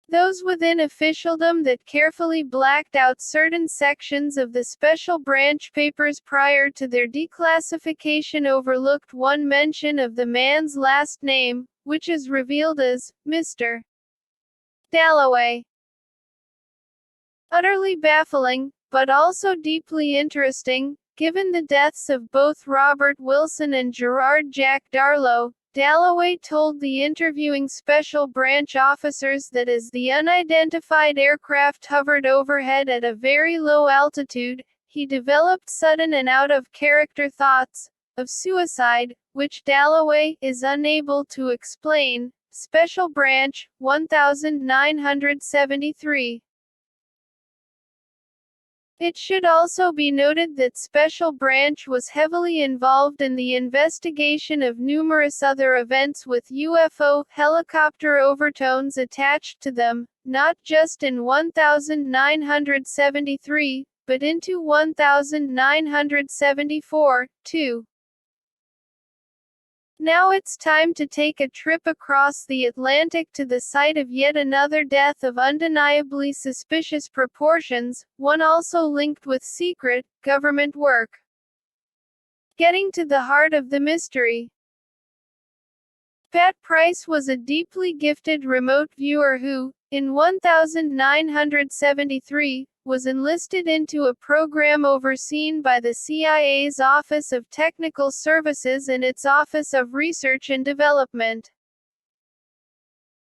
Those within officialdom that carefully blacked out certain sections of the special branch papers prior to their declassification overlooked one mention of the man's last name, which is revealed as Mr. Dalloway. Utterly baffling, but also deeply interesting, given the deaths of both Robert Wilson and Gerard Jack Darlow. Dalloway told the interviewing special branch officers that as the unidentified aircraft hovered overhead at a very low altitude, he developed sudden and out-of-character thoughts of suicide, which Dalloway is unable to explain. Special Branch 1973. It should also be noted that Special Branch was heavily involved in the investigation of numerous other events with UFO helicopter overtones attached to them, not just in 1973, but into 1974, too. Now it's time to take a trip across the Atlantic to the site of yet another death of undeniably suspicious proportions, one also linked with secret, government work. Getting to the heart of the mystery. Pat Price was a deeply gifted remote viewer who, in 1973, was enlisted into a program overseen by the CIA's Office of Technical Services and its Office of Research and Development.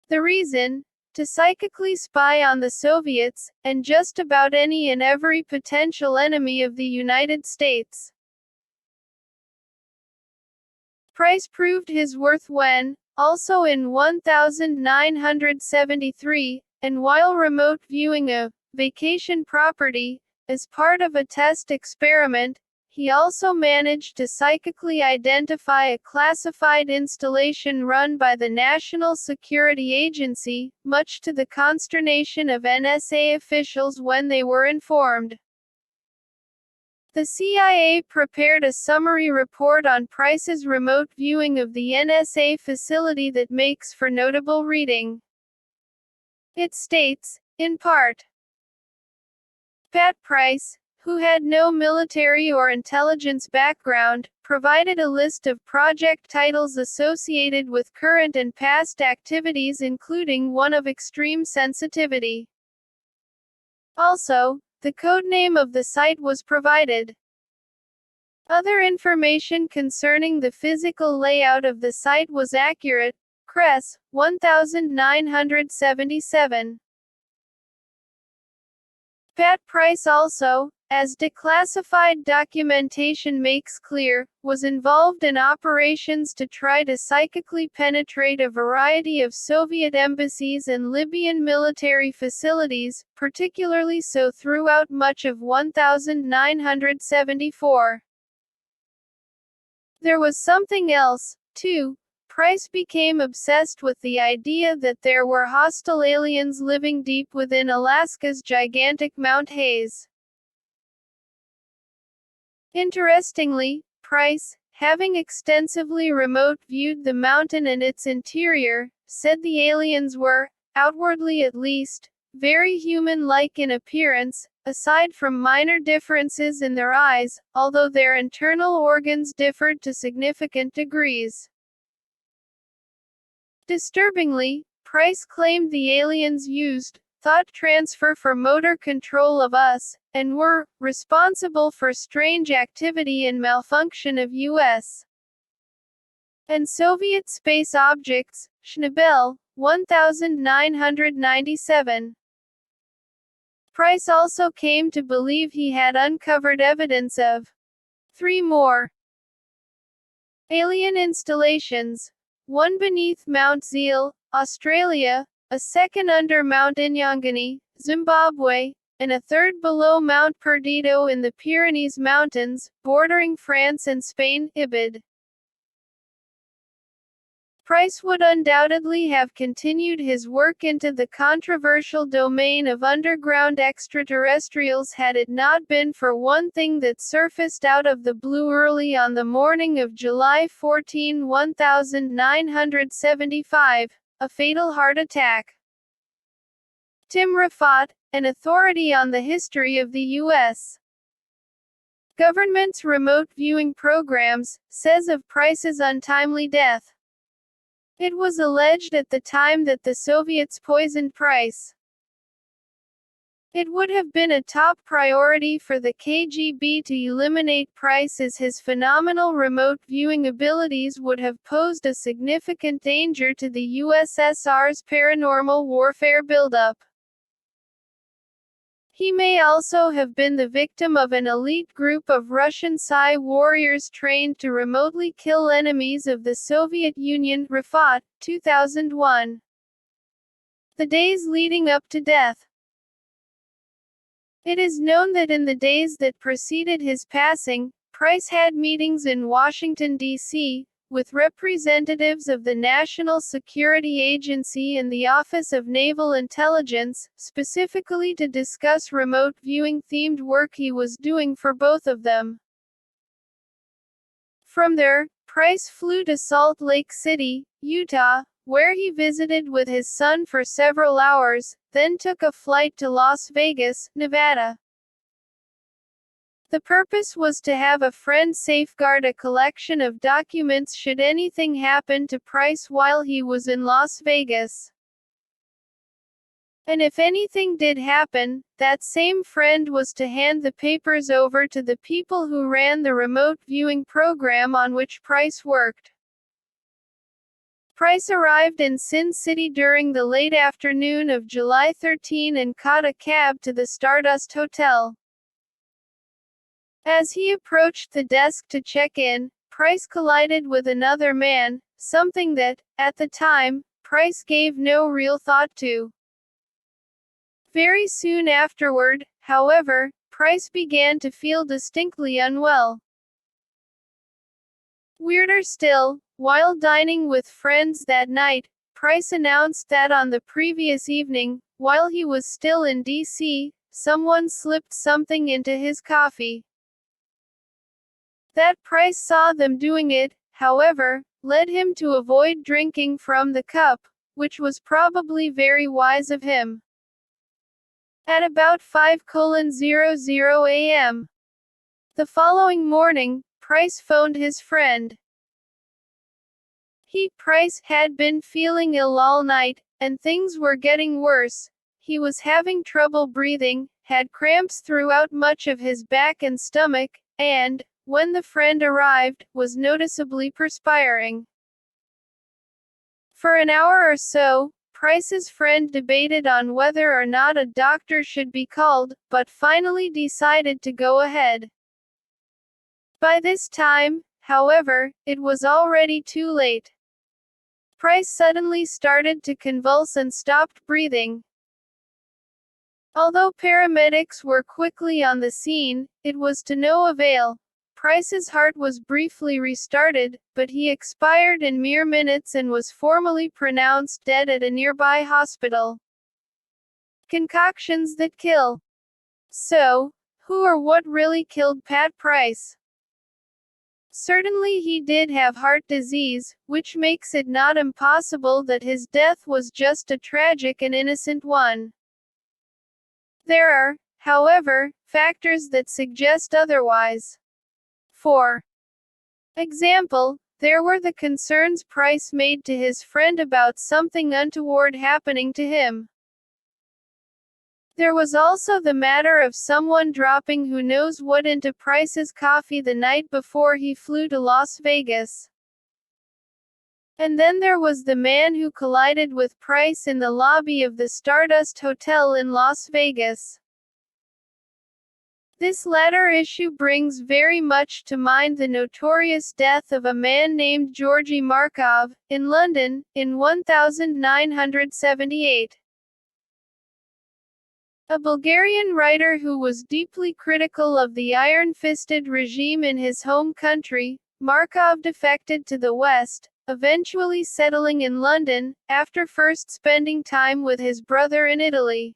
The reason? To psychically spy on the Soviets, and just about any and every potential enemy of the United States. Price proved his worth when, also in 1973, and while remote viewing a vacation property, as part of a test experiment, he also managed to psychically identify a classified installation run by the National Security Agency, much to the consternation of NSA officials when they were informed. The CIA prepared a summary report on Price's remote viewing of the NSA facility that makes for notable reading. It states, in part, Pat Price, who had no military or intelligence background, provided a list of project titles associated with current and past activities, including one of extreme sensitivity. Also, the codename of the site was provided. Other information concerning the physical layout of the site was accurate. Cress, 1977. Pat Price also, as declassified documentation makes clear, was involved in operations to try to psychically penetrate a variety of Soviet embassies and Libyan military facilities, particularly so throughout much of 1974. There was something else, too. Price became obsessed with the idea that there were hostile aliens living deep within Alaska's gigantic Mount Hayes. Interestingly, Price, having extensively remote viewed the mountain and its interior, said the aliens were, outwardly at least, very human-like in appearance, aside from minor differences in their eyes, although their internal organs differed to significant degrees. Disturbingly, Price claimed the aliens used thought transfer for motor control of us, and were responsible for strange activity and malfunction of U.S. and Soviet space objects. Schnabel, 1997. Price also came to believe he had uncovered evidence of 3 more alien installations, one beneath Mount Zeal, Australia, a second under Mount Inyangani, Zimbabwe, and a third below Mount Perdido in the Pyrenees Mountains, bordering France and Spain, Ibid. Price would undoubtedly have continued his work into the controversial domain of underground extraterrestrials had it not been for one thing that surfaced out of the blue early on the morning of July 14, 1975, a fatal heart attack. Tim Rafat, an authority on the history of the U.S. government's remote viewing programs, says of Price's untimely death. It was alleged at the time that the Soviets poisoned Price. It would have been a top priority for the KGB to eliminate Price, as his phenomenal remote viewing abilities would have posed a significant danger to the USSR's paranormal warfare buildup. He may also have been the victim of an elite group of Russian Psi warriors trained to remotely kill enemies of the Soviet Union. Rafat, 2001. The days leading up to death. It is known that in the days that preceded his passing, Price had meetings in Washington, D.C., with representatives of the National Security Agency and the Office of Naval Intelligence, specifically to discuss remote viewing-themed work he was doing for both of them. From there, Price flew to Salt Lake City, Utah, where he visited with his son for several hours, then took a flight to Las Vegas, Nevada. The purpose was to have a friend safeguard a collection of documents should anything happen to Price while he was in Las Vegas. And if anything did happen, that same friend was to hand the papers over to the people who ran the remote viewing program on which Price worked. Price arrived in Sin City during the late afternoon of July 13 and caught a cab to the Stardust Hotel. As he approached the desk to check in, Price collided with another man, something that, at the time, Price gave no real thought to. Very soon afterward, however, Price began to feel distinctly unwell. Weirder still, while dining with friends that night, Price announced that on the previous evening, while he was still in D.C., someone slipped something into his coffee. That Price saw them doing it, however, led him to avoid drinking from the cup, which was probably very wise of him. At about 5:00 a.m. the following morning, Price phoned his friend. Price had been feeling ill all night, and things were getting worse. He was having trouble breathing, had cramps throughout much of his back and stomach, and, when the friend arrived, was noticeably perspiring. For an hour or so, Price's friend debated on whether or not a doctor should be called, but finally decided to go ahead. By this time, however, it was already too late. Price suddenly started to convulse and stopped breathing. Although paramedics were quickly on the scene, it was to no avail. Price's heart was briefly restarted, but he expired in mere minutes and was formally pronounced dead at a nearby hospital. Concoctions that kill. So, who or what really killed Pat Price? Certainly he did have heart disease, which makes it not impossible that his death was just a tragic and innocent one. There are, however, factors that suggest otherwise. For example, there were the concerns Price made to his friend about something untoward happening to him. There was also the matter of someone dropping who knows what into Price's coffee the night before he flew to Las Vegas. And then there was the man who collided with Price in the lobby of the Stardust Hotel in Las Vegas. This latter issue brings very much to mind the notorious death of a man named Georgy Markov, in London, in 1978. A Bulgarian writer who was deeply critical of the iron-fisted regime in his home country, Markov defected to the West, eventually settling in London, after first spending time with his brother in Italy.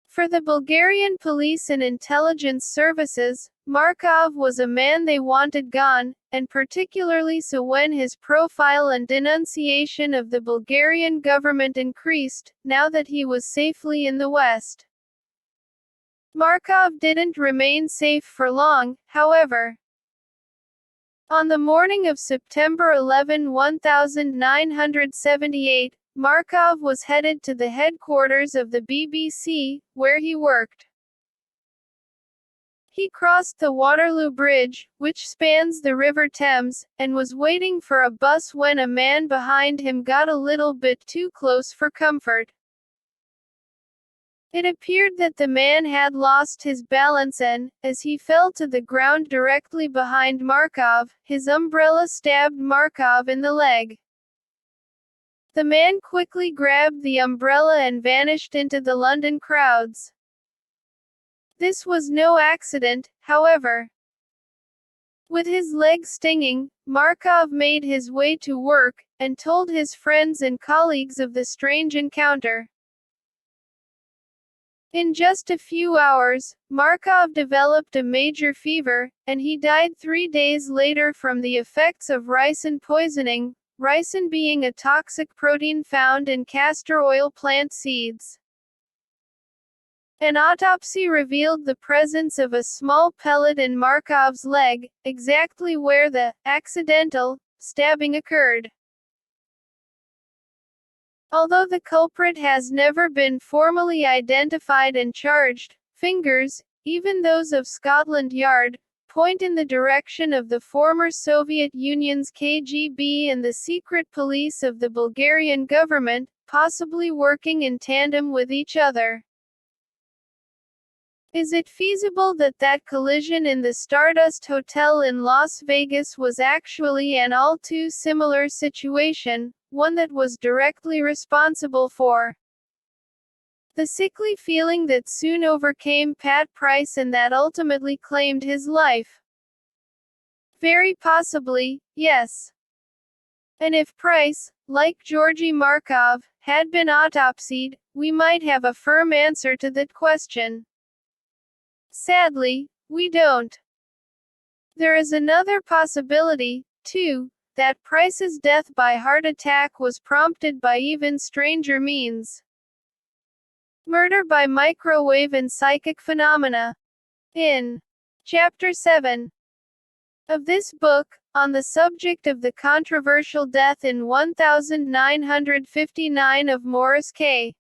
For the Bulgarian police and intelligence services, Markov was a man they wanted gone, and particularly so when his profile and denunciation of the Bulgarian government increased, now that he was safely in the West. Markov didn't remain safe for long, however. On the morning of September 11, 1978, Markov was headed to the headquarters of the BBC, where he worked. He crossed the Waterloo Bridge, which spans the River Thames, and was waiting for a bus when a man behind him got a little bit too close for comfort. It appeared that the man had lost his balance and, as he fell to the ground directly behind Markov, his umbrella stabbed Markov in the leg. The man quickly grabbed the umbrella and vanished into the London crowds. This was no accident, however. With his leg stinging, Markov made his way to work, and told his friends and colleagues of the strange encounter. In just a few hours, Markov developed a major fever, and he died 3 days later from the effects of ricin poisoning, ricin being a toxic protein found in castor oil plant seeds. An autopsy revealed the presence of a small pellet in Markov's leg, exactly where the accidental stabbing occurred. Although the culprit has never been formally identified and charged, fingers, even those of Scotland Yard, point in the direction of the former Soviet Union's KGB and the secret police of the Bulgarian government, possibly working in tandem with each other. Is it feasible that that collision in the Stardust Hotel in Las Vegas was actually an all too similar situation, one that was directly responsible for the sickly feeling that soon overcame Pat Price and that ultimately claimed his life? Very possibly, yes. And if Price, like Georgy Markov, had been autopsied, we might have a firm answer to that question. Sadly, we don't. There is another possibility, too, that Price's death by heart attack was prompted by even stranger means. Murder by microwave and psychic phenomena. In Chapter 7 of this book, on the subject of the controversial death in 1959 of Morris K.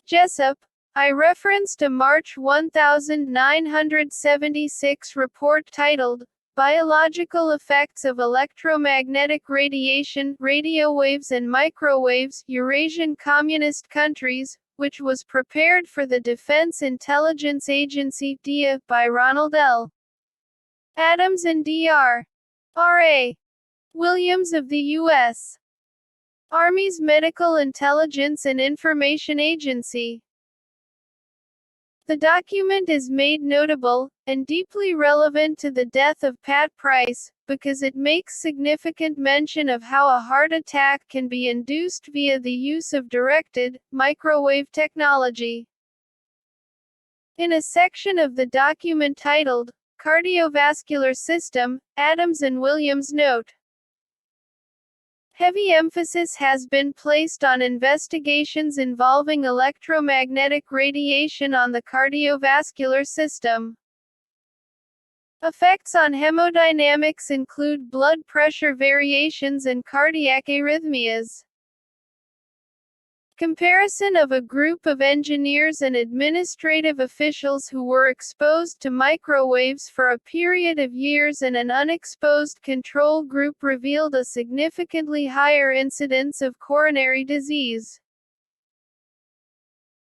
Jessup, I referenced a March 1976 report titled, Biological Effects of Electromagnetic Radiation, Radio Waves and Microwaves, Eurasian Communist Countries, which was prepared for the Defense Intelligence Agency (DIA) by Ronald L. Adams and Dr. R.A. Williams of the U.S. Army's Medical Intelligence and Information Agency. The document is made notable, and deeply relevant to the death of Pat Price, because it makes significant mention of how a heart attack can be induced via the use of directed, microwave technology. In a section of the document titled, Cardiovascular System, Adams and Williams note, heavy emphasis has been placed on investigations involving electromagnetic radiation on the cardiovascular system. Effects on hemodynamics include blood pressure variations and cardiac arrhythmias. Comparison of a group of engineers and administrative officials who were exposed to microwaves for a period of years and an unexposed control group revealed a significantly higher incidence of coronary disease.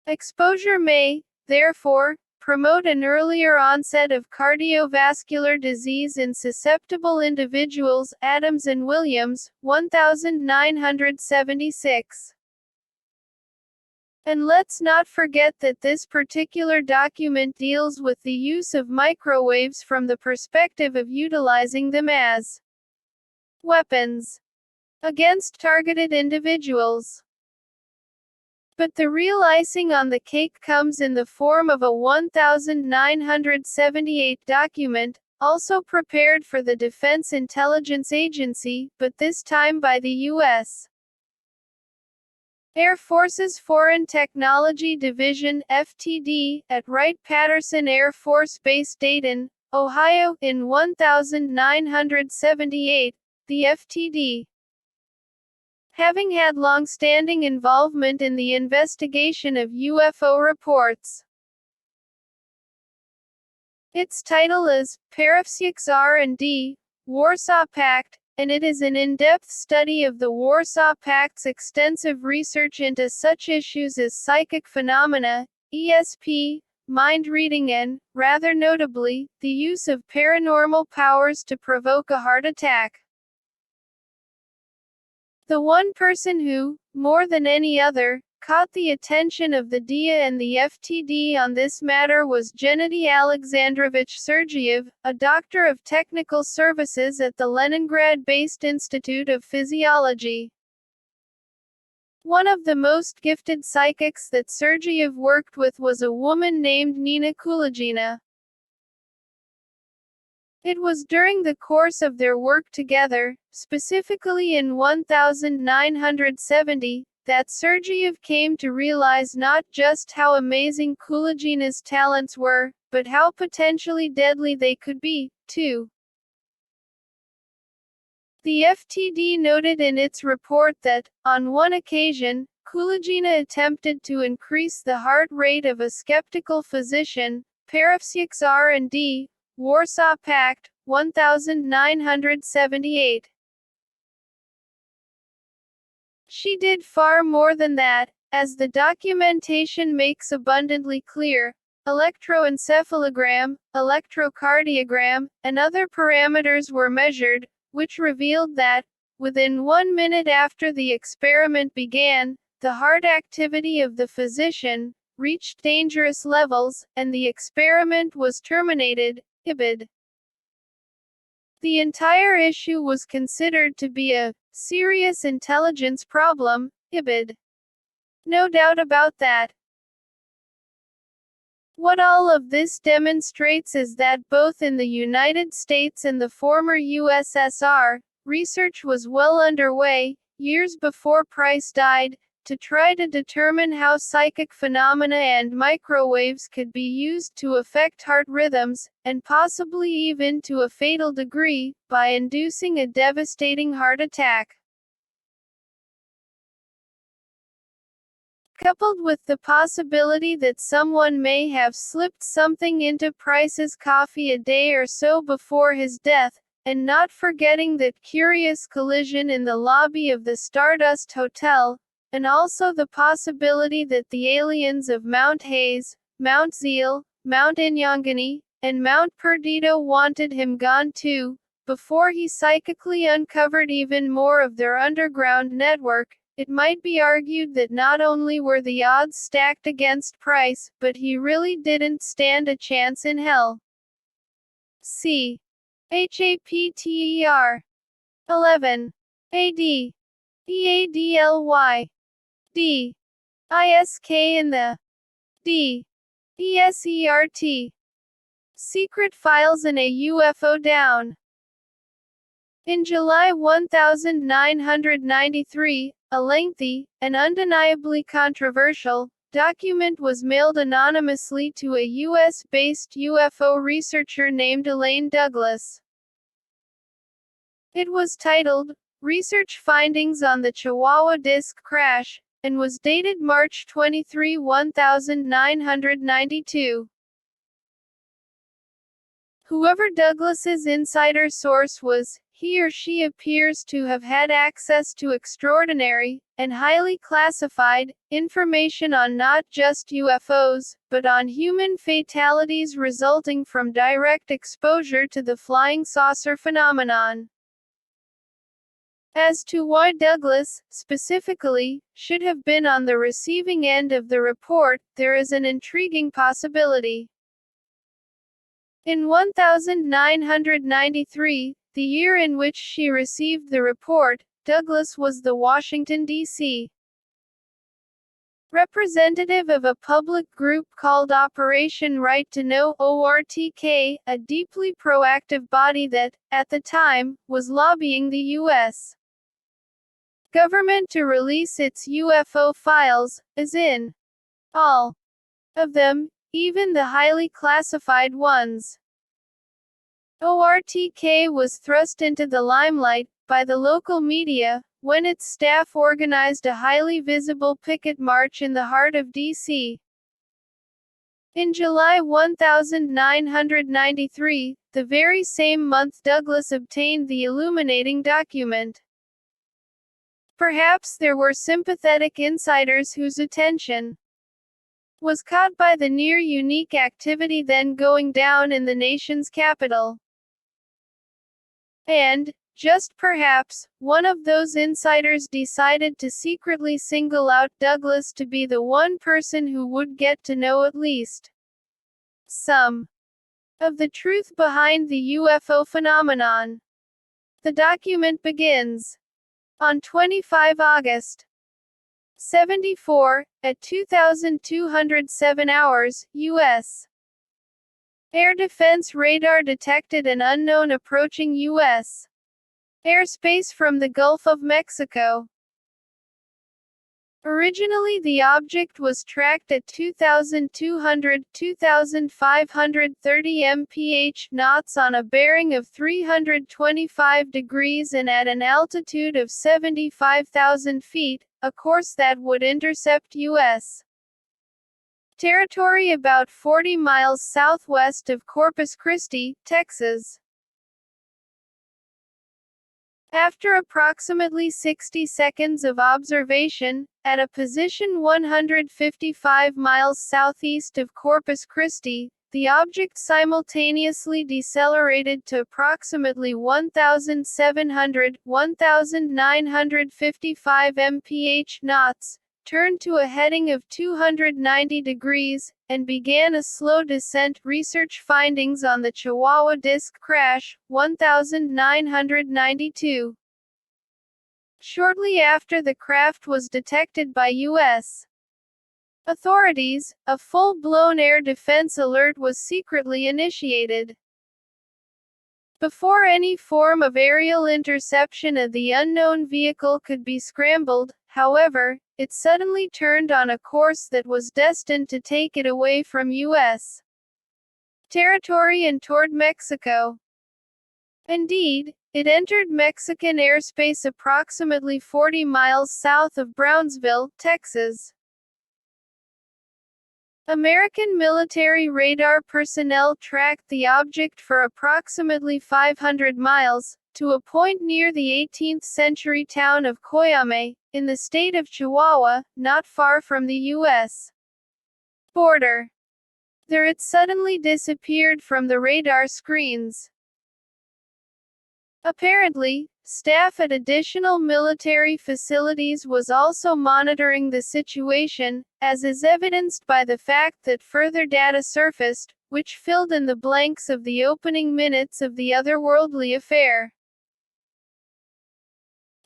Exposure may, therefore, promote an earlier onset of cardiovascular disease in susceptible individuals. Adams and Williams, 1976. And let's not forget that this particular document deals with the use of microwaves from the perspective of utilizing them as weapons against targeted individuals. But the real icing on the cake comes in the form of a 1978 document, also prepared for the Defense Intelligence Agency, but this time by the U.S. Air Force's Foreign Technology Division (FTD) at Wright-Patterson Air Force Base Dayton, Ohio. In 1978, the FTD, having had long-standing involvement in the investigation of UFO reports. Its title is Parafsix R&D, Warsaw Pact, and it is an in-depth study of the Warsaw Pact's extensive research into such issues as psychic phenomena, ESP, mind reading and, rather notably, the use of paranormal powers to provoke a heart attack. The one person who, more than any other, caught the attention of the DIA and the FTD on this matter was Gennady Alexandrovich Sergeyev, a doctor of technical services at the Leningrad-based Institute of Physiology. One of the most gifted psychics that Sergeyev worked with was a woman named Nina Kulagina. It was during the course of their work together, specifically in 1970, that Sergeyev came to realize not just how amazing Kulagina's talents were, but how potentially deadly they could be, too. The FTD noted in its report that, on one occasion, Kulagina attempted to increase the heart rate of a skeptical physician. Parafsix R&D, Warsaw Pact, 1978. She did far more than that, as the documentation makes abundantly clear. Electroencephalogram, electrocardiogram, and other parameters were measured, which revealed that, within 1 minute after the experiment began, the heart activity of the physician reached dangerous levels, and the experiment was terminated. IBID. The entire issue was considered to be a serious intelligence problem, IBID. No doubt about that. What all of this demonstrates is that both in the United States and the former USSR, research was well underway, years before Price died, to try to determine how psychic phenomena and microwaves could be used to affect heart rhythms, and possibly even to a fatal degree, by inducing a devastating heart attack. Coupled with the possibility that someone may have slipped something into Price's coffee a day or so before his death, and not forgetting that curious collision in the lobby of the Stardust Hotel, and also the possibility that the aliens of Mount Hayes, Mount Zeal, Mount Inyangani, and Mount Perdido wanted him gone too, before he psychically uncovered even more of their underground network, it might be argued that not only were the odds stacked against Price, but he really didn't stand a chance in hell. C. HAPTER 11. AD. EADLY. D. ISK in the D. ESERT. Secret Files in a UFO Down. In July 1993, a lengthy, and undeniably controversial, document was mailed anonymously to a U.S.-based UFO researcher named Elaine Douglas. It was titled, Research Findings on the Chihuahua Disk Crash, and was dated March 23, 1992. Whoever Douglas's insider source was, he or she appears to have had access to extraordinary, and highly classified, information on not just UFOs, but on human fatalities resulting from direct exposure to the flying saucer phenomenon. As to why Douglas, specifically, should have been on the receiving end of the report, there is an intriguing possibility. In 1993, the year in which she received the report, Douglas was the Washington, D.C. representative of a public group called Operation Right to Know (ORTK), a deeply proactive body that, at the time, was lobbying the U.S. government to release its UFO files, as in all of them, even the highly classified ones. ORTK was thrust into the limelight by the local media when its staff organized a highly visible picket march in the heart of D.C. In July 1993, the very same month Douglas obtained the illuminating document. Perhaps there were sympathetic insiders whose attention was caught by the near-unique activity then going down in the nation's capital. And, just perhaps, one of those insiders decided to secretly single out Douglas to be the one person who would get to know at least some of the truth behind the UFO phenomenon. The document begins on 25 August 74, at 2,207 hours, U.S. Air Defense radar detected an unknown approaching U.S. airspace from the Gulf of Mexico. Originally the object was tracked at 2,200–2,530 mph knots on a bearing of 325 degrees and at an altitude of 75,000 feet, a course that would intercept U.S. territory about 40 miles southwest of Corpus Christi, Texas. After approximately 60 seconds of observation, at a position 155 miles southeast of Corpus Christi, the object simultaneously decelerated to approximately 1,700–1,955 mph knots, turned to a heading of 290 degrees, and began a slow descent. Research findings on the Chihuahua disk crash, 1992. Shortly after the craft was detected by U.S. authorities, a full-blown air defense alert was secretly initiated. Before any form of aerial interception of the unknown vehicle could be scrambled, however, it suddenly turned on a course that was destined to take it away from U.S. territory and toward Mexico. Indeed, it entered Mexican airspace approximately 40 miles south of Brownsville, Texas. American military radar personnel tracked the object for approximately 500 miles, to a point near the 18th-century town of Coyame, in the state of Chihuahua, not far from the U.S. border. There it suddenly disappeared from the radar screens. Apparently, staff at additional military facilities was also monitoring the situation, as is evidenced by the fact that further data surfaced, which filled in the blanks of the opening minutes of the otherworldly affair.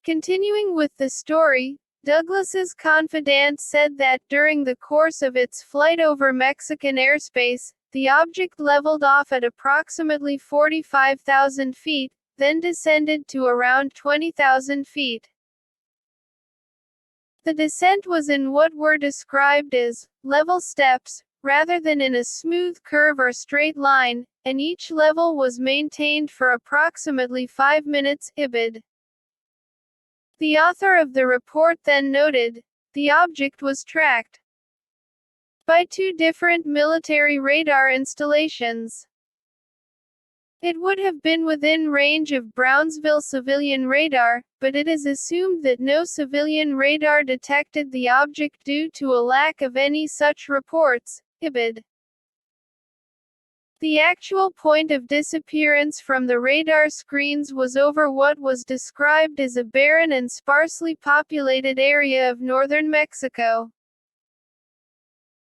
Continuing with the story, Douglas's confidant said that, during the course of its flight over Mexican airspace, the object leveled off at approximately 45,000 feet, then descended to around 20,000 feet. The descent was in what were described as level steps, rather than in a smooth curve or straight line, and each level was maintained for approximately 5 minutes. Ibid. The author of the report then noted, the object was tracked by 2 different military radar installations. It would have been within range of Brownsville civilian radar, but it is assumed that no civilian radar detected the object due to a lack of any such reports. IBID. The actual point of disappearance from the radar screens was over what was described as a barren and sparsely populated area of northern Mexico.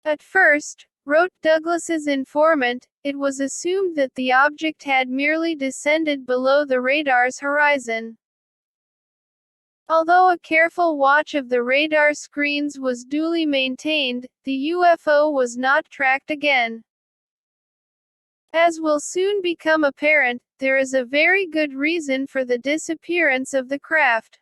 At first, wrote Douglas's informant, it was assumed that the object had merely descended below the radar's horizon. Although a careful watch of the radar screens was duly maintained, the UFO was not tracked again. As will soon become apparent, there is a very good reason for the disappearance of the craft.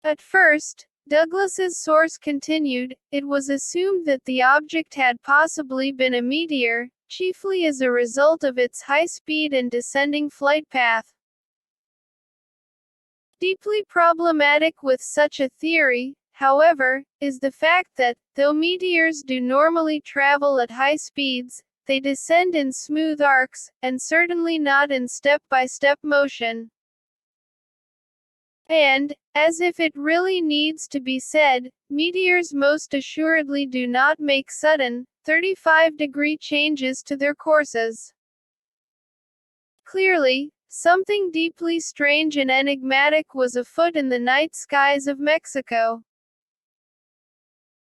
At first, Douglas's source continued, it was assumed that the object had possibly been a meteor, chiefly as a result of its high speed and descending flight path. Deeply problematic with such a theory, however, is the fact that, though meteors do normally travel at high speeds, they descend in smooth arcs, and certainly not in step-by-step motion. And, as if it really needs to be said, meteors most assuredly do not make sudden, 35-degree changes to their courses. Clearly, something deeply strange and enigmatic was afoot in the night skies of Mexico.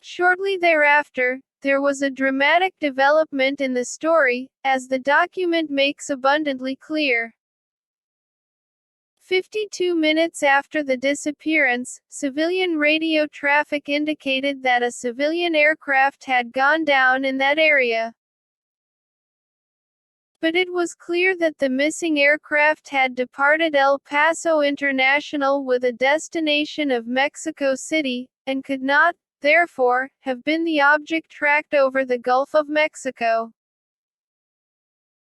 Shortly thereafter, there was a dramatic development in the story, as the document makes abundantly clear. 52 minutes after the disappearance, civilian radio traffic indicated that a civilian aircraft had gone down in that area. But it was clear that the missing aircraft had departed El Paso International with a destination of Mexico City, and could not, therefore, have been the object tracked over the Gulf of Mexico.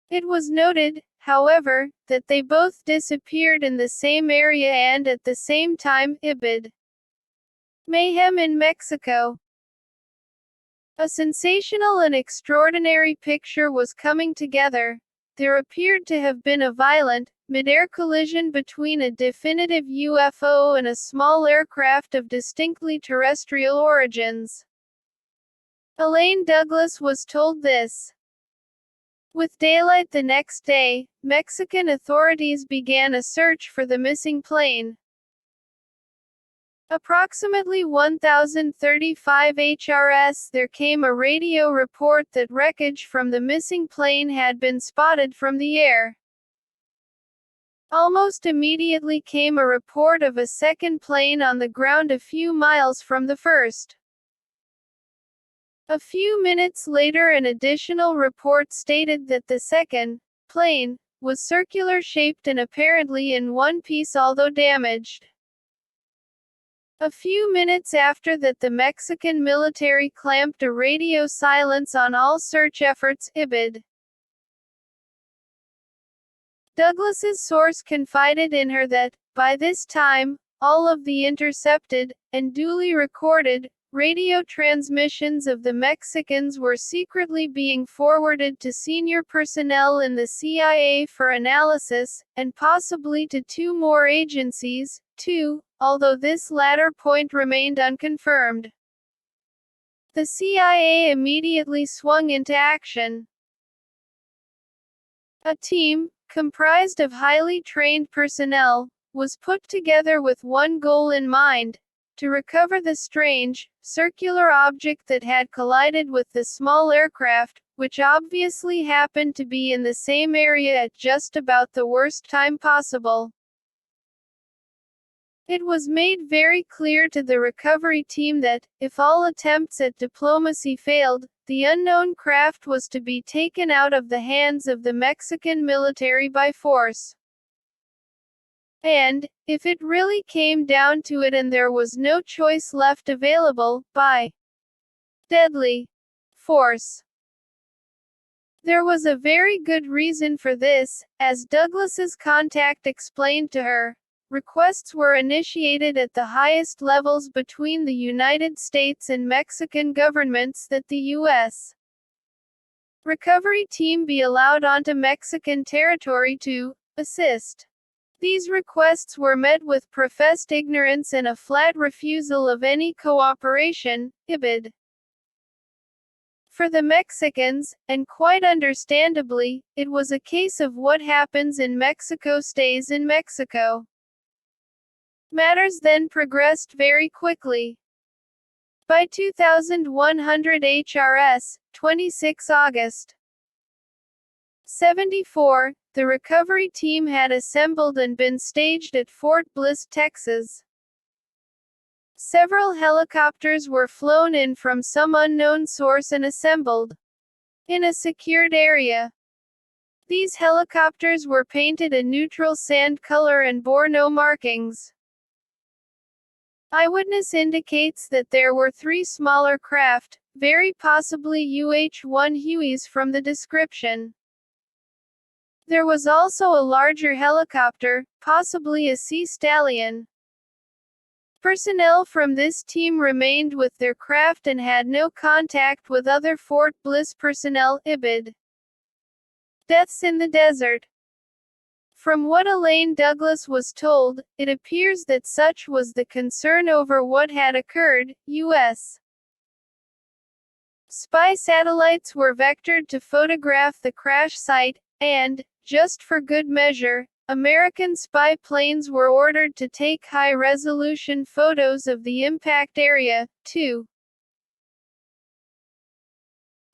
It was noted, however, that they both disappeared in the same area and at the same time. IBID. Mayhem in Mexico. A sensational and extraordinary picture was coming together. There appeared to have been a violent, mid-air collision between a definitive UFO and a small aircraft of distinctly terrestrial origins. Elaine Douglas was told this. With daylight the next day, Mexican authorities began a search for the missing plane. Approximately 1035 HRS, there came a radio report that wreckage from the missing plane had been spotted from the air. Almost immediately came a report of a second plane on the ground a few miles from the first. A few minutes later, an additional report stated that the second plane was circular-shaped and apparently in one piece although damaged. A few minutes after that, the Mexican military clamped a radio silence on all search efforts. IBID. Douglas's source confided in her that, by this time, all of the intercepted, and duly recorded, radio transmissions of the Mexicans were secretly being forwarded to senior personnel in the CIA for analysis, and possibly to 2 more agencies, too, although this latter point remained unconfirmed. The CIA immediately swung into action. A team, comprised of highly trained personnel, was put together with one goal in mind: to recover the strange, circular object that had collided with the small aircraft, which obviously happened to be in the same area at just about the worst time possible. It was made very clear to the recovery team that, if all attempts at diplomacy failed, the unknown craft was to be taken out of the hands of the Mexican military by force. And, if it really came down to it and there was no choice left available, by deadly force. There was a very good reason for this, as Douglas's contact explained to her. Requests were initiated at the highest levels between the United States and Mexican governments that the U.S. recovery team be allowed onto Mexican territory to assist. These requests were met with professed ignorance and a flat refusal of any cooperation, ibid. For the Mexicans, and quite understandably, it was a case of what happens in Mexico stays in Mexico. Matters then progressed very quickly. By 2100 HRS, 26 August 74, the recovery team had assembled and been staged at Fort Bliss, Texas. Several helicopters were flown in from some unknown source and assembled in a secured area. These helicopters were painted a neutral sand color and bore no markings. Eyewitness indicates that there were 3 smaller craft, very possibly UH-1 Hueys from the description. There was also a larger helicopter, possibly a Sea Stallion. Personnel from this team remained with their craft and had no contact with other Fort Bliss personnel, ibid. Deaths in the desert. From what Elaine Douglas was told, it appears that such was the concern over what had occurred. U.S. spy satellites were vectored to photograph the crash site, and, just for good measure, American spy planes were ordered to take high-resolution photos of the impact area, too.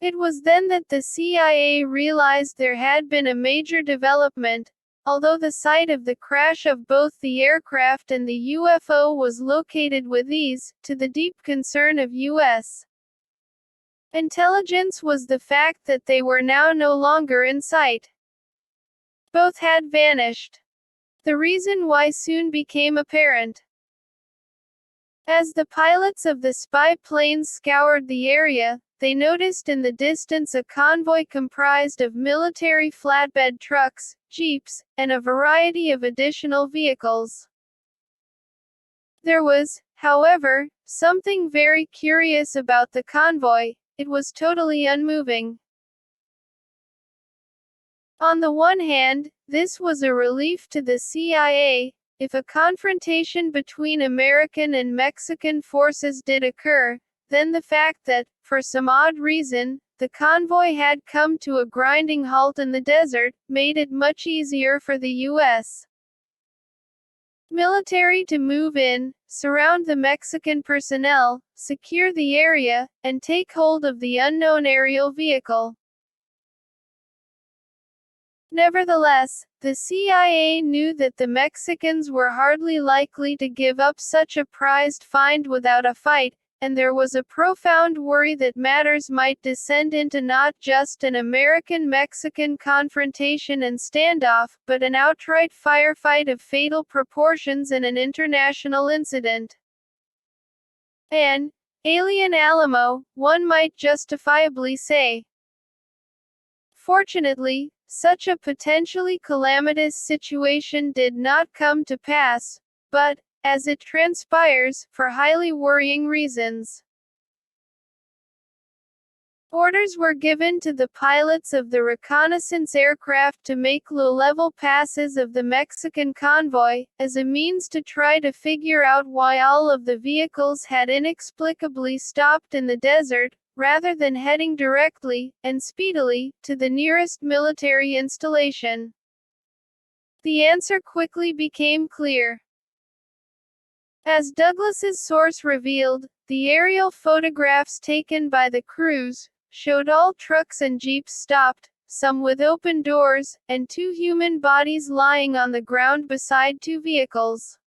It was then that the CIA realized there had been a major development. Although the site of the crash of both the aircraft and the UFO was located with ease, to the deep concern of U.S. intelligence was the fact that they were now no longer in sight. Both had vanished. The reason why soon became apparent. As the pilots of the spy planes scoured the area, they noticed in the distance a convoy comprised of military flatbed trucks, jeeps, and a variety of additional vehicles. There was, however, something very curious about the convoy. It was totally unmoving. On the one hand, this was a relief to the CIA. If a confrontation between American and Mexican forces did occur, then the fact that, for some odd reason, the convoy had come to a grinding halt in the desert, made it much easier for the U.S. military to move in, surround the Mexican personnel, secure the area, and take hold of the unknown aerial vehicle. Nevertheless, the CIA knew that the Mexicans were hardly likely to give up such a prized find without a fight, and there was a profound worry that matters might descend into not just an American-Mexican confrontation and standoff, but an outright firefight of fatal proportions and an international incident. An alien Alamo, one might justifiably say. Fortunately, such a potentially calamitous situation did not come to pass, but, as it transpires, for highly worrying reasons. Orders were given to the pilots of the reconnaissance aircraft to make low-level passes of the Mexican convoy, as a means to try to figure out why all of the vehicles had inexplicably stopped in the desert, rather than heading directly, and speedily, to the nearest military installation. The answer quickly became clear. As Douglas's source revealed, the aerial photographs taken by the crews showed all trucks and jeeps stopped, some with open doors, and 2 human bodies lying on the ground beside 2 vehicles.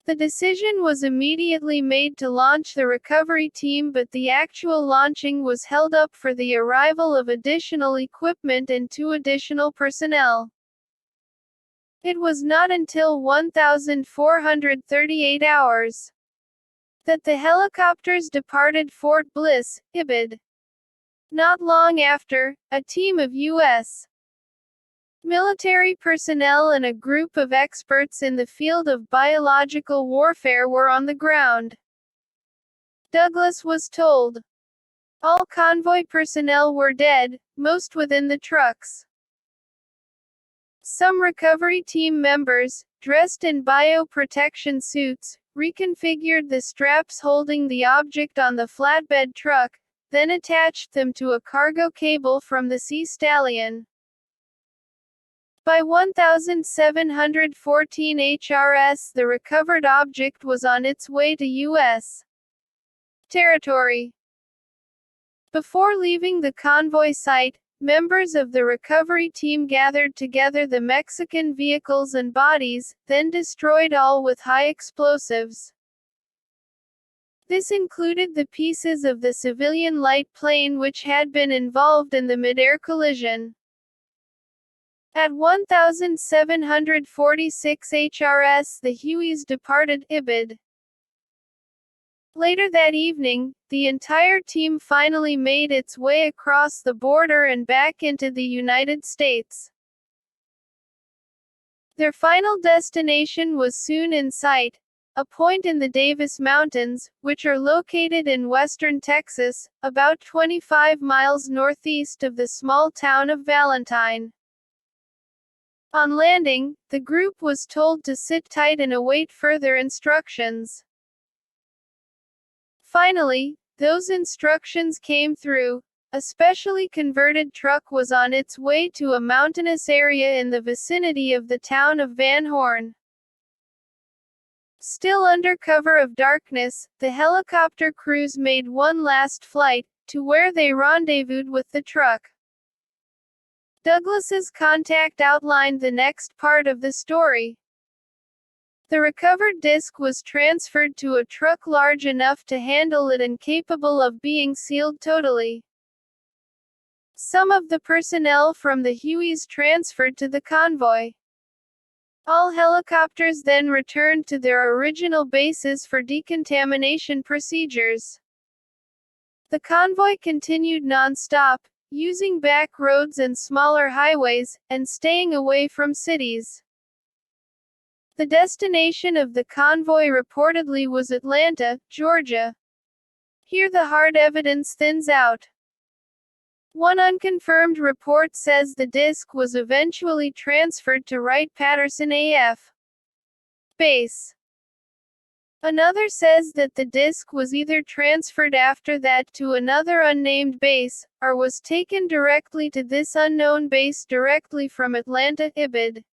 The decision was immediately made to launch the recovery team, but the actual launching was held up for the arrival of additional equipment and 2 additional personnel. It was not until 1,438 hours that the helicopters departed Fort Bliss, ibid. Not long after, a team of U.S. military personnel and a group of experts in the field of biological warfare were on the ground. Douglas was told, All convoy personnel were dead, most within the trucks. Some recovery team members, dressed in bioprotection suits, reconfigured the straps holding the object on the flatbed truck, then attached them to a cargo cable from the Sea Stallion. By 1714 HRS, the recovered object was on its way to U.S. territory. Before leaving the convoy site, members of the recovery team gathered together the Mexican vehicles and bodies, then destroyed all with high explosives. This included the pieces of the civilian light plane which had been involved in the mid-air collision. At 1746 HRS, the Hueys departed Ibid. Later that evening, the entire team finally made its way across the border and back into the United States. Their final destination was soon in sight, a point in the Davis Mountains, which are located in western Texas, about 25 miles northeast of the small town of Valentine. On landing, the group was told to sit tight and await further instructions. Finally, those instructions came through. A specially converted truck was on its way to a mountainous area in the vicinity of the town of Van Horn. Still under cover of darkness, the helicopter crews made one last flight, to where they rendezvoused with the truck. Douglas's contact outlined the next part of the story. The recovered disc was transferred to a truck large enough to handle it and capable of being sealed totally. Some of the personnel from the Hueys transferred to the convoy. All helicopters then returned to their original bases for decontamination procedures. The convoy continued non-stop, using back roads and smaller highways, and staying away from cities. The destination of the convoy reportedly was Atlanta, Georgia. Here the hard evidence thins out. One unconfirmed report says the disc was eventually transferred to Wright-Patterson AF base. Another says that the disc was either transferred after that to another unnamed base, or was taken directly to this unknown base directly from Atlanta, Ibid.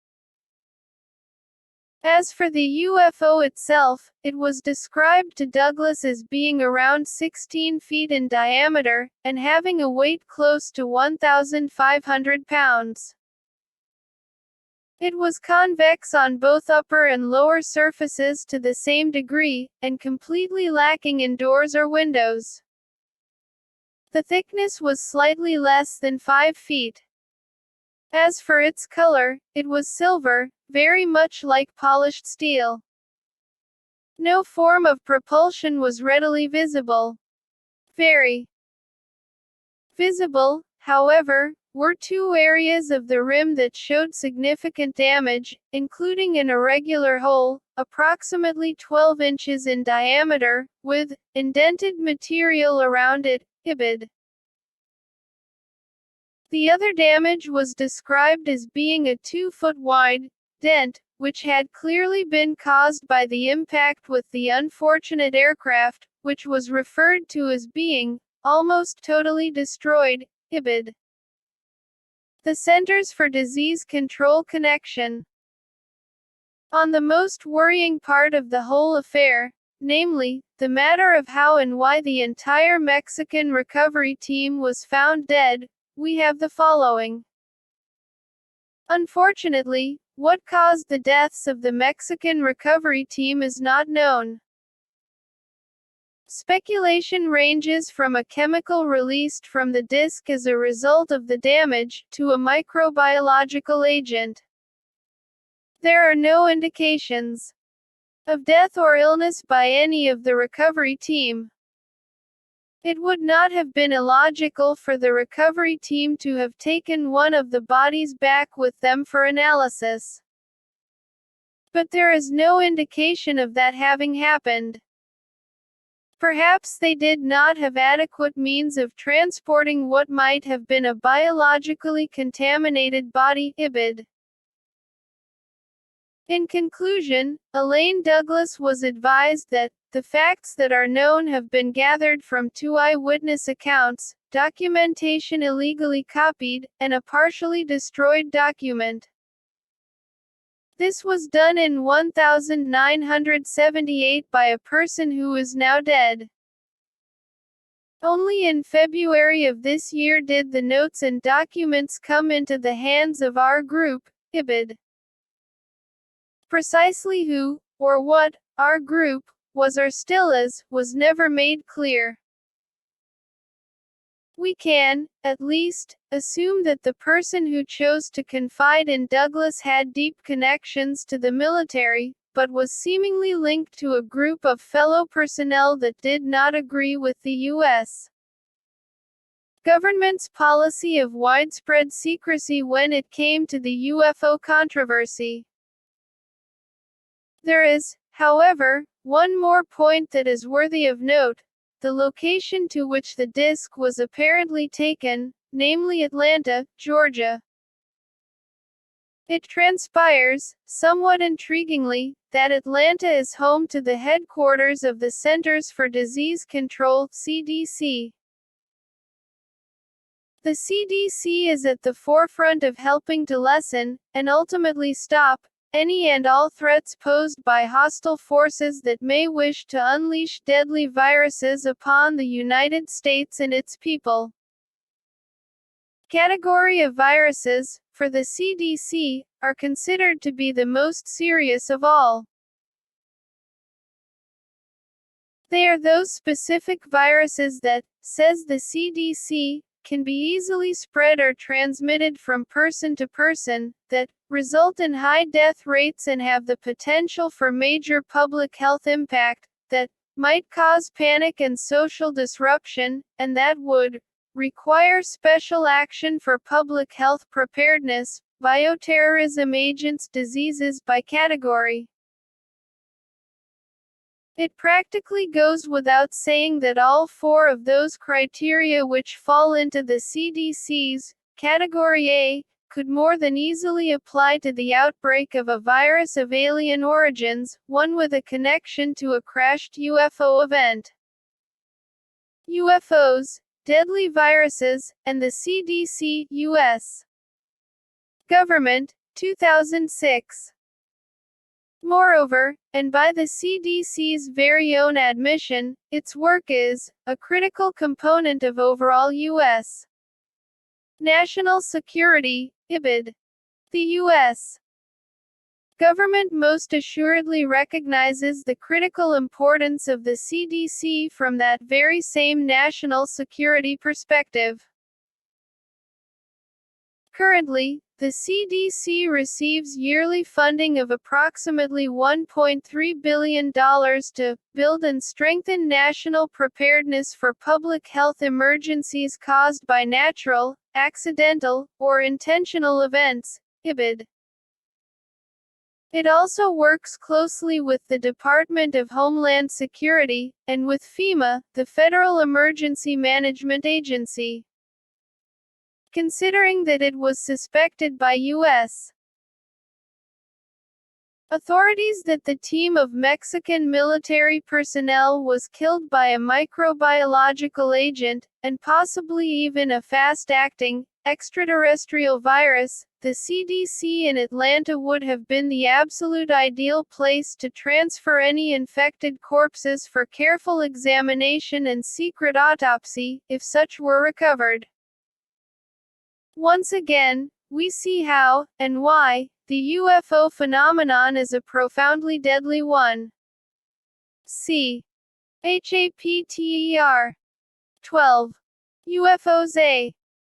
As for the UFO itself, it was described to Douglas as being around 16 feet in diameter, and having a weight close to 1,500 pounds. It was convex on both upper and lower surfaces to the same degree, and completely lacking in doors or windows. The thickness was slightly less than 5 feet. As for its color, it was silver, very much like polished steel. No form of propulsion was readily visible. Very visible, however, were two areas of the rim that showed significant damage, including an irregular hole, approximately 12 inches in diameter, with indented material around it. Ibid. The other damage was described as being a 2-foot wide dent, which had clearly been caused by the impact with the unfortunate aircraft, which was referred to as being almost totally destroyed. Ibid. The Centers for Disease Control connection. On the most worrying part of the whole affair, namely, the matter of how and why the entire Mexican recovery team was found dead, we have the following. Unfortunately, what caused the deaths of the Mexican recovery team is not known. Speculation ranges from a chemical released from the disc as a result of the damage, to a microbiological agent. There are no indications of death or illness by any of the recovery team. It would not have been illogical for the recovery team to have taken one of the bodies back with them for analysis. But there is no indication of that having happened. Perhaps they did not have adequate means of transporting what might have been a biologically contaminated body, ibid. In conclusion, Elaine Douglas was advised that, the facts that are known have been gathered from 2 eyewitness accounts, documentation illegally copied, and a partially destroyed document. This was done in 1978 by a person who is now dead. Only in February of this year did the notes and documents come into the hands of our group, ibid. Precisely who, or what, our group, was or still is, was never made clear. We can, at least, assume that the person who chose to confide in Douglas had deep connections to the military, but was seemingly linked to a group of fellow personnel that did not agree with the U.S. government's policy of widespread secrecy when it came to the UFO controversy. There is, however, one more point that is worthy of note: the location to which the disc was apparently taken, namely Atlanta, Georgia. It transpires, somewhat intriguingly, that Atlanta is home to the headquarters of the Centers for Disease Control, CDC. The CDC is at the forefront of helping to lessen, and ultimately stop, any and all threats posed by hostile forces that may wish to unleash deadly viruses upon the United States and its people. Category of viruses, for the CDC, are considered to be the most serious of all. They are those specific viruses that, says the CDC, can be easily spread or transmitted from person to person, that result in high death rates and have the potential for major public health impact, that might cause panic and social disruption, and that would require special action for public health preparedness. Bioterrorism agents. Diseases by category. It practically goes without saying that all 4 of those criteria which fall into the CDC's Category A could more than easily apply to the outbreak of a virus of alien origins, one with a connection to a crashed UFO event. UFOs, deadly viruses, and the CDC, U.S. Government, 2006. Moreover, and by the CDC's very own admission, its work is a critical component of overall U.S. national security, ibid. The U.S. government most assuredly recognizes the critical importance of the CDC from that very same national security perspective. Currently, the CDC receives yearly funding of approximately $1.3 billion to build and strengthen national preparedness for public health emergencies caused by natural, accidental, or intentional events, ibid. It also works closely with the Department of Homeland Security, and with FEMA, the Federal Emergency Management Agency. Considering that it was suspected by U.S. authorities that the team of Mexican military personnel was killed by a microbiological agent, and possibly even a fast-acting, extraterrestrial virus, the CDC in Atlanta would have been the absolute ideal place to transfer any infected corpses for careful examination and secret autopsy, if such were recovered. Once again, we see how, and why, the UFO phenomenon is a profoundly deadly one. C. Chapter 12. UFOs A.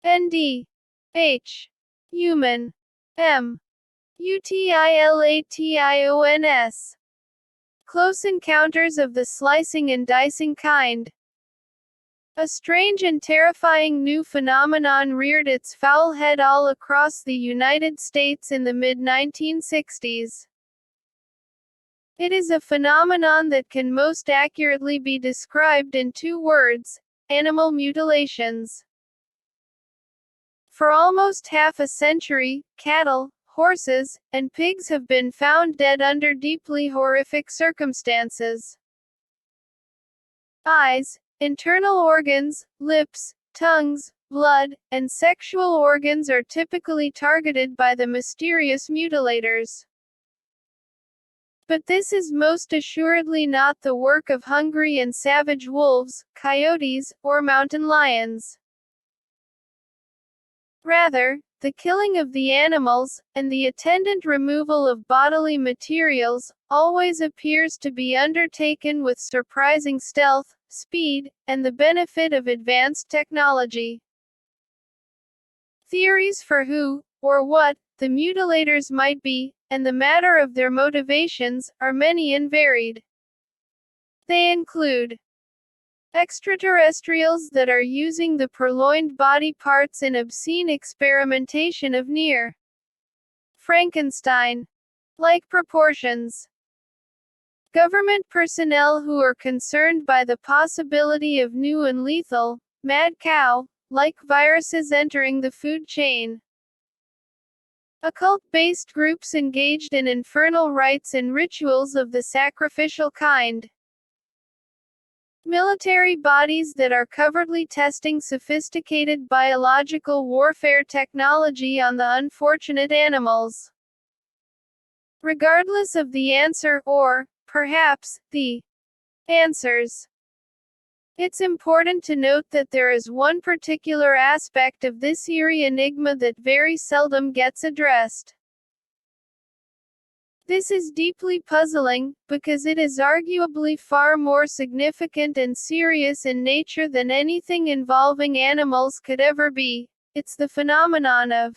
ND. H. Human. M. Utilations. Close encounters of the slicing and dicing kind. A strange and terrifying new phenomenon reared its foul head all across the United States in the mid-1960s. It is a phenomenon that can most accurately be described in two words: animal mutilations. For almost half a century, cattle, horses, and pigs have been found dead under deeply horrific circumstances. Eyes, internal organs, lips, tongues, blood, and sexual organs are typically targeted by the mysterious mutilators. But this is most assuredly not the work of hungry and savage wolves, coyotes, or mountain lions. Rather, the killing of the animals, and the attendant removal of bodily materials, always appears to be undertaken with surprising stealth, speed, and the benefit of advanced technology. Theories for who, or what, the mutilators might be, and the matter of their motivations, are many and varied. They include extraterrestrials that are using the purloined body parts in obscene experimentation of near Frankenstein-like proportions. Government personnel who are concerned by the possibility of new and lethal, mad cow-like viruses entering the food chain. Occult-based groups engaged in infernal rites and rituals of the sacrificial kind. Military bodies that are covertly testing sophisticated biological warfare technology on the unfortunate animals. Regardless of the answer, or, perhaps, the answers, it's important to note that there is one particular aspect of this eerie enigma that very seldom gets addressed. This is deeply puzzling, because it is arguably far more significant and serious in nature than anything involving animals could ever be. It's the phenomenon of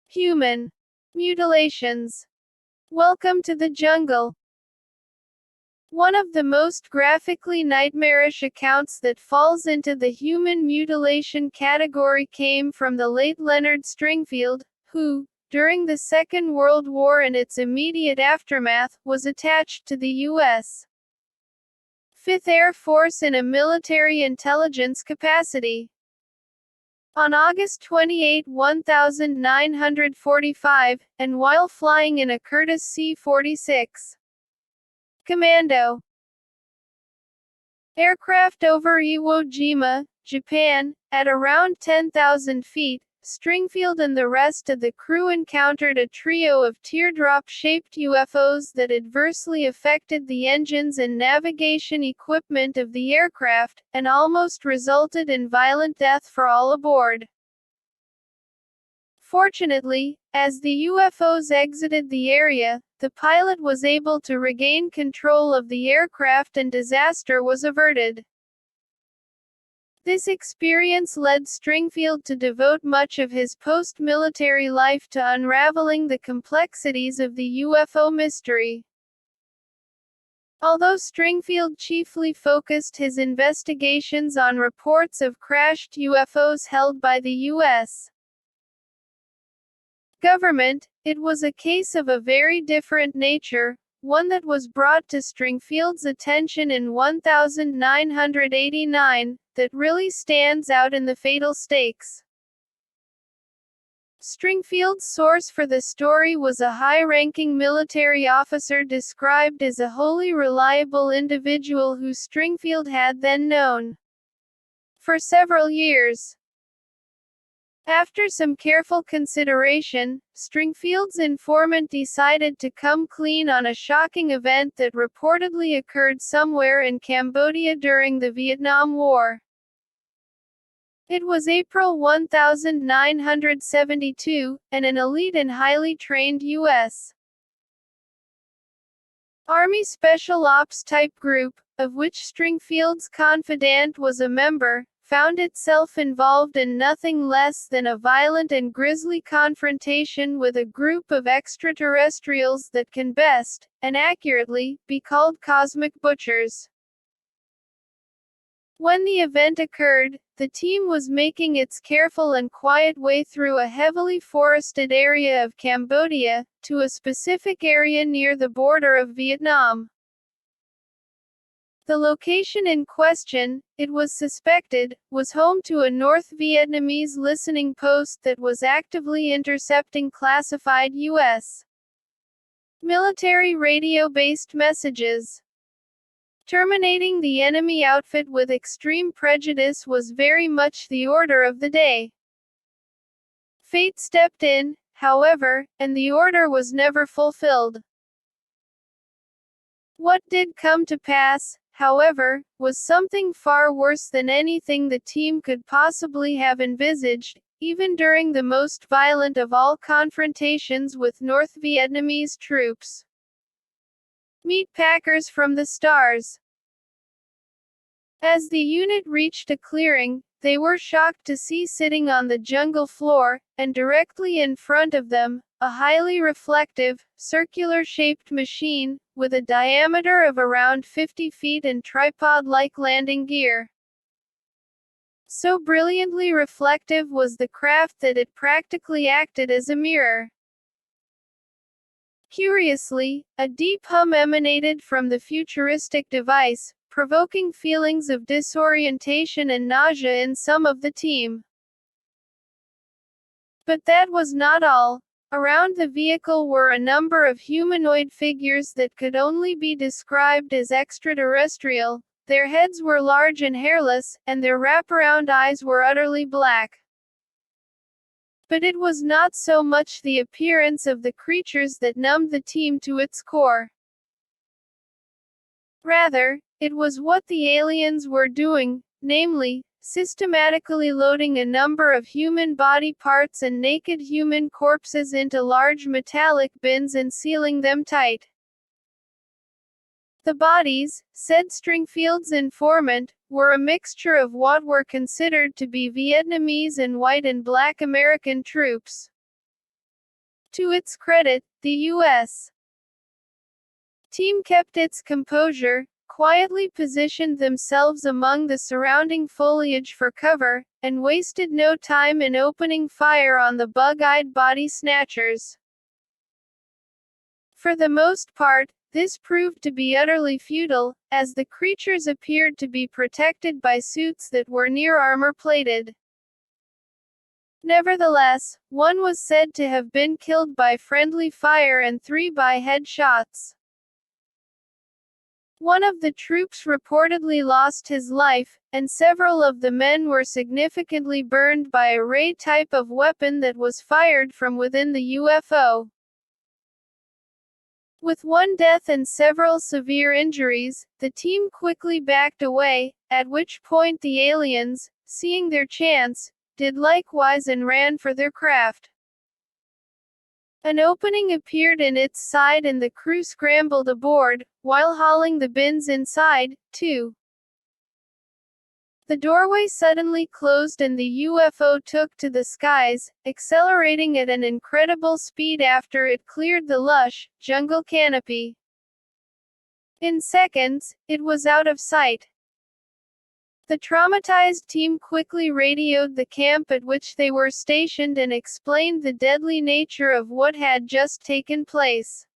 human mutilations. Welcome to the jungle. One of the most graphically nightmarish accounts that falls into the human mutilation category came from the late Leonard Stringfield, who, during the Second World War and its immediate aftermath, was attached to the U.S. 5th Air Force in a military intelligence capacity. On August 28, 1945, and while flying in a Curtiss C-46 Commando aircraft over Iwo Jima, Japan, at around 10,000 feet, Stringfield and the rest of the crew encountered a trio of teardrop-shaped UFOs that adversely affected the engines and navigation equipment of the aircraft, and almost resulted in violent death for all aboard. Fortunately, as the UFOs exited the area, the pilot was able to regain control of the aircraft and disaster was averted. This experience led Stringfield to devote much of his post-military life to unraveling the complexities of the UFO mystery. Although Stringfield chiefly focused his investigations on reports of crashed UFOs held by the U.S. government, it was a case of a very different nature, one that was brought to Stringfield's attention in 1989, that really stands out in the fatal stakes. Stringfield's source for the story was a high-ranking military officer described as a wholly reliable individual who Stringfield had then known for several years. After some careful consideration, Stringfield's informant decided to come clean on a shocking event that reportedly occurred somewhere in Cambodia during the Vietnam War. It was April 1972, and an elite and highly trained U.S. Army Special Ops type group, of which Stringfield's confidant was a member, found itself involved in nothing less than a violent and grisly confrontation with a group of extraterrestrials that can best, and accurately, be called cosmic butchers. When the event occurred, the team was making its careful and quiet way through a heavily forested area of Cambodia, to a specific area near the border of Vietnam. The location in question, it was suspected, was home to a North Vietnamese listening post that was actively intercepting classified U.S. military radio-based messages. Terminating the enemy outfit with extreme prejudice was very much the order of the day. Fate stepped in, however, and the order was never fulfilled. What did come to pass, however, was something far worse than anything the team could possibly have envisaged, even during the most violent of all confrontations with North Vietnamese troops. Meet Packers from the Stars. As the unit reached a clearing, they were shocked to see sitting on the jungle floor, and directly in front of them, a highly reflective, circular-shaped machine, with a diameter of around 50 feet and tripod-like landing gear. So brilliantly reflective was the craft that it practically acted as a mirror. Curiously, a deep hum emanated from the futuristic device, provoking feelings of disorientation and nausea in some of the team. But that was not all. Around the vehicle were a number of humanoid figures that could only be described as extraterrestrial. Their heads were large and hairless, and their wraparound eyes were utterly black. But it was not so much the appearance of the creatures that numbed the team to its core. Rather, it was what the aliens were doing, namely, systematically loading a number of human body parts and naked human corpses into large metallic bins and sealing them tight. The bodies, said Stringfield's informant, were a mixture of what were considered to be Vietnamese and white and black American troops. To its credit, the U.S. team kept its composure, quietly positioned themselves among the surrounding foliage for cover, and wasted no time in opening fire on the bug-eyed body snatchers. For the most part, this proved to be utterly futile, as the creatures appeared to be protected by suits that were near armor-plated. Nevertheless, one was said to have been killed by friendly fire and 3 by headshots. One of the troops reportedly lost his life, and several of the men were significantly burned by a ray type of weapon that was fired from within the UFO. With 1 death and several severe injuries, the team quickly backed away, at which point the aliens, seeing their chance, did likewise and ran for their craft. An opening appeared in its side and the crew scrambled aboard, while hauling the bins inside, too. The doorway suddenly closed and the UFO took to the skies, accelerating at an incredible speed after it cleared the lush, jungle canopy. In seconds, it was out of sight. The traumatized team quickly radioed the camp at which they were stationed and explained the deadly nature of what had just taken place.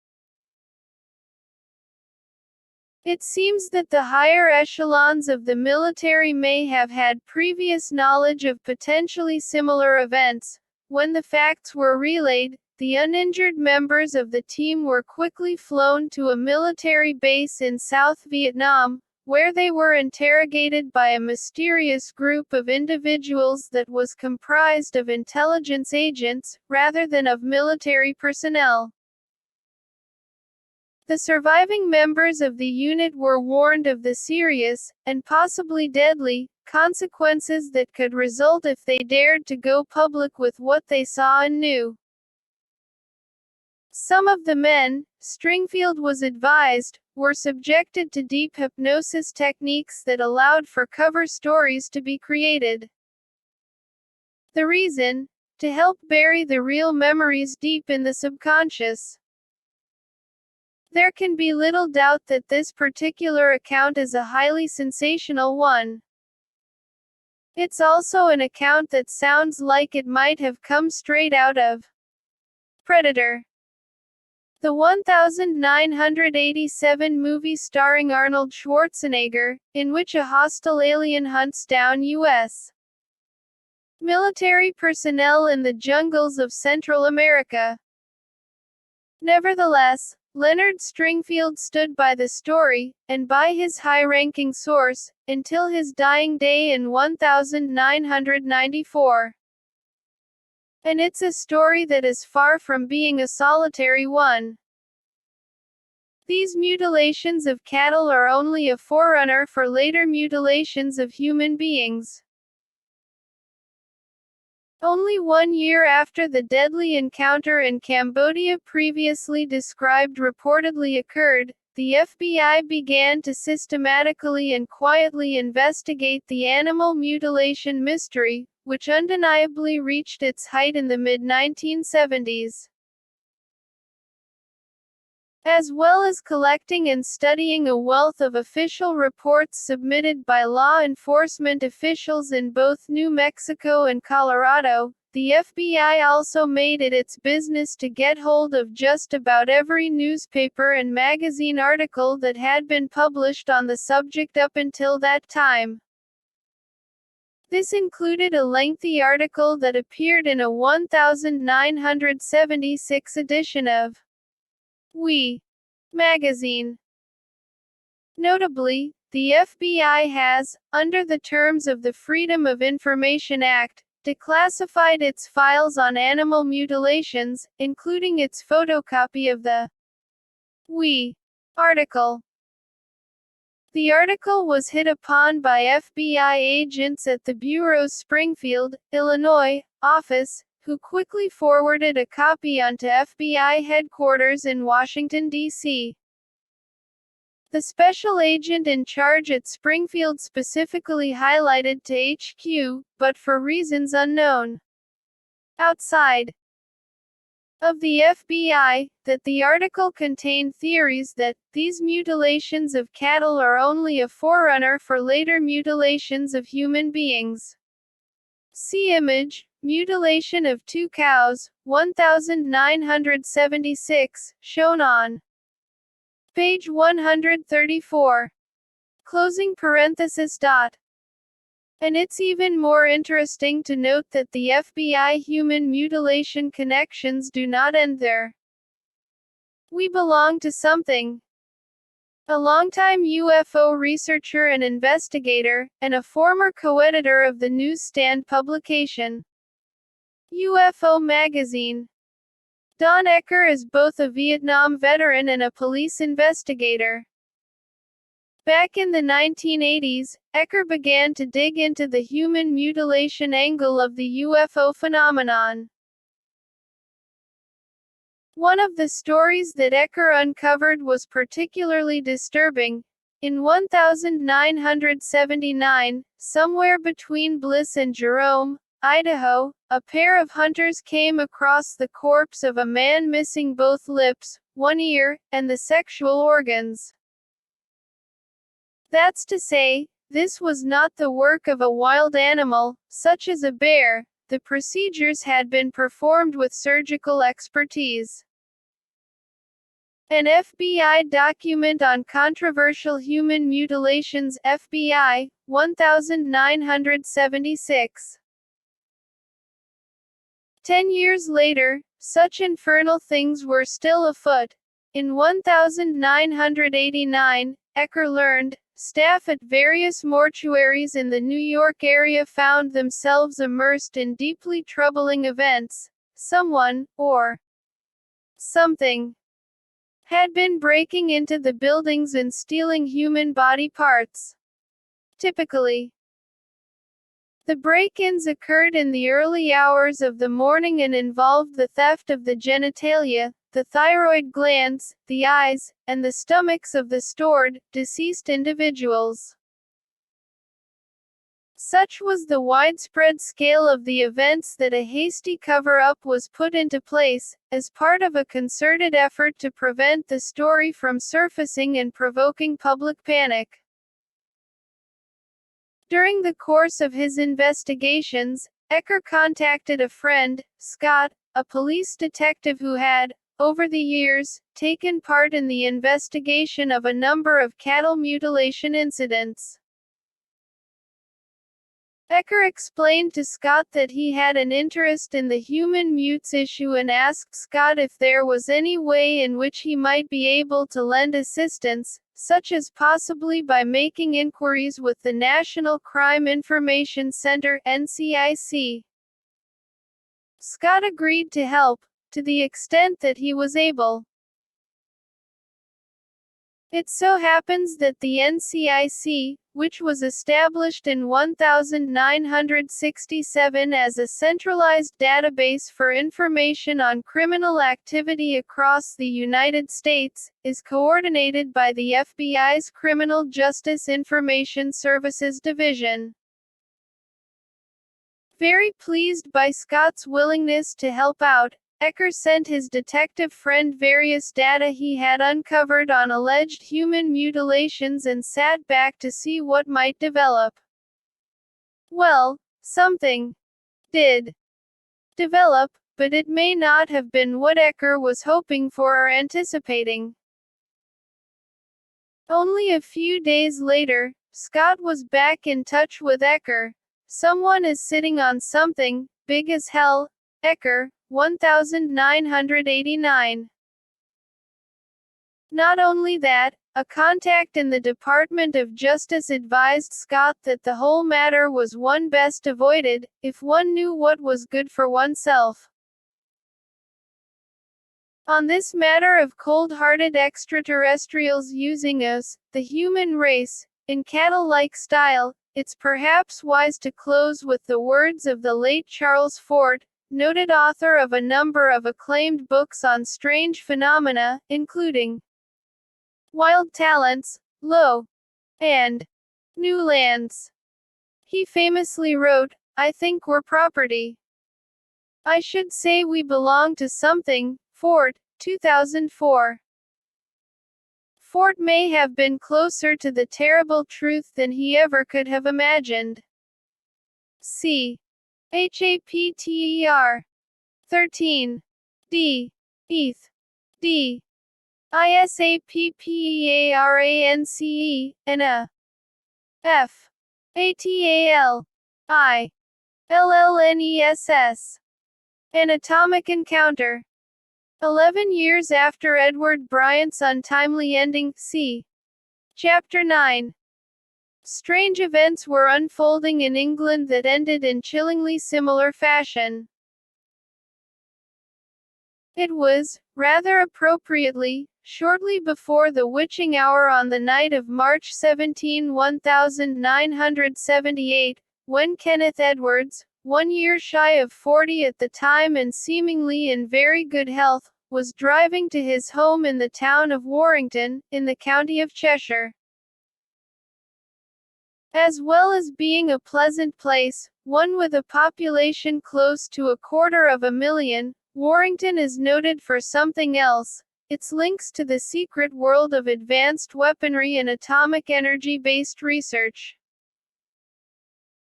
It seems that the higher echelons of the military may have had previous knowledge of potentially similar events. When the facts were relayed, the uninjured members of the team were quickly flown to a military base in South Vietnam, where they were interrogated by a mysterious group of individuals that was comprised of intelligence agents, rather than of military personnel. The surviving members of the unit were warned of the serious, and possibly deadly, consequences that could result if they dared to go public with what they saw and knew. Some of the men, Stringfield was advised, were subjected to deep hypnosis techniques that allowed for cover stories to be created. The reason? To help bury the real memories deep in the subconscious. There can be little doubt that this particular account is a highly sensational one. It's also an account that sounds like it might have come straight out of Predator. The 1987 movie starring Arnold Schwarzenegger, in which a hostile alien hunts down U.S. military personnel in the jungles of Central America. Nevertheless, Leonard Stringfield stood by the story, and by his high-ranking source, until his dying day in 1994. And it's a story that is far from being a solitary one. These mutilations of cattle are only a forerunner for later mutilations of human beings. Only 1 year after the deadly encounter in Cambodia previously described reportedly occurred, the FBI began to systematically and quietly investigate the animal mutilation mystery, which undeniably reached its height in the mid-1970s. As well as collecting and studying a wealth of official reports submitted by law enforcement officials in both New Mexico and Colorado, the FBI also made it its business to get hold of just about every newspaper and magazine article that had been published on the subject up until that time. This included a lengthy article that appeared in a 1976 edition of We magazine. Notably, the FBI has, under the terms of the Freedom of Information Act, declassified its files on animal mutilations, including its photocopy of the We article. The article was hit upon by FBI agents at the Bureau's Springfield, Illinois, office, who quickly forwarded a copy onto FBI headquarters in Washington, D.C. The special agent in charge at Springfield specifically highlighted to HQ, but for reasons unknown outside of the FBI, that the article contained theories that these mutilations of cattle are only a forerunner for later mutilations of human beings. See image, mutilation of 2 cows, 1976, shown on page 134. Closing parenthesis dot. And it's even more interesting to note that the FBI human mutilation connections do not end there. We belong to something. A longtime UFO researcher and investigator, and a former co-editor of the newsstand publication UFO Magazine. Don Ecker is both a Vietnam veteran and a police investigator. Back in the 1980s, Ecker began to dig into the human mutilation angle of the UFO phenomenon. One of the stories that Ecker uncovered was particularly disturbing. In 1979, somewhere between Bliss and Jerome, Idaho, a pair of hunters came across the corpse of a man missing both lips, one ear, and the sexual organs. That's to say, this was not the work of a wild animal, such as a bear. The procedures had been performed with surgical expertise. An FBI document on controversial human mutilations, FBI, 1976. 10 years later, such infernal things were still afoot. In 1989, Ecker learned, staff at various mortuaries in the New York area found themselves immersed in deeply troubling events. Someone, or something, had been breaking into the buildings and stealing human body parts. Typically, the break-ins occurred in the early hours of the morning and involved the theft of the genitalia, the thyroid glands, the eyes, and the stomachs of the stored, deceased individuals. Such was the widespread scale of the events that a hasty cover-up was put into place, as part of a concerted effort to prevent the story from surfacing and provoking public panic. During the course of his investigations, Ecker contacted a friend, Scott, a police detective who had, over the years, taken part in the investigation of a number of cattle mutilation incidents. Ecker explained to Scott that he had an interest in the human mutes issue and asked Scott if there was any way in which he might be able to lend assistance, such as possibly by making inquiries with the National Crime Information Center (NCIC). Scott agreed to help, to the extent that he was able. It so happens that the NCIC, which was established in 1967 as a centralized database for information on criminal activity across the United States, is coordinated by the FBI's Criminal Justice Information Services Division. Very pleased by Scott's willingness to help out, Ecker sent his detective friend various data he had uncovered on alleged human mutilations and sat back to see what might develop. Well, something did develop, but it may not have been what Ecker was hoping for or anticipating. Only a few days later, Scott was back in touch with Ecker. Someone is sitting on something big as hell, Ecker, 1989. Not only that, a contact in the Department of Justice advised Scott that the whole matter was one best avoided, if one knew what was good for oneself. On this matter of cold-hearted extraterrestrials using us, the human race, in cattle-like style, it's perhaps wise to close with the words of the late Charles Fort, noted author of a number of acclaimed books on strange phenomena, including Wild Talents, Lo, and New Lands. He famously wrote, "I think we're property. I should say we belong to something." Fort, 2004. Fort may have been closer to the terrible truth than he ever could have imagined. C. Chapter 13. D. ETH. D. ISAPPEARANCE, and A. F. ATAL. I. LLNESS. An atomic encounter. 11 years after Edward Bryant's untimely ending, c. Chapter 9. Strange events were unfolding in England that ended in chillingly similar fashion. It was, rather appropriately, shortly before the witching hour on the night of March 17, 1978, when Kenneth Edwards, 1 year shy of 40 at the time and seemingly in very good health, was driving to his home in the town of Warrington, in the county of Cheshire. As well as being a pleasant place, one with a population close to 250,000, Warrington is noted for something else: its links to the secret world of advanced weaponry and atomic energy-based research.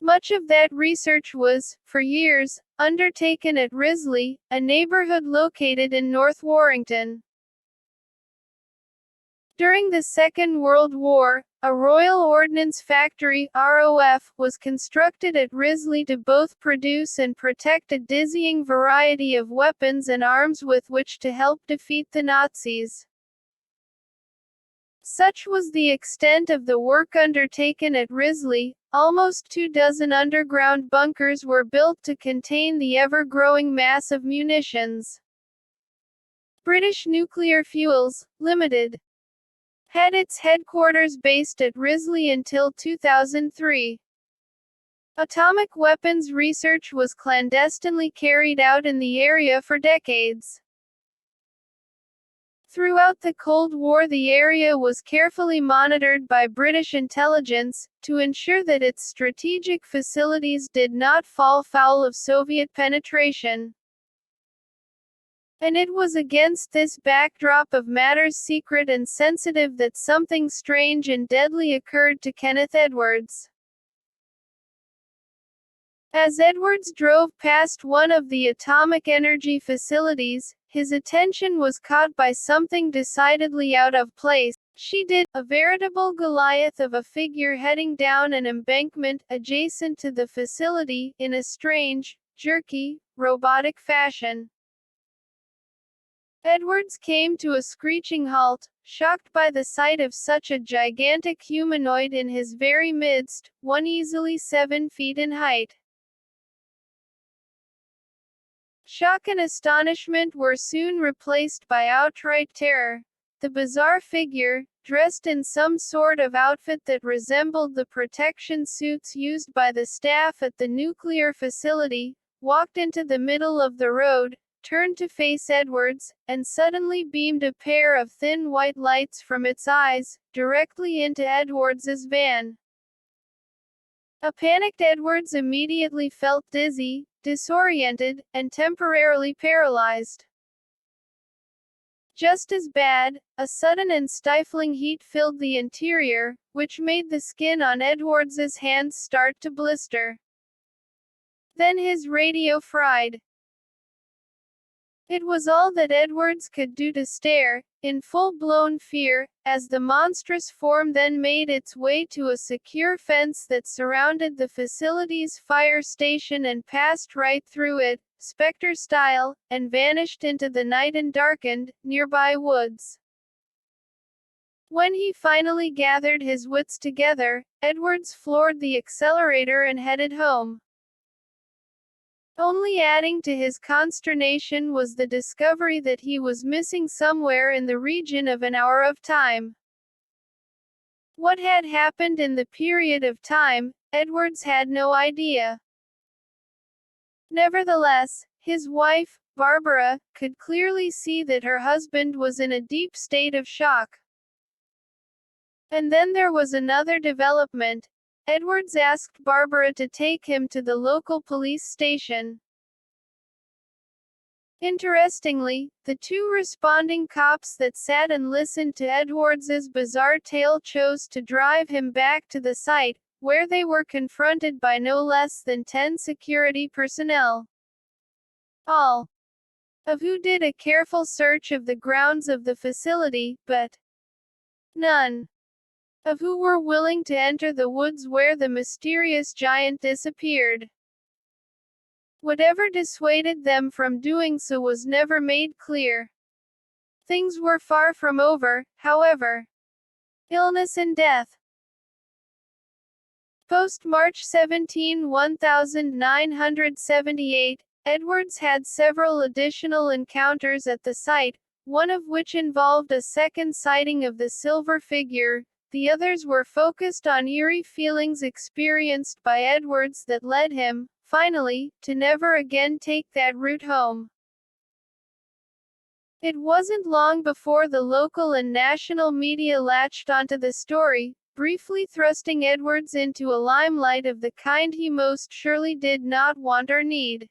Much of that research was, for years, undertaken at Risley, a neighborhood located in North Warrington. During the Second World War, a Royal Ordnance Factory (ROF) was constructed at Risley to both produce and protect a dizzying variety of weapons and arms with which to help defeat the Nazis. Such was the extent of the work undertaken at Risley. Almost 24 underground bunkers were built to contain the ever-growing mass of munitions. British Nuclear Fuels, Limited, had its headquarters based at Risley until 2003. Atomic weapons research was clandestinely carried out in the area for decades. Throughout the Cold War, the area was carefully monitored by British intelligence, to ensure that its strategic facilities did not fall foul of Soviet penetration. And it was against this backdrop of matters secret and sensitive that something strange and deadly occurred to Kenneth Edwards. As Edwards drove past one of the atomic energy facilities, his attention was caught by something decidedly out of place. She did, a veritable Goliath of a figure heading down an embankment adjacent to the facility, in a strange, jerky, robotic fashion. Edwards came to a screeching halt, shocked by the sight of such a gigantic humanoid in his very midst, one easily 7 feet in height. Shock and astonishment were soon replaced by outright terror. The bizarre figure, dressed in some sort of outfit that resembled the protection suits used by the staff at the nuclear facility, walked into the middle of the road, turned to face Edwards, and suddenly beamed a pair of thin white lights from its eyes, directly into Edwards's van. A panicked Edwards immediately felt dizzy, disoriented, and temporarily paralyzed. Just as bad, a sudden and stifling heat filled the interior, which made the skin on Edwards's hands start to blister. Then his radio fried. It was all that Edwards could do to stare, in full-blown fear, as the monstrous form then made its way to a secure fence that surrounded the facility's fire station and passed right through it, specter style, and vanished into the night and darkened, nearby woods. When he finally gathered his wits together, Edwards floored the accelerator and headed home. Only adding to his consternation was the discovery that he was missing somewhere in the region of an hour of time. What had happened in the period of time, Edwards had no idea. Nevertheless, his wife, Barbara, could clearly see that her husband was in a deep state of shock. And then there was another development. Edwards asked Barbara to take him to the local police station. Interestingly, the two responding cops that sat and listened to Edwards's bizarre tale chose to drive him back to the site, where they were confronted by no less than 10 security personnel. All of who did a careful search of the grounds of the facility, but none of who were willing to enter the woods where the mysterious giant disappeared. Whatever dissuaded them from doing so was never made clear. Things were far from over, however. Illness and death. Post March 17, 1978, Edwards had several additional encounters at the site, one of which involved a second sighting of the silver figure. The others were focused on eerie feelings experienced by Edwards that led him, finally, to never again take that route home. It wasn't long before the local and national media latched onto the story, briefly thrusting Edwards into a limelight of the kind he most surely did not want or need.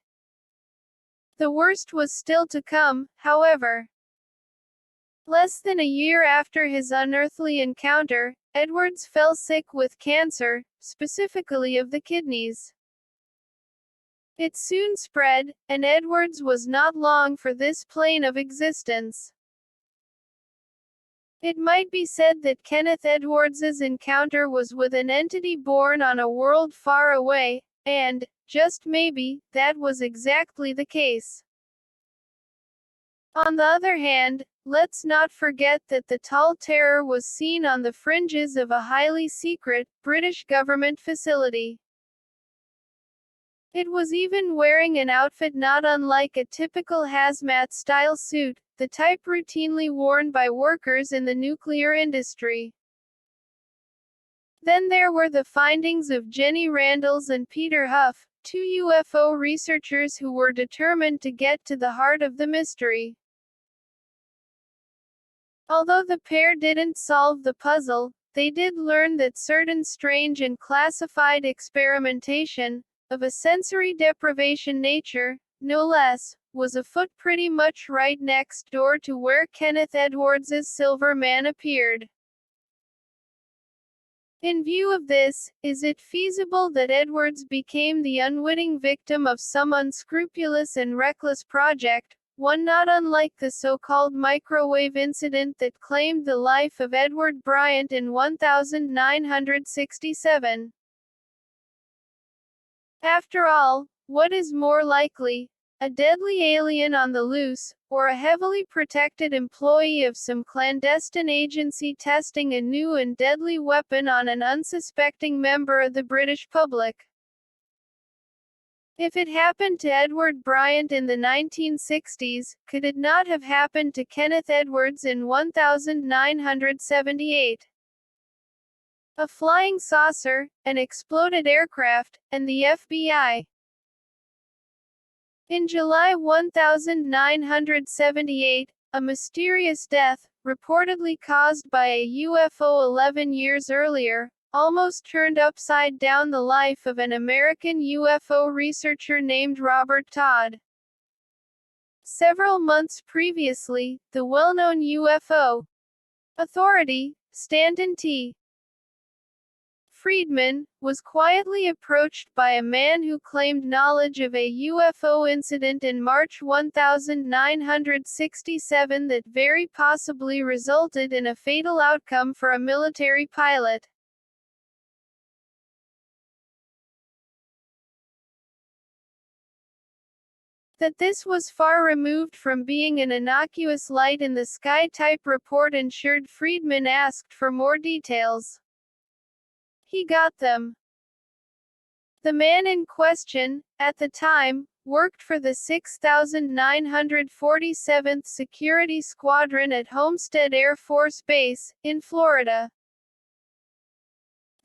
The worst was still to come, however. Less than a year after his unearthly encounter, Edwards fell sick with cancer, specifically of the kidneys. It soon spread, and Edwards was not long for this plane of existence. It might be said that Kenneth Edwards's encounter was with an entity born on a world far away, and, just maybe, that was exactly the case. On the other hand, let's not forget that the tall terror was seen on the fringes of a highly secret, British government facility. It was even wearing an outfit not unlike a typical hazmat-style suit, the type routinely worn by workers in the nuclear industry. Then there were the findings of Jenny Randles and Peter Huff, two UFO researchers who were determined to get to the heart of the mystery. Although the pair didn't solve the puzzle, they did learn that certain strange and classified experimentation, of a sensory deprivation nature, no less, was afoot pretty much right next door to where Kenneth Edwards's Silver Man appeared. In view of this, is it feasible that Edwards became the unwitting victim of some unscrupulous and reckless project, one not unlike the so-called microwave incident that claimed the life of Edward Bryant in 1967? After all, what is more likely? A deadly alien on the loose, or a heavily protected employee of some clandestine agency testing a new and deadly weapon on an unsuspecting member of the British public? If it happened to Edward Bryant in the 1960s, could it not have happened to Kenneth Edwards in 1978? A flying saucer, an exploded aircraft, and the FBI. In July 1978, a mysterious death, reportedly caused by a UFO 11 years earlier, almost turned upside down the life of an American UFO researcher named Robert Todd. Several months previously, the well-known UFO authority, Stanton T. Friedman, was quietly approached by a man who claimed knowledge of a UFO incident in March 1967 that very possibly resulted in a fatal outcome for a military pilot. That this was far removed from being an innocuous light in the sky type report ensured Friedman asked for more details. He got them. The man in question, at the time, worked for the 6,947th Security Squadron at Homestead Air Force Base, in Florida.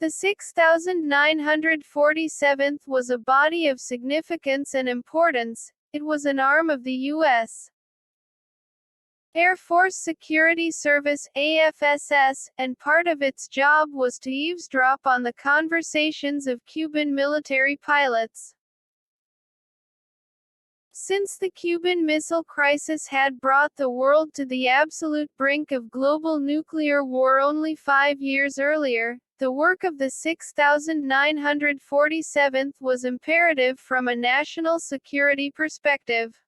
The 6,947th was a body of significance and importance. It was an arm of the U.S. Air Force Security Service (AFSS), and part of its job was to eavesdrop on the conversations of Cuban military pilots. Since the Cuban Missile Crisis had brought the world to the absolute brink of global nuclear war only 5 years earlier, the work of the 6,947th was imperative from a national security perspective.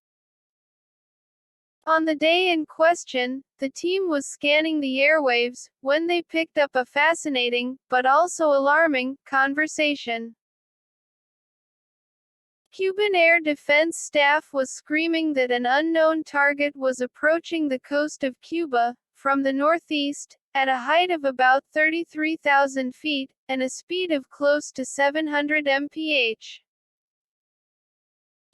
On the day in question, the team was scanning the airwaves, when they picked up a fascinating, but also alarming, conversation. Cuban Air Defense staff was screaming that an unknown target was approaching the coast of Cuba, from the northeast, at a height of about 33,000 feet, and a speed of close to 700 mph.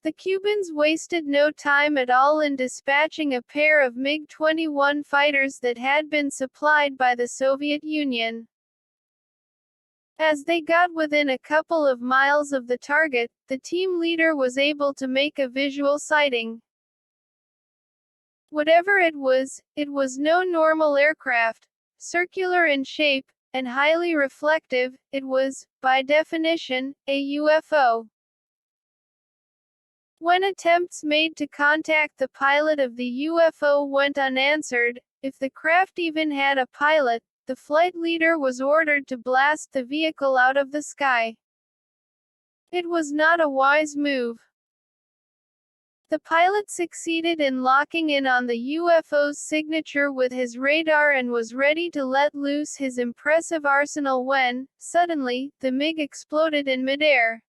The Cubans wasted no time at all in dispatching a pair of MiG-21 fighters that had been supplied by the Soviet Union. As they got within a couple of miles of the target, the team leader was able to make a visual sighting. Whatever it was no normal aircraft. Circular in shape, and highly reflective, it was, by definition, a UFO. When attempts made to contact the pilot of the UFO went unanswered, if the craft even had a pilot, the flight leader was ordered to blast the vehicle out of the sky. It was not a wise move. The pilot succeeded in locking in on the UFO's signature with his radar and was ready to let loose his impressive arsenal when, suddenly, the MiG exploded in midair.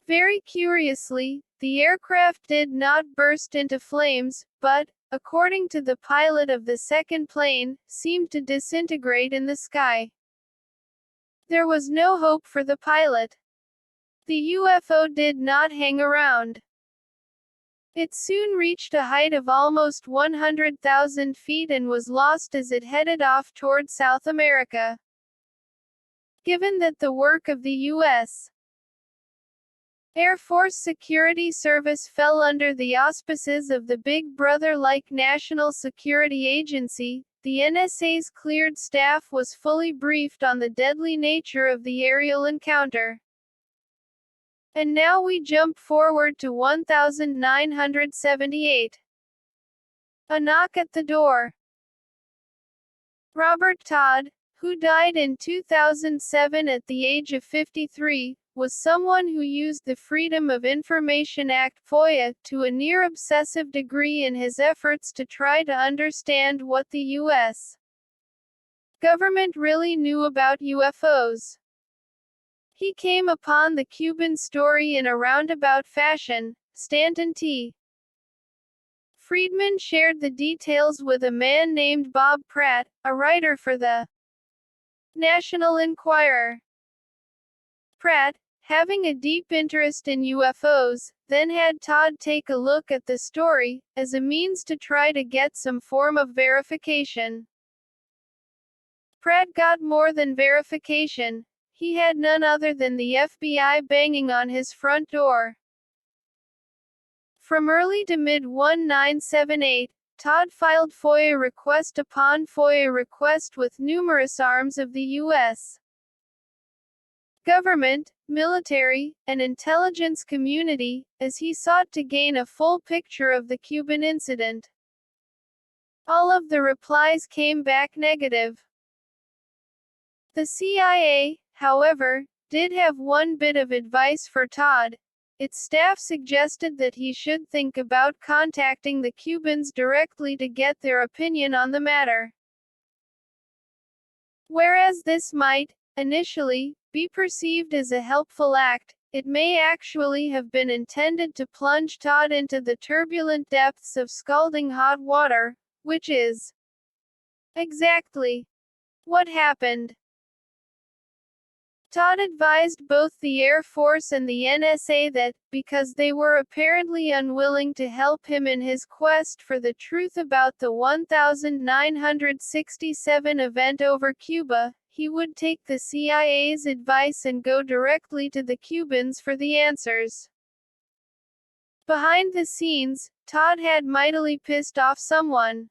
Very curiously, the aircraft did not burst into flames, but, according to the pilot of the second plane, seemed to disintegrate in the sky. There was no hope for the pilot. The UFO did not hang around. It soon reached a height of almost 100,000 feet and was lost as it headed off toward South America. Given that the work of the U.S. Air Force Security Service fell under the auspices of the Big Brother-like National Security Agency, the NSA's cleared staff was fully briefed on the deadly nature of the aerial encounter. And now we jump forward to 1978. A knock at the door. Robert Todd, who died in 2007 at the age of 53, was someone who used the Freedom of Information Act (FOIA) to a near-obsessive degree in his efforts to try to understand what the U.S. government really knew about UFOs. He came upon the Cuban story in a roundabout fashion. Stanton T. Friedman shared the details with a man named Bob Pratt, a writer for the National Enquirer. Pratt, having a deep interest in UFOs, then had Todd take a look at the story, as a means to try to get some form of verification. Pratt got more than verification. He had none other than the FBI banging on his front door. From early to mid-1978, Todd filed FOIA request upon FOIA request with numerous arms of the U.S. government, military, and intelligence community, as he sought to gain a full picture of the Cuban incident. All of the replies came back negative. The CIA, however, did have one bit of advice for Todd. Its staff suggested that he should think about contacting the Cubans directly to get their opinion on the matter. Whereas this might, initially, be perceived as a helpful act, it may actually have been intended to plunge Todd into the turbulent depths of scalding hot water, which is exactly what happened. Todd advised both the Air Force and the NSA that, because they were apparently unwilling to help him in his quest for the truth about the 1967 event over Cuba, he would take the CIA's advice and go directly to the Cubans for the answers. Behind the scenes, Todd had mightily pissed off someone.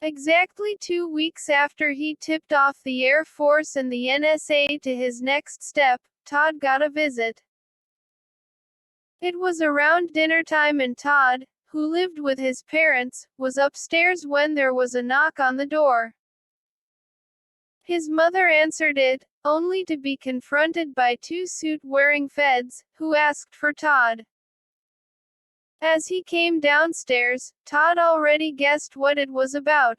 Exactly 2 weeks after he tipped off the Air Force and the NSA to his next step, Todd got a visit. It was around dinner time and Todd, who lived with his parents, was upstairs when there was a knock on the door. His mother answered it, only to be confronted by two suit-wearing feds, who asked for Todd. As he came downstairs, Todd already guessed what it was about.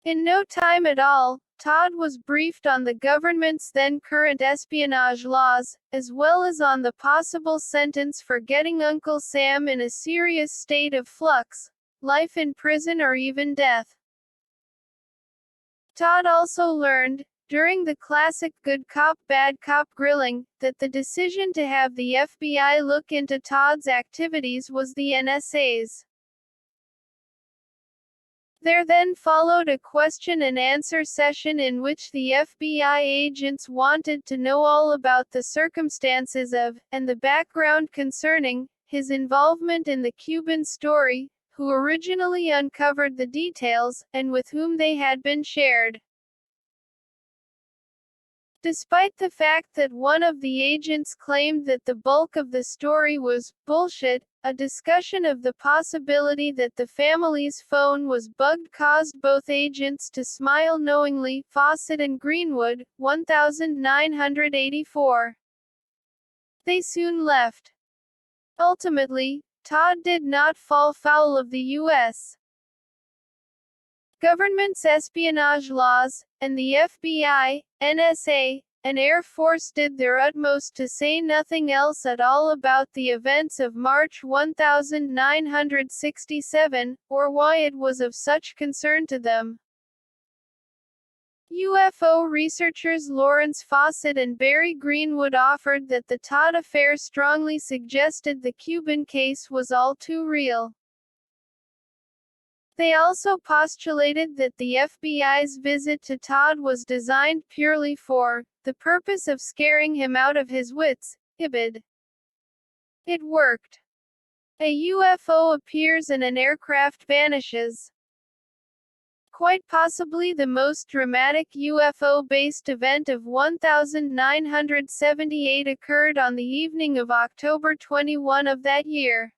In no time at all, Todd was briefed on the government's then current espionage laws, as well as on the possible sentence for getting Uncle Sam in a serious state of flux, life in prison or even death. Todd also learned, during the classic good cop bad cop grilling, that the decision to have the FBI look into Todd's activities was the NSA's. There then followed a question and answer session in which the FBI agents wanted to know all about the circumstances of, and the background concerning, his involvement in the Cuban story, who originally uncovered the details, and with whom they had been shared. Despite the fact that one of the agents claimed that the bulk of the story was bullshit, a discussion of the possibility that the family's phone was bugged caused both agents to smile knowingly. Fawcett and Greenwood, 1984. They soon left. Ultimately, Todd did not fall foul of the U.S. government's espionage laws, and the FBI, NSA, and Air Force did their utmost to say nothing else at all about the events of March 1967, or why it was of such concern to them. UFO researchers Lawrence Fawcett and Barry Greenwood offered that the Todd affair strongly suggested the Cuban case was all too real. They also postulated that the FBI's visit to Todd was designed purely for the purpose of scaring him out of his wits. Ibid. It worked. A UFO appears and an aircraft vanishes. Quite possibly the most dramatic UFO-based event of 1978 occurred on the evening of October 21 of that year.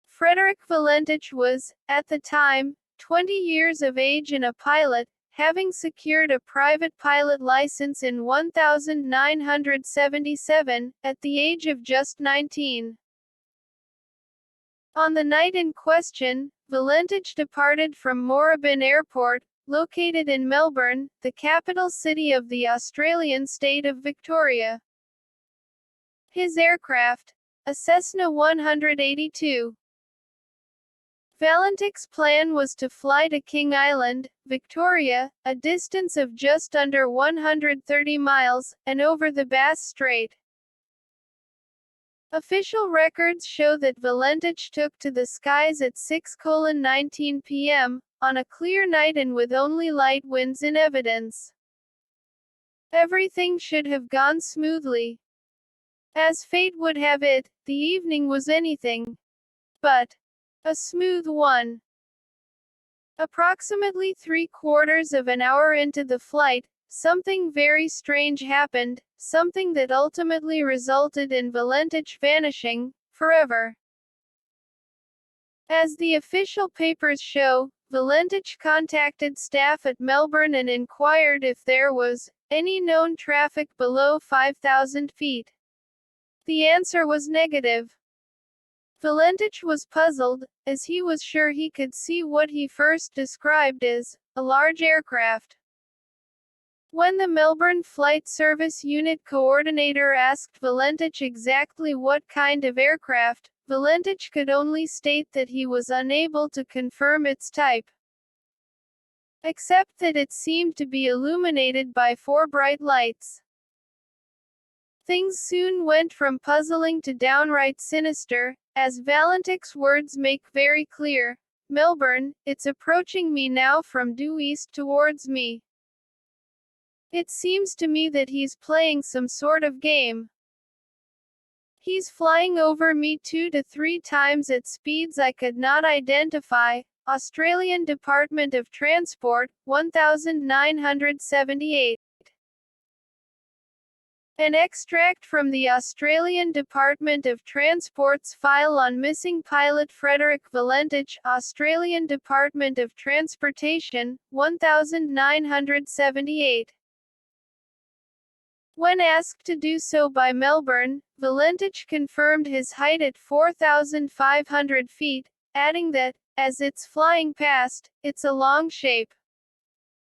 Frederick Valentich was, at the time, 20 years of age and a pilot, having secured a private pilot license in 1977, at the age of just 19. On the night in question, Valentich departed from Moorabbin Airport, located in Melbourne, the capital city of the Australian state of Victoria. His aircraft, a Cessna 182. Valentich's plan was to fly to King Island, Victoria, a distance of just under 130 miles, and over the Bass Strait. Official records show that Valentich took to the skies at 6:19 p.m., on a clear night and with only light winds in evidence. Everything should have gone smoothly. As fate would have it, the evening was anything but a smooth one. Approximately 3/4 of an hour into the flight, something very strange happened, something that ultimately resulted in Valentich vanishing forever. As the official papers show, Valentich contacted staff at Melbourne and inquired if there was any known traffic below 5,000 feet. The answer was negative. Valentich was puzzled, as he was sure he could see what he first described as a large aircraft. When the Melbourne Flight Service Unit Coordinator asked Valentich exactly what kind of aircraft, Valentich could only state that he was unable to confirm its type, except that it seemed to be illuminated by 4 bright lights. Things soon went from puzzling to downright sinister, as Valentich's words make very clear. Melbourne, it's approaching me now from due east towards me. It seems to me that he's playing some sort of game. He's flying over me 2 to 3 times at speeds I could not identify. Australian Department of Transport, 1978. An extract from the Australian Department of Transport's file on missing pilot Frederick Valentich, Australian Department of Transportation, 1978. When asked to do so by Melbourne, Valentich confirmed his height at 4,500 feet, adding that, as it's flying past, it's a long shape.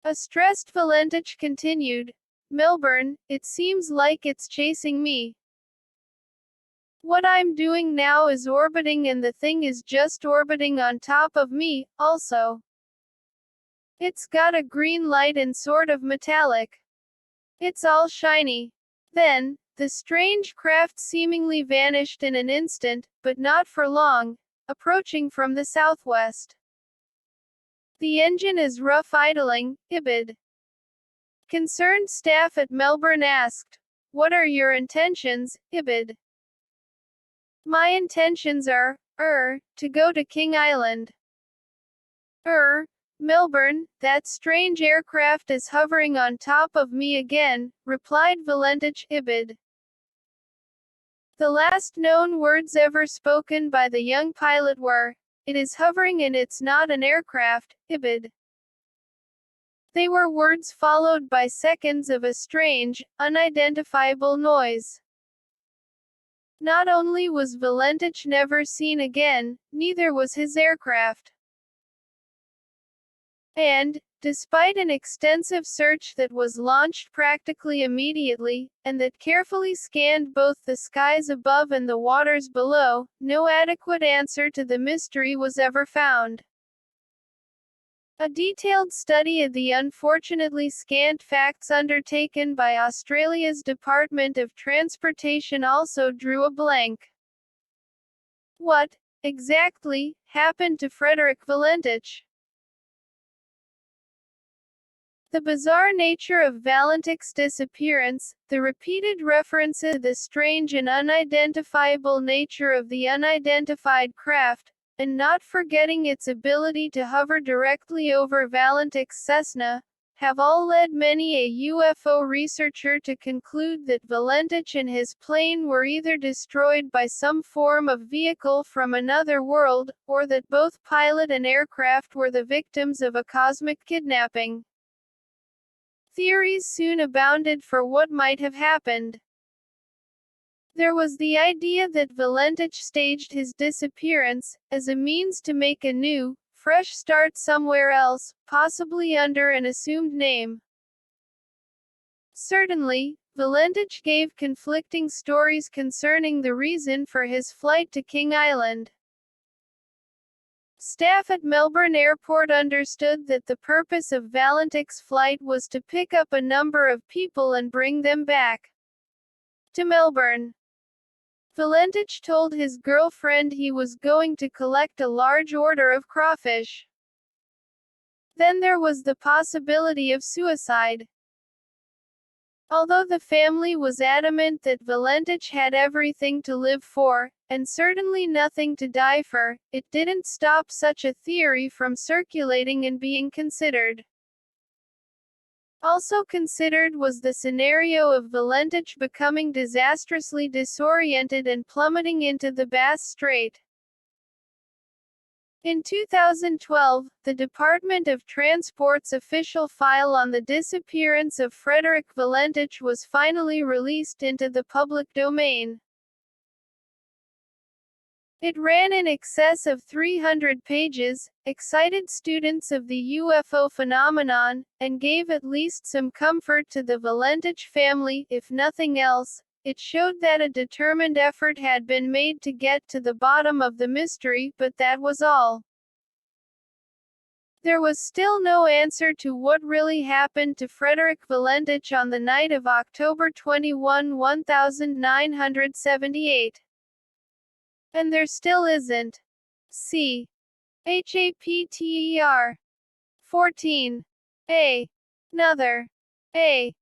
A stressed Valentich continued, Melbourne, it seems like it's chasing me. What I'm doing now is orbiting and the thing is just orbiting on top of me, also. It's got a green light and sort of metallic. It's all shiny. Then, the strange craft seemingly vanished in an instant, but not for long, approaching from the southwest. The engine is rough idling, IBID. Concerned staff at Melbourne asked, what are your intentions, IBID? My intentions are, to go to King Island. Melbourne, that strange aircraft is hovering on top of me again, replied Valentich, IBID. The last known words ever spoken by the young pilot were, it is hovering and it's not an aircraft, IBID. They were words followed by seconds of a strange, unidentifiable noise. Not only was Valentich never seen again, neither was his aircraft. And, despite an extensive search that was launched practically immediately, and that carefully scanned both the skies above and the waters below, no adequate answer to the mystery was ever found. A detailed study of the unfortunately scant facts undertaken by Australia's Department of Transportation also drew a blank. What, exactly, happened to Frederick Valentich? The bizarre nature of Valentich's disappearance, the repeated references to the strange and unidentifiable nature of the unidentified craft, and not forgetting its ability to hover directly over Valentich's Cessna, have all led many a UFO researcher to conclude that Valentich and his plane were either destroyed by some form of vehicle from another world, or that both pilot and aircraft were the victims of a cosmic kidnapping. Theories soon abounded for what might have happened. There was the idea that Valentich staged his disappearance, as a means to make a new, fresh start somewhere else, possibly under an assumed name. Certainly, Valentich gave conflicting stories concerning the reason for his flight to King Island. Staff at Melbourne Airport understood that the purpose of Valentich's flight was to pick up a number of people and bring them back to Melbourne. Valentich told his girlfriend he was going to collect a large order of crawfish. Then there was the possibility of suicide. Although the family was adamant that Valentich had everything to live for, and certainly nothing to die for, it didn't stop such a theory from circulating and being considered. Also considered was the scenario of Valentich becoming disastrously disoriented and plummeting into the Bass Strait. In 2012, the Department of Transport's official file on the disappearance of Frederick Valentich was finally released into the public domain. It ran in excess of 300 pages, excited students of the UFO phenomenon, and gave at least some comfort to the Valentich family. If nothing else, it showed that a determined effort had been made to get to the bottom of the mystery, but that was all. There was still no answer to what really happened to Frederick Valentich on the night of October 21, 1978. And there still isn't. C. Chapter 14. A. Another. A.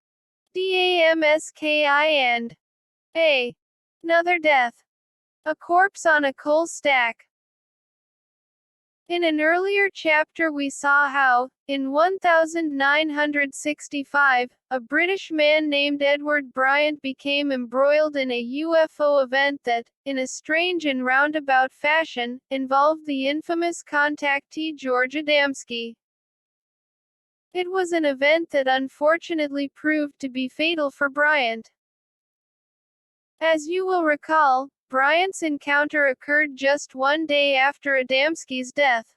Damski and A. Another death. A corpse on a coal stack. In an earlier chapter we saw how, in 1965, a British man named Edward Bryant became embroiled in a UFO event that, in a strange and roundabout fashion, involved the infamous contactee George Adamski. It was an event that unfortunately proved to be fatal for Bryant. As you will recall, Bryant's encounter occurred just one day after Adamski's death.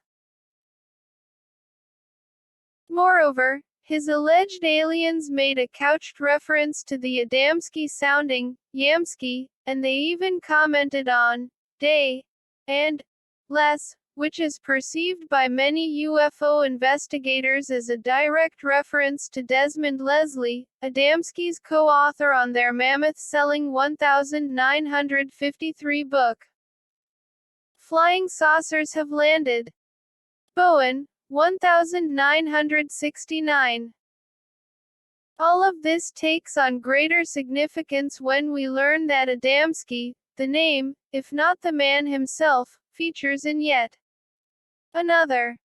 Moreover, his alleged aliens made a couched reference to the Adamski-sounding Yamski, and they even commented on day and less, which is perceived by many UFO investigators as a direct reference to Desmond Leslie, Adamski's co-author on their mammoth-selling 1953 book. Flying Saucers Have Landed. Bowen, 1969. All of this takes on greater significance when we learn that Adamski, the name, if not the man himself, features in yet another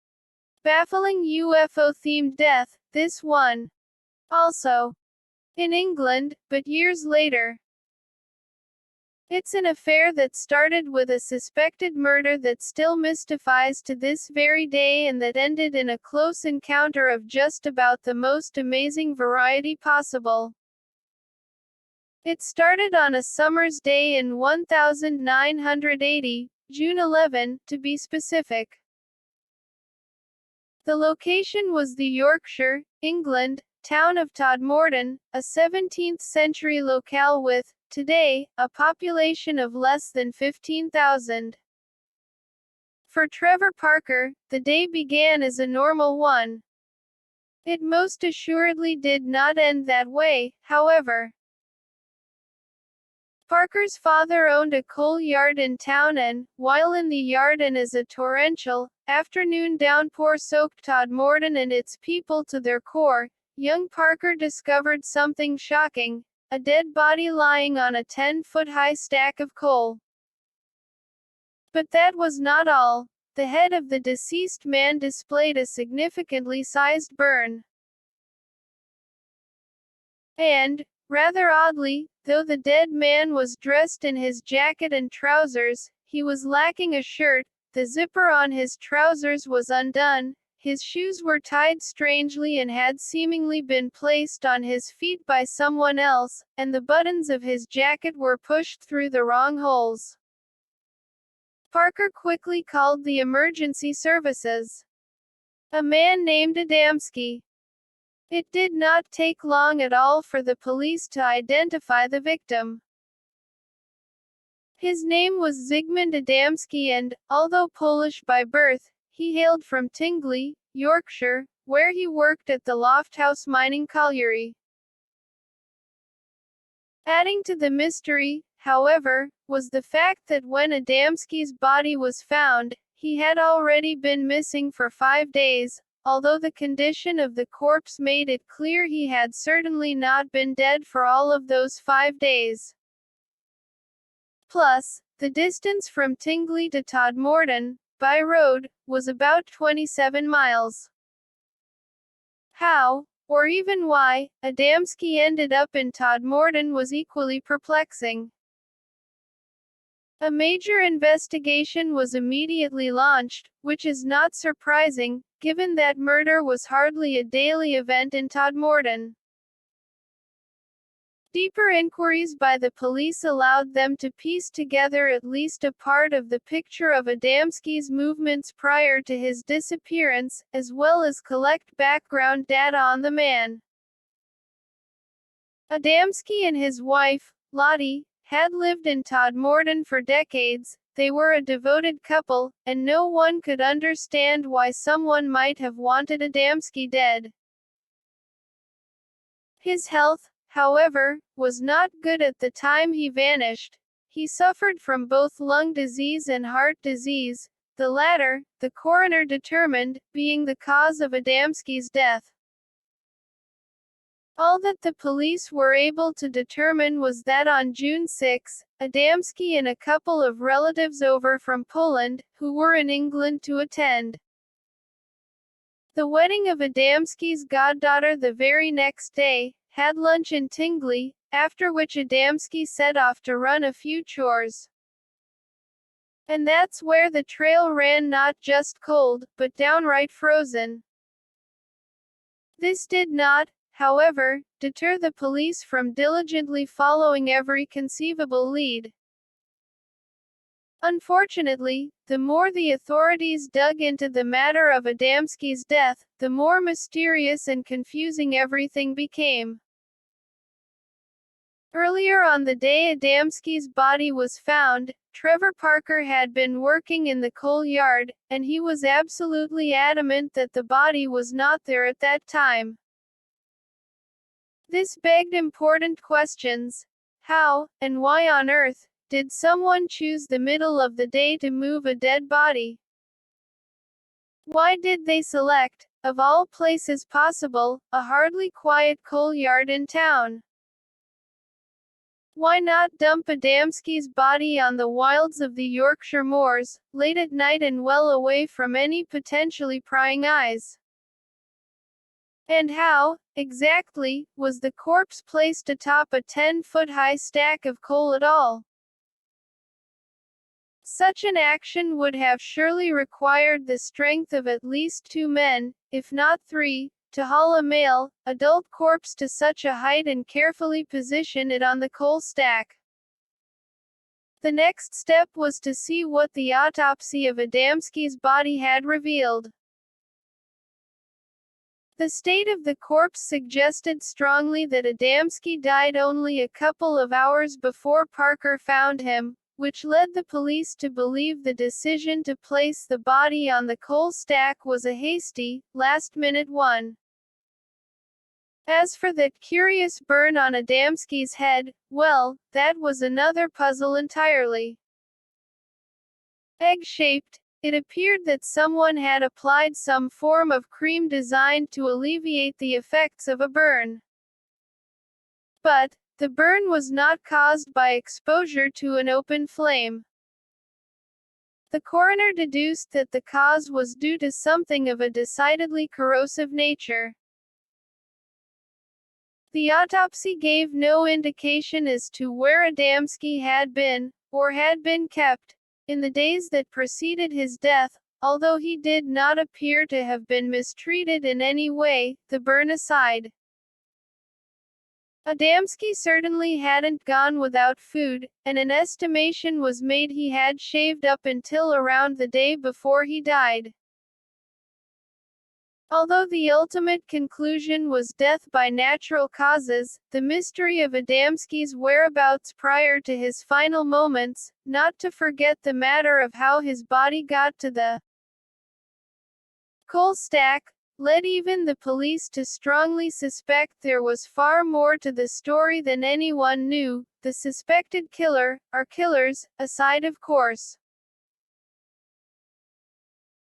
baffling UFO-themed death, this one also in England, but years later. It's an affair that started with a suspected murder that still mystifies to this very day and that ended in a close encounter of just about the most amazing variety possible. It started on a summer's day in 1980, June 11, to be specific. The location was the Yorkshire, England, town of Todmorden, a 17th-century locale with, today, a population of less than 15,000. For Trevor Parker, the day began as a normal one. It most assuredly did not end that way, however. Parker's father owned a coal yard in town and, while in the yard and as a torrential, afternoon downpour soaked Todmorden and its people to their core, young Parker discovered something shocking, a dead body lying on a 10-foot-high stack of coal. But that was not all. The head of the deceased man displayed a significantly sized burn. And, rather oddly, though the dead man was dressed in his jacket and trousers, he was lacking a shirt, the zipper on his trousers was undone, his shoes were tied strangely and had seemingly been placed on his feet by someone else, and the buttons of his jacket were pushed through the wrong holes. Parker quickly called the emergency services. A man named Adamski. It did not take long at all for the police to identify the victim. His name was Zygmunt Adamski and, although Polish by birth, he hailed from Tingley, Yorkshire, where he worked at the Lofthouse mining colliery. Adding to the mystery, however, was the fact that when Adamski's body was found, he had already been missing for 5 days, although the condition of the corpse made it clear he had certainly not been dead for all of those 5 days. Plus, the distance from Tingley to Todmorden, by road, was about 27 miles. How, or even why, Adamski ended up in Todmorden was equally perplexing. A major investigation was immediately launched, which is not surprising, given that murder was hardly a daily event in Todmorden. Deeper inquiries by the police allowed them to piece together at least a part of the picture of Adamski's movements prior to his disappearance, as well as collect background data on the man. Adamski and his wife, Lottie, had lived in Todmorden for decades. They were a devoted couple, and no one could understand why someone might have wanted Adamski dead. His health, however, was not good at the time he vanished. He suffered from both lung disease and heart disease, the latter, the coroner determined, being the cause of Adamski's death. All that the police were able to determine was that on June 6, Adamski and a couple of relatives over from Poland, who were in England to attend the wedding of Adamski's goddaughter the very next day, had lunch in Tingley, after which Adamski set off to run a few chores. And that's where the trail ran not just cold, but downright frozen. This did not, however, deter the police from diligently following every conceivable lead. Unfortunately, the more the authorities dug into the matter of Adamski's death, the more mysterious and confusing everything became. Earlier on the day Adamski's body was found, Trevor Parker had been working in the coal yard, and he was absolutely adamant that the body was not there at that time. This begged important questions. How, and why on earth, did someone choose the middle of the day to move a dead body? Why did they select, of all places possible, a hardly quiet coal yard in town? Why not dump Adamski's body on the wilds of the Yorkshire moors, late at night and well away from any potentially prying eyes? And how, exactly, was the corpse placed atop a 10-foot-high stack of coal at all? Such an action would have surely required the strength of at least 2 men, if not 3, to haul a male, adult corpse to such a height and carefully position it on the coal stack. The next step was to see what the autopsy of Adamski's body had revealed. The state of the corpse suggested strongly that Adamski died only a couple of hours before Parker found him, which led the police to believe the decision to place the body on the coal stack was a hasty, last-minute one. As for that curious burn on Adamski's head, well, that was another puzzle entirely. Egg-shaped, it appeared that someone had applied some form of cream designed to alleviate the effects of a burn. But, the burn was not caused by exposure to an open flame. The coroner deduced that the cause was due to something of a decidedly corrosive nature. The autopsy gave no indication as to where Adamski had been, or had been kept, in the days that preceded his death, although he did not appear to have been mistreated in any way, the burn aside. Adamski certainly hadn't gone without food, and an estimation was made he had shaved up until around the day before he died. Although the ultimate conclusion was death by natural causes, the mystery of Adamski's whereabouts prior to his final moments, not to forget the matter of how his body got to the coal stack, led even the police to strongly suspect there was far more to the story than anyone knew. The suspected killer, or killers, aside of course.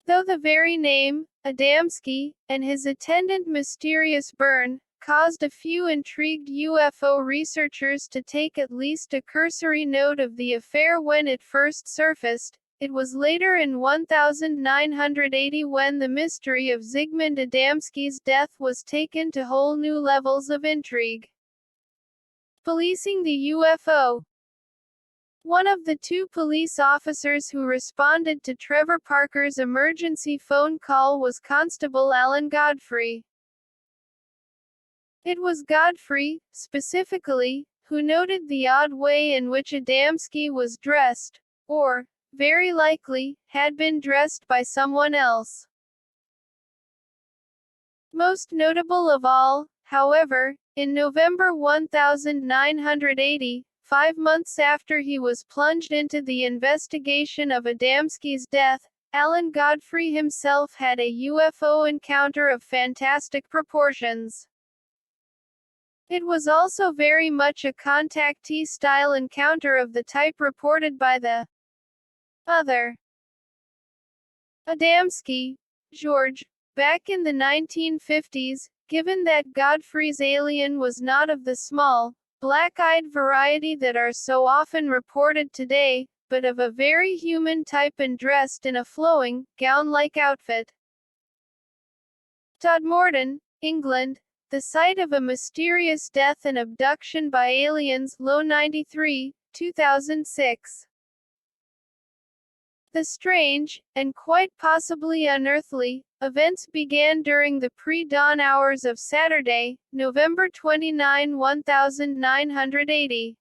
Though the very name, Adamski, and his attendant mysterious burn, caused a few intrigued UFO researchers to take at least a cursory note of the affair when it first surfaced, it was later in 1980 when the mystery of Zygmunt Adamski's death was taken to whole new levels of intrigue. Policing the UFO. One of the two police officers who responded to Trevor Parker's emergency phone call was Constable Alan Godfrey. It was Godfrey, specifically, who noted the odd way in which Adamski was dressed, or, very likely, had been dressed by someone else. Most notable of all, however, in November 1980, 5 months after he was plunged into the investigation of Adamski's death, Alan Godfrey himself had a UFO encounter of fantastic proportions. It was also very much a contactee-style encounter of the type reported by the other Adamski, George, back in the 1950s, given that Godfrey's alien was not of the small, black-eyed variety that are so often reported today, but of a very human type and dressed in a flowing, gown-like outfit. Todmorden, England, the site of a mysterious death and abduction by aliens, Low 93, 2006. The strange, and quite possibly unearthly, events began during the pre-dawn hours of Saturday, November 29, 1980.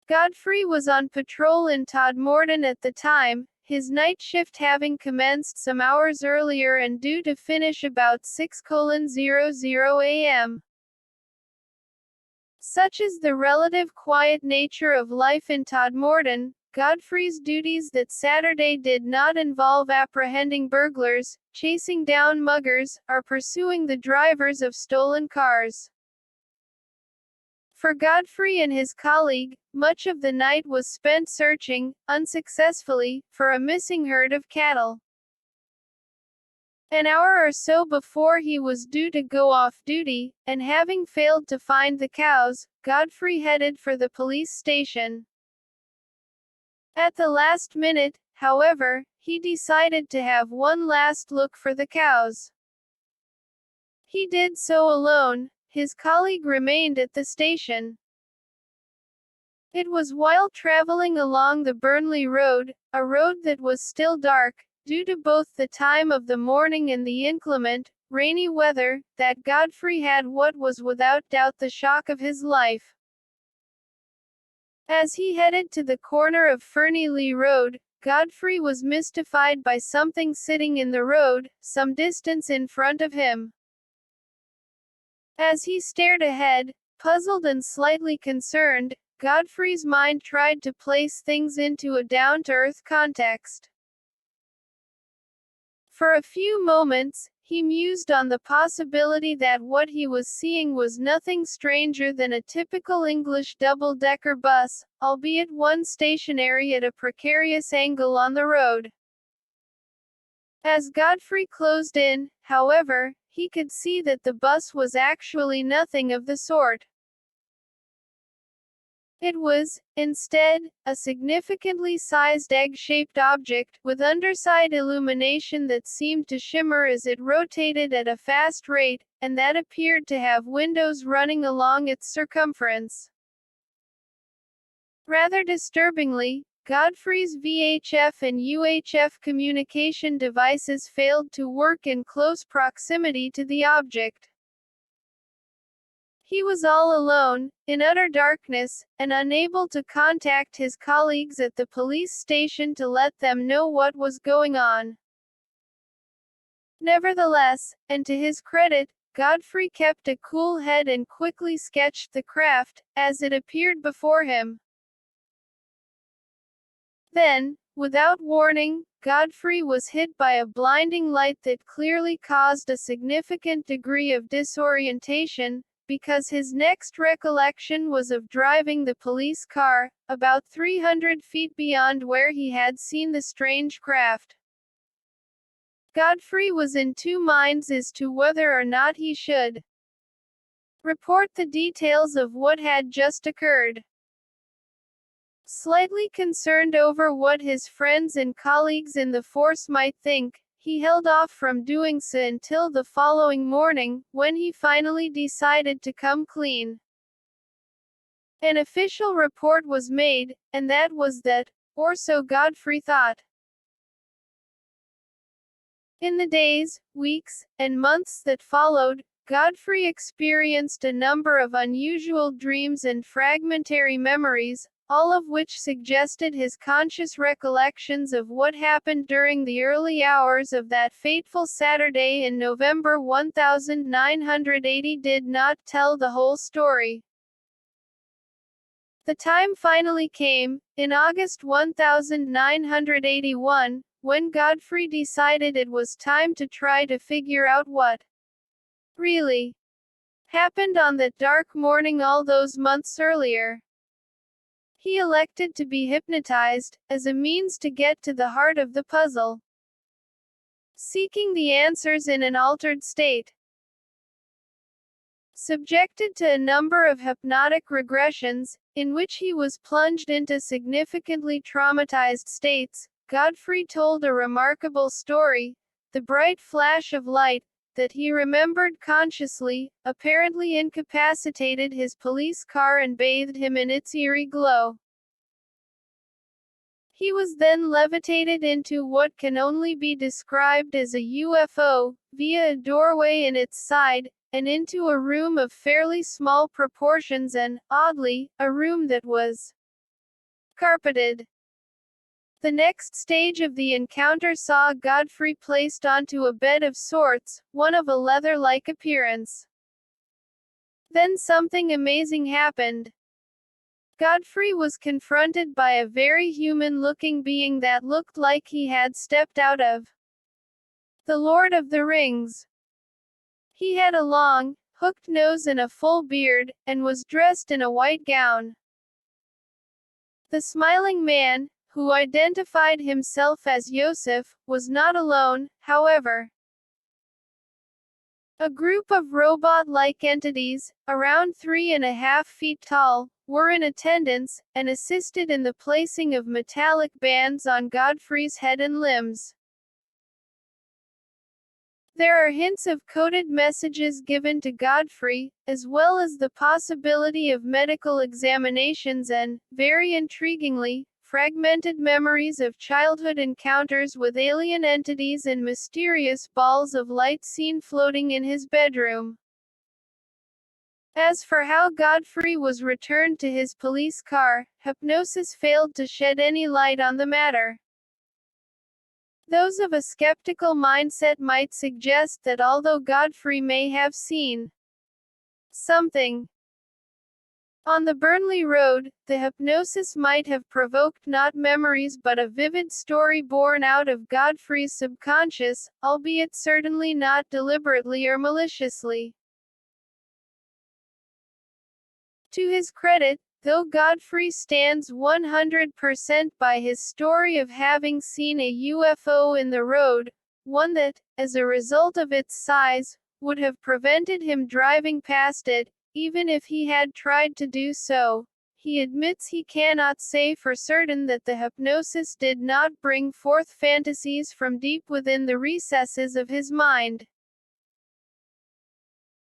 Godfrey was on patrol in Todmorden at the time, his night shift having commenced some hours earlier and due to finish about 6:00 a.m. Such is the relative quiet nature of life in Todmorden, Godfrey's duties that Saturday did not involve apprehending burglars, chasing down muggers, or pursuing the drivers of stolen cars. For Godfrey and his colleague, much of the night was spent searching, unsuccessfully, for a missing herd of cattle. An hour or so before he was due to go off duty, and having failed to find the cows, Godfrey headed for the police station. At the last minute, however, he decided to have one last look for the cows. He did so alone, his colleague remained at the station. It was while traveling along the Burnley Road, a road that was still dark, due to both the time of the morning and the inclement, rainy weather, that Godfrey had what was without doubt the shock of his life. As he headed to the corner of Ferny Lee Road, Godfrey was mystified by something sitting in the road, some distance in front of him. As he stared ahead, puzzled and slightly concerned, Godfrey's mind tried to place things into a down-to-earth context. For a few moments, he mused on the possibility that what he was seeing was nothing stranger than a typical English double-decker bus, albeit one stationary at a precarious angle on the road. As Godfrey closed in, however, he could see that the bus was actually nothing of the sort. It was, instead, a significantly sized egg-shaped object, with underside illumination that seemed to shimmer as it rotated at a fast rate, and that appeared to have windows running along its circumference. Rather disturbingly, Godfrey's VHF and UHF communication devices failed to work in close proximity to the object. He was all alone, in utter darkness, and unable to contact his colleagues at the police station to let them know what was going on. Nevertheless, and to his credit, Godfrey kept a cool head and quickly sketched the craft, as it appeared before him. Then, without warning, Godfrey was hit by a blinding light that clearly caused a significant degree of disorientation, because his next recollection was of driving the police car, about 300 feet beyond where he had seen the strange craft. Godfrey was in two minds as to whether or not he should report the details of what had just occurred. Slightly concerned over what his friends and colleagues in the force might think, he held off from doing so until the following morning, when he finally decided to come clean. An official report was made, and that was that, or so Godfrey thought. In the days, weeks, and months that followed, Godfrey experienced a number of unusual dreams and fragmentary memories, all of which suggested his conscious recollections of what happened during the early hours of that fateful Saturday in November 1980 did not tell the whole story. The time finally came, in August 1981, when Godfrey decided it was time to try to figure out what really happened on that dark morning all those months earlier. He elected to be hypnotized, as a means to get to the heart of the puzzle, seeking the answers in an altered state. Subjected to a number of hypnotic regressions, in which he was plunged into significantly traumatized states, Godfrey told a remarkable story, the bright flash of light, that he remembered consciously, apparently incapacitated his police car and bathed him in its eerie glow. He was then levitated into what can only be described as a UFO, via a doorway in its side, and into a room of fairly small proportions and, oddly, a room that was carpeted. The next stage of the encounter saw Godfrey placed onto a bed of sorts, one of a leather-like appearance. Then something amazing happened. Godfrey was confronted by a very human-looking being that looked like he had stepped out of The Lord of the Rings. He had a long, hooked nose and a full beard, and was dressed in a white gown. The smiling man, who identified himself as Yosef, was not alone, however. A group of robot-like entities, around 3.5 feet tall, were in attendance, and assisted in the placing of metallic bands on Godfrey's head and limbs. There are hints of coded messages given to Godfrey, as well as the possibility of medical examinations and, very intriguingly, fragmented memories of childhood encounters with alien entities and mysterious balls of light seen floating in his bedroom. As for how Godfrey was returned to his police car, hypnosis failed to shed any light on the matter. Those of a skeptical mindset might suggest that although Godfrey may have seen something on the Burnley Road, the hypnosis might have provoked not memories but a vivid story born out of Godfrey's subconscious, albeit certainly not deliberately or maliciously. To his credit, though Godfrey stands 100% by his story of having seen a UFO in the road, one that, as a result of its size, would have prevented him driving past it, even if he had tried to do so, he admits he cannot say for certain that the hypnosis did not bring forth fantasies from deep within the recesses of his mind.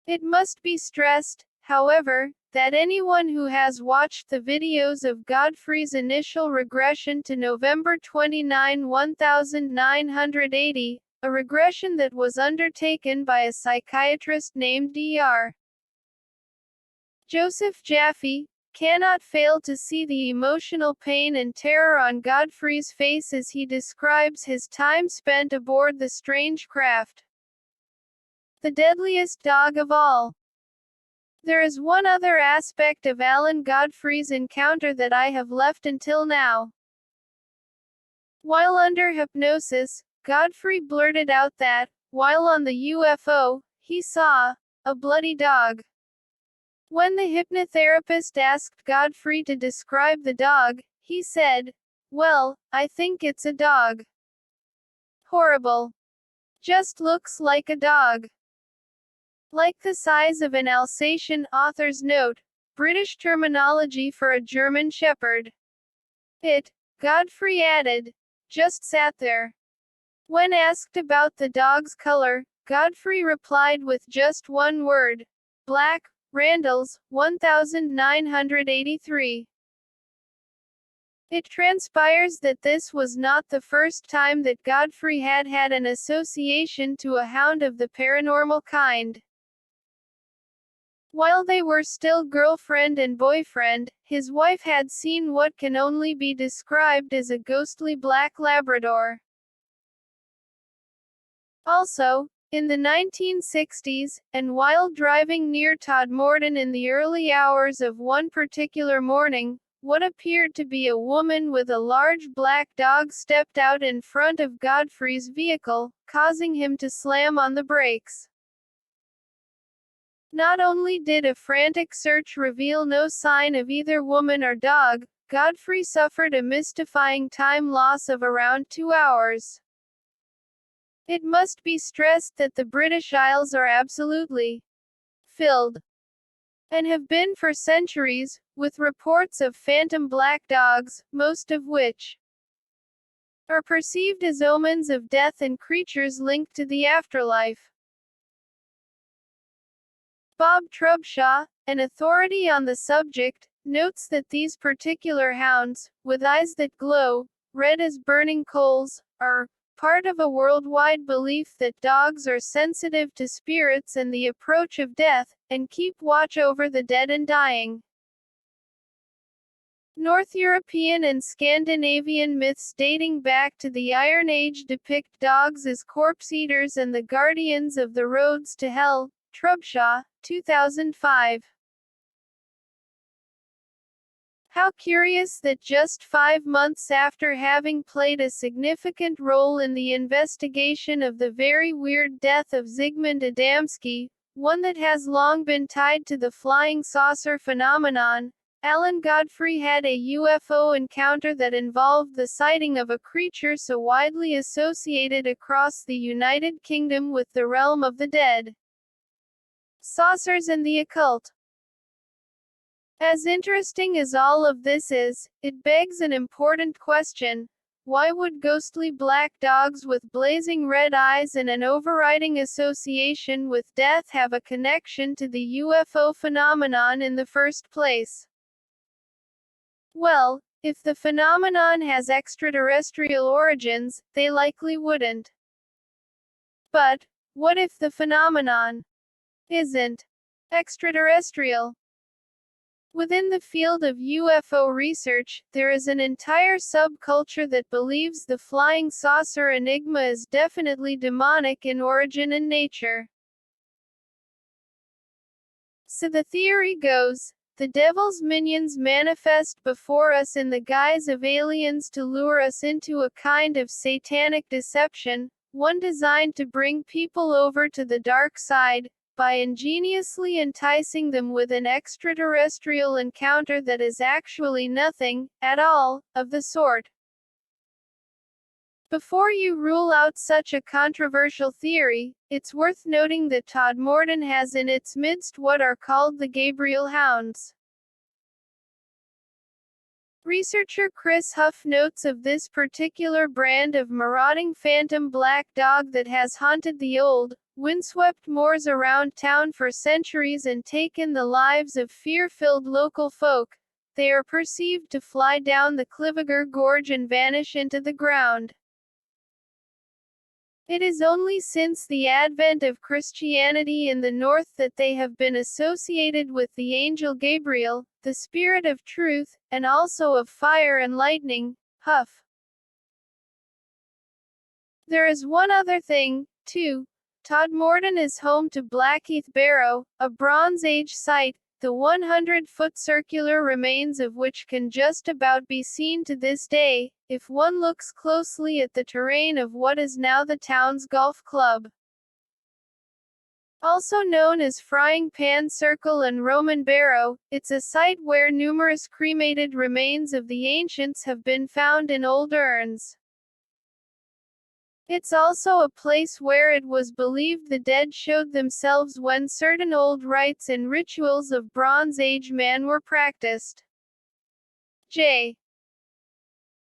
It must be stressed, however, that anyone who has watched the videos of Godfrey's initial regression to November 29, 1980, a regression that was undertaken by a psychiatrist named Dr. Joseph Jaffe, cannot fail to see the emotional pain and terror on Godfrey's face as he describes his time spent aboard the strange craft. The deadliest dog of all. There is one other aspect of Alan Godfrey's encounter that I have left until now. While under hypnosis, Godfrey blurted out that, while on the UFO, he saw a bloody dog. When the hypnotherapist asked Godfrey to describe the dog, he said, "Well, I think it's a dog. Horrible. Just looks like a dog. Like the size of an Alsatian." Author's note, British terminology for a German shepherd. It, Godfrey added, just sat there. When asked about the dog's color, Godfrey replied with just one word: black. Randall's, 1983. It transpires that this was not the first time that Godfrey had had an association to a hound of the paranormal kind. While they were still girlfriend and boyfriend, his wife had seen what can only be described as a ghostly black Labrador. Also, in the 1960s, and while driving near Todmorden in the early hours of one particular morning, what appeared to be a woman with a large black dog stepped out in front of Godfrey's vehicle, causing him to slam on the brakes. Not only did a frantic search reveal no sign of either woman or dog, Godfrey suffered a mystifying time loss of around 2 hours. It must be stressed that the British Isles are absolutely filled, and have been for centuries, with reports of phantom black dogs, most of which are perceived as omens of death and creatures linked to the afterlife. Bob Trubshaw, an authority on the subject, notes that these particular hounds, with eyes that glow red as burning coals, are part of a worldwide belief that dogs are sensitive to spirits and the approach of death, and keep watch over the dead and dying. North European and Scandinavian myths dating back to the Iron Age depict dogs as corpse eaters and the guardians of the roads to hell. Trubshaw, 2005. How curious that just 5 months after having played a significant role in the investigation of the very weird death of Zygmunt Adamski, one that has long been tied to the flying saucer phenomenon, Alan Godfrey had a UFO encounter that involved the sighting of a creature so widely associated across the United Kingdom with the realm of the dead. Saucers and the occult. As interesting as all of this is, it begs an important question. Why would ghostly black dogs with blazing red eyes and an overriding association with death have a connection to the UFO phenomenon in the first place? Well, if the phenomenon has extraterrestrial origins, they likely wouldn't. But, what if the phenomenon isn't extraterrestrial? Within the field of UFO research, there is an entire subculture that believes the flying saucer enigma is definitely demonic in origin and nature. So the theory goes, the devil's minions manifest before us in the guise of aliens to lure us into a kind of satanic deception, one designed to bring people over to the dark side, by ingeniously enticing them with an extraterrestrial encounter that is actually nothing, at all, of the sort. Before you rule out such a controversial theory, it's worth noting that Todmorden has in its midst what are called the Gabriel Hounds. Researcher Chris Huff notes of this particular brand of marauding phantom black dog that has haunted the old, windswept moors around town for centuries and taken the lives of fear-filled local folk. They are perceived to fly down the Cliviger Gorge and vanish into the ground. It is only since the advent of Christianity in the north that they have been associated with the angel Gabriel, the spirit of truth, and also of fire and lightning. Huff. There is one other thing, too. Todmorden is home to Blackheath Barrow, a Bronze Age site, the 100-foot circular remains of which can just about be seen to this day, if one looks closely at the terrain of what is now the town's golf club. Also known as Frying Pan Circle and Roman Barrow, it's a site where numerous cremated remains of the ancients have been found in old urns. It's also a place where it was believed the dead showed themselves when certain old rites and rituals of Bronze Age man were practiced. J.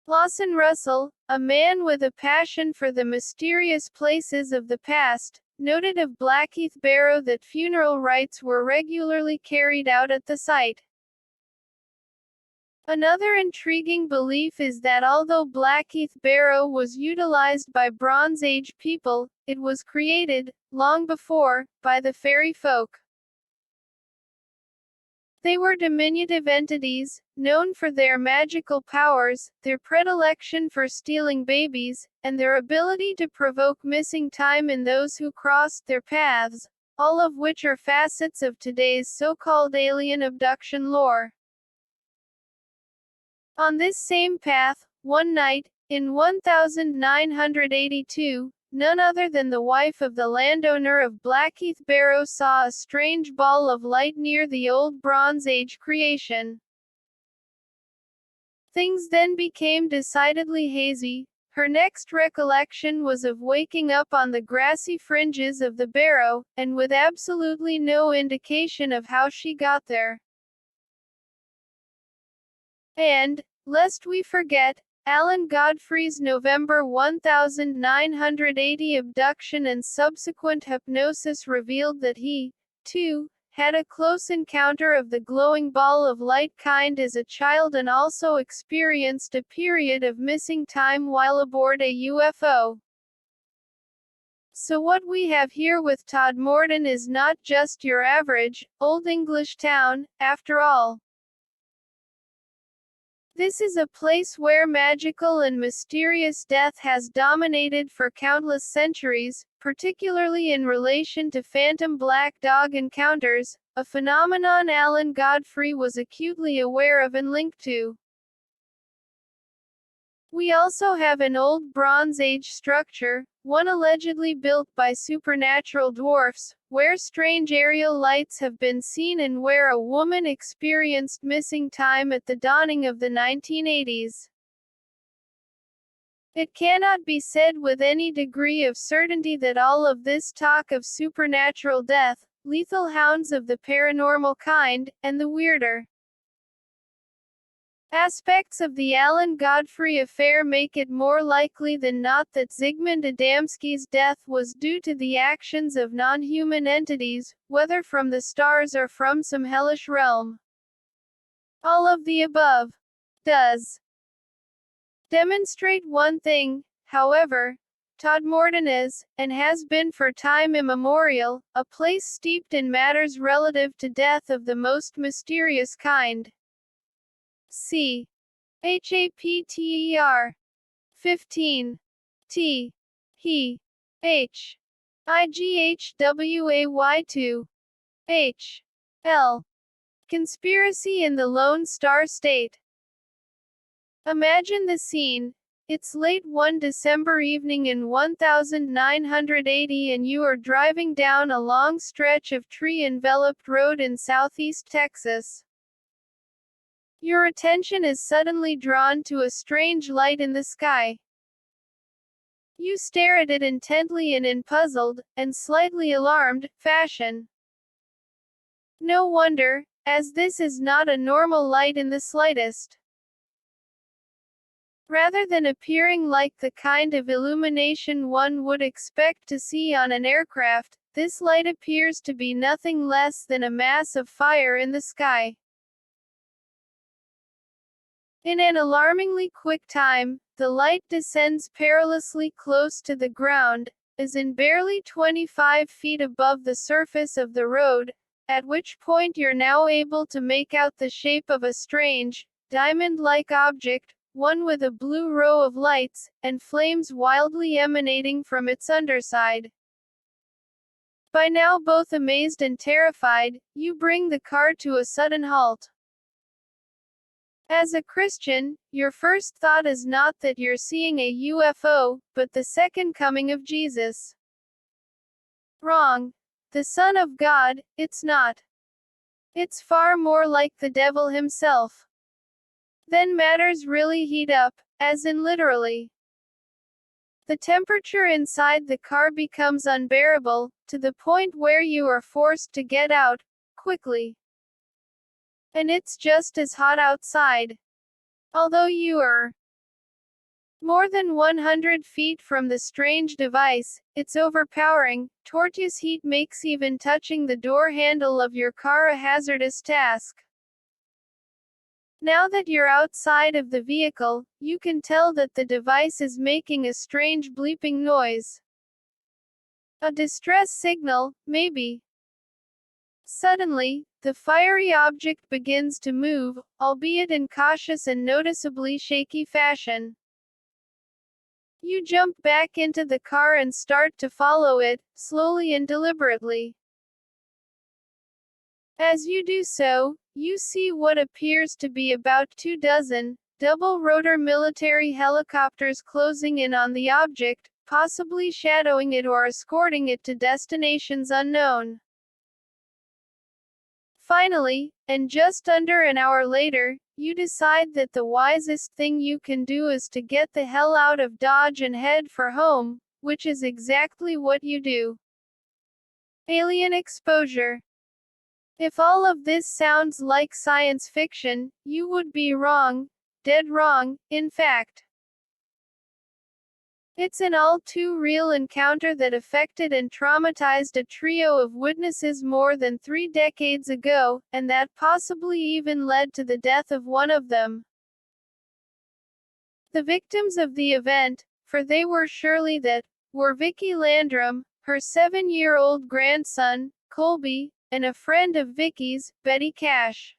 Lawson Russell, a man with a passion for the mysterious places of the past, noted of Blackheath Barrow that funeral rites were regularly carried out at the site. Another intriguing belief is that although Blackheath Barrow was utilized by Bronze Age people, it was created, long before, by the fairy folk. They were diminutive entities, known for their magical powers, their predilection for stealing babies, and their ability to provoke missing time in those who crossed their paths, all of which are facets of today's so-called alien abduction lore. On this same path, one night, in 1982, none other than the wife of the landowner of Blackheath Barrow saw a strange ball of light near the old Bronze Age creation. Things then became decidedly hazy. Her next recollection was of waking up on the grassy fringes of the barrow, and with absolutely no indication of how she got there. And, lest we forget, Alan Godfrey's November 1980 abduction and subsequent hypnosis revealed that he, too, had a close encounter of the glowing ball of light kind as a child and also experienced a period of missing time while aboard a UFO. So what we have here with Todmorden is not just your average, Old English town, after all. This is a place where magical and mysterious death has dominated for countless centuries, particularly in relation to phantom black dog encounters, a phenomenon Alan Godfrey was acutely aware of and linked to. We also have an old Bronze Age structure, one allegedly built by supernatural dwarfs, where strange aerial lights have been seen and where a woman experienced missing time at the dawning of the 1980s. It cannot be said with any degree of certainty that all of this talk of supernatural death, lethal hounds of the paranormal kind, and the weirder aspects of the Alan Godfrey affair make it more likely than not that Zygmunt Adamski's death was due to the actions of non-human entities, whether from the stars or from some hellish realm. All of the above does demonstrate one thing, however. Todmorden is, and has been for time immemorial, a place steeped in matters relative to death of the most mysterious kind. C. Chapter 15. T. He. H. IGHWAY2. H. L. Conspiracy in the Lone Star State. Imagine the scene. It's late one December evening in 1980 and you are driving down a long stretch of tree-enveloped road in southeast Texas. Your attention is suddenly drawn to a strange light in the sky. You stare at it intently and in puzzled, and slightly alarmed, fashion. No wonder, as this is not a normal light in the slightest. Rather than appearing like the kind of illumination one would expect to see on an aircraft, this light appears to be nothing less than a mass of fire in the sky. In an alarmingly quick time, the light descends perilously close to the ground, as in barely 25 feet above the surface of the road, at which point you're now able to make out the shape of a strange, diamond-like object, one with a blue row of lights, and flames wildly emanating from its underside. By now both amazed and terrified, you bring the car to a sudden halt. As a Christian, your first thought is not that you're seeing a UFO, but the second coming of Jesus. Wrong. The Son of God, it's not. It's far more like the devil himself. Then matters really heat up, as in literally. The temperature inside the car becomes unbearable, to the point where you are forced to get out, quickly. And it's just as hot outside. Although you are more than 100 feet from the strange device, its overpowering, torturous heat makes even touching the door handle of your car a hazardous task. Now that you're outside of the vehicle, you can tell that the device is making a strange bleeping noise. A distress signal, maybe. Suddenly, the fiery object begins to move, albeit in cautious and noticeably shaky fashion. You jump back into the car and start to follow it, slowly and deliberately. As you do so, you see what appears to be about 24 double-rotor military helicopters closing in on the object, possibly shadowing it or escorting it to destinations unknown. Finally, and just under an hour later, you decide that the wisest thing you can do is to get the hell out of Dodge and head for home, which is exactly what you do. Alien exposure. If all of this sounds like science fiction, you would be wrong, dead wrong, in fact. It's an all too real encounter that affected and traumatized a trio of witnesses more than 3 decades ago, and that possibly even led to the death of one of them. The victims of the event, for they were surely that, were Vicky Landrum, her 7-year-old grandson, Colby, and a friend of Vicky's, Betty Cash.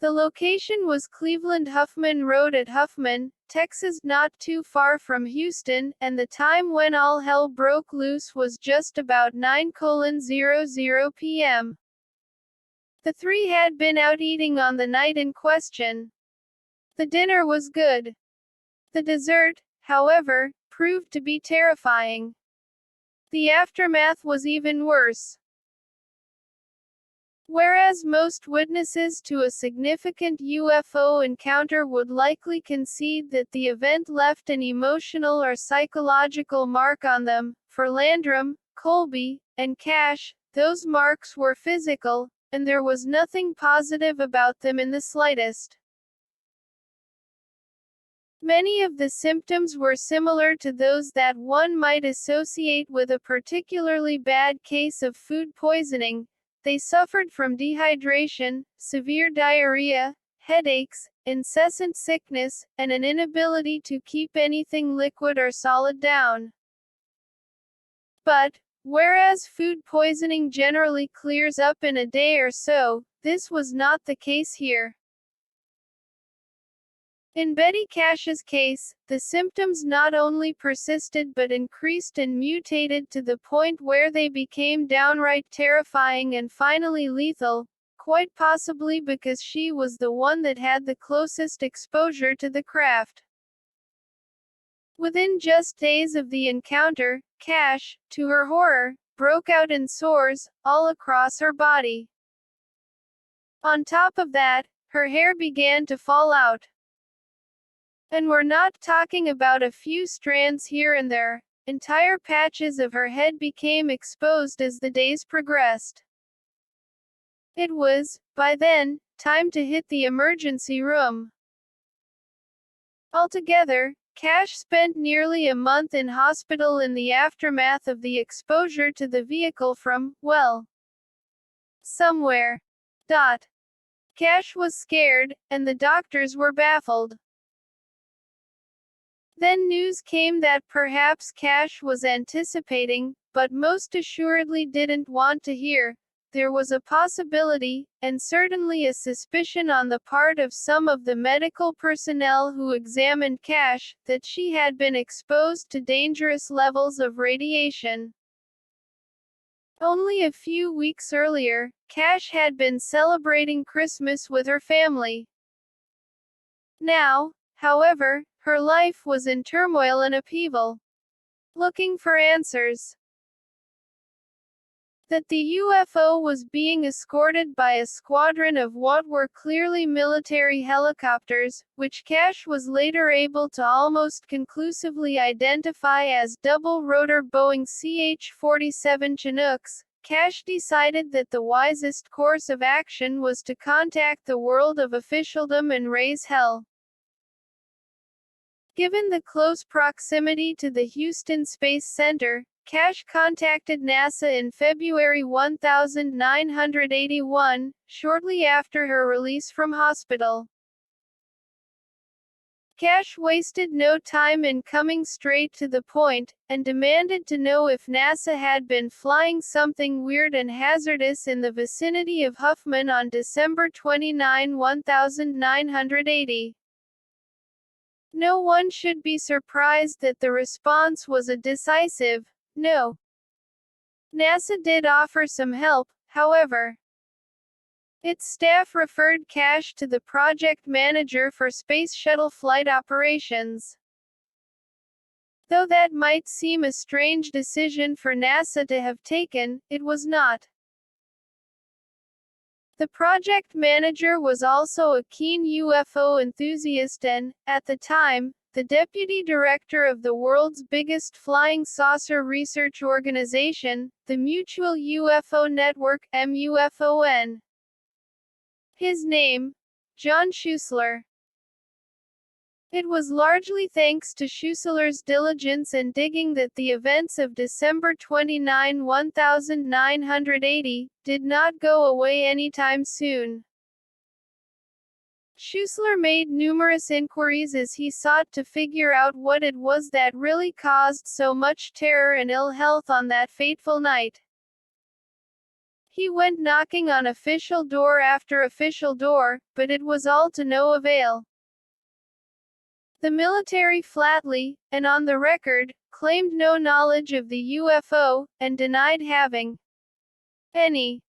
The location was Cleveland Huffman Road at Huffman, Texas, not too far from Houston, and the time when all hell broke loose was just about 9:00 p.m. The three had been out eating on the night in question. The dinner was good. The dessert, however, proved to be terrifying. The aftermath was even worse. Whereas most witnesses to a significant UFO encounter would likely concede that the event left an emotional or psychological mark on them, for Landrum, Colby, and Cash, those marks were physical, and there was nothing positive about them in the slightest. Many of the symptoms were similar to those that one might associate with a particularly bad case of food poisoning. They suffered from dehydration, severe diarrhea, headaches, incessant sickness, and an inability to keep anything liquid or solid down. But, whereas food poisoning generally clears up in a day or so, this was not the case here. In Betty Cash's case, the symptoms not only persisted but increased and mutated to the point where they became downright terrifying and finally lethal, quite possibly because she was the one that had the closest exposure to the craft. Within just days of the encounter, Cash, to her horror, broke out in sores, all across her body. On top of that, her hair began to fall out. And we're not talking about a few strands here and there. Entire patches of her head became exposed as the days progressed. It was, by then, time to hit the emergency room. Altogether, Cash spent nearly a month in hospital in the aftermath of the exposure to the vehicle from, well, somewhere. Cash was scared, and the doctors were baffled. Then news came that perhaps Cash was anticipating, but most assuredly didn't want to hear. There was a possibility, and certainly a suspicion on the part of some of the medical personnel who examined Cash, that she had been exposed to dangerous levels of radiation. Only a few weeks earlier, Cash had been celebrating Christmas with her family. Now, however, her life was in turmoil and upheaval. Looking for answers. That the UFO was being escorted by a squadron of what were clearly military helicopters, which Cash was later able to almost conclusively identify as double-rotor Boeing CH-47 Chinooks. Cash decided that the wisest course of action was to contact the world of officialdom and raise hell. Given the close proximity to the Houston Space Center, Cash contacted NASA in February 1981, shortly after her release from hospital. Cash wasted no time in coming straight to the point, and demanded to know if NASA had been flying something weird and hazardous in the vicinity of Huffman on December 29, 1980. No one should be surprised that the response was a decisive no. NASA did offer some help, however. Its staff referred Cash to the project manager for Space Shuttle flight operations. Though that might seem a strange decision for NASA to have taken, it was not. The project manager was also a keen UFO enthusiast and, at the time, the deputy director of the world's biggest flying saucer research organization, the Mutual UFO Network, MUFON. His name, John Schuessler. It was largely thanks to Schuessler's diligence and digging that the events of December 29, 1980, did not go away anytime soon. Schuessler made numerous inquiries as he sought to figure out what it was that really caused so much terror and ill health on that fateful night. He went knocking on official door after official door, but it was all to no avail. The military flatly, and on the record, claimed no knowledge of the UFO, and denied having any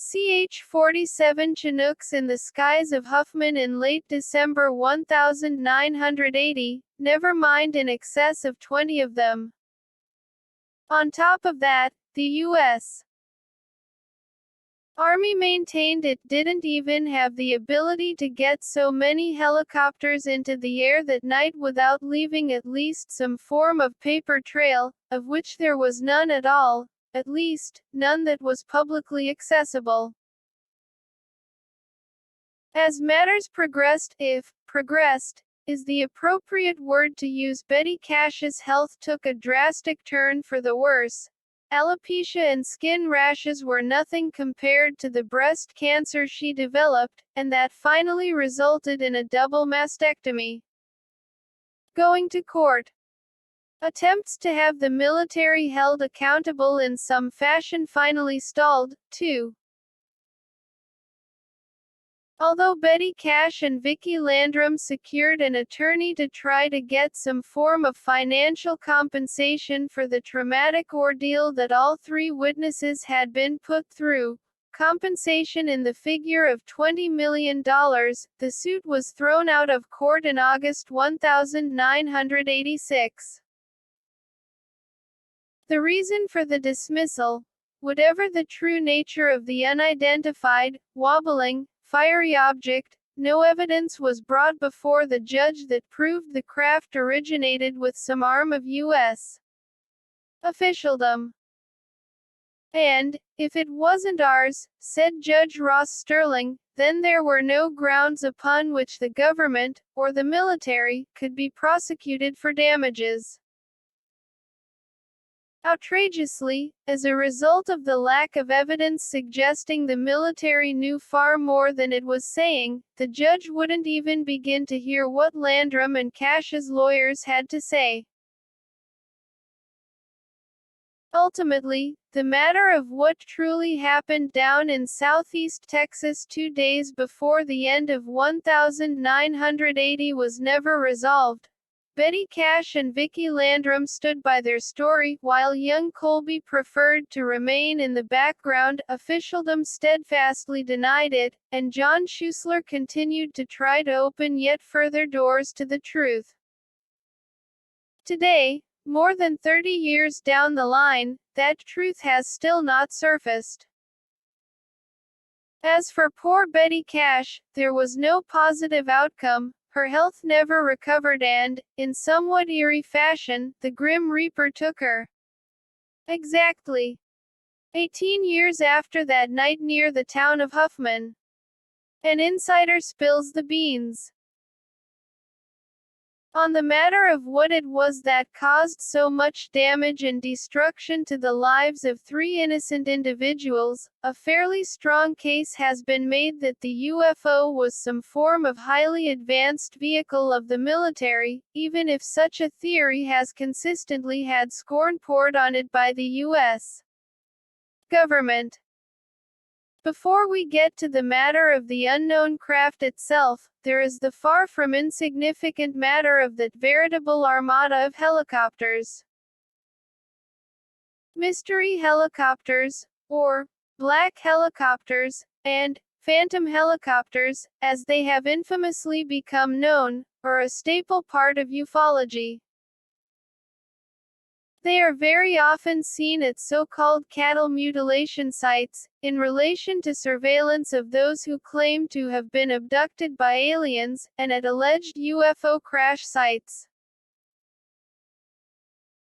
CH-47 Chinooks in the skies of Huffman in late December 1980, never mind in excess of 20 of them. On top of that, the U.S. Army maintained it didn't even have the ability to get so many helicopters into the air that night without leaving at least some form of paper trail, of which there was none at all. At least, none that was publicly accessible. As matters progressed, if progressed is the appropriate word to use, Betty Cash's health took a drastic turn for the worse. Alopecia and skin rashes were nothing compared to the breast cancer she developed, and that finally resulted in a double mastectomy. Going to court. Attempts to have the military held accountable in some fashion finally stalled, too. Although Betty Cash and Vicki Landrum secured an attorney to try to get some form of financial compensation for the traumatic ordeal that all three witnesses had been put through, compensation in the figure of $20 million, the suit was thrown out of court in August 1986. The reason for the dismissal, whatever the true nature of the unidentified, wobbling, fiery object, no evidence was brought before the judge that proved the craft originated with some arm of U.S. officialdom. And, if it wasn't ours, said Judge Ross Sterling, then there were no grounds upon which the government, or the military, could be prosecuted for damages. Outrageously, as a result of the lack of evidence suggesting the military knew far more than it was saying, the judge wouldn't even begin to hear what Landrum and Cash's lawyers had to say. Ultimately, the matter of what truly happened down in southeast Texas 2 days before the end of 1980 was never resolved. Betty Cash and Vicki Landrum stood by their story, while young Colby preferred to remain in the background. Officialdom steadfastly denied it, and John Schuessler continued to try to open yet further doors to the truth. Today, more than 30 years down the line, that truth has still not surfaced. As for poor Betty Cash, there was no positive outcome. Her health never recovered and, in somewhat eerie fashion, the Grim Reaper took her. Exactly 18 years after that night near the town of Huffman. An insider spills the beans on the matter of what it was that caused so much damage and destruction to the lives of 3 innocent individuals. A fairly strong case has been made that the UFO was some form of highly advanced vehicle of the military, even if such a theory has consistently had scorn poured on it by the U.S. government. Before we get to the matter of the unknown craft itself, there is the far from insignificant matter of that veritable armada of helicopters. Mystery helicopters, or black helicopters, and phantom helicopters, as they have infamously become known, are a staple part of ufology. They are very often seen at so-called cattle mutilation sites, in relation to surveillance of those who claim to have been abducted by aliens, and at alleged UFO crash sites.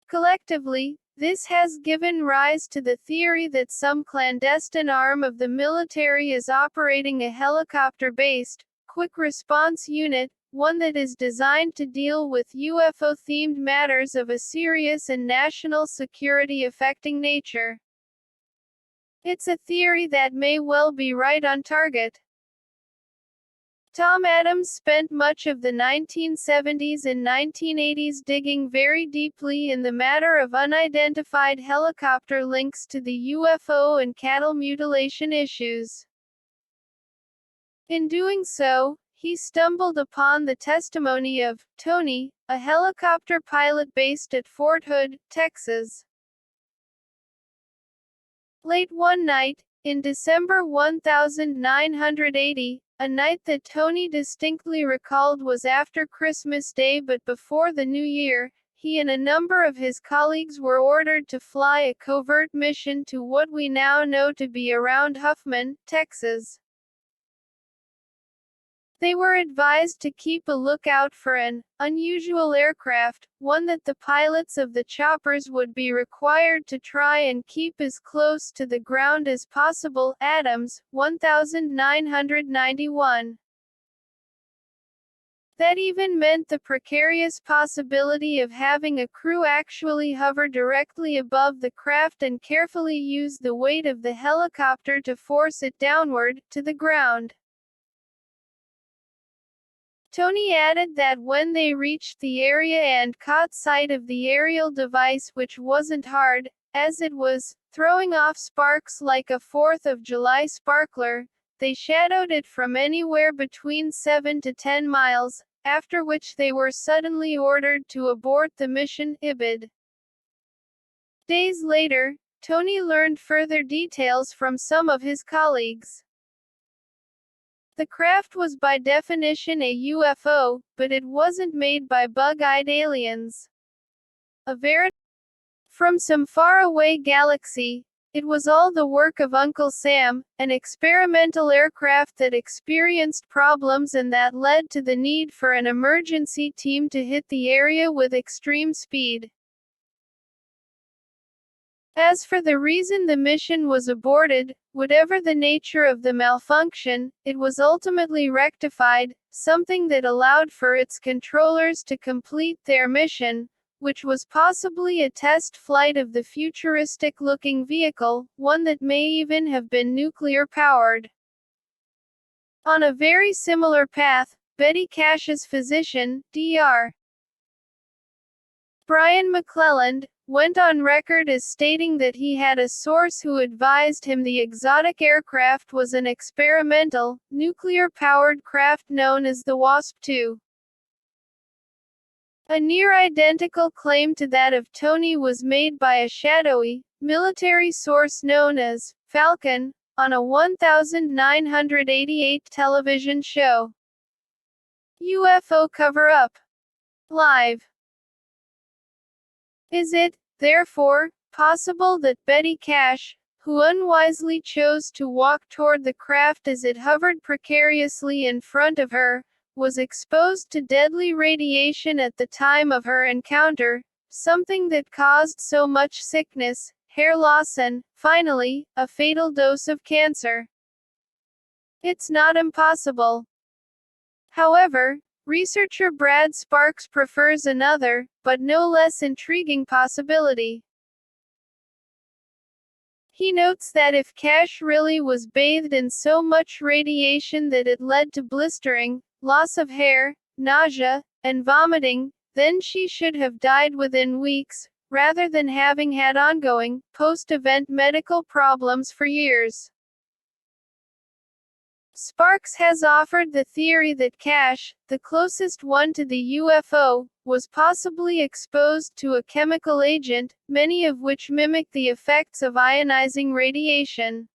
Collectively, this has given rise to the theory that some clandestine arm of the military is operating a helicopter-based, quick response unit, one that is designed to deal with UFO-themed matters of a serious and national security affecting nature. It's a theory that may well be right on target. Tom Adams spent much of the 1970s and 1980s digging very deeply in the matter of unidentified helicopter links to the UFO and cattle mutilation issues. In doing so, he stumbled upon the testimony of Tony, a helicopter pilot based at Fort Hood, Texas. Late one night, in December 1980, a night that Tony distinctly recalled was after Christmas Day but before the New Year, he and a number of his colleagues were ordered to fly a covert mission to what we now know to be around Huffman, Texas. They were advised to keep a lookout for an unusual aircraft, one that the pilots of the choppers would be required to try and keep as close to the ground as possible. Adams, 1991. That even meant the precarious possibility of having a crew actually hover directly above the craft and carefully use the weight of the helicopter to force it downward, to the ground. Tony added that when they reached the area and caught sight of the aerial device, which wasn't hard, as it was throwing off sparks like a 4th of July sparkler, they shadowed it from anywhere between 7 to 10 miles, after which they were suddenly ordered to abort the mission. Ibid. Days later, Tony learned further details from some of his colleagues. The craft was by definition a UFO, but it wasn't made by bug-eyed aliens. From some faraway galaxy, it was all the work of Uncle Sam, an experimental aircraft that experienced problems and that led to the need for an emergency team to hit the area with extreme speed. As for the reason the mission was aborted, whatever the nature of the malfunction, it was ultimately rectified, something that allowed for its controllers to complete their mission, which was possibly a test flight of the futuristic-looking vehicle, one that may even have been nuclear-powered. On a very similar path, Betty Cash's physician, Dr. Brian McClelland, went on record as stating that he had a source who advised him the exotic aircraft was an experimental, nuclear-powered craft known as the Wasp-2. A near-identical claim to that of Tony was made by a shadowy, military source known as Falcon, on a 1988 television show. UFO Cover-Up. Live. Is it, therefore, possible that Betty Cash, who unwisely chose to walk toward the craft as it hovered precariously in front of her, was exposed to deadly radiation at the time of her encounter, something that caused so much sickness, hair loss and, finally, a fatal dose of cancer? It's not impossible. However, researcher Brad Sparks prefers another, but no less intriguing possibility. He notes that if Cash really was bathed in so much radiation that it led to blistering, loss of hair, nausea, and vomiting, then she should have died within weeks, rather than having had ongoing, post-event medical problems for years. Sparks has offered the theory that Cash, the closest one to the UFO, was possibly exposed to a chemical agent, many of which mimic the effects of ionizing radiation.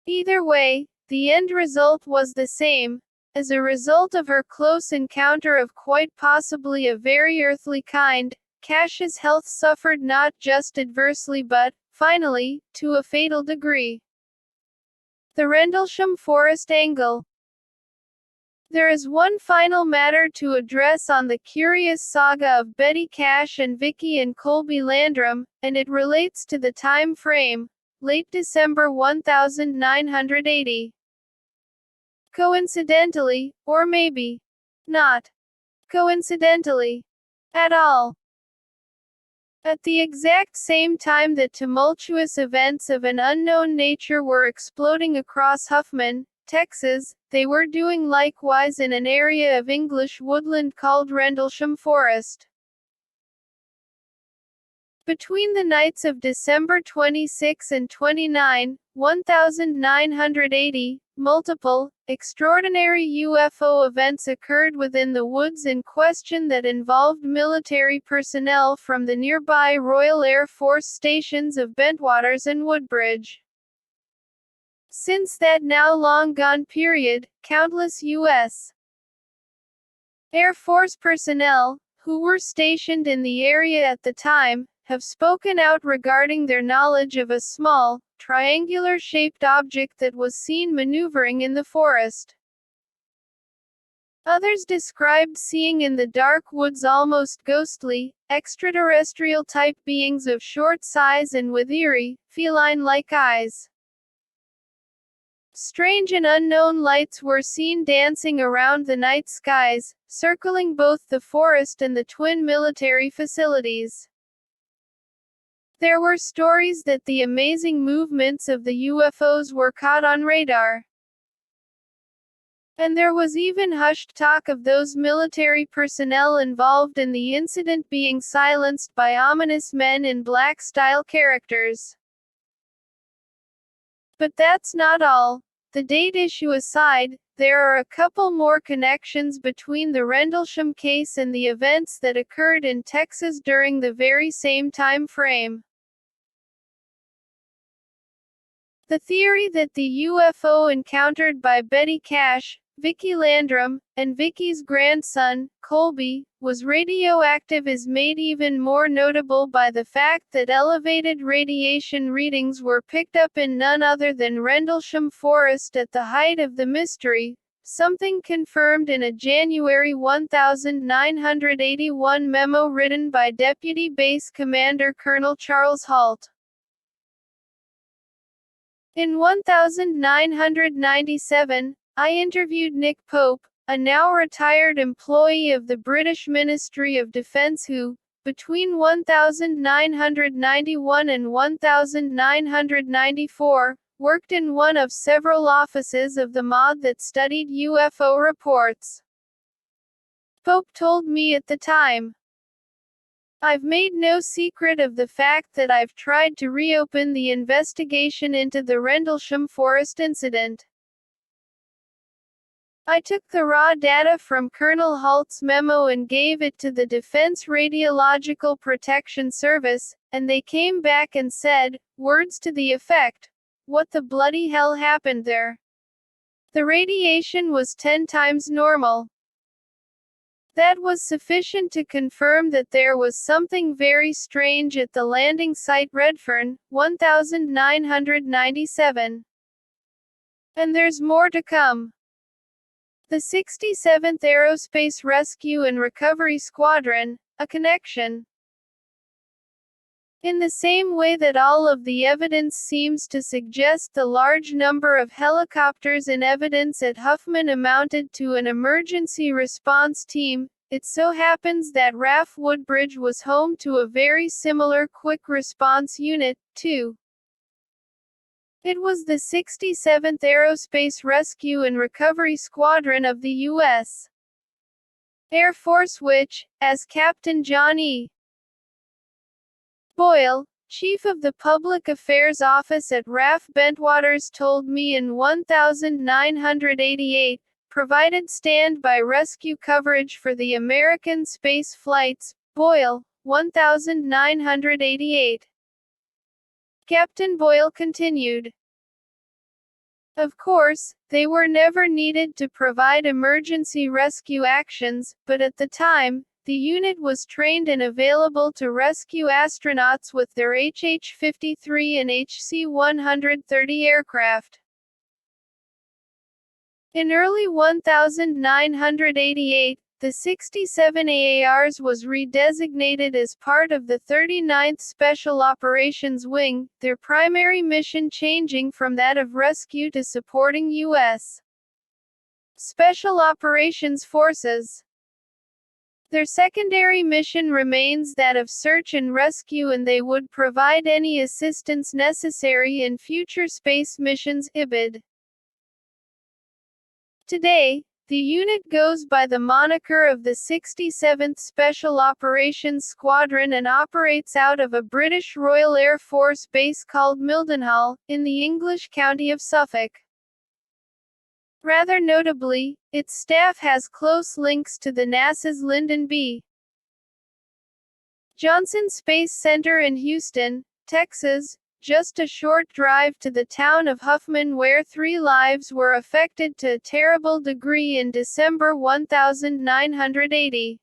Either way, the end result was the same. As a result of her close encounter of quite possibly a very earthly kind, Cash's health suffered not just adversely but, finally, to a fatal degree. The Rendlesham Forest Angle. There is one final matter to address on the curious saga of Betty Cash and Vicky and Colby Landrum, and it relates to the time frame, late December 1980. Coincidentally, or maybe not coincidentally at all, at the exact same time that tumultuous events of an unknown nature were exploding across Huffman, Texas, they were doing likewise in an area of English woodland called Rendlesham Forest. Between the nights of December 26 and 29, 1980, multiple, extraordinary UFO events occurred within the woods in question that involved military personnel from the nearby Royal Air Force stations of Bentwaters and Woodbridge. Since that now long gone period, countless U.S. Air Force personnel, who were stationed in the area at the time, have spoken out regarding their knowledge of a small, triangular-shaped object that was seen maneuvering in the forest. Others described seeing in the dark woods almost ghostly, extraterrestrial-type beings of short size and with eerie, feline-like eyes. Strange and unknown lights were seen dancing around the night skies, circling both the forest and the twin military facilities. There were stories that the amazing movements of the UFOs were caught on radar. And there was even hushed talk of those military personnel involved in the incident being silenced by ominous men in black-style characters. But that's not all. The date issue aside, there are a couple more connections between the Rendlesham case and the events that occurred in Texas during the very same time frame. The theory that the UFO encountered by Betty Cash, Vicky Landrum, and Vicky's grandson, Colby, was radioactive is made even more notable by the fact that elevated radiation readings were picked up in none other than Rendlesham Forest at the height of the mystery, something confirmed in a January 1981 memo written by Deputy Base Commander Colonel Charles Halt. In 1997, I interviewed Nick Pope, a now retired employee of the British Ministry of Defence who, between 1991 and 1994, worked in one of several offices of the MOD that studied UFO reports. Pope told me at the time, "I've made no secret of the fact that I've tried to reopen the investigation into the Rendlesham Forest incident. I took the raw data from Colonel Halt's memo and gave it to the Defense Radiological Protection Service, and they came back and said, words to the effect, 'What the bloody hell happened there? The radiation was 10 times normal.' That was sufficient to confirm that there was something very strange at the landing site Redfern, 1997. And there's more to come." The 67th Aerospace Rescue and Recovery Squadron, a connection. In the same way that all of the evidence seems to suggest the large number of helicopters in evidence at Huffman amounted to an emergency response team, it so happens that RAF Woodbridge was home to a very similar quick response unit, too. It was the 67th Aerospace Rescue and Recovery Squadron of the U.S. Air Force which, as Captain John E. Boyle, chief of the Public Affairs Office at RAF Bentwaters told me in 1988, provided standby rescue coverage for the American space flights. Boyle, 1988. Captain Boyle continued. Of course, they were never needed to provide emergency rescue actions, but at the time, the unit was trained and available to rescue astronauts with their HH-53 and HC-130 aircraft. In early 1988, the 67 AARs was redesignated as part of the 39th Special Operations Wing, their primary mission changing from that of rescue to supporting U.S. Special Operations Forces. Their secondary mission remains that of search and rescue, and they would provide any assistance necessary in future space missions. IBID. Today, the unit goes by the moniker of the 67th Special Operations Squadron and operates out of a British Royal Air Force base called Mildenhall, in the English county of Suffolk. Rather notably, its staff has close links to the NASA's Lyndon B. Johnson Space Center in Houston, Texas, just a short drive to the town of Huffman, where 3 lives were affected to a terrible degree in December 1980.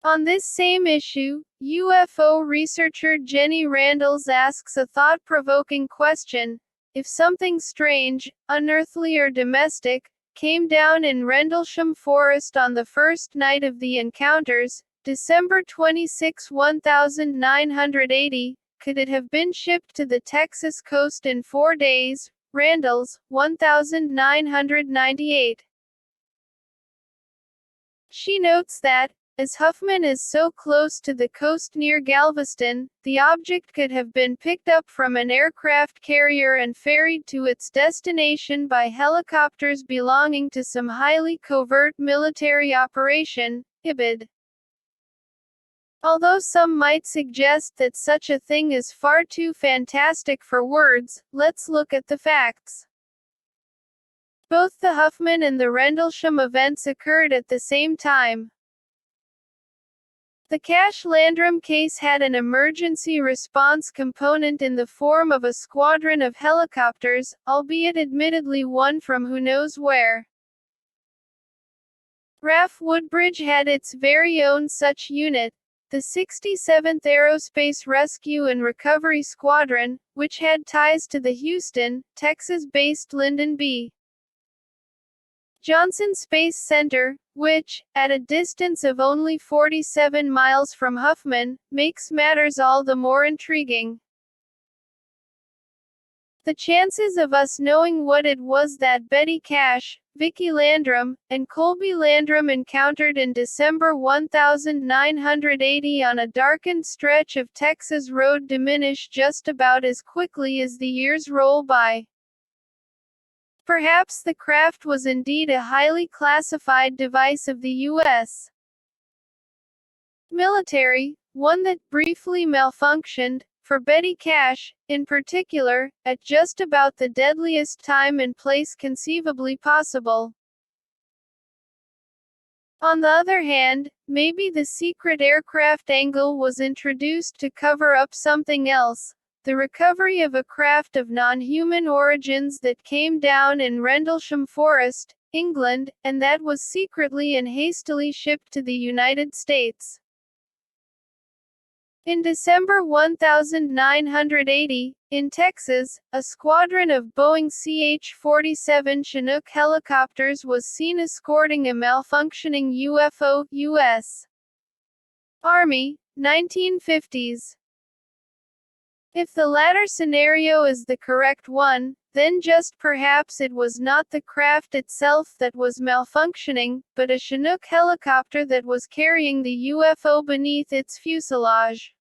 On this same issue, UFO researcher Jenny Randles asks a thought-provoking question: if something strange, unearthly or domestic, came down in Rendlesham Forest on the first night of the encounters, December 26, 1980, could it have been shipped to the Texas coast in 4 days? Randles, 1998. She notes that, as Huffman is so close to the coast near Galveston, the object could have been picked up from an aircraft carrier and ferried to its destination by helicopters belonging to some highly covert military operation. IBID. Although some might suggest that such a thing is far too fantastic for words, let's look at the facts. Both the Huffman and the Rendlesham events occurred at the same time. The Cash Landrum case had an emergency response component in the form of a squadron of helicopters, albeit admittedly one from who knows where. RAF Woodbridge had its very own such unit, the 67th Aerospace Rescue and Recovery Squadron, which had ties to the Houston, Texas-based Lyndon B. Johnson Space Center, which, at a distance of only 47 miles from Huffman, makes matters all the more intriguing. The chances of us knowing what it was that Betty Cash, Vicki Landrum, and Colby Landrum encountered in December 1980 on a darkened stretch of Texas road diminish just about as quickly as the years roll by. Perhaps the craft was indeed a highly classified device of the U.S. military, one that briefly malfunctioned, for Betty Cash, in particular, at just about the deadliest time and place conceivably possible. On the other hand, maybe the secret aircraft angle was introduced to cover up something else, the recovery of a craft of non-human origins that came down in Rendlesham Forest, England, and that was secretly and hastily shipped to the United States. In December 1980, in Texas, a squadron of Boeing CH-47 Chinook helicopters was seen escorting a malfunctioning UFO, U.S. Army, 1950s. If the latter scenario is the correct one, then just perhaps it was not the craft itself that was malfunctioning, but a Chinook helicopter that was carrying the UFO beneath its fuselage.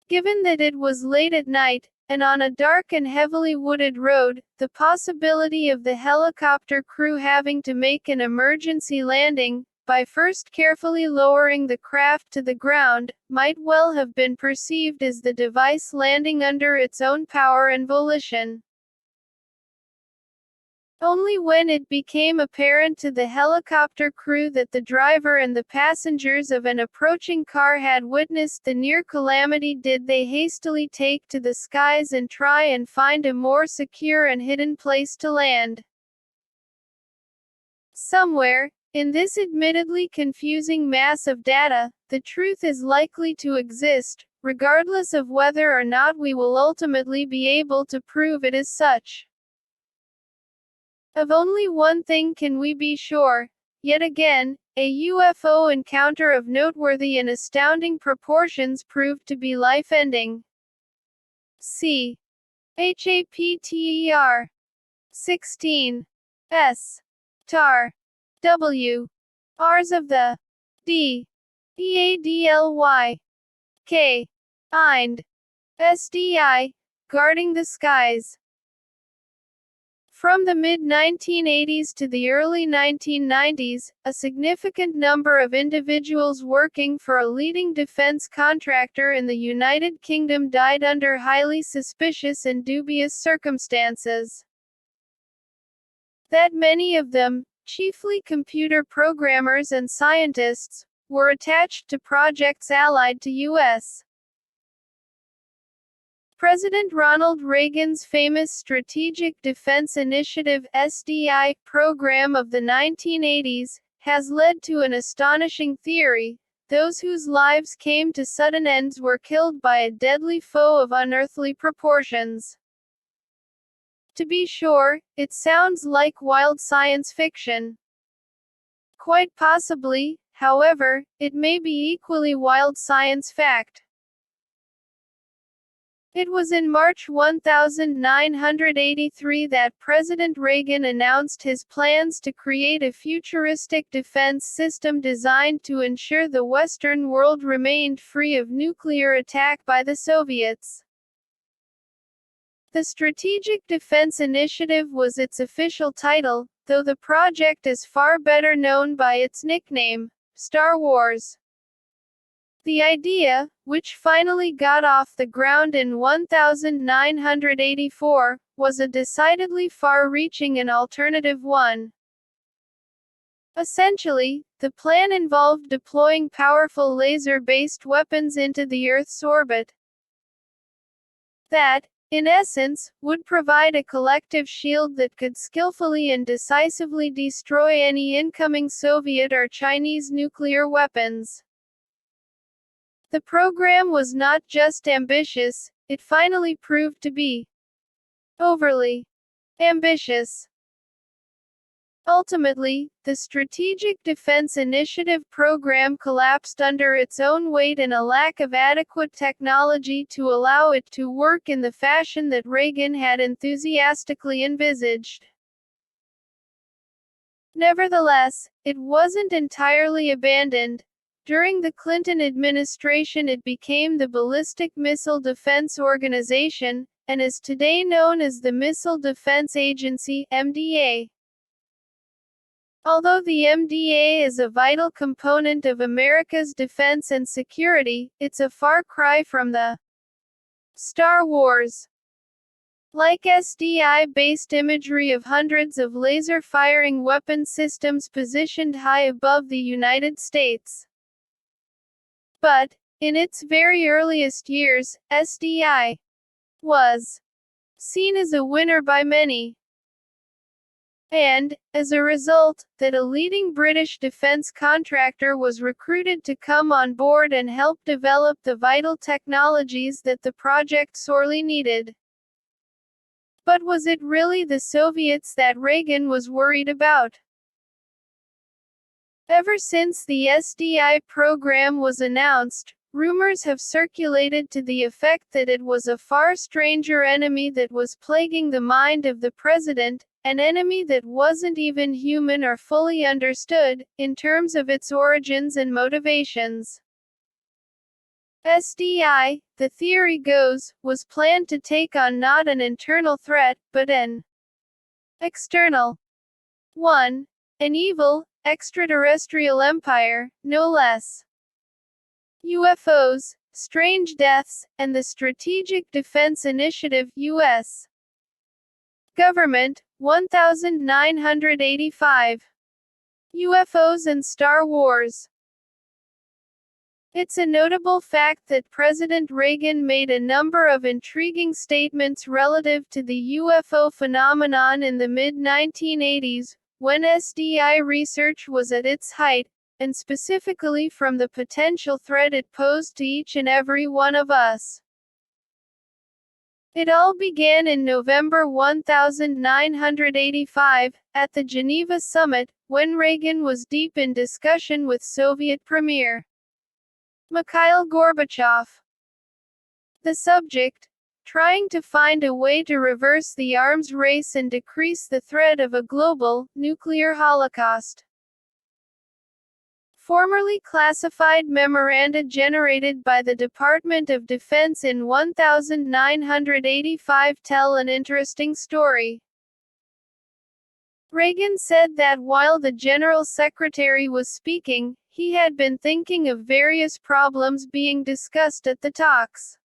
Given that it was late at night, and on a dark and heavily wooded road, the possibility of the helicopter crew having to make an emergency landing, by first carefully lowering the craft to the ground, might well have been perceived as the device landing under its own power and volition. Only when it became apparent to the helicopter crew that the driver and the passengers of an approaching car had witnessed the near calamity did they hastily take to the skies and try and find a more secure and hidden place to land. Somewhere, in this admittedly confusing mass of data, the truth is likely to exist, regardless of whether or not we will ultimately be able to prove it as such. Of only one thing can we be sure. Yet again, a UFO encounter of noteworthy and astounding proportions proved to be life-ending. C. HAPTER 16 S. TAR W. Rs of the D. EADLY K. IND SDI, guarding the skies. From the mid-1980s to the early 1990s, a significant number of individuals working for a leading defense contractor in the United Kingdom died under highly suspicious and dubious circumstances. That many of them, chiefly computer programmers and scientists, were attached to projects allied to U.S. President Ronald Reagan's famous Strategic Defense Initiative (SDI) program of the 1980s, has led to an astonishing theory. Those whose lives came to sudden ends were killed by a deadly foe of unearthly proportions. To be sure, it sounds like wild science fiction. Quite possibly, however, it may be equally wild science fact. It was in March 1983 that President Reagan announced his plans to create a futuristic defense system designed to ensure the Western world remained free of nuclear attack by the Soviets. The Strategic Defense Initiative was its official title, though the project is far better known by its nickname, Star Wars. The idea, which finally got off the ground in 1984, was a decidedly far-reaching and alternative one. Essentially, the plan involved deploying powerful laser-based weapons into the Earth's orbit. That, in essence, would provide a collective shield that could skillfully and decisively destroy any incoming Soviet or Chinese nuclear weapons. The program was not just ambitious, it finally proved to be overly ambitious. Ultimately, the Strategic Defense Initiative program collapsed under its own weight and a lack of adequate technology to allow it to work in the fashion that Reagan had enthusiastically envisaged. Nevertheless, it wasn't entirely abandoned. During the Clinton administration, it became the Ballistic Missile Defense Organization, and is today known as the Missile Defense Agency, MDA. Although the MDA is a vital component of America's defense and security, it's a far cry from the Star Wars like SDI-based imagery of hundreds of laser-firing weapon systems positioned high above the United States. But, in its very earliest years, SDI was seen as a winner by many. And, as a result, that a leading British defense contractor was recruited to come on board and help develop the vital technologies that the project sorely needed. But was it really the Soviets that Reagan was worried about? Ever since the SDI program was announced, rumors have circulated to the effect that it was a far stranger enemy that was plaguing the mind of the president, an enemy that wasn't even human or fully understood, in terms of its origins and motivations. SDI, the theory goes, was planned to take on not an internal threat, but an external one, an evil, extraterrestrial empire, no less. UFOs, strange deaths, and the Strategic Defense Initiative, U.S. Government, 1985. UFOs and Star Wars. It's a notable fact that President Reagan made a number of intriguing statements relative to the UFO phenomenon in the mid-1980s, when SDI research was at its height, and specifically from the potential threat it posed to each and every one of us. It all began in November 1985, at the Geneva summit, when Reagan was deep in discussion with Soviet Premier Mikhail Gorbachev. The subject: trying to find a way to reverse the arms race and decrease the threat of a global, nuclear holocaust. Formerly classified memoranda generated by the Department of Defense in 1985 tell an interesting story. Reagan said that while the General Secretary was speaking, he had been thinking of various problems being discussed at the talks.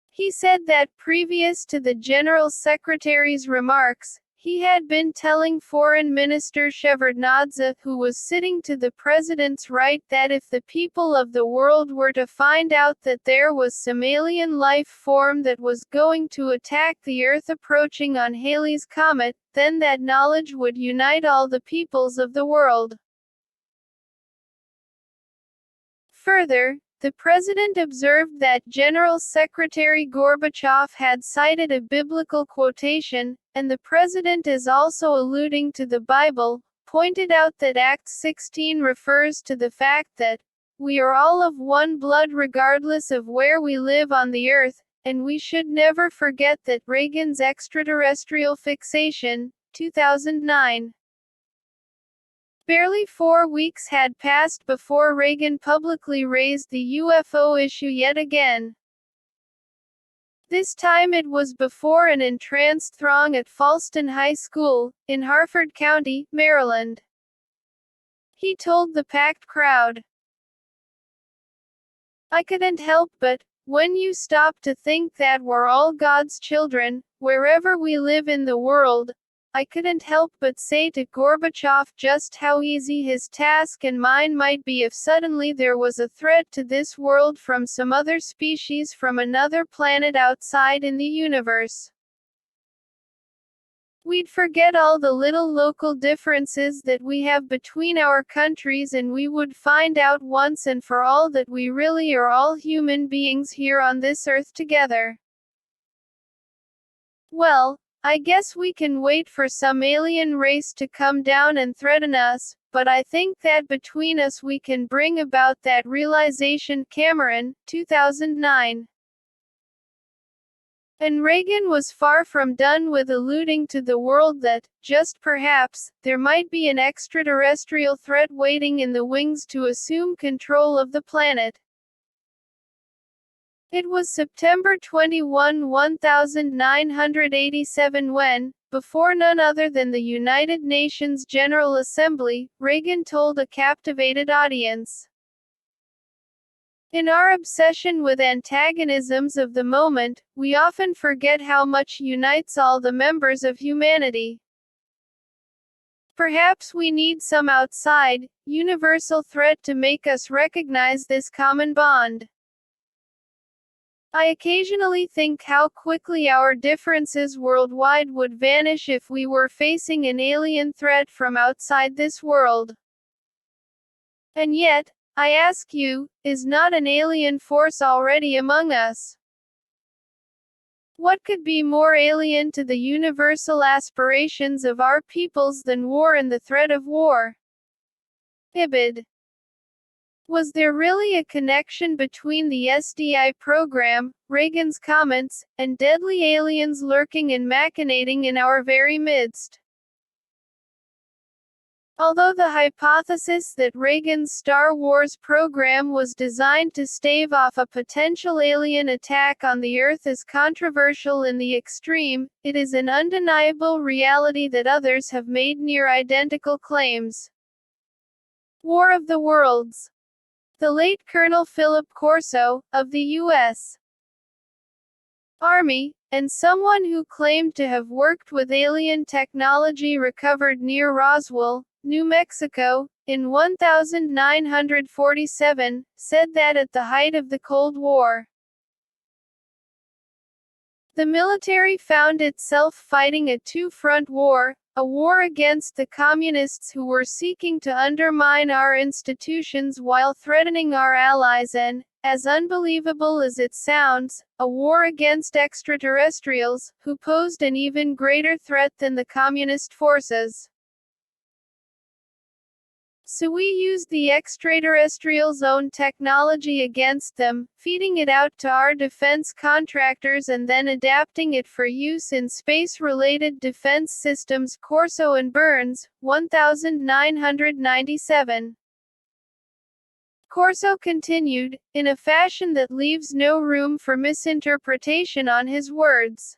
He said that previous to the General Secretary's remarks, he had been telling Foreign Minister Shevardnadze, who was sitting to the president's right, that if the people of the world were to find out that there was some alien life form that was going to attack the Earth approaching on Halley's Comet, then that knowledge would unite all the peoples of the world. Further, the president observed that General Secretary Gorbachev had cited a biblical quotation, and the president is also alluding to the Bible, pointed out that Acts 16 refers to the fact that we are all of one blood regardless of where we live on the earth, and we should never forget that. Reagan's extraterrestrial fixation, 2009. Barely 4 weeks had passed before Reagan publicly raised the UFO issue yet again. This time it was before an entranced throng at Falston High School, in Harford County, Maryland. He told the packed crowd, "I couldn't help but, when you stop to think that we're all God's children, wherever we live in the world, I couldn't help but say to Gorbachev just how easy his task and mine might be if suddenly there was a threat to this world from some other species from another planet outside in the universe. We'd forget all the little local differences that we have between our countries, and we would find out once and for all that we really are all human beings here on this earth together. Well, I guess we can wait for some alien race to come down and threaten us, but I think that between us we can bring about that realization. Cameron, 2009. And Reagan was far from done with alluding to the world that, just perhaps, there might be an extraterrestrial threat waiting in the wings to assume control of the planet. It was September 21, 1987 when, before none other than the United Nations General Assembly, Reagan told a captivated audience. In our obsession with antagonisms of the moment, we often forget how much unites all the members of humanity. Perhaps we need some outside, universal threat to make us recognize this common bond. I occasionally think how quickly our differences worldwide would vanish if we were facing an alien threat from outside this world. And yet, I ask you, is not an alien force already among us? What could be more alien to the universal aspirations of our peoples than war and the threat of war? Ibid. Was there really a connection between the SDI program, Reagan's comments, and deadly aliens lurking and machinating in our very midst? Although the hypothesis that Reagan's Star Wars program was designed to stave off a potential alien attack on the Earth is controversial in the extreme, it is an undeniable reality that others have made near-identical claims. War of the Worlds. The late Colonel Philip Corso, of the U.S. Army, and someone who claimed to have worked with alien technology recovered near Roswell, New Mexico, in 1947, said that at the height of the Cold War, the military found itself fighting a two-front war, a war against the communists who were seeking to undermine our institutions while threatening our allies, and, as unbelievable as it sounds, a war against extraterrestrials, who posed an even greater threat than the communist forces. So we used the extraterrestrials' own technology against them, feeding it out to our defense contractors and then adapting it for use in space-related defense systems. Corso and Burns, 1997. Corso continued, in a fashion that leaves no room for misinterpretation on his words.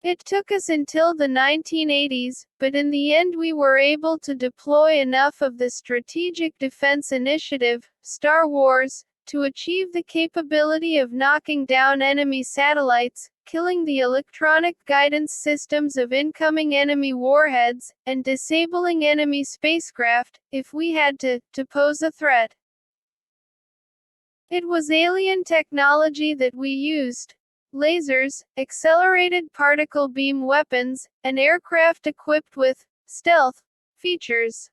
It took us until the 1980s, but in the end we were able to deploy enough of the Strategic Defense Initiative, Star Wars, to achieve the capability of knocking down enemy satellites, killing the electronic guidance systems of incoming enemy warheads, and disabling enemy spacecraft, if we had to pose a threat. It was alien technology that we used. Lasers, accelerated particle beam weapons, and aircraft equipped with stealth features.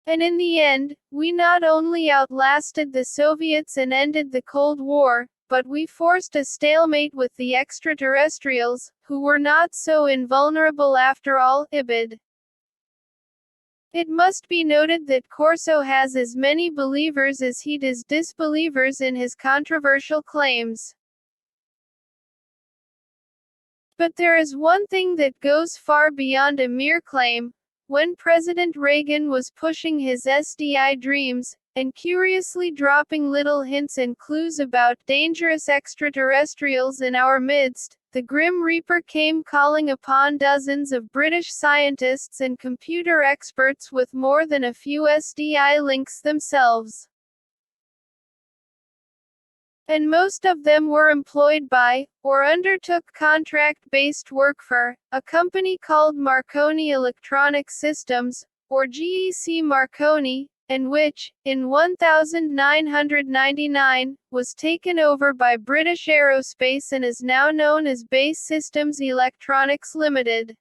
And in the end, we not only outlasted the Soviets and ended the Cold War, but we forced a stalemate with the extraterrestrials, who were not so invulnerable after all. Ibid. It must be noted that Corso has as many believers as he does disbelievers in his controversial claims. But there is one thing that goes far beyond a mere claim. When President Reagan was pushing his SDI dreams, and curiously dropping little hints and clues about dangerous extraterrestrials in our midst, the Grim Reaper came calling upon dozens of British scientists and computer experts with more than a few SDI links themselves. and most of them were employed by, or undertook contract-based work for, a company called Marconi Electronic Systems, or GEC Marconi, and which, in 1999, was taken over by British Aerospace and is now known as Base Systems Electronics Limited.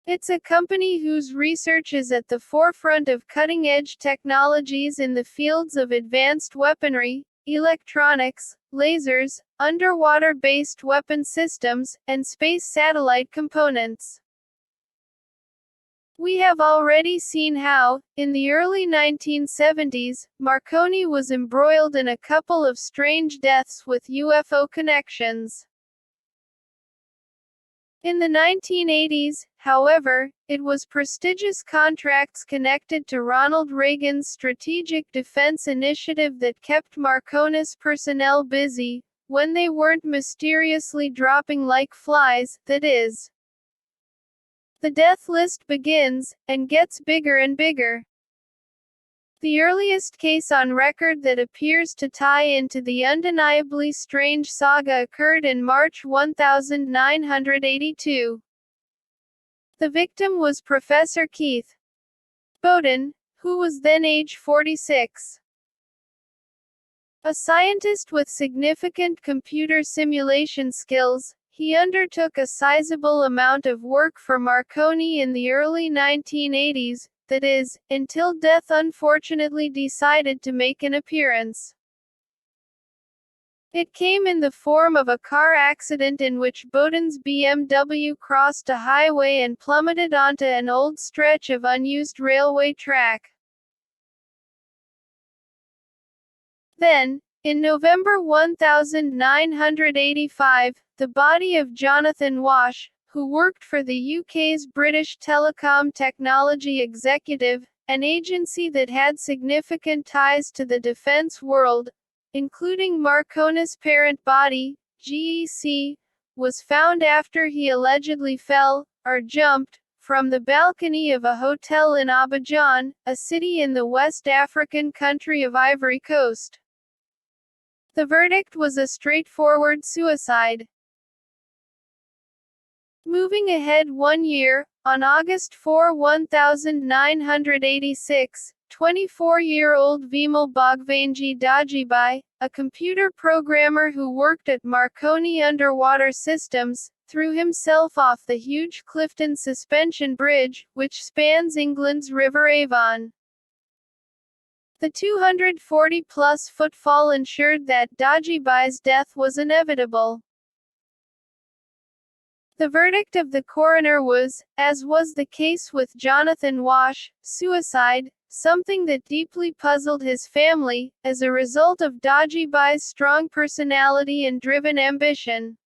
It's a company whose research is at the forefront of cutting-edge technologies in the fields of advanced weaponry, electronics, lasers, underwater-based weapon systems, and space satellite components. We have already seen how, in the early 1970s, Marconi was embroiled in a couple of strange deaths with UFO connections. In the 1980s, however, it was prestigious contracts connected to Ronald Reagan's Strategic Defense Initiative that kept Marconi's personnel busy, when they weren't mysteriously dropping like flies, that is. The death list begins, and gets bigger and bigger. The earliest case on record that appears to tie into the undeniably strange saga occurred in March 1982. The victim was Professor Keith Bowden, who was then age 46. A scientist with significant computer simulation skills, he undertook a sizable amount of work for Marconi in the early 1980s, that is, until death unfortunately decided to make an appearance. It came in the form of a car accident in which Bowden's BMW crossed a highway and plummeted onto an old stretch of unused railway track. Then, in November 1985, the body of Jonathan Wash, who worked for the UK's British Telecom Technology Executive, an agency that had significant ties to the defence world, including Marconi's parent body, GEC, was found after he allegedly fell, or jumped, from the balcony of a hotel in Abidjan, a city in the West African country of Ivory Coast. The verdict was a straightforward suicide. Moving ahead 1 year, on August 4, 1986, 24-year-old Vimal Bhagwanji Dajibai, a computer programmer who worked at Marconi Underwater Systems, threw himself off the huge Clifton Suspension Bridge, which spans England's River Avon. The 240-plus foot fall ensured that Dajibai's death was inevitable. The verdict of the coroner was, as was the case with Jonathan Wash, suicide, something that deeply puzzled his family, as a result of Dajibai's strong personality and driven ambition.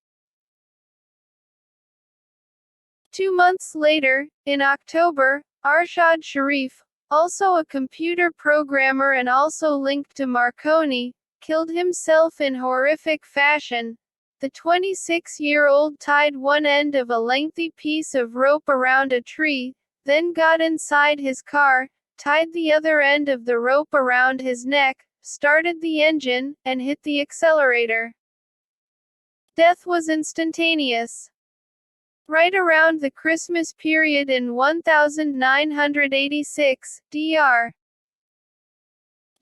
2 months later, in October, Arshad Sharif, also a computer programmer and also linked to Marconi, killed himself in horrific fashion. The 26-year-old tied one end of a lengthy piece of rope around a tree, then got inside his car, tied the other end of the rope around his neck, started the engine, and hit the accelerator. Death was instantaneous. Right around the Christmas period in 1986, Dr.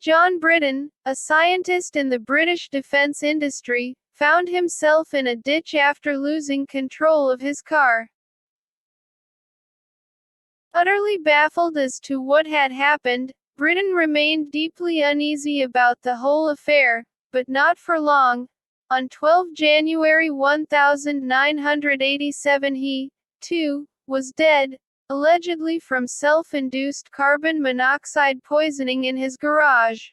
John Britton, a scientist in the British defence industry, found himself in a ditch after losing control of his car. Utterly baffled as to what had happened, Britton remained deeply uneasy about the whole affair, but not for long. On 12 January 1987 he, too, was dead, allegedly from self-induced carbon monoxide poisoning in his garage.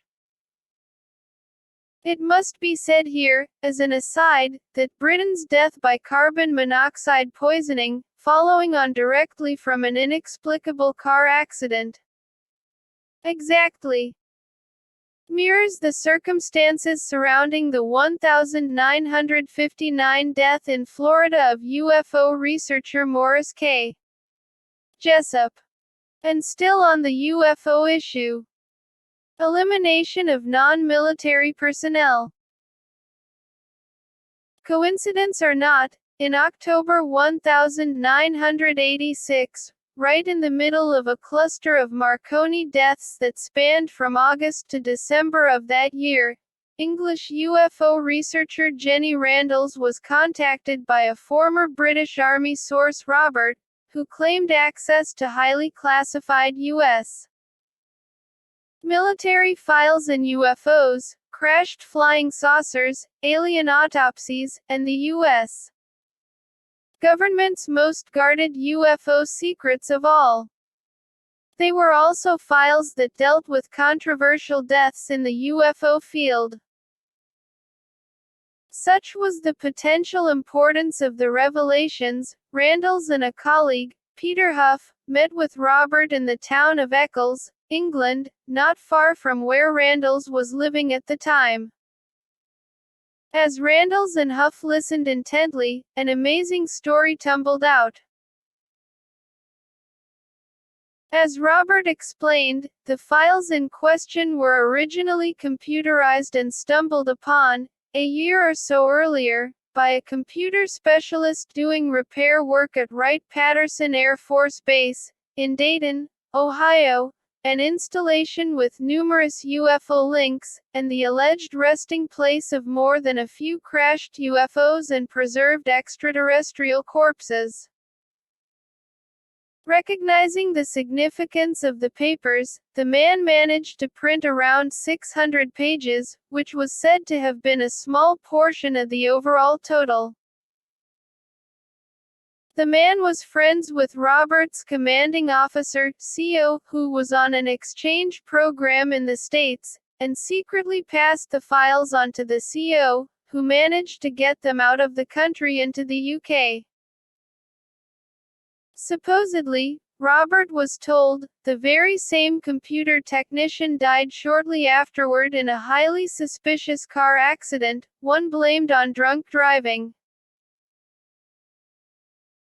It must be said here, as an aside, that Britton's death by carbon monoxide poisoning, following on directly from an inexplicable car accident, exactly mirrors the circumstances surrounding the 1959 death in Florida of UFO researcher Morris K. Jessup. And still on the UFO issue, Elimination of non-military personnel. Coincidence or not, in October 1986, right in the middle of a cluster of Marconi deaths that spanned from August to December of that year, English UFO researcher Jenny Randles was contacted by a former British Army source, Robert, who claimed access to highly classified U.S. military files and UFOs, crashed flying saucers, alien autopsies, and the U.S. government's most guarded UFO secrets of all. They were also files that dealt with controversial deaths in the UFO field. Such was the potential importance of the revelations. Randles and a colleague, Peter Huff, met with Robert in the town of Eccles, England, not far from where Randles was living at the time. As Randles and Huff listened intently, an amazing story tumbled out. As Robert explained, the files in question were originally computerized and stumbled upon, a year or so earlier, by a computer specialist doing repair work at Wright-Patterson Air Force Base, in Dayton, Ohio, an installation with numerous UFO links, and the alleged resting place of more than a few crashed UFOs and preserved extraterrestrial corpses. Recognizing the significance of the papers, the man managed to print around 600 pages, which was said to have been a small portion of the overall total. The man was friends with Robert's commanding officer, CO, who was on an exchange program in the States, and secretly passed the files on to the CO, who managed to get them out of the country into the UK. Supposedly, Robert was told, the very same computer technician died shortly afterward in a highly suspicious car accident, one blamed on drunk driving.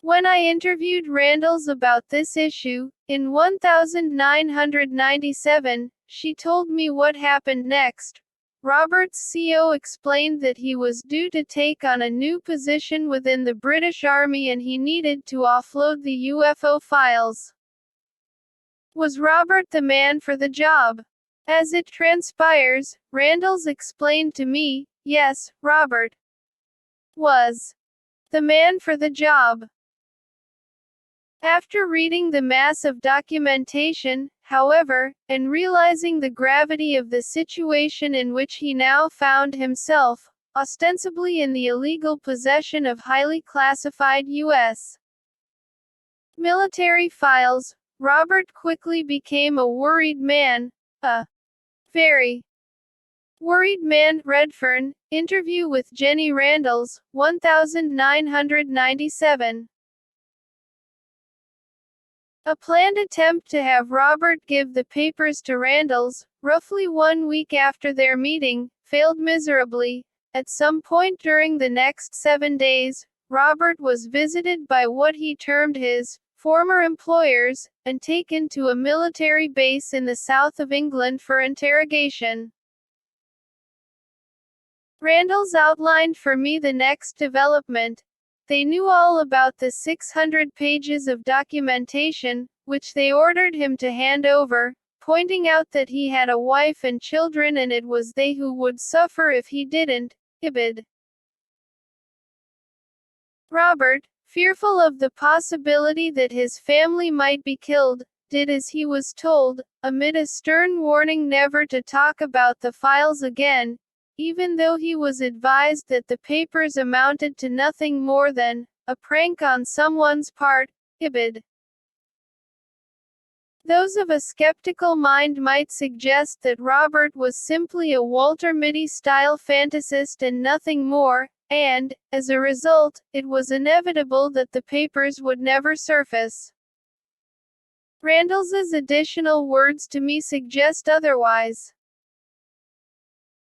When I interviewed Randles about this issue, in 1997, she told me what happened next. Robert's CO explained that he was due to take on a new position within the British Army and he needed to offload the UFO files. Was Robert the man for the job? As it transpires, Randles explained to me, yes, Robert was the man for the job. After reading the mass of documentation, however, and realizing the gravity of the situation in which he now found himself, ostensibly in the illegal possession of highly classified U.S. military files, Robert quickly became a worried man, a very worried man. Redfern, interview with Jenny Randles, 1997. A planned attempt to have Robert give the papers to Randles, roughly 1 week after their meeting, failed miserably. At some point during the next 7 days, Robert was visited by what he termed his former employers, and taken to a military base in the south of England for interrogation. Randles outlined for me the next development. They knew all about the 600 pages of documentation, which they ordered him to hand over, pointing out that he had a wife and children and it was they who would suffer if he didn't. Ibid. Robert, fearful of the possibility that his family might be killed, did as he was told, amid a stern warning never to talk about the files again, even though he was advised that the papers amounted to nothing more than a prank on someone's part. Ibid. Those of a skeptical mind might suggest that Robert was simply a Walter Mitty-style fantasist and nothing more, and, as a result, it was inevitable that the papers would never surface. Randles's additional words to me suggest otherwise.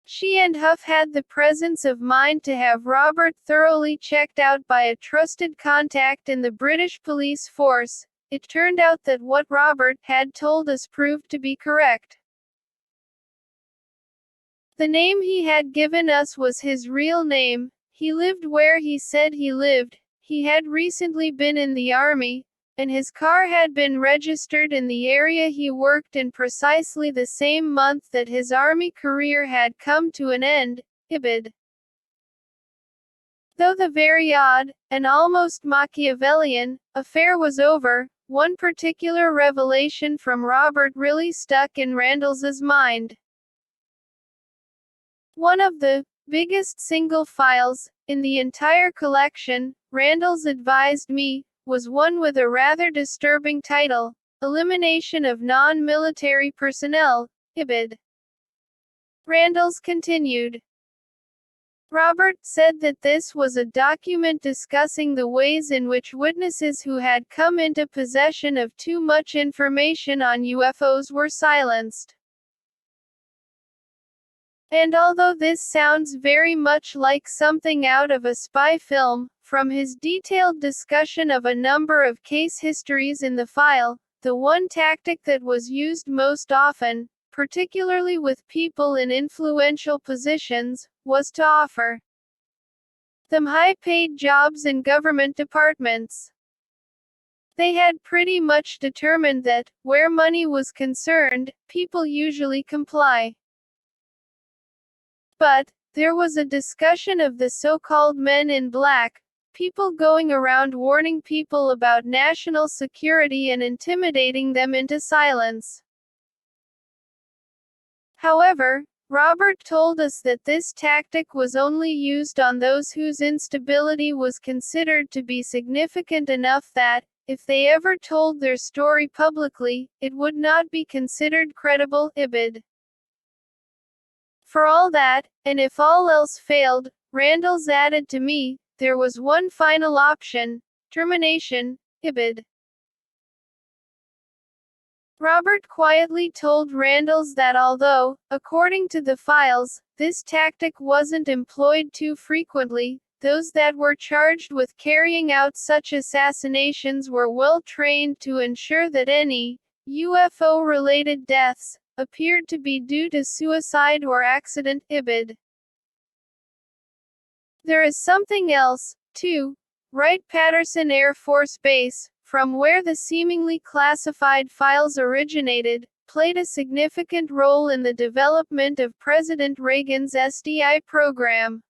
She and Huff had the presence of mind to have Robert thoroughly checked out by a trusted contact in the British police force. It turned out that what Robert had told us proved to be correct. The name he had given us was his real name. He lived where he said he lived. He had recently been in the army, and his car had been registered in the area he worked in precisely the same month that his army career had come to an end. Ibid. Though the very odd, and almost Machiavellian, affair was over, one particular revelation from Robert really stuck in Randall's mind. One of the biggest single files in the entire collection, Randall's advised me, was one with a rather disturbing title, Elimination of Non-Military Personnel, Ibid. Randall's continued. Robert said that this was a document discussing the ways in which witnesses who had come into possession of too much information on UFOs were silenced. And although this sounds very much like something out of a spy film, from his detailed discussion of a number of case histories in the file, the one tactic that was used most often, particularly with people in influential positions, was to offer them high-paid jobs in government departments. They had pretty much determined that, where money was concerned, people usually comply. But there was a discussion of the so-called men in black, people going around warning people about national security and intimidating them into silence. However, Robert told us that this tactic was only used on those whose instability was considered to be significant enough that, if they ever told their story publicly, it would not be considered credible. Ibid. For all that, and if all else failed, Randall's added to me, there was one final option, termination. Ibid. Robert quietly told Randalls that although, according to the files, this tactic wasn't employed too frequently, those that were charged with carrying out such assassinations were well trained to ensure that any UFO-related deaths appeared to be due to suicide or accident. Ibid. There is something else, too. Wright-Patterson Air Force Base, from where the seemingly classified files originated, played a significant role in the development of President Reagan's SDI program.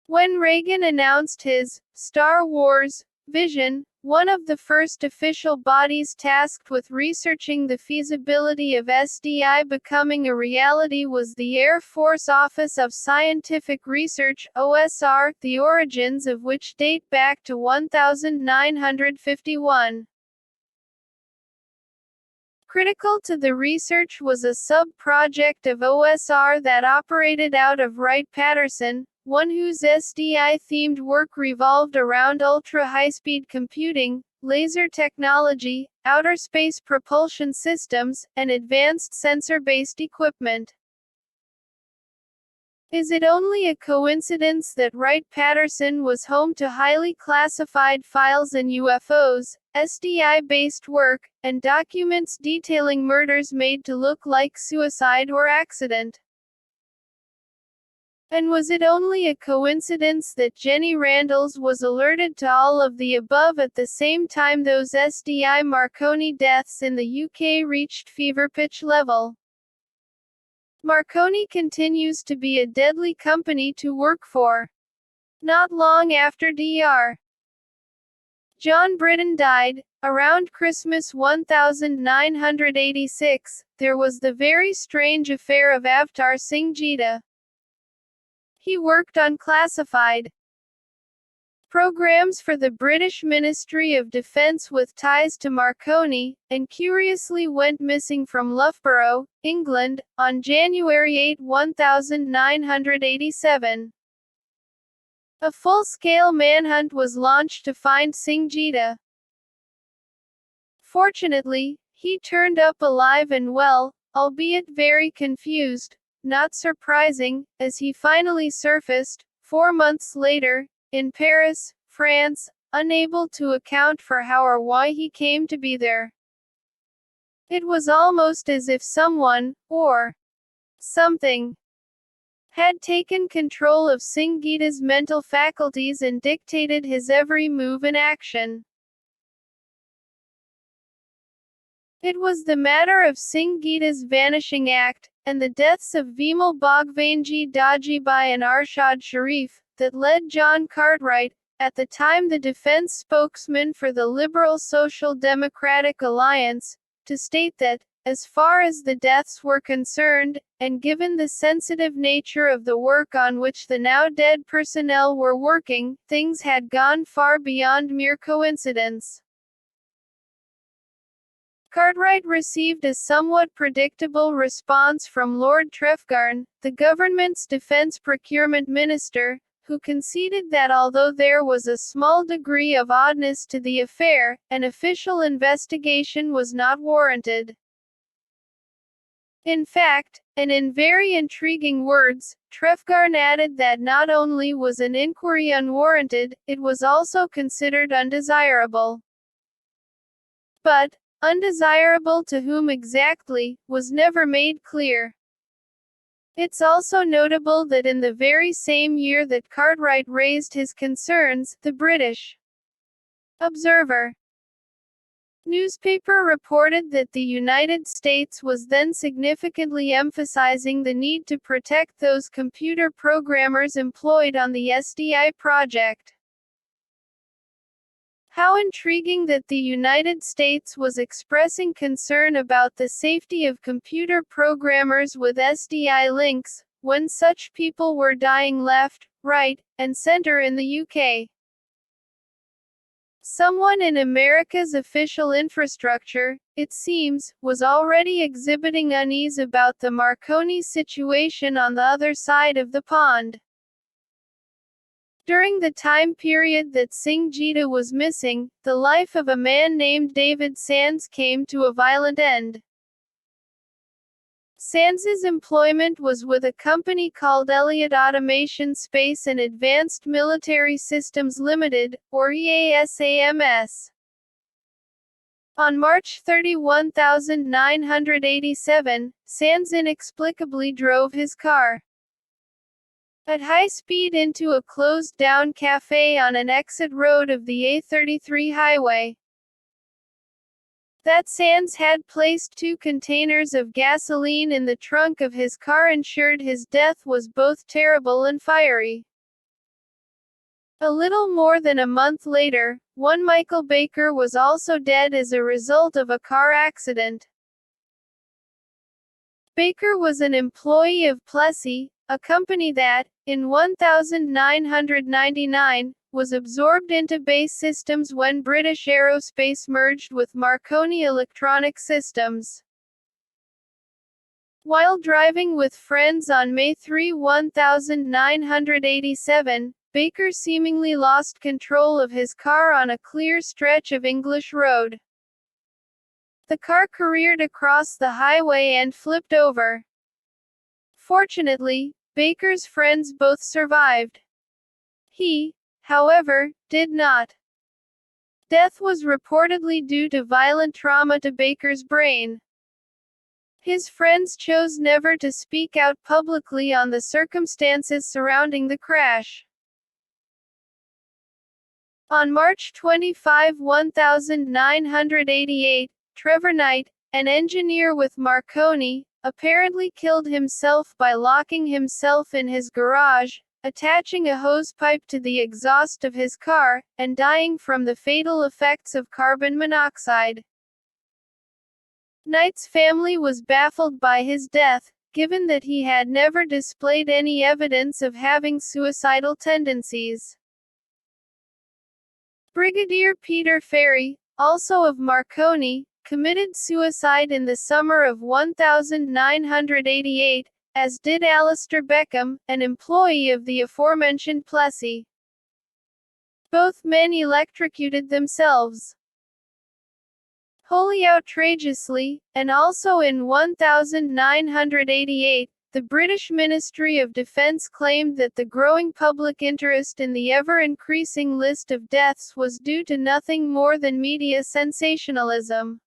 When Reagan announced his Star Wars vision, one of the first official bodies tasked with researching the feasibility of SDI becoming a reality was the Air Force Office of Scientific Research, OSR, the origins of which date back to 1951. Critical to the research was a sub-project of OSR that operated out of Wright-Patterson, one whose SDI-themed work revolved around ultra-high-speed computing, laser technology, outer space propulsion systems, and advanced sensor-based equipment. Is it only a coincidence that Wright-Patterson was home to highly classified files and UFOs, SDI-based work, and documents detailing murders made to look like suicide or accident? And was it only a coincidence that Jenny Randalls was alerted to all of the above at the same time those SDI Marconi deaths in the UK reached fever pitch level? Marconi continues to be a deadly company to work for. Not long after Dr. John Britton died, around Christmas 1986, there was the very strange affair of Avtar Singh Jita. He worked on classified programs for the British Ministry of Defence with ties to Marconi, and curiously went missing from Loughborough, England, on January 8, 1987. A full-scale manhunt was launched to find Singh Jita. Fortunately, he turned up alive and well, albeit very confused. Not surprising, as he finally surfaced, 4 months later, in Paris, France, unable to account for how or why he came to be there. It was almost as if someone, or Something had taken control of Singita's mental faculties and dictated his every move and action. It was the matter of Singita's vanishing act, and the deaths of Vimal Bhagwanji Dajibai and Arshad Sharif, that led John Cartwright, at the time the defense spokesman for the Liberal Social Democratic Alliance, to state that, as far as the deaths were concerned, and given the sensitive nature of the work on which the now dead personnel were working, things had gone far beyond mere coincidence. Cartwright received a somewhat predictable response from Lord Trefgarne, the government's defense procurement minister, who conceded that although there was a small degree of oddness to the affair, an official investigation was not warranted. In fact, and in very intriguing words, Trefgarne added that not only was an inquiry unwarranted, it was also considered undesirable. But, undesirable to whom exactly, was never made clear. It's also notable that in the very same year that Cartwright raised his concerns, the British Observer newspaper reported that the United States was then significantly emphasizing the need to protect those computer programmers employed on the SDI project. How intriguing that the United States was expressing concern about the safety of computer programmers with SDI links, when such people were dying left, right, and center in the UK. Someone in America's official infrastructure, it seems, was already exhibiting unease about the Marconi situation on the other side of the pond. During the time period that Singita was missing, the life of a man named David Sands came to a violent end. Sands's employment was with a company called Elliott Automation Space and Advanced Military Systems Limited, or EASAMS. On March 31, 1987, Sands inexplicably drove his car at high speed into a closed-down cafe on an exit road of the A33 highway. That Sands had placed 2 containers of gasoline in the trunk of his car ensured his death was both terrible and fiery. A little more than a month later, one Michael Baker was also dead as a result of a car accident. Baker was an employee of Plessey, a company that, in 1999, was absorbed into BAE Systems when British Aerospace merged with Marconi Electronic Systems. While driving with friends on May 3, 1987, Baker seemingly lost control of his car on a clear stretch of English road. The car careered across the highway and flipped over. Fortunately, Baker's friends both survived. He, however, did not. Death was reportedly due to violent trauma to Baker's brain. His friends chose never to speak out publicly on the circumstances surrounding the crash. On March 25, 1988, Trevor Knight, an engineer with Marconi, apparently killed himself by locking himself in his garage, attaching a hosepipe to the exhaust of his car, and dying from the fatal effects of carbon monoxide. Knight's family was baffled by his death, given that he had never displayed any evidence of having suicidal tendencies. Brigadier Peter Ferry, also of Marconi, committed suicide in the summer of 1988, as did Alistair Beckham, an employee of the aforementioned Plessey. Both men electrocuted themselves. Wholly outrageously, and also in 1988, the British Ministry of Defence claimed that the growing public interest in the ever-increasing list of deaths was due to nothing more than media sensationalism.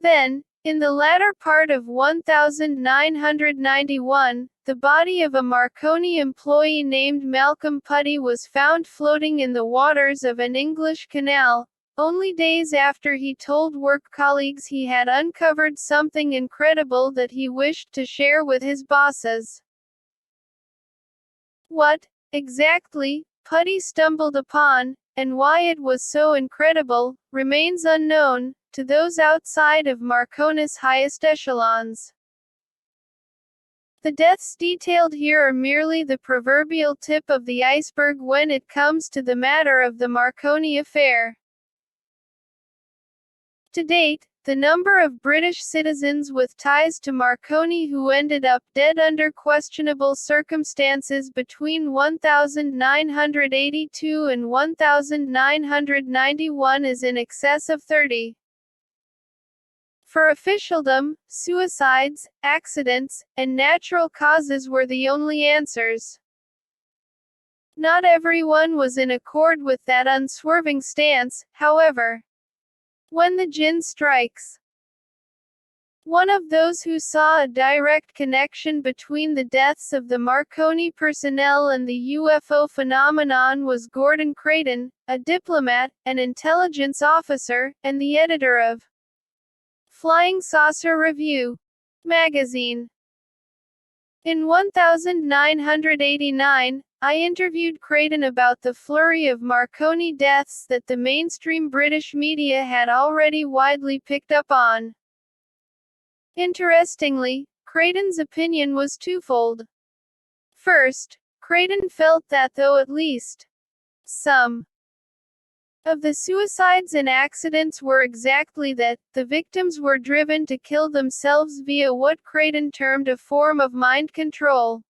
Then, In the latter part of 1991, the body of a Marconi employee named Malcolm Putty was found floating in the waters of an English canal, only days after he told work colleagues he had uncovered something incredible that he wished to share with his bosses. What, exactly, Putty stumbled upon, and why it was so incredible, remains unknown to those outside of Marconi's highest echelons. The deaths detailed here are merely the proverbial tip of the iceberg when it comes to the matter of the Marconi affair. To date, the number of British citizens with ties to Marconi who ended up dead under questionable circumstances between 1982 and 1991 is in excess of 30. For officialdom, suicides, accidents, and natural causes were the only answers. Not everyone was in accord with that unswerving stance, however. When the gin strikes. One of those who saw a direct connection between the deaths of the Marconi personnel and the UFO phenomenon was Gordon Creighton, a diplomat, an intelligence officer, and the editor of Flying Saucer Review magazine. In 1989, I interviewed Creighton about the flurry of Marconi deaths that the mainstream British media had already widely picked up on. Interestingly, Creighton's opinion was twofold. First, Creighton felt that though at least some of the suicides and accidents were exactly that, the victims were driven to kill themselves via what Creighton termed a form of mind control.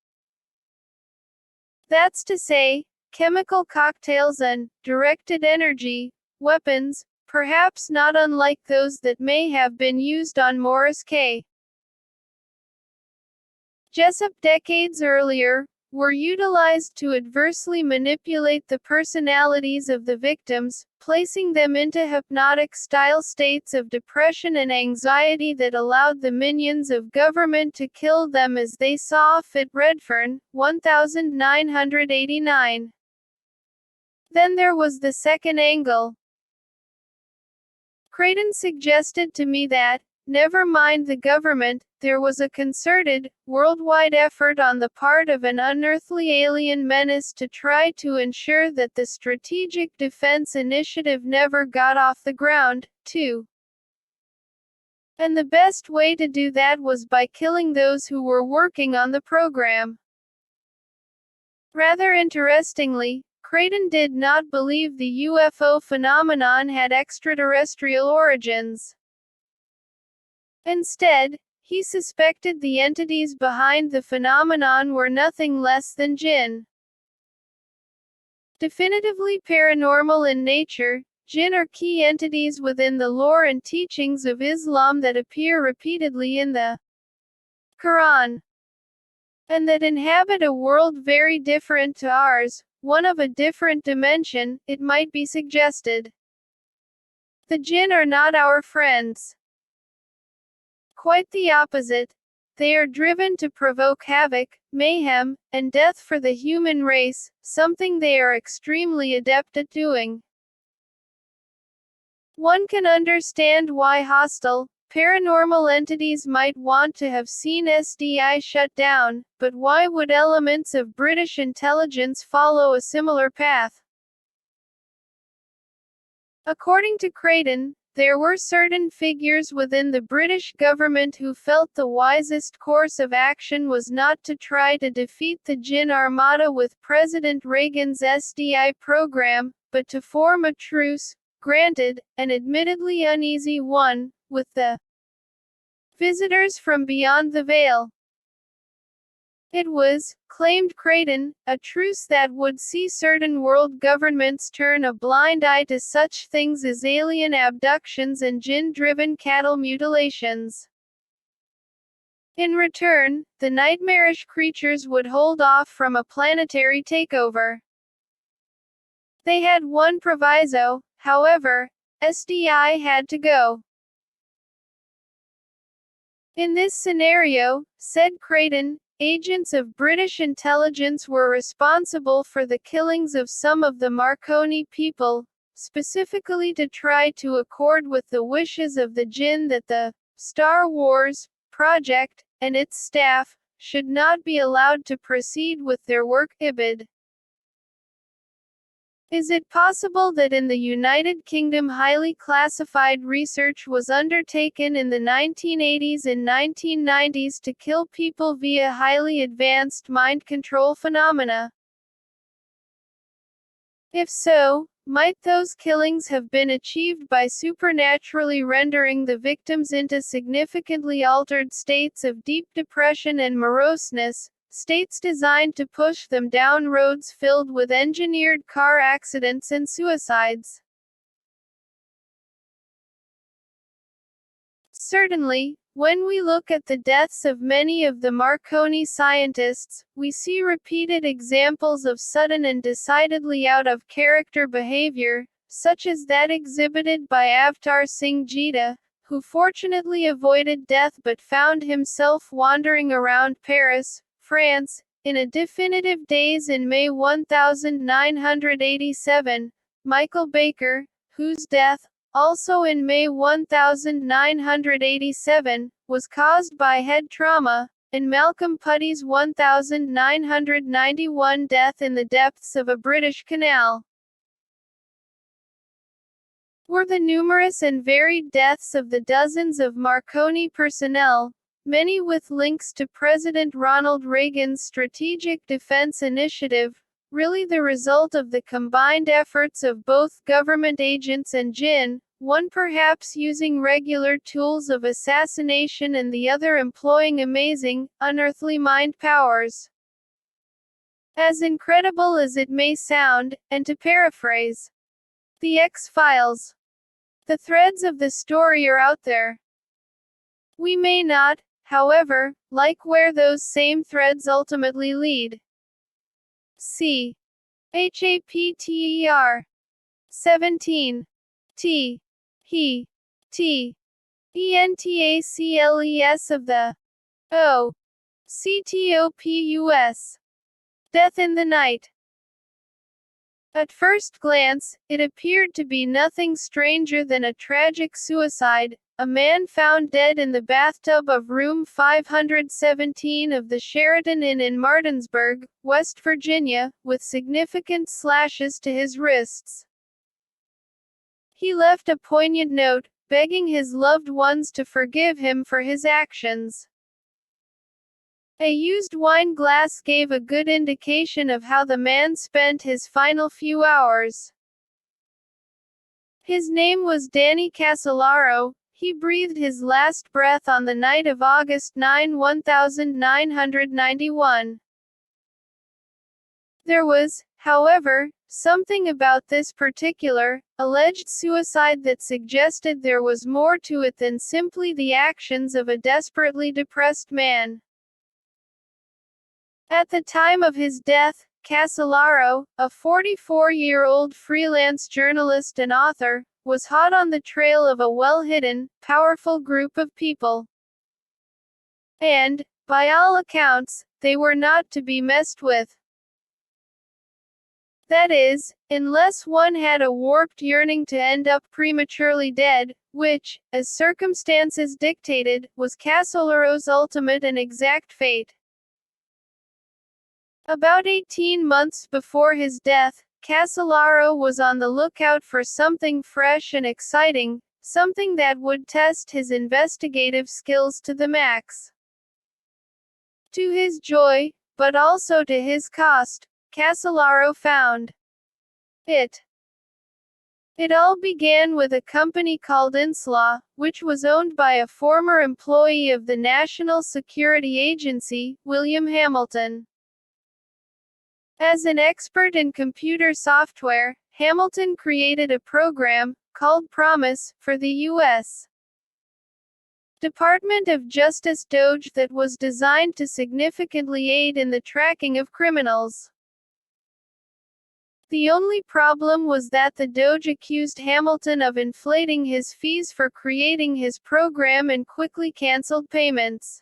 That's to say, chemical cocktails and directed energy weapons, perhaps not unlike those that may have been used on Morris K. Jessup decades earlier, were utilized to adversely manipulate the personalities of the victims, placing them into hypnotic-style states of depression and anxiety that allowed the minions of government to kill them as they saw fit. Redfern, 1989. Then there was the second angle. Creighton suggested to me that, never mind the government, there was a concerted, worldwide effort on the part of an unearthly alien menace to try to ensure that the Strategic Defense Initiative never got off the ground, too. And the best way to do that was by killing those who were working on the program. Rather interestingly, Creighton did not believe the UFO phenomenon had extraterrestrial origins. Instead, he suspected the entities behind the phenomenon were nothing less than jinn. Definitively paranormal in nature, jinn are key entities within the lore and teachings of Islam that appear repeatedly in the Quran, and that inhabit a world very different to ours, one of a different dimension, it might be suggested. The jinn are not our friends. Quite the opposite. They are driven to provoke havoc, mayhem, and death for the human race, something they are extremely adept at doing. One can understand why hostile, paranormal entities might want to have seen SDI shut down, but why would elements of British intelligence follow a similar path? According to Creighton, there were certain figures within the British government who felt the wisest course of action was not to try to defeat the Jinn Armada with President Reagan's SDI program, but to form a truce, granted, an admittedly uneasy one, with the visitors from beyond the veil. It was, claimed Creighton, a truce that would see certain world governments turn a blind eye to such things as alien abductions and jinn-driven cattle mutilations. In return, the nightmarish creatures would hold off from a planetary takeover. They had one proviso, however: SDI had to go. In this scenario, said Creighton, agents of British intelligence were responsible for the killings of some of the Marconi people, specifically to try to accord with the wishes of the Jinn that the Star Wars project and its staff should not be allowed to proceed with their work. Ibid. Is it possible that in the United Kingdom highly classified research was undertaken in the 1980s and 1990s to kill people via highly advanced mind control phenomena? If so, might those killings have been achieved by supernaturally rendering the victims into significantly altered states of deep depression and moroseness, states designed to push them down roads filled with engineered car accidents and suicides? Certainly, when we look at the deaths of many of the Marconi scientists, we see repeated examples of sudden and decidedly out-of-character behavior, such as that exhibited by Avtar Singh Jita, who fortunately avoided death but found himself wandering around Paris, France, in a definitive daze in May 1987, Michael Baker, whose death, also in May 1987, was caused by head trauma, and Malcolm Putty's 1991 death in the depths of a British canal. Were the numerous and varied deaths of the dozens of Marconi personnel, many with links to President Ronald Reagan's Strategic Defense Initiative, really the result of the combined efforts of both government agents and Jinn, one perhaps using regular tools of assassination and the other employing amazing, unearthly mind powers? As incredible as it may sound, and to paraphrase The X-Files, the threads of the story are out there. We may not, however, like where those same threads ultimately lead. C. Chapter 17. T. He. T. Entacles of the O. Ctopus. Death in the Night. At first glance, it appeared to be nothing stranger than a tragic suicide, a man found dead in the bathtub of room 517 of the Sheraton Inn in Martinsburg, West Virginia, with significant slashes to his wrists. He left a poignant note, begging his loved ones to forgive him for his actions. A used wine glass gave a good indication of how the man spent his final few hours. His name was Danny Casolaro. He breathed his last breath on the night of August 9, 1991. There was, however, something about this particular, alleged suicide that suggested there was more to it than simply the actions of a desperately depressed man. At the time of his death, Casolaro, a 44-year-old freelance journalist and author, was hot on the trail of a well-hidden, powerful group of people. And, by all accounts, they were not to be messed with. That is, unless one had a warped yearning to end up prematurely dead, which, as circumstances dictated, was Casolaro's ultimate and exact fate. About 18 months before his death, Casolaro was on the lookout for something fresh and exciting, something that would test his investigative skills to the max. To his joy, but also to his cost, Casolaro found it. It all began with a company called Inslaw, which was owned by a former employee of the National Security Agency, William Hamilton. As an expert in computer software, Hamilton created a program, called Promise, for the U.S. Department of Justice DOJ that was designed to significantly aid in the tracking of criminals. The only problem was that the Doge accused Hamilton of inflating his fees for creating his program and quickly cancelled payments.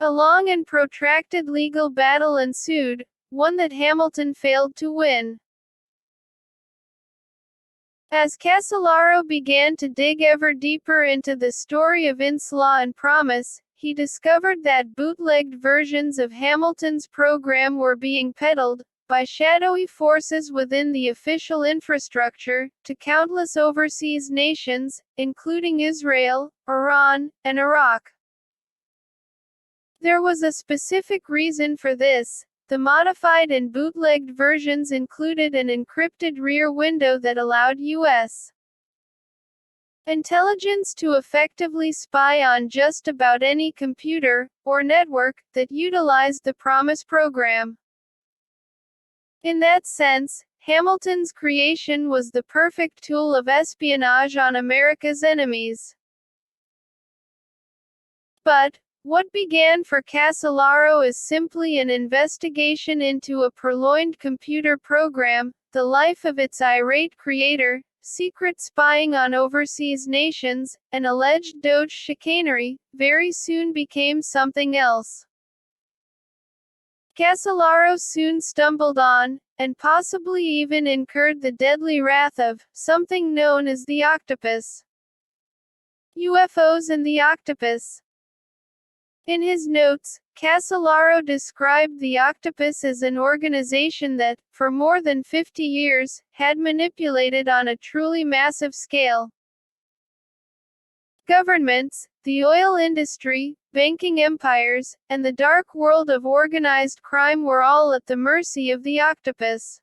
A long and protracted legal battle ensued, one that Hamilton failed to win. As Casellaro began to dig ever deeper into the story of Inslaw and Promise, he discovered that bootlegged versions of Hamilton's program were being peddled, by shadowy forces within the official infrastructure, to countless overseas nations, including Israel, Iran, and Iraq. There was a specific reason for this. The modified and bootlegged versions included an encrypted rear window that allowed U.S. intelligence to effectively spy on just about any computer, or network, that utilized the Promise program. In that sense, Hamilton's creation was the perfect tool of espionage on America's enemies. But, what began for Casellaro is simply an investigation into a purloined computer program, the life of its irate creator, secret spying on overseas nations, and alleged Doge chicanery, very soon became something else. Casellaro soon stumbled on, and possibly even incurred the deadly wrath of, something known as the octopus. UFOs and the octopus. In his notes, Casellaro described the octopus as an organization that, for more than 50 years, had manipulated on a truly massive scale governments, the oil industry, banking empires, and the dark world of organized crime were all at the mercy of the octopus.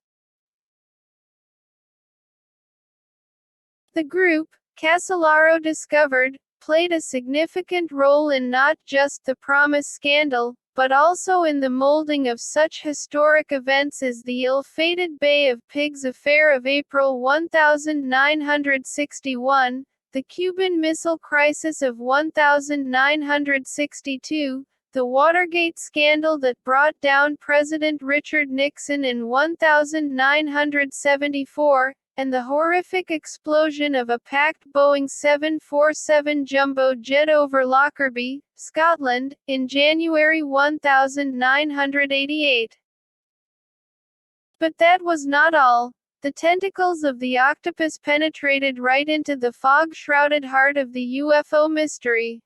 The group, Casellaro discovered, played a significant role in not just the Promise scandal, but also in the molding of such historic events as the ill-fated Bay of Pigs affair of April 1961, the Cuban Missile Crisis of 1962, the Watergate scandal that brought down President Richard Nixon in 1974, and the horrific explosion of a packed Boeing 747 jumbo jet over Lockerbie, Scotland, in January 1988. But that was not all. The tentacles of the octopus penetrated right into the fog-shrouded heart of the UFO mystery.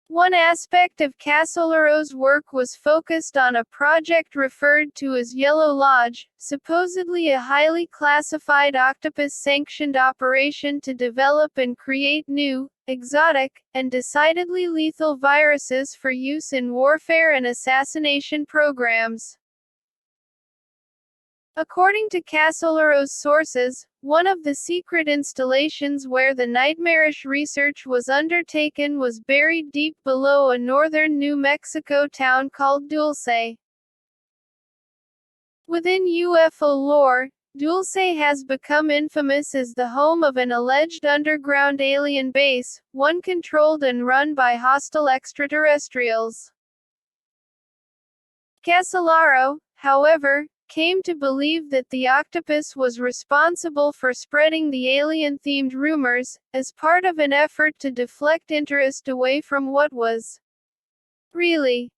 One aspect of Casellaro's work was focused on a project referred to as Yellow Lodge, supposedly a highly classified octopus-sanctioned operation to develop and create new, exotic, and decidedly lethal viruses for use in warfare and assassination programs. According to Casellaro's sources, one of the secret installations where the nightmarish research was undertaken was buried deep below a northern New Mexico town called Dulce. Within UFO lore, Dulce has become infamous as the home of an alleged underground alien base, one controlled and run by hostile extraterrestrials. Casellaro, however, came to believe that the octopus was responsible for spreading the alien-themed rumors, as part of an effort to deflect interest away from what was really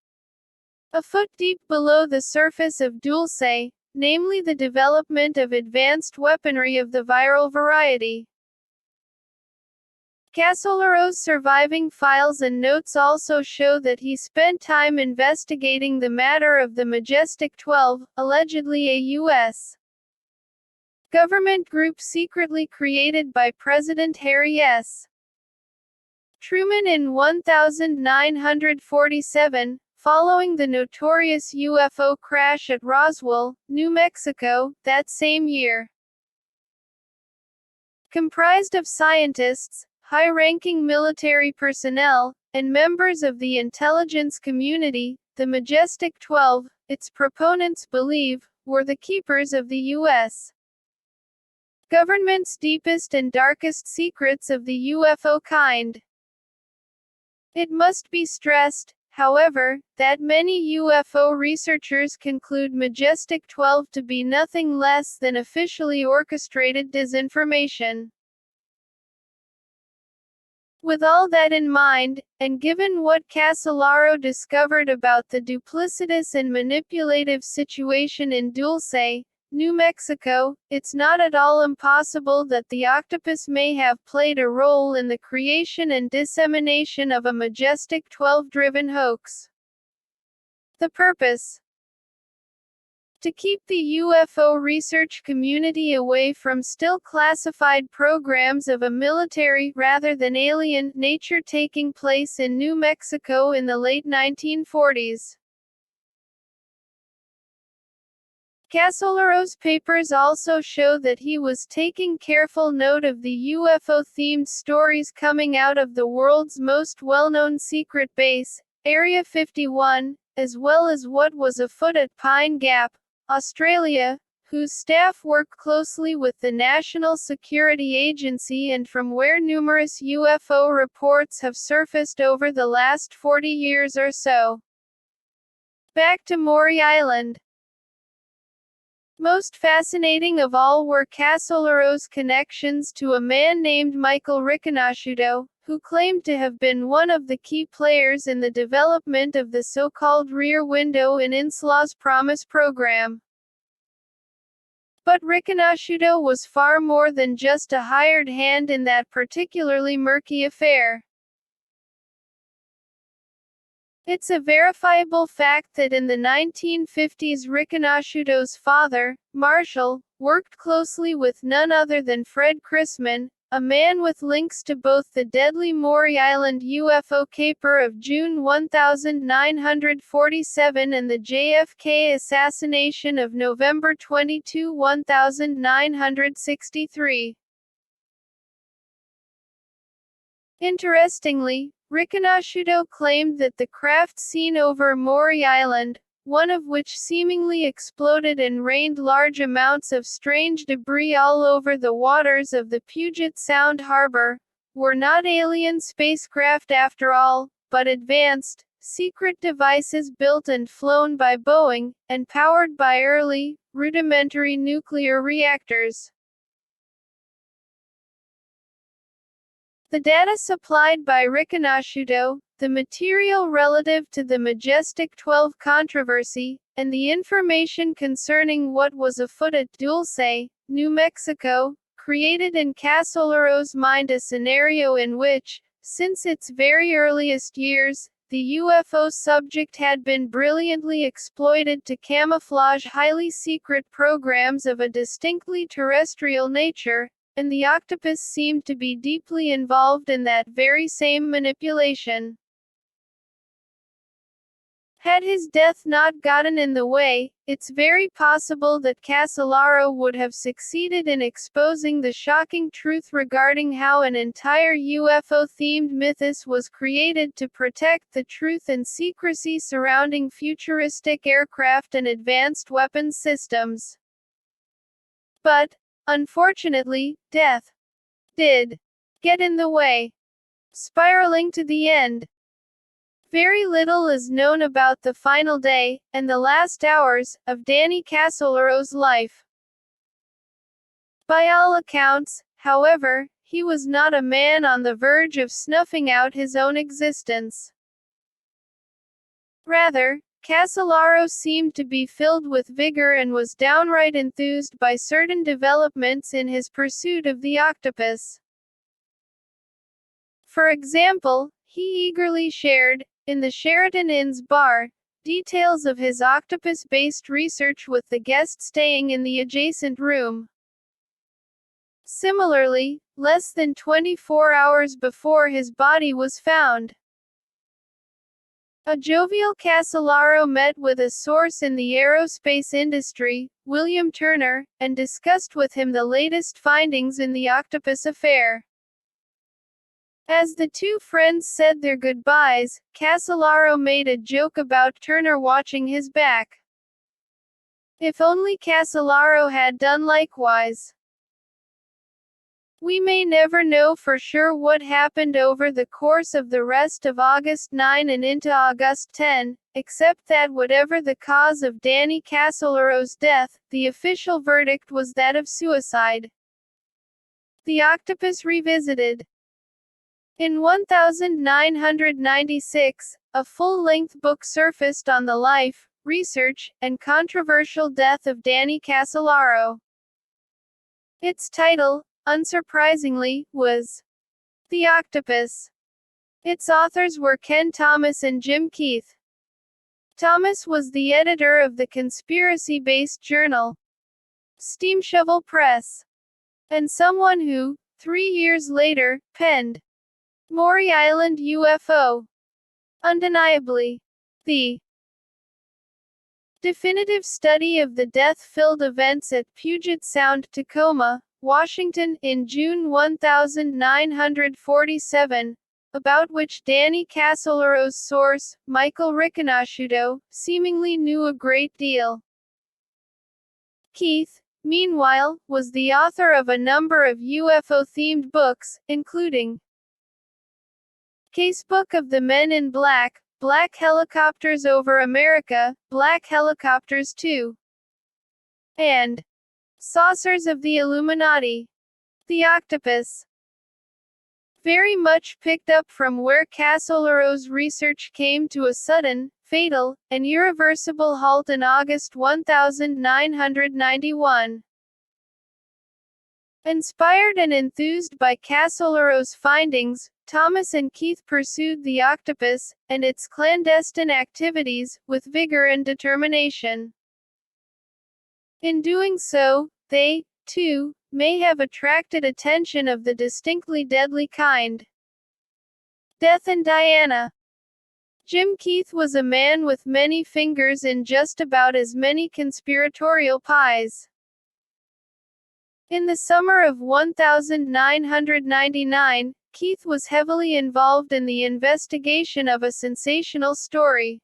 a foot deep below the surface of Dulce, namely the development of advanced weaponry of the viral variety. Casellaro's surviving files and notes also show that he spent time investigating the matter of the Majestic 12, allegedly a U.S. government group secretly created by President Harry S. Truman in 1947, following the notorious UFO crash at Roswell, New Mexico, that same year. Comprised of scientists, high-ranking military personnel, and members of the intelligence community, the Majestic 12, its proponents believe, were the keepers of the U.S. government's deepest and darkest secrets of the UFO kind. It must be stressed, however, that many UFO researchers conclude Majestic 12 to be nothing less than officially orchestrated disinformation. With all that in mind, and given what Casolaro discovered about the duplicitous and manipulative situation in Dulce, New Mexico, it's not at all impossible that the octopus may have played a role in the creation and dissemination of a Majestic 12-driven hoax. The purpose: to keep the UFO research community away from still classified programs of a military, rather than alien, nature taking place in New Mexico in the late 1940s. Casolaro's papers also show that he was taking careful note of the UFO-themed stories coming out of the world's most well-known secret base, Area 51, as well as what was afoot at Pine Gap, Australia, whose staff worked closely with the National Security Agency and from where numerous UFO reports have surfaced over the last 40 years or so. Back to Maury Island. Most fascinating of all were Casolaro's connections to a man named Michael Riconosciuto, who claimed to have been one of the key players in the development of the so-called Rear Window in Inslaw's Promise program. But Riconosciuto was far more than just a hired hand in that particularly murky affair. It's a verifiable fact that in the 1950s Riconosciuto's father, Marshall, worked closely with none other than Fred Chrisman, a man with links to both the deadly Maury Island UFO caper of June 1947 and the JFK assassination of November 22, 1963. Interestingly, Riconosciuto claimed that the craft seen over Maury Island, one of which seemingly exploded and rained large amounts of strange debris all over the waters of the Puget Sound harbor, were not alien spacecraft after all, but advanced, secret devices built and flown by Boeing, and powered by early, rudimentary nuclear reactors. The data supplied by Riconosciuto, the material relative to the Majestic 12 controversy, and the information concerning what was afoot at Dulce, New Mexico, created in Casolaro's mind a scenario in which, since its very earliest years, the UFO subject had been brilliantly exploited to camouflage highly secret programs of a distinctly terrestrial nature, and the octopus seemed to be deeply involved in that very same manipulation. Had his death not gotten in the way, it's very possible that Casolaro would have succeeded in exposing the shocking truth regarding how an entire UFO-themed mythos was created to protect the truth and secrecy surrounding futuristic aircraft and advanced weapons systems. But, unfortunately, death did get in the way. Spiraling to the end. Very little is known about the final day, and the last hours, of Danny Casolaro's life. By all accounts, however, he was not a man on the verge of snuffing out his own existence. Rather, Casolaro seemed to be filled with vigor and was downright enthused by certain developments in his pursuit of the octopus. For example, he eagerly shared, in the Sheraton Inn's bar, details of his octopus-based research with the guest staying in the adjacent room. Similarly, less than 24 hours before his body was found, a jovial Casolaro met with a source in the aerospace industry, William Turner, and discussed with him the latest findings in the octopus affair. As the two friends said their goodbyes, Casolaro made a joke about Turner watching his back. If only Casolaro had done likewise. We may never know for sure what happened over the course of the rest of August 9 and into August 10, except that whatever the cause of Danny Casoloro's death, the official verdict was that of suicide. The Octopus Revisited. In 1996, a full-length book surfaced on the life, research, and controversial death of Danny Casolaro. Its title, unsurprisingly, was The Octopus. Its authors were Ken Thomas and Jim Keith. Thomas was the editor of the conspiracy-based journal, Steam Shovel Press, and someone who, 3 years later, penned Maury Island UFO. Undeniably, the definitive study of the death-filled events at Puget Sound, Tacoma, Washington, in June 1947, about which Danny Casoloro's source, Michael Riconosciuto, seemingly knew a great deal. Keith, meanwhile, was the author of a number of UFO-themed books, including Casebook of the Men in Black, Black Helicopters Over America, Black Helicopters 2, and Saucers of the Illuminati. The Octopus. Very much picked up from where Casoloro's research came to a sudden, fatal, and irreversible halt in August 1991. Inspired and enthused by Casoloro's findings, Thomas and Keith pursued the Octopus, and its clandestine activities, with vigor and determination. In doing so, they, too, may have attracted attention of the distinctly deadly kind. Death and Diana. Jim Keith was a man with many fingers in just about as many conspiratorial pies. In the summer of 1999, Keith was heavily involved in the investigation of a sensational story.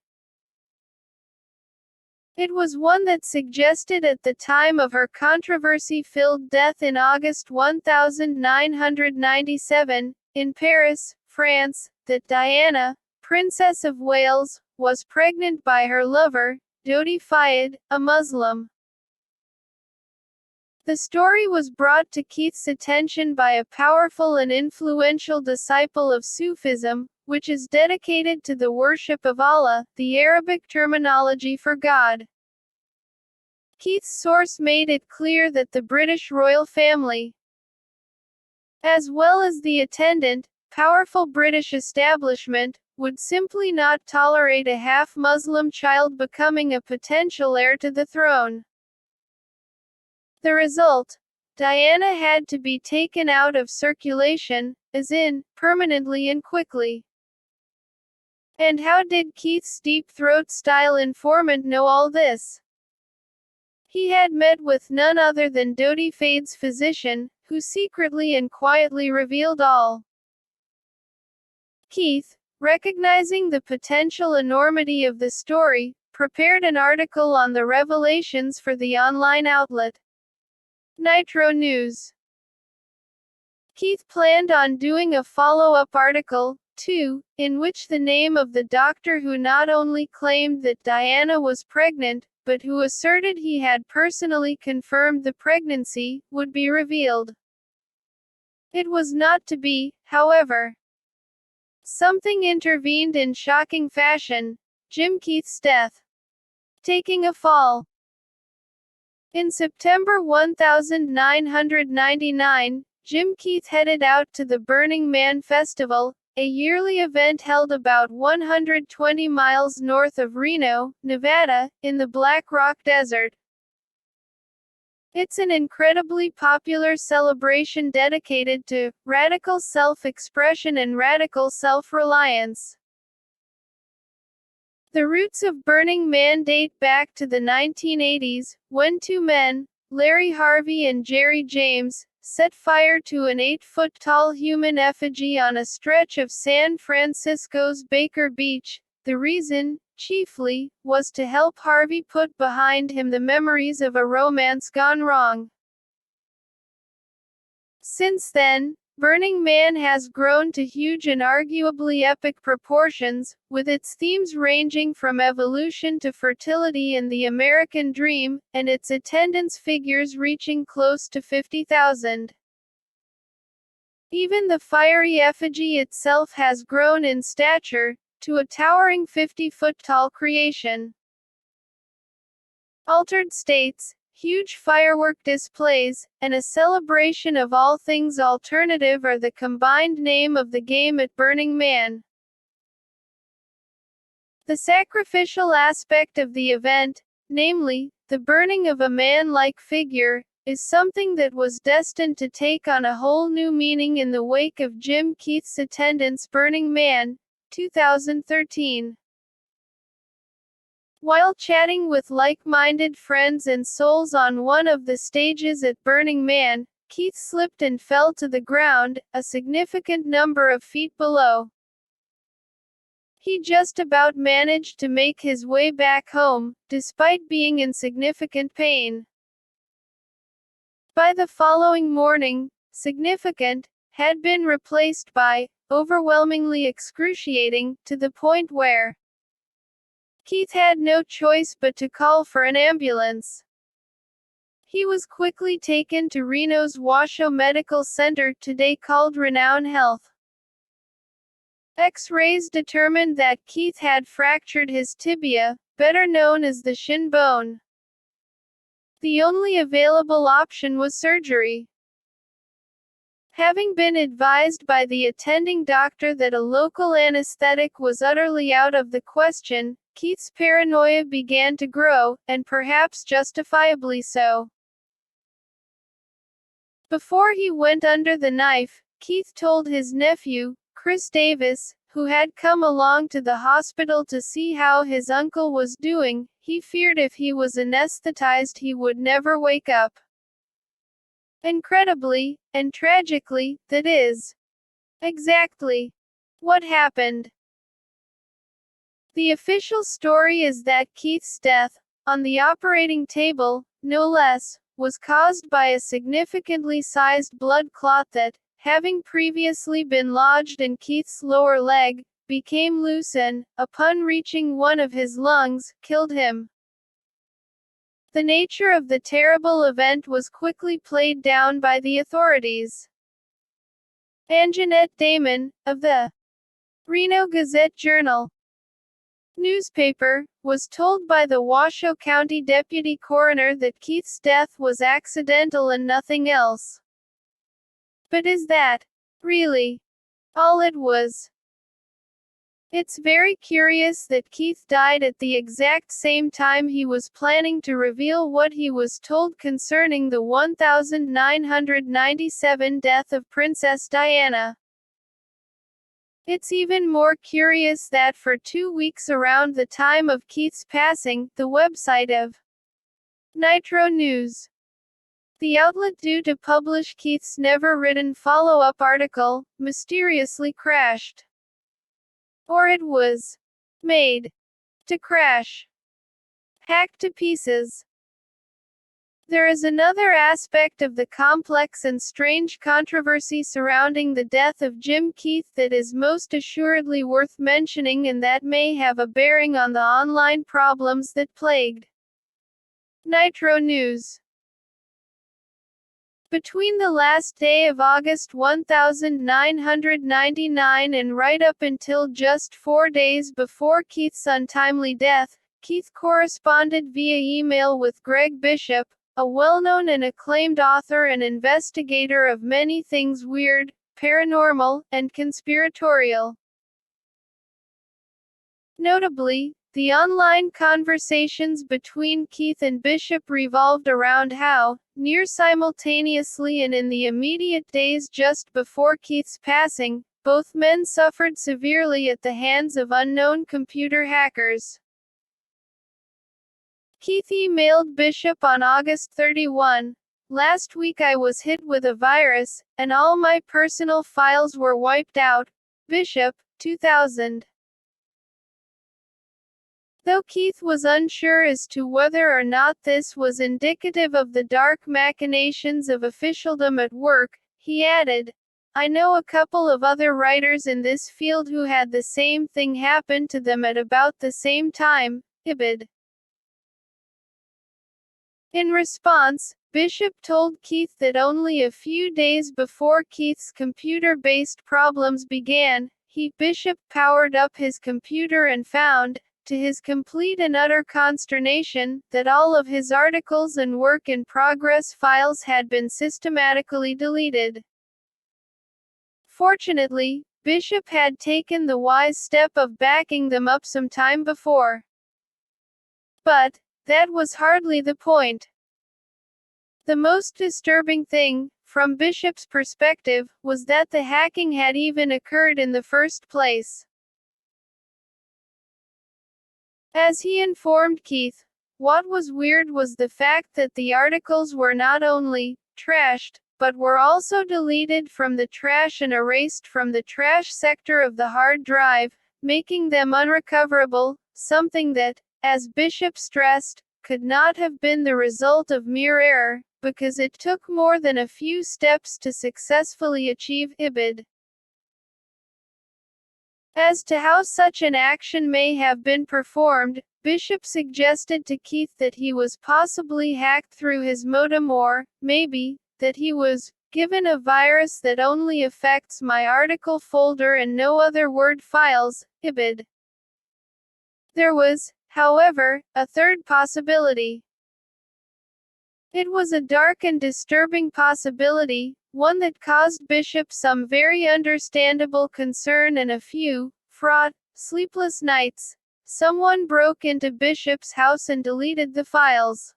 It was one that suggested at the time of her controversy-filled death in August 1997, in Paris, France, that Diana, Princess of Wales, was pregnant by her lover, Dodi Fayed, a Muslim. The story was brought to Keith's attention by a powerful and influential disciple of Sufism, which is dedicated to the worship of Allah, the Arabic terminology for God. Keith's source made it clear that the British royal family, as well as the attendant, powerful British establishment, would simply not tolerate a half-Muslim child becoming a potential heir to the throne. The result? Diana had to be taken out of circulation, as in, permanently and quickly. And how did Keith's deep-throat-style informant know all this? He had met with none other than Dodi Fayed's physician, who secretly and quietly revealed all. Keith, recognizing the potential enormity of the story, prepared an article on the revelations for the online outlet Nitro News. Keith planned on doing a follow-up article, too, in which the name of the doctor who not only claimed that Diana was pregnant, but who asserted he had personally confirmed the pregnancy, would be revealed. It was not to be, however. Something intervened in shocking fashion: Jim Keith's death. Taking a fall. In September 1999, Jim Keith headed out to the Burning Man Festival, a yearly event held about 120 miles north of Reno, Nevada, in the Black Rock Desert. It's an incredibly popular celebration dedicated to radical self-expression and radical self-reliance. The roots of Burning Man date back to the 1980s, when two men, Larry Harvey and Jerry James, set fire to an 8-foot-tall human effigy on a stretch of San Francisco's Baker Beach. The reason, chiefly, was to help Harvey put behind him the memories of a romance gone wrong. Since then, Burning Man has grown to huge and arguably epic proportions, with its themes ranging from evolution to fertility and the American dream, and its attendance figures reaching close to 50,000. Even the fiery effigy itself has grown in stature, to a towering 50-foot-tall creation. Altered states, huge firework displays, and a celebration of all things alternative are the combined name of the game at Burning Man. The sacrificial aspect of the event, namely, the burning of a man-like figure, is something that was destined to take on a whole new meaning in the wake of Jim Keith's attendance Burning Man, 2013. While chatting with like-minded friends and souls on one of the stages at Burning Man, Keith slipped and fell to the ground, a significant number of feet below. He just about managed to make his way back home, despite being in significant pain. By the following morning, significant had been replaced by overwhelmingly excruciating, to the point where Keith had no choice but to call for an ambulance. He was quickly taken to Reno's Washoe Medical Center, today called Renown Health. X-rays determined that Keith had fractured his tibia, better known as the shin bone. The only available option was surgery. Having been advised by the attending doctor that a local anesthetic was utterly out of the question, Keith's paranoia began to grow, and perhaps justifiably so. Before he went under the knife, Keith told his nephew, Chris Davis, who had come along to the hospital to see how his uncle was doing, he feared if he was anesthetized he would never wake up. Incredibly, and tragically, that is exactly what happened. The official story is that Keith's death, on the operating table, no less, was caused by a significantly sized blood clot that, having previously been lodged in Keith's lower leg, became loose and, upon reaching one of his lungs, killed him. The nature of the terrible event was quickly played down by the authorities. Anjanette Damon, of the Reno Gazette-Journal newspaper, was told by the Washoe County Deputy Coroner that Keith's death was accidental and nothing else. But is that really all it was? It's very curious that Keith died at the exact same time he was planning to reveal what he was told concerning the 1997 death of Princess Diana. It's even more curious that for 2 weeks around the time of Keith's passing, the website of Nitro News, the outlet due to publish Keith's never-written follow-up article, mysteriously crashed. Or it was made to crash. Hacked to pieces. There is another aspect of the complex and strange controversy surrounding the death of Jim Keith that is most assuredly worth mentioning and that may have a bearing on the online problems that plagued Nitro News. Between the last day of August 1999 and right up until just 4 days before Keith's untimely death, Keith corresponded via email with Greg Bishop, a well-known and acclaimed author and investigator of many things weird, paranormal, and conspiratorial. Notably, the online conversations between Keith and Bishop revolved around how, near simultaneously and in the immediate days just before Keith's passing, both men suffered severely at the hands of unknown computer hackers. Keith emailed Bishop on August 31, "Last week I was hit with a virus, and all my personal files were wiped out." Bishop, 2000. Though Keith was unsure as to whether or not this was indicative of the dark machinations of officialdom at work, He added, I know a couple of other writers in this field who had the same thing happen to them at about the same time. Ibid. In response, Bishop told Keith that only a few days before Keith's computer-based problems began, Bishop powered up his computer and found, to his complete and utter consternation, that all of his articles and work-in-progress files had been systematically deleted. Fortunately, Bishop had taken the wise step of backing them up some time before. But that was hardly the point. The most disturbing thing, from Bishop's perspective, was that the hacking had even occurred in the first place. As he informed Keith, what was weird was the fact that the articles were not only trashed, but were also deleted from the trash and erased from the trash sector of the hard drive, making them unrecoverable, something that, as Bishop stressed, could not have been the result of mere error, because it took more than a few steps to successfully achieve Ibid. As to how such an action may have been performed, Bishop suggested to Keith that he was possibly hacked through his modem or, maybe, that he was given a virus that only affects my article folder and no other Word files, Ibid. There was, however, a third possibility. It was a dark and disturbing possibility, one that caused Bishop some very understandable concern and a few, fraught, sleepless nights. Someone broke into Bishop's house and deleted the files.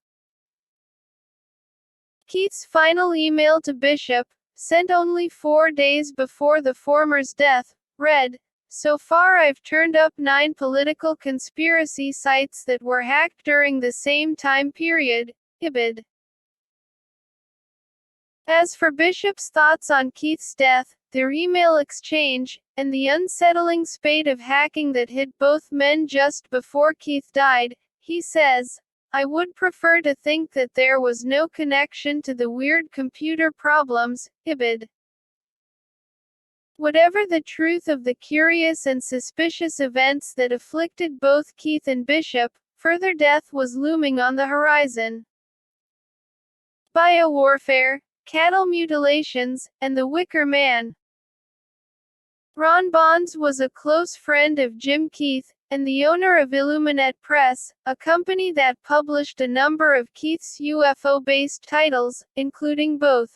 Keith's final email to Bishop, sent only 4 days before the former's death, read, So far I've turned up 9 political conspiracy sites that were hacked during the same time period, Ibid. As for Bishop's thoughts on Keith's death, their email exchange, and the unsettling spate of hacking that hit both men just before Keith died, he says, I would prefer to think that there was no connection to the weird computer problems, Ibid. Whatever the truth of the curious and suspicious events that afflicted both Keith and Bishop, further death was looming on the horizon. Biowarfare, cattle mutilations, and the Wicker Man. Ron Bonds was a close friend of Jim Keith, and the owner of Illuminet Press, a company that published a number of Keith's UFO-based titles, including both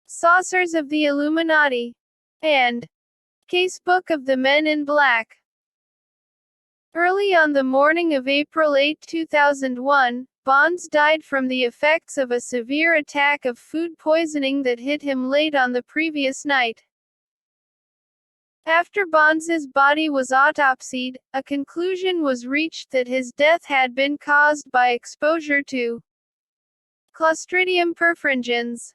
Saucers of the Illuminati and Casebook of the Men in Black. Early on the morning of April 8, 2001, Bonds died from the effects of a severe attack of food poisoning that hit him late on the previous night. After Bonds's body was autopsied, a conclusion was reached that his death had been caused by exposure to Clostridium perfringens,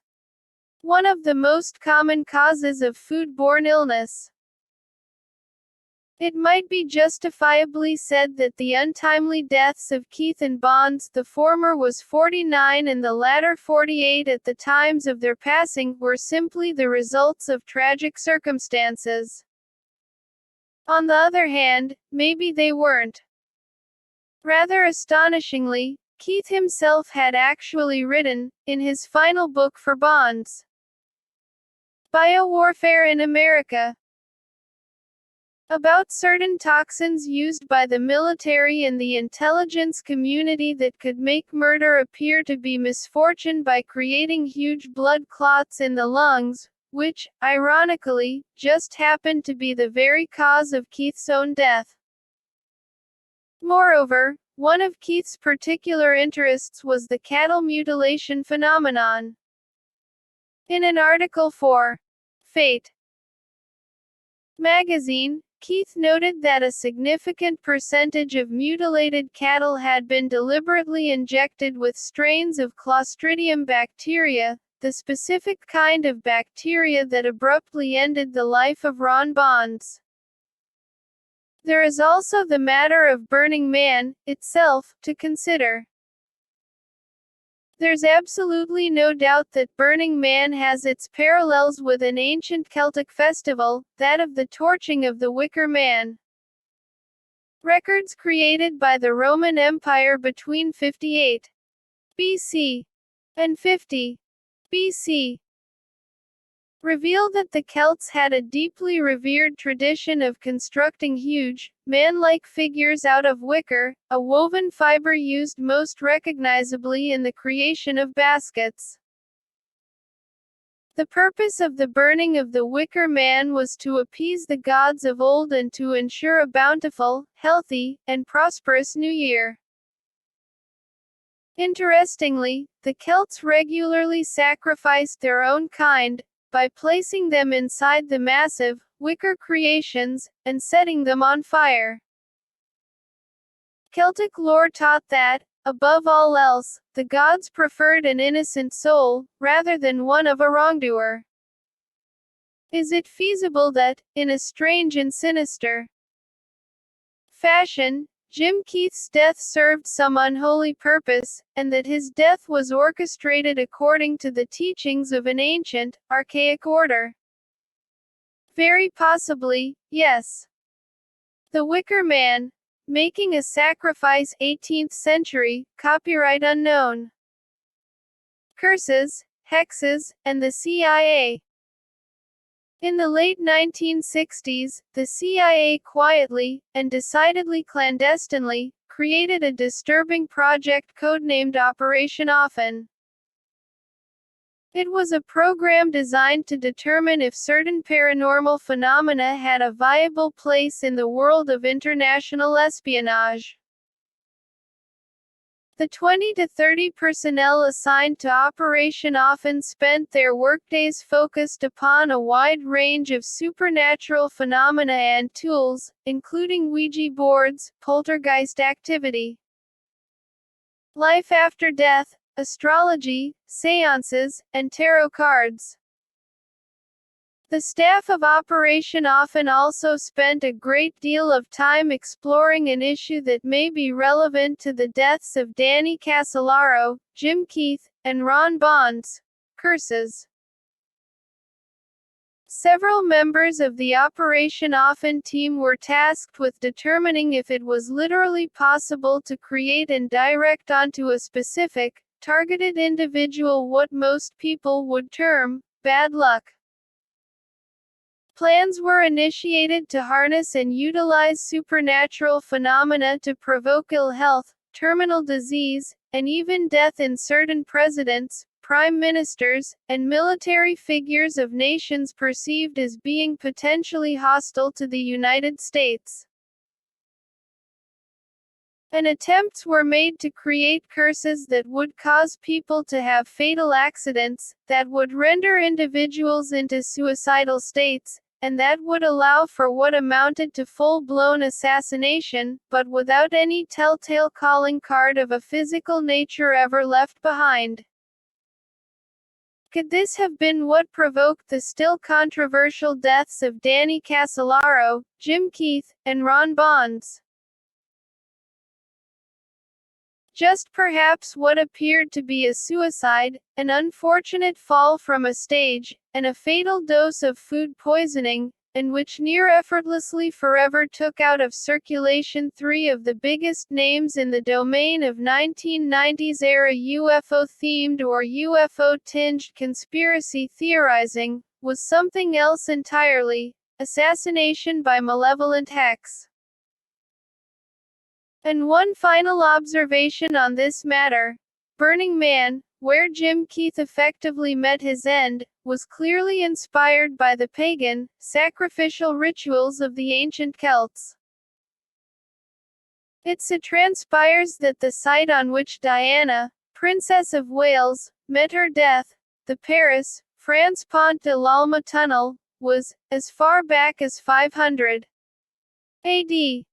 one of the most common causes of foodborne illness. It might be justifiably said that the untimely deaths of Keith and Bonds, the former was 49 and the latter 48 at the times of their passing, were simply the results of tragic circumstances. On the other hand, maybe they weren't. Rather astonishingly, Keith himself had actually written, in his final book for Bonds, Biowarfare in America, about certain toxins used by the military and the intelligence community that could make murder appear to be misfortune by creating huge blood clots in the lungs, which, ironically, just happened to be the very cause of Keith's own death. Moreover, one of Keith's particular interests was the cattle mutilation phenomenon. In an article for Fate magazine, Keith noted that a significant percentage of mutilated cattle had been deliberately injected with strains of Clostridium bacteria, the specific kind of bacteria that abruptly ended the life of Ron Bonds. There is also the matter of Burning Man, itself, to consider. There's absolutely no doubt that Burning Man has its parallels with an ancient Celtic festival, that of the torching of the Wicker Man. Records created by the Roman Empire between 58 BC and 50 BC reveal that the Celts had a deeply revered tradition of constructing huge, man-like figures out of wicker, a woven fiber used most recognizably in the creation of baskets. The purpose of the burning of the wicker man was to appease the gods of old and to ensure a bountiful, healthy, and prosperous new year. Interestingly, the Celts regularly sacrificed their own kind, by placing them inside the massive, wicker creations, and setting them on fire. Celtic lore taught that, above all else, the gods preferred an innocent soul, rather than one of a wrongdoer. Is it feasible that, in a strange and sinister fashion, Jim Keith's death served some unholy purpose, and that his death was orchestrated according to the teachings of an ancient, archaic order? Very possibly, yes. The Wicker Man, making a sacrifice, 18th century, copyright unknown. Curses, hexes, and the CIA. In the late 1960s, the CIA quietly, and decidedly clandestinely, created a disturbing project codenamed Operation Often. It was a program designed to determine if certain paranormal phenomena had a viable place in the world of international espionage. The 20 to 30 personnel assigned to Operation Often spent their workdays focused upon a wide range of supernatural phenomena and tools, including Ouija boards, poltergeist activity, life after death, astrology, seances, and tarot cards. The staff of Operation Often also spent a great deal of time exploring an issue that may be relevant to the deaths of Danny Casolaro, Jim Keith, and Ron Bonds: curses. Several members of the Operation Often team were tasked with determining if it was literally possible to create and direct onto a specific, targeted individual what most people would term bad luck. Plans were initiated to harness and utilize supernatural phenomena to provoke ill health, terminal disease, and even death in certain presidents, prime ministers, and military figures of nations perceived as being potentially hostile to the United States. And attempts were made to create curses that would cause people to have fatal accidents, that would render individuals into suicidal states, and that would allow for what amounted to full-blown assassination, but without any telltale calling card of a physical nature ever left behind. Could this have been what provoked the still controversial deaths of Danny Casolaro, Jim Keith, and Ron Bonds? Just perhaps what appeared to be a suicide, an unfortunate fall from a stage, and a fatal dose of food poisoning, and which near effortlessly forever took out of circulation three of the biggest names in the domain of 1990s-era UFO-themed or UFO-tinged conspiracy theorizing, was something else entirely: assassination by malevolent hex. And one final observation on this matter: Burning Man, where Jim Keith effectively met his end, was clearly inspired by the pagan, sacrificial rituals of the ancient Celts. It so transpires that the site on which Diana, Princess of Wales, met her death, the Paris, France Pont de l'Alma Tunnel, was, as far back as 500 AD.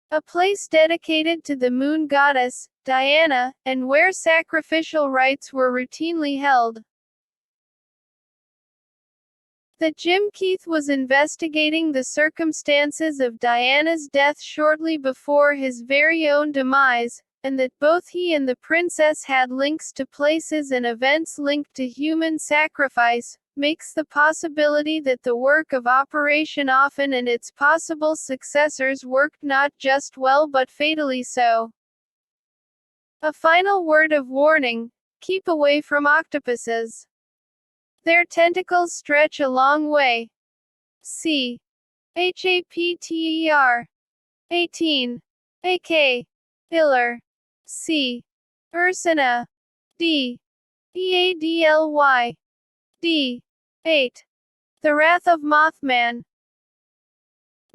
A place dedicated to the moon goddess, Diana, and where sacrificial rites were routinely held. That Jim Keith was investigating the circumstances of Diana's death shortly before his very own demise, and that both he and the princess had links to places and events linked to human sacrifice, makes the possibility that the work of Operation Often and its possible successors worked not just well but fatally so. A final word of warning: keep away from octopuses. Their tentacles stretch a long way. C. Chapter 18. AK. Iller. C. Ursina. D. Eadly. D. 8. The Wrath of Mothman.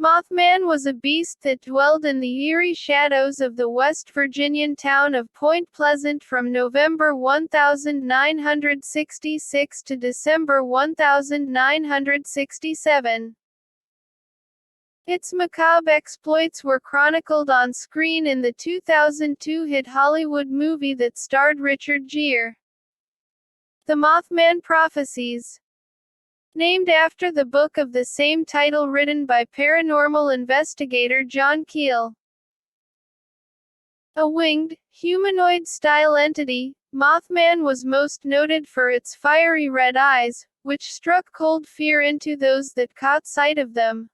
Mothman was a beast that dwelled in the eerie shadows of the West Virginian town of Point Pleasant from November 1966 to December 1967. Its macabre exploits were chronicled on screen in the 2002 hit Hollywood movie that starred Richard Gere. The Mothman Prophecies. Named after the book of the same title written by paranormal investigator John Keel. A winged, humanoid-style entity, Mothman was most noted for its fiery red eyes, which struck cold fear into those that caught sight of them.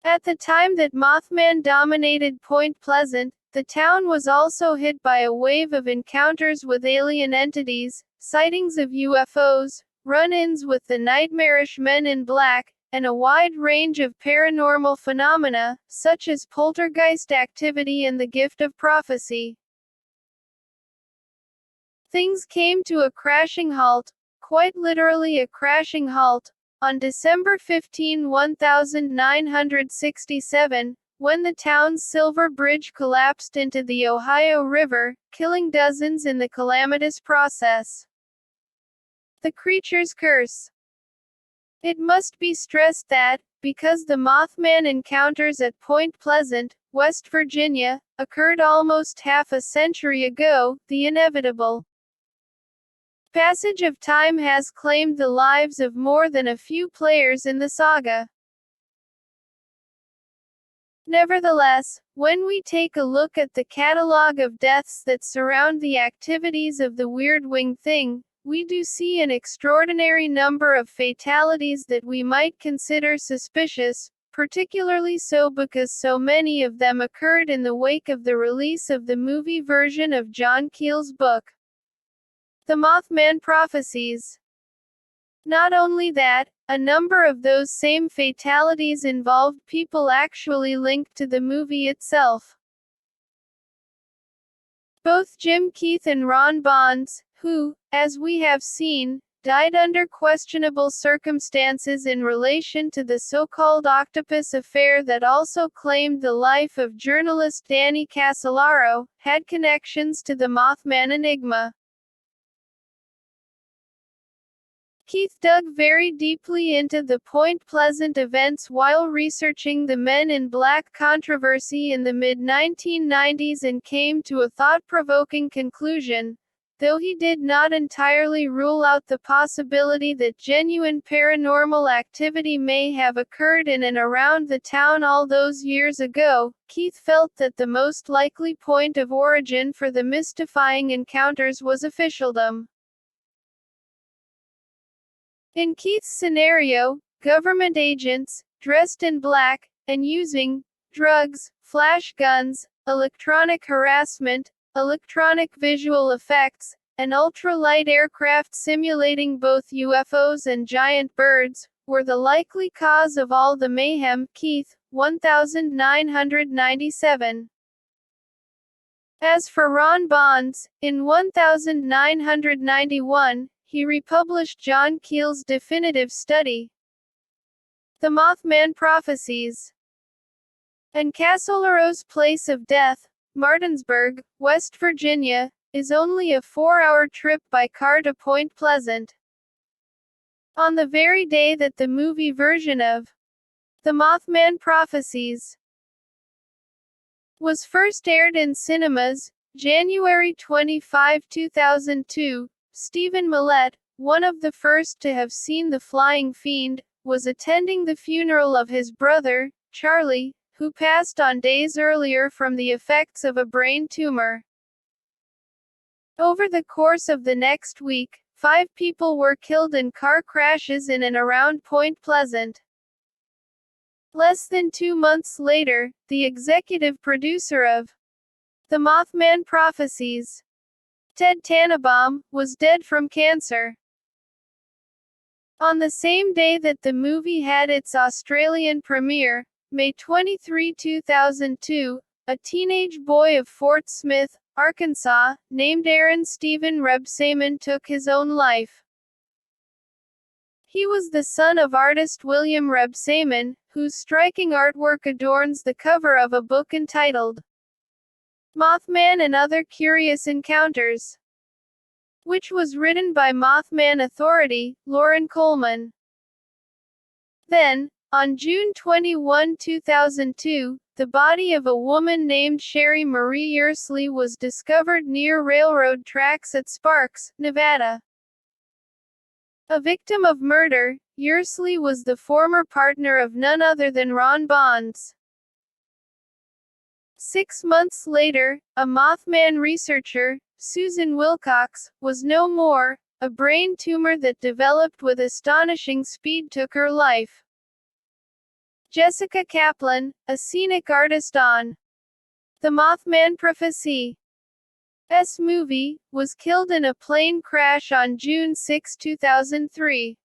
At the time that Mothman dominated Point Pleasant, the town was also hit by a wave of encounters with alien entities, sightings of UFOs, run-ins with the nightmarish Men in Black, and a wide range of paranormal phenomena, such as poltergeist activity and the gift of prophecy. Things came to a crashing halt, quite literally a crashing halt, on December 15, 1967, when the town's Silver Bridge collapsed into the Ohio River, killing dozens in the calamitous process. The creature's curse. It must be stressed that, because the Mothman encounters at Point Pleasant, West Virginia, occurred almost half a century ago, the inevitable passage of time has claimed the lives of more than a few players in the saga. Nevertheless, when we take a look at the catalog of deaths that surround the activities of the weird winged thing, we do see an extraordinary number of fatalities that we might consider suspicious, particularly so because so many of them occurred in the wake of the release of the movie version of John Keel's book, The Mothman Prophecies. Not only that, a number of those same fatalities involved people actually linked to the movie itself. Both Jim Keith and Ron Bonds, who, as we have seen, died under questionable circumstances in relation to the so-called octopus affair that also claimed the life of journalist Danny Casolaro, had connections to the Mothman enigma. Keith dug very deeply into the Point Pleasant events while researching the Men in Black controversy in the mid-1990s and came to a thought-provoking conclusion, though he did not entirely rule out the possibility that genuine paranormal activity may have occurred in and around the town all those years ago. Keith felt that the most likely point of origin for the mystifying encounters was officialdom. In Keith's scenario, government agents, dressed in black, and using drugs, flash guns, electronic harassment, electronic visual effects, and ultralight aircraft simulating both UFOs and giant birds, were the likely cause of all the mayhem. Keith, 1997. As for Ron Bonds, in 1991, he republished John Keel's definitive study, The Mothman Prophecies. And Casolaro's place of death, Martinsburg, West Virginia, is only a 4-hour trip by car to Point Pleasant. On the very day that the movie version of The Mothman Prophecies was first aired in cinemas, January 25, 2002, Stephen Millett, one of the first to have seen the flying fiend, was attending the funeral of his brother, Charlie, who passed on days earlier from the effects of a brain tumor. Over the course of the next week, 5 people were killed in car crashes in and around Point Pleasant. Less than 2 months later, the executive producer of The Mothman Prophecies, Ted Tannenbaum, was dead from cancer. On the same day that the movie had its Australian premiere, May 23, 2002, a teenage boy of Fort Smith, Arkansas, named Aaron Stephen Rebsamen took his own life. He was the son of artist William Rebsamen, whose striking artwork adorns the cover of a book entitled Mothman and Other Curious Encounters, which was written by Mothman authority, Lauren Coleman. Then, on June 21, 2002, the body of a woman named Sherry Marie Yersley was discovered near railroad tracks at Sparks, Nevada. A victim of murder, Yersley was the former partner of none other than Ron Bonds. 6 months later, a Mothman researcher, Susan Wilcox, was no more. A brain tumor that developed with astonishing speed took her life. Jessica Kaplan, a scenic artist on The Mothman Prophecies movie, was killed in a plane crash on June 6, 2003.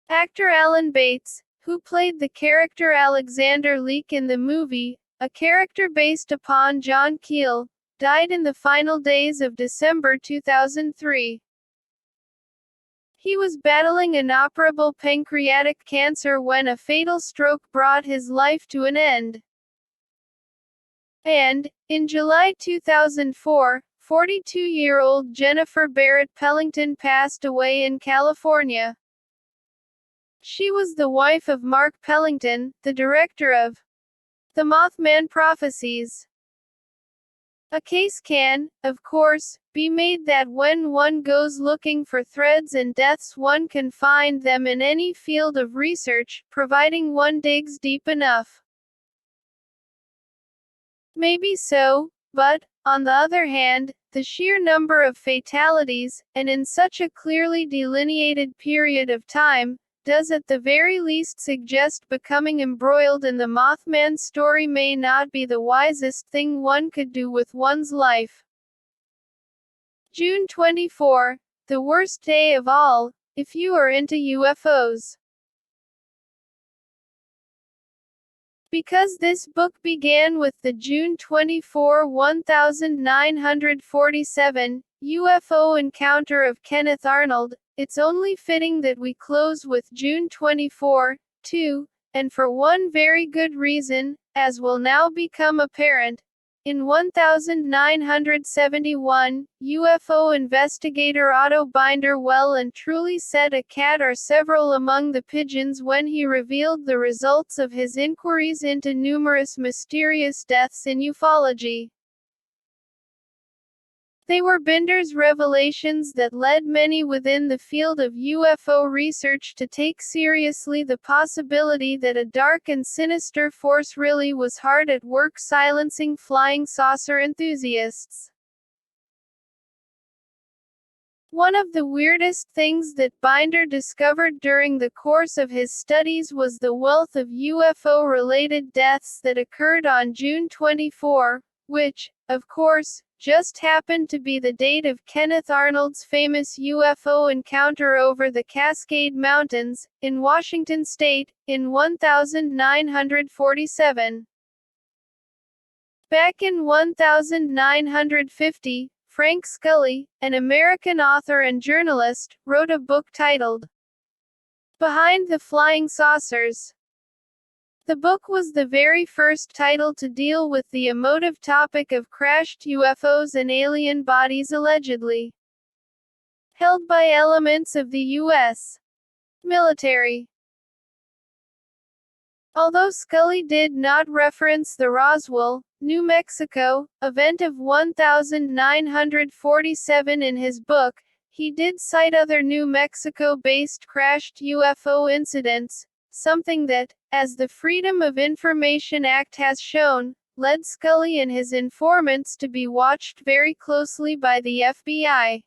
Actor Alan Bates, who played the character Alexander Leak in the movie, a character based upon John Keel, died in the final days of December 2003. He was battling inoperable pancreatic cancer when a fatal stroke brought his life to an end. And, in July 2004, 42-year-old Jennifer Barrett Pellington passed away in California. She was the wife of Mark Pellington, the director of The Mothman Prophecies. A case can, of course, be made that when one goes looking for threads and deaths one can find them in any field of research, providing one digs deep enough. Maybe so, but, on the other hand, the sheer number of fatalities, and in such a clearly delineated period of time, does at the very least suggest becoming embroiled in the Mothman story may not be the wisest thing one could do with one's life. June 24, the worst day of all, if you are into UFOs. Because this book began with the June 24, 1947, UFO encounter of Kenneth Arnold, it's only fitting that we close with June 24, 2, and for one very good reason, as will now become apparent. In 1971, UFO investigator Otto Binder well and truly said a cat or several among the pigeons when he revealed the results of his inquiries into numerous mysterious deaths in ufology. They were Binder's revelations that led many within the field of UFO research to take seriously the possibility that a dark and sinister force really was hard at work silencing flying saucer enthusiasts. One of the weirdest things that Binder discovered during the course of his studies was the wealth of UFO-related deaths that occurred on June 24, which, of course, just happened to be the date of Kenneth Arnold's famous UFO encounter over the Cascade Mountains, in Washington state, in 1947. Back in 1950, Frank Scully, an American author and journalist, wrote a book titled Behind the Flying Saucers. The book was the very first title to deal with the emotive topic of crashed UFOs and alien bodies allegedly held by elements of the U.S. military. Although Scully did not reference the Roswell, New Mexico, event of 1947 in his book, he did cite other New Mexico-based crashed UFO incidents, something that, as the Freedom of Information Act has shown, led Scully and his informants to be watched very closely by the FBI.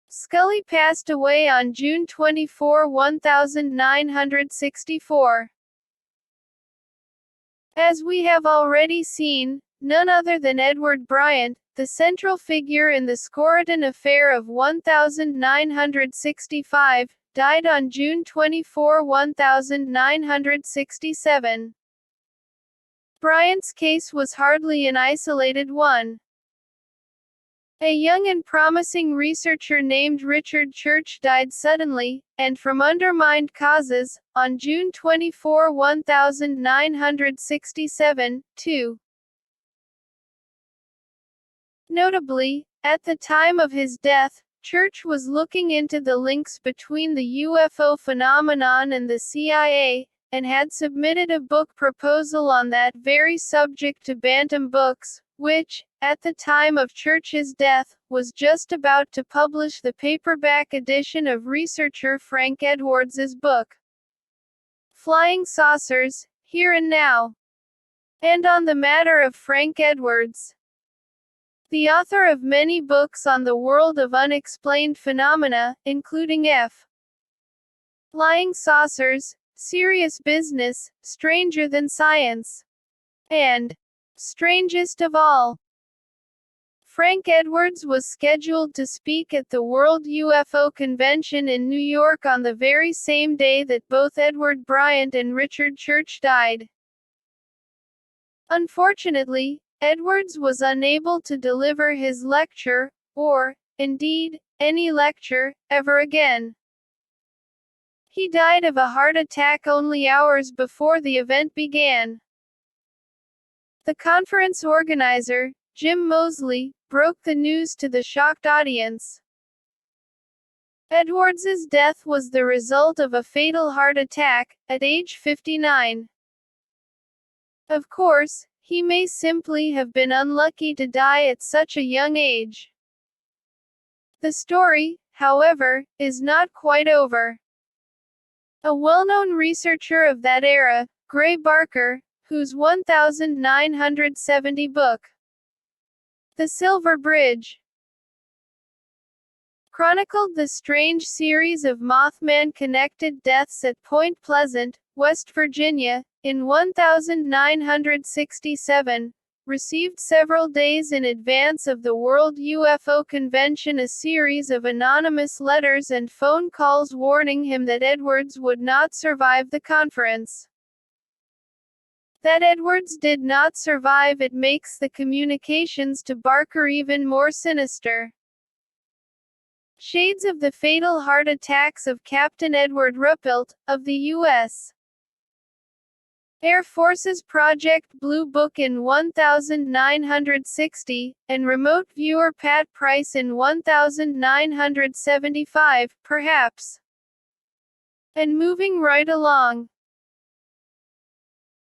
Scully passed away on June 24, 1964. As we have already seen, none other than Edward Bryant, the central figure in the Skoroton affair of 1965, died on June 24, 1967. Bryant's case was hardly an isolated one. A young and promising researcher named Richard Church died suddenly, and from undermined causes, on June 24, 1967, too. Notably, at the time of his death, Church was looking into the links between the UFO phenomenon and the CIA, and had submitted a book proposal on that very subject to Bantam Books, which, at the time of Church's death, was just about to publish the paperback edition of researcher Frank Edwards's book, Flying Saucers, Here and Now. And on the matter of Frank Edwards, the author of many books on the world of unexplained phenomena, including Flying Saucers, Serious Business, Stranger Than Science, and Strangest of All. Frank Edwards was scheduled to speak at the World UFO Convention in New York on the very same day that both Edward Bryant and Richard Church died. Unfortunately, Edwards was unable to deliver his lecture, or, indeed, any lecture, ever again. He died of a heart attack only hours before the event began. The conference organizer, Jim Moseley, broke the news to the shocked audience. Edwards's death was the result of a fatal heart attack, at age 59. Of course, he may simply have been unlucky to die at such a young age. The story, however, is not quite over. A well-known researcher of that era, Gray Barker, whose 1970 book, The Silver Bridge, chronicled the strange series of Mothman-connected deaths at Point Pleasant, West Virginia, in 1967, received several days in advance of the World UFO Convention a series of anonymous letters and phone calls warning him that Edwards would not survive the conference. That Edwards did not survive, it makes the communications to Barker even more sinister. Shades of the fatal heart attacks of Captain Edward Ruppelt, of the U.S. Air Force's Project Blue Book in 1960, and remote viewer Pat Price in 1975, perhaps. And moving right along.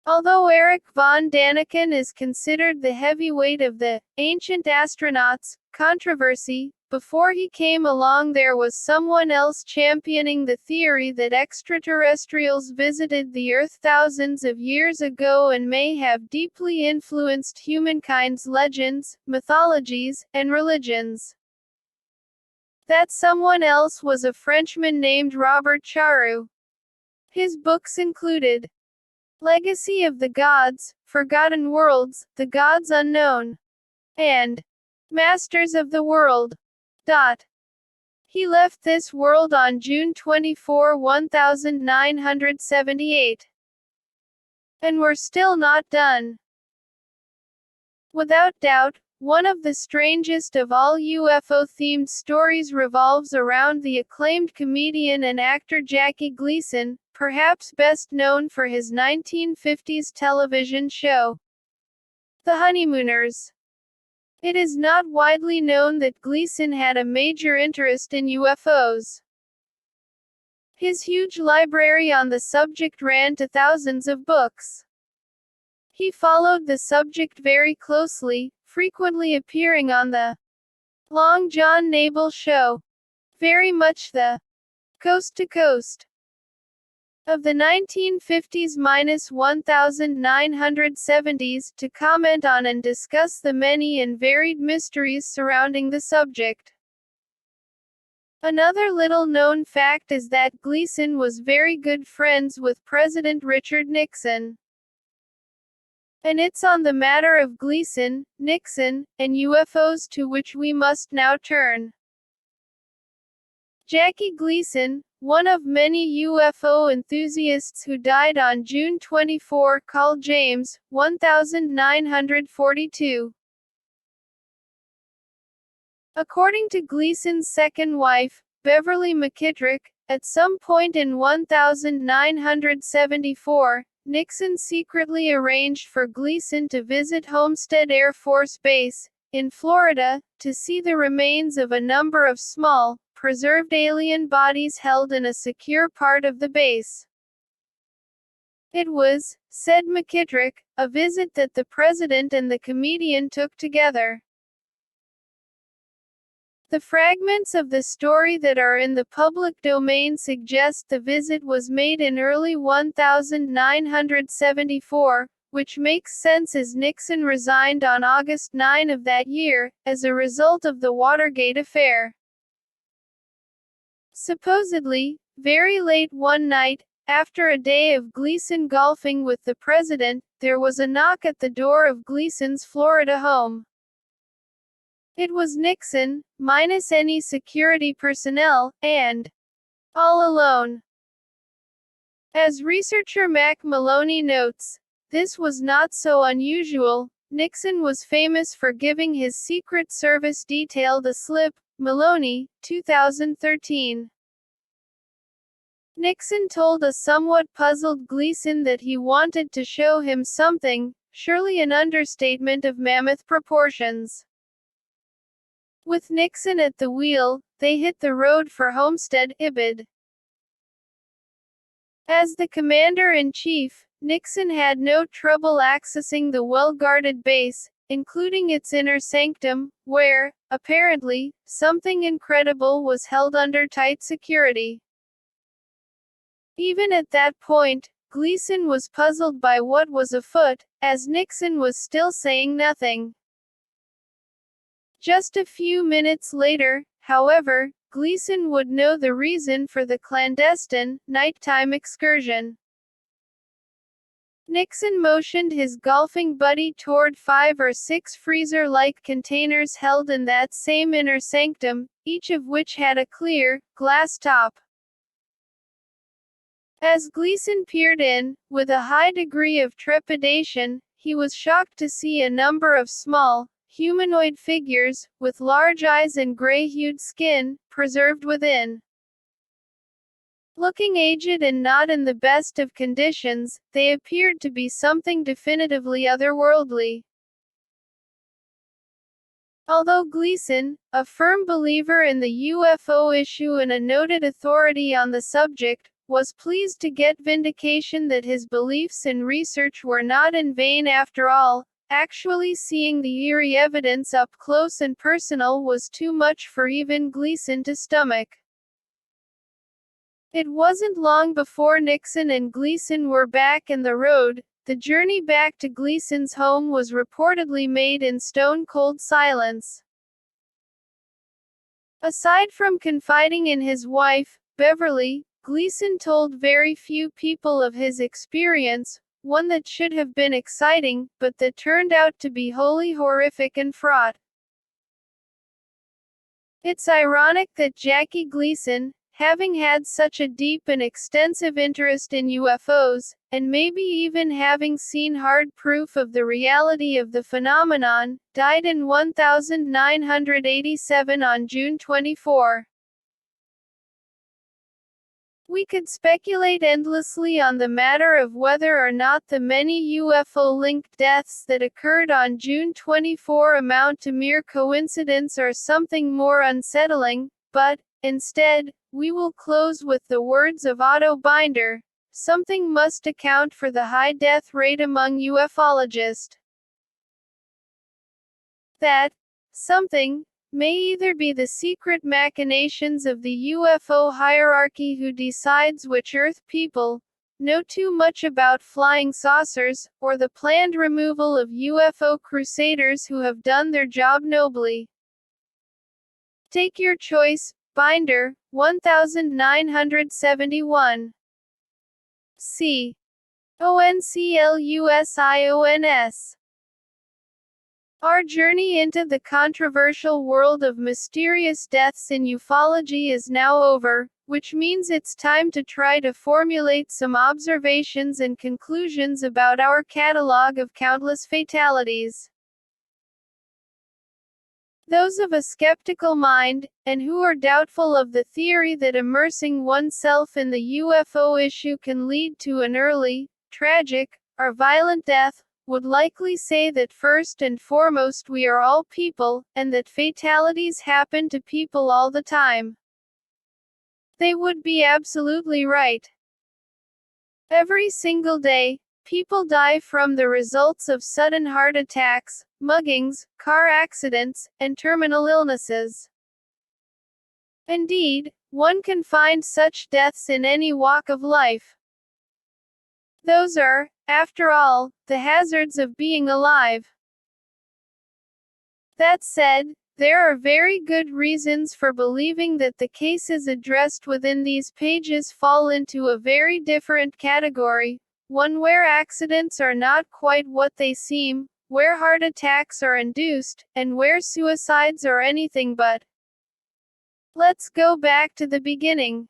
Although Eric von Daniken is considered the heavyweight of the ancient astronauts controversy, before he came along there was someone else championing the theory that extraterrestrials visited the Earth thousands of years ago and may have deeply influenced humankind's legends, mythologies, and religions. That someone else was a Frenchman named Robert Charroux. His books included Legacy of the Gods, Forgotten Worlds, The Gods Unknown, and Masters of the World. He left this world on June 24, 1978. And we're still not done. Without doubt, one of the strangest of all UFO-themed stories revolves around the acclaimed comedian and actor Jackie Gleason, perhaps best known for his 1950s television show, The Honeymooners. It is not widely known that Gleason had a major interest in UFOs. His huge library on the subject ran to thousands of books. He followed the subject very closely, frequently appearing on the Long John Nabel Show, very much the coast to coast of the 1950s-1970s to comment on and discuss the many and varied mysteries surrounding the subject. Another little-known fact is that Gleason was very good friends with President Richard Nixon. And it's on the matter of Gleason, Nixon, and UFOs to which we must now turn. Jackie Gleason, one of many UFO enthusiasts who died on June 24, called James, 1942. According to Gleason's second wife, Beverly McKittrick, at some point in 1974, Nixon secretly arranged for Gleason to visit Homestead Air Force Base, in Florida, to see the remains of a number of small, preserved alien bodies held in a secure part of the base. It was, said McKittrick, a visit that the president and the comedian took together. The fragments of the story that are in the public domain suggest the visit was made in early 1974, which makes sense as Nixon resigned on August 9 of that year, as a result of the Watergate affair. Supposedly, very late one night, after a day of Gleason golfing with the president, there was a knock at the door of Gleason's Florida home. It was Nixon, minus any security personnel, and all alone. As researcher Mac Maloney notes, this was not so unusual. Nixon was famous for giving his Secret Service detail the slip. Maloney, 2013. Nixon told a somewhat puzzled Gleason that he wanted to show him something, surely an understatement of mammoth proportions. With Nixon at the wheel, they hit the road for Homestead, Ibid. As the commander-in-chief, Nixon had no trouble accessing the well-guarded base, including its inner sanctum, where, apparently, something incredible was held under tight security. Even at that point, Gleason was puzzled by what was afoot, as Nixon was still saying nothing. Just a few minutes later, however, Gleason would know the reason for the clandestine, nighttime excursion. Nixon motioned his golfing buddy toward 5 or 6 freezer-like containers held in that same inner sanctum, each of which had a clear, glass top. As Gleason peered in, with a high degree of trepidation, he was shocked to see a number of small, humanoid figures, with large eyes and gray-hued skin, preserved within. Looking aged and not in the best of conditions, they appeared to be something definitively otherworldly. Although Gleason, a firm believer in the UFO issue and a noted authority on the subject, was pleased to get vindication that his beliefs and research were not in vain after all, actually seeing the eerie evidence up close and personal was too much for even Gleason to stomach. It wasn't long before Nixon and Gleason were back in the road. The journey back to Gleason's home was reportedly made in stone-cold silence. Aside from confiding in his wife, Beverly, Gleason told very few people of his experience, one that should have been exciting, but that turned out to be wholly horrific and fraught. It's ironic that Jackie Gleason, having had such a deep and extensive interest in UFOs, and maybe even having seen hard proof of the reality of the phenomenon, died in 1987 on June 24. We could speculate endlessly on the matter of whether or not the many UFO-linked deaths that occurred on June 24 amount to mere coincidence or something more unsettling, but, instead, we will close with the words of Otto Binder: something must account for the high death rate among ufologists. That something may either be the secret machinations of the UFO hierarchy who decides which Earth people, know too much about flying saucers, or the planned removal of UFO crusaders who have done their job nobly. Take your choice. Binder, 1971. C. ONCLUSIONS. Our journey into the controversial world of mysterious deaths in ufology is now over, which means it's time to try to formulate some observations and conclusions about our catalog of countless fatalities. Those of a skeptical mind, and who are doubtful of the theory that immersing oneself in the UFO issue can lead to an early, tragic, or violent death, would likely say that first and foremost we are all people, and that fatalities happen to people all the time. They would be absolutely right. Every single day, people die from the results of sudden heart attacks, muggings, car accidents, and terminal illnesses. Indeed, one can find such deaths in any walk of life. Those are, after all, the hazards of being alive. That said, there are very good reasons for believing that the cases addressed within these pages fall into a very different category, one where accidents are not quite what they seem, where heart attacks are induced, and where suicides are anything but. Let's go back to the beginning.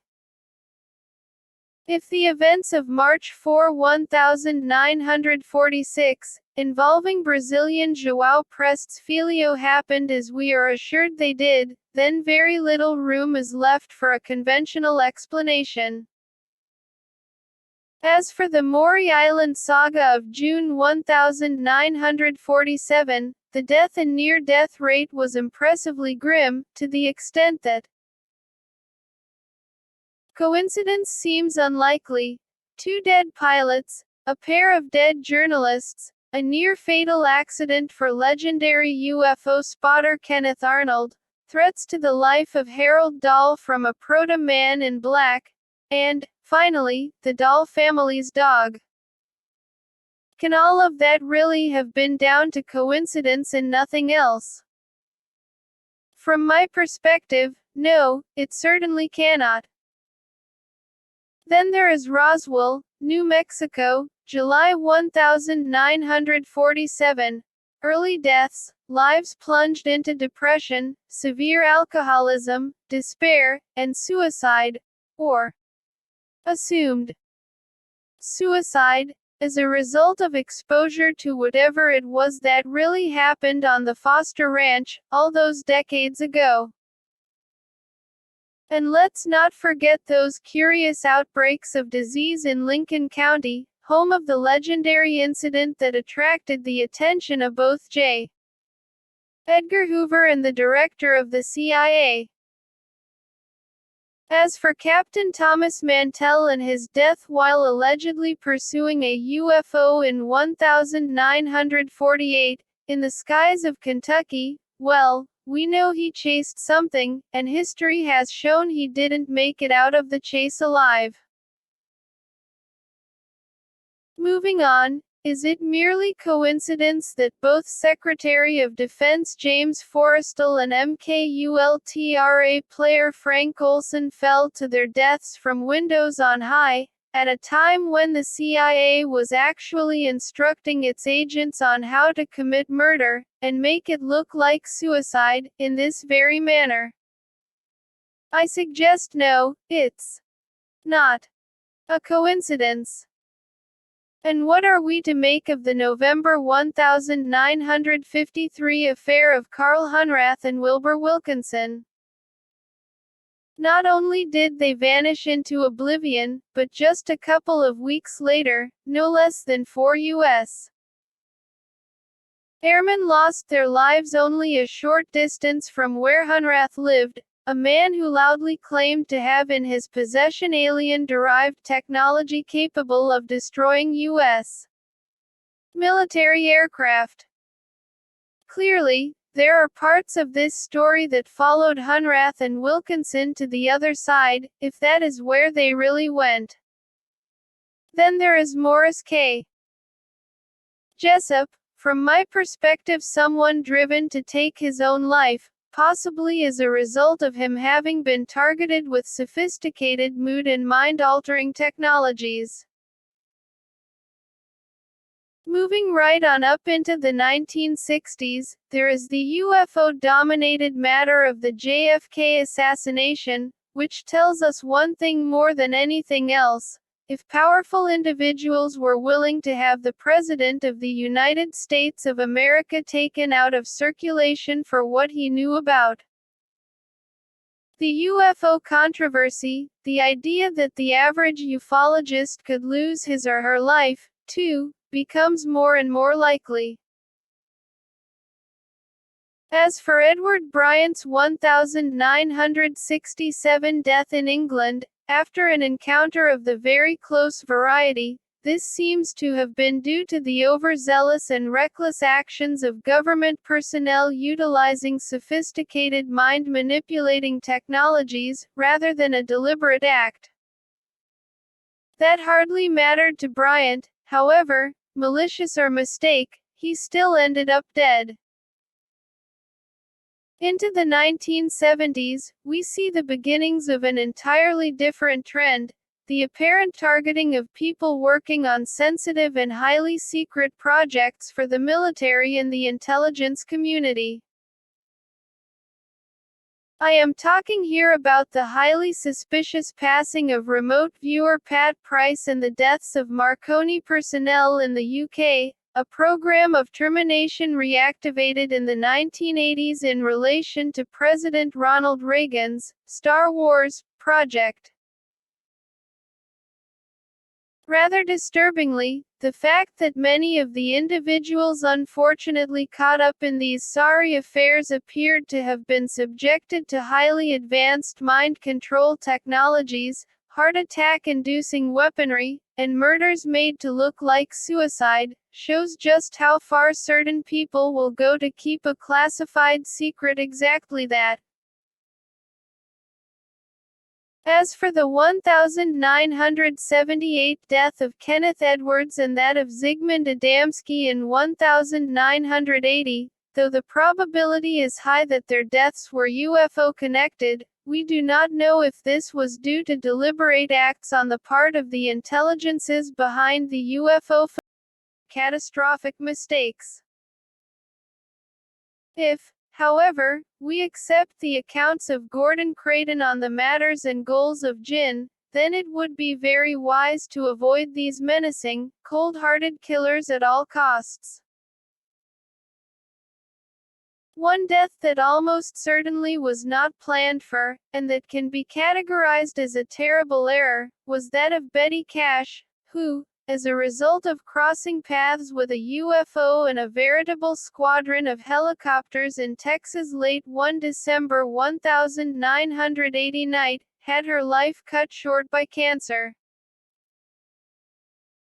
If the events of March 4, 1946, involving Brazilian João Prestes Filho happened as we are assured they did, then very little room is left for a conventional explanation. As for the Maury Island saga of June 1947, the death and near-death rate was impressively grim, to the extent that coincidence seems unlikely. 2 dead pilots, a pair of dead journalists, a near-fatal accident for legendary UFO spotter Kenneth Arnold, threats to the life of Harold Dahl from a proto-man in black, and, finally, the Dahl family's dog. Can all of that really have been down to coincidence and nothing else? From my perspective, no, it certainly cannot. Then there is Roswell, New Mexico, July 1947. Early deaths, lives plunged into depression, severe alcoholism, despair, and suicide, or assumed suicide, as a result of exposure to whatever it was that really happened on the Foster Ranch, all those decades ago. And let's not forget those curious outbreaks of disease in Lincoln County, home of the legendary incident that attracted the attention of both J. Edgar Hoover and the director of the CIA. As for Captain Thomas Mantell and his death while allegedly pursuing a UFO in 1948, in the skies of Kentucky, well, we know he chased something, and history has shown he didn't make it out of the chase alive. Moving on, is it merely coincidence that both Secretary of Defense James Forrestal and MKULTRA player Frank Olson fell to their deaths from windows on high, at a time when the CIA was actually instructing its agents on how to commit murder, and make it look like suicide, in this very manner? I suggest no, it's not a coincidence. And what are we to make of the November 1953 affair of Carl Hunrath and Wilbur Wilkinson? Not only did they vanish into oblivion, but just a couple of weeks later, no less than 4 U.S. airmen lost their lives only a short distance from where Hunrath lived, a man who loudly claimed to have in his possession alien-derived technology capable of destroying U.S. military aircraft. Clearly, there are parts of this story that followed Hunrath and Wilkinson to the other side, if that is where they really went. Then there is Morris K. Jessup, from my perspective someone driven to take his own life, possibly as a result of him having been targeted with sophisticated mood and mind-altering technologies. Moving right on up into the 1960s, there is the UFO-dominated matter of the JFK assassination, which tells us one thing more than anything else. If powerful individuals were willing to have the President of the United States of America taken out of circulation for what he knew about the UFO controversy, the idea that the average ufologist could lose his or her life, too, becomes more and more likely. As for Edward Bryant's 1967 death in England, after an encounter of the very close variety, this seems to have been due to the overzealous and reckless actions of government personnel utilizing sophisticated mind-manipulating technologies, rather than a deliberate act. That hardly mattered to Bryant, however, malicious or mistake, he still ended up dead. Into the 1970s, we see the beginnings of an entirely different trend, the apparent targeting of people working on sensitive and highly secret projects for the military and the intelligence community. I am talking here about the highly suspicious passing of remote viewer Pat Price and the deaths of Marconi personnel in the UK, a program of termination reactivated in the 1980s in relation to President Ronald Reagan's Star Wars project. Rather disturbingly, the fact that many of the individuals unfortunately caught up in these sorry affairs appeared to have been subjected to highly advanced mind control technologies, heart attack-inducing weaponry, and murders made to look like suicide, shows just how far certain people will go to keep a classified secret exactly that. As for the 1978 death of Kenneth Edwards and that of Zygmunt Adamski in 1980, though the probability is high that their deaths were UFO-connected, we do not know if this was due to deliberate acts on the part of the intelligences behind the UFO catastrophic mistakes. If, however, we accept the accounts of Gordon Creighton on the matters and goals of Jinn, then it would be very wise to avoid these menacing, cold-hearted killers at all costs. One death that almost certainly was not planned for, and that can be categorized as a terrible error, was that of Betty Cash, who, as a result of crossing paths with a UFO and a veritable squadron of helicopters in Texas late one December 1980 night, had her life cut short by cancer.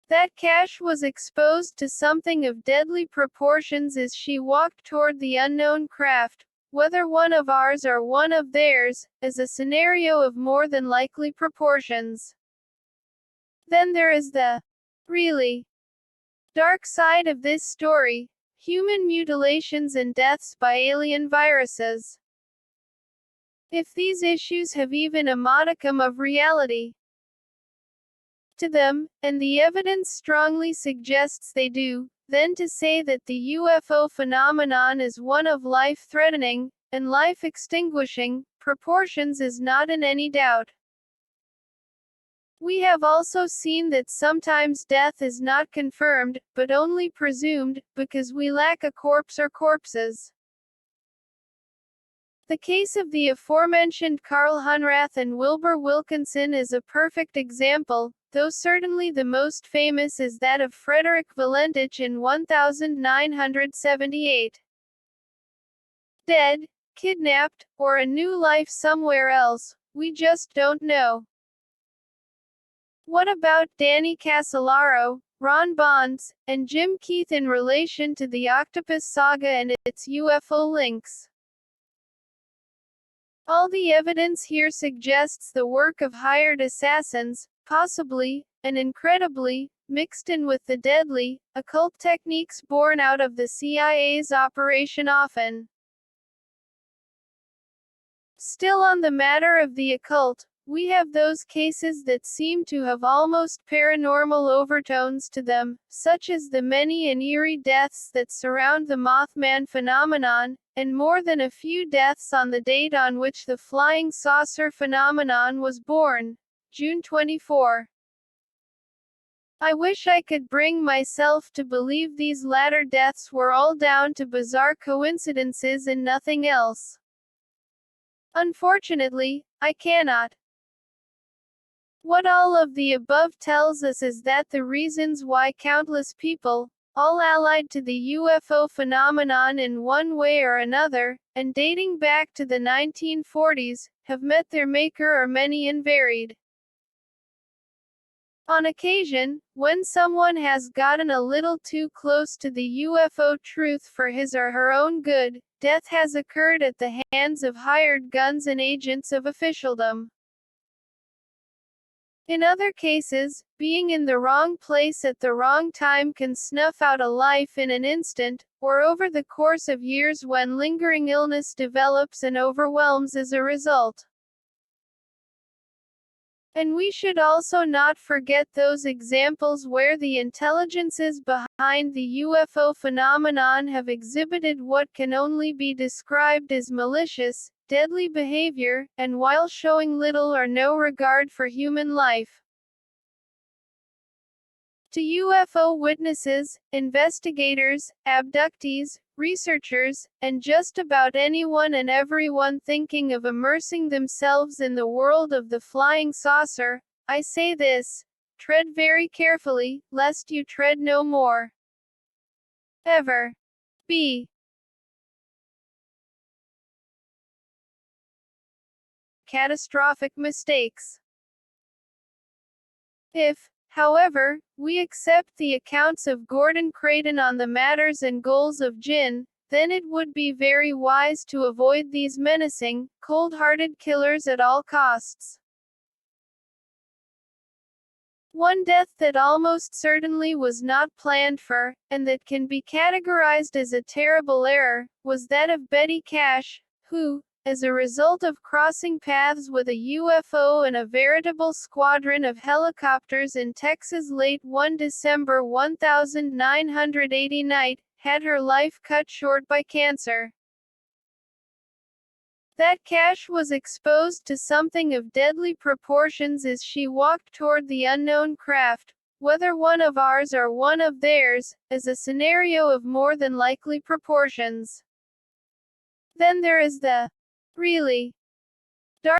That Cash was exposed to something of deadly proportions as she walked toward the unknown craft, whether one of ours or one of theirs, as a scenario of more than likely proportions. Then there is the really dark side of this story, human mutilations and deaths by alien viruses. If these issues have even a modicum of reality to them, and the evidence strongly suggests they do, then to say that the UFO phenomenon is one of life-threatening, and life-extinguishing, proportions is not in any doubt. We have also seen that sometimes death is not confirmed, but only presumed, because we lack a corpse or corpses. The case of the aforementioned Carl Hunrath and Wilbur Wilkinson is a perfect example, though certainly the most famous is that of Frederick Valentich in 1978. Dead, kidnapped, or a new life somewhere else, we just don't know. What about Danny Casolaro, Ron Bonds, and Jim Keith in relation to the Octopus saga and its UFO links? All the evidence here suggests the work of hired assassins, possibly, and incredibly, mixed in with the deadly, occult techniques born out of the CIA's Operation Often. Still on the matter of the occult, we have those cases that seem to have almost paranormal overtones to them, such as the many and eerie deaths that surround the Mothman phenomenon, and more than a few deaths on the date on which the flying saucer phenomenon was born, June 24. I wish I could bring myself to believe these latter deaths were all down to bizarre coincidences and nothing else. Unfortunately, I cannot. What all of the above tells us is that the reasons why countless people, all allied to the UFO phenomenon in one way or another, and dating back to the 1940s, have met their maker are many and varied. On occasion, when someone has gotten a little too close to the UFO truth for his or her own good, death has occurred at the hands of hired guns and agents of officialdom. In other cases, being in the wrong place at the wrong time can snuff out a life in an instant, or over the course of years when lingering illness develops and overwhelms as a result. And we should also not forget those examples where the intelligences behind the UFO phenomenon have exhibited what can only be described as malicious, deadly behavior, and while showing little or no regard for human life. To UFO witnesses, investigators, abductees, researchers, and just about anyone and everyone thinking of immersing themselves in the world of the flying saucer, I say this: tread very carefully, lest you tread no more. Ever. B. Catastrophic mistakes. If, however, we accept the accounts of Gordon Creighton on the matters and goals of Jinn, then it would be very wise to avoid these menacing, cold-hearted killers at all costs. One death that almost certainly was not planned for, and that can be categorized as a terrible error, was that of Betty Cash, who, as a result of crossing paths with a UFO and a veritable squadron of helicopters in Texas late one December 1980 night, had her life cut short by cancer. That Cash was exposed to something of deadly proportions as she walked toward the unknown craft, whether one of ours or one of theirs, as a scenario of more than likely proportions. Then there is the really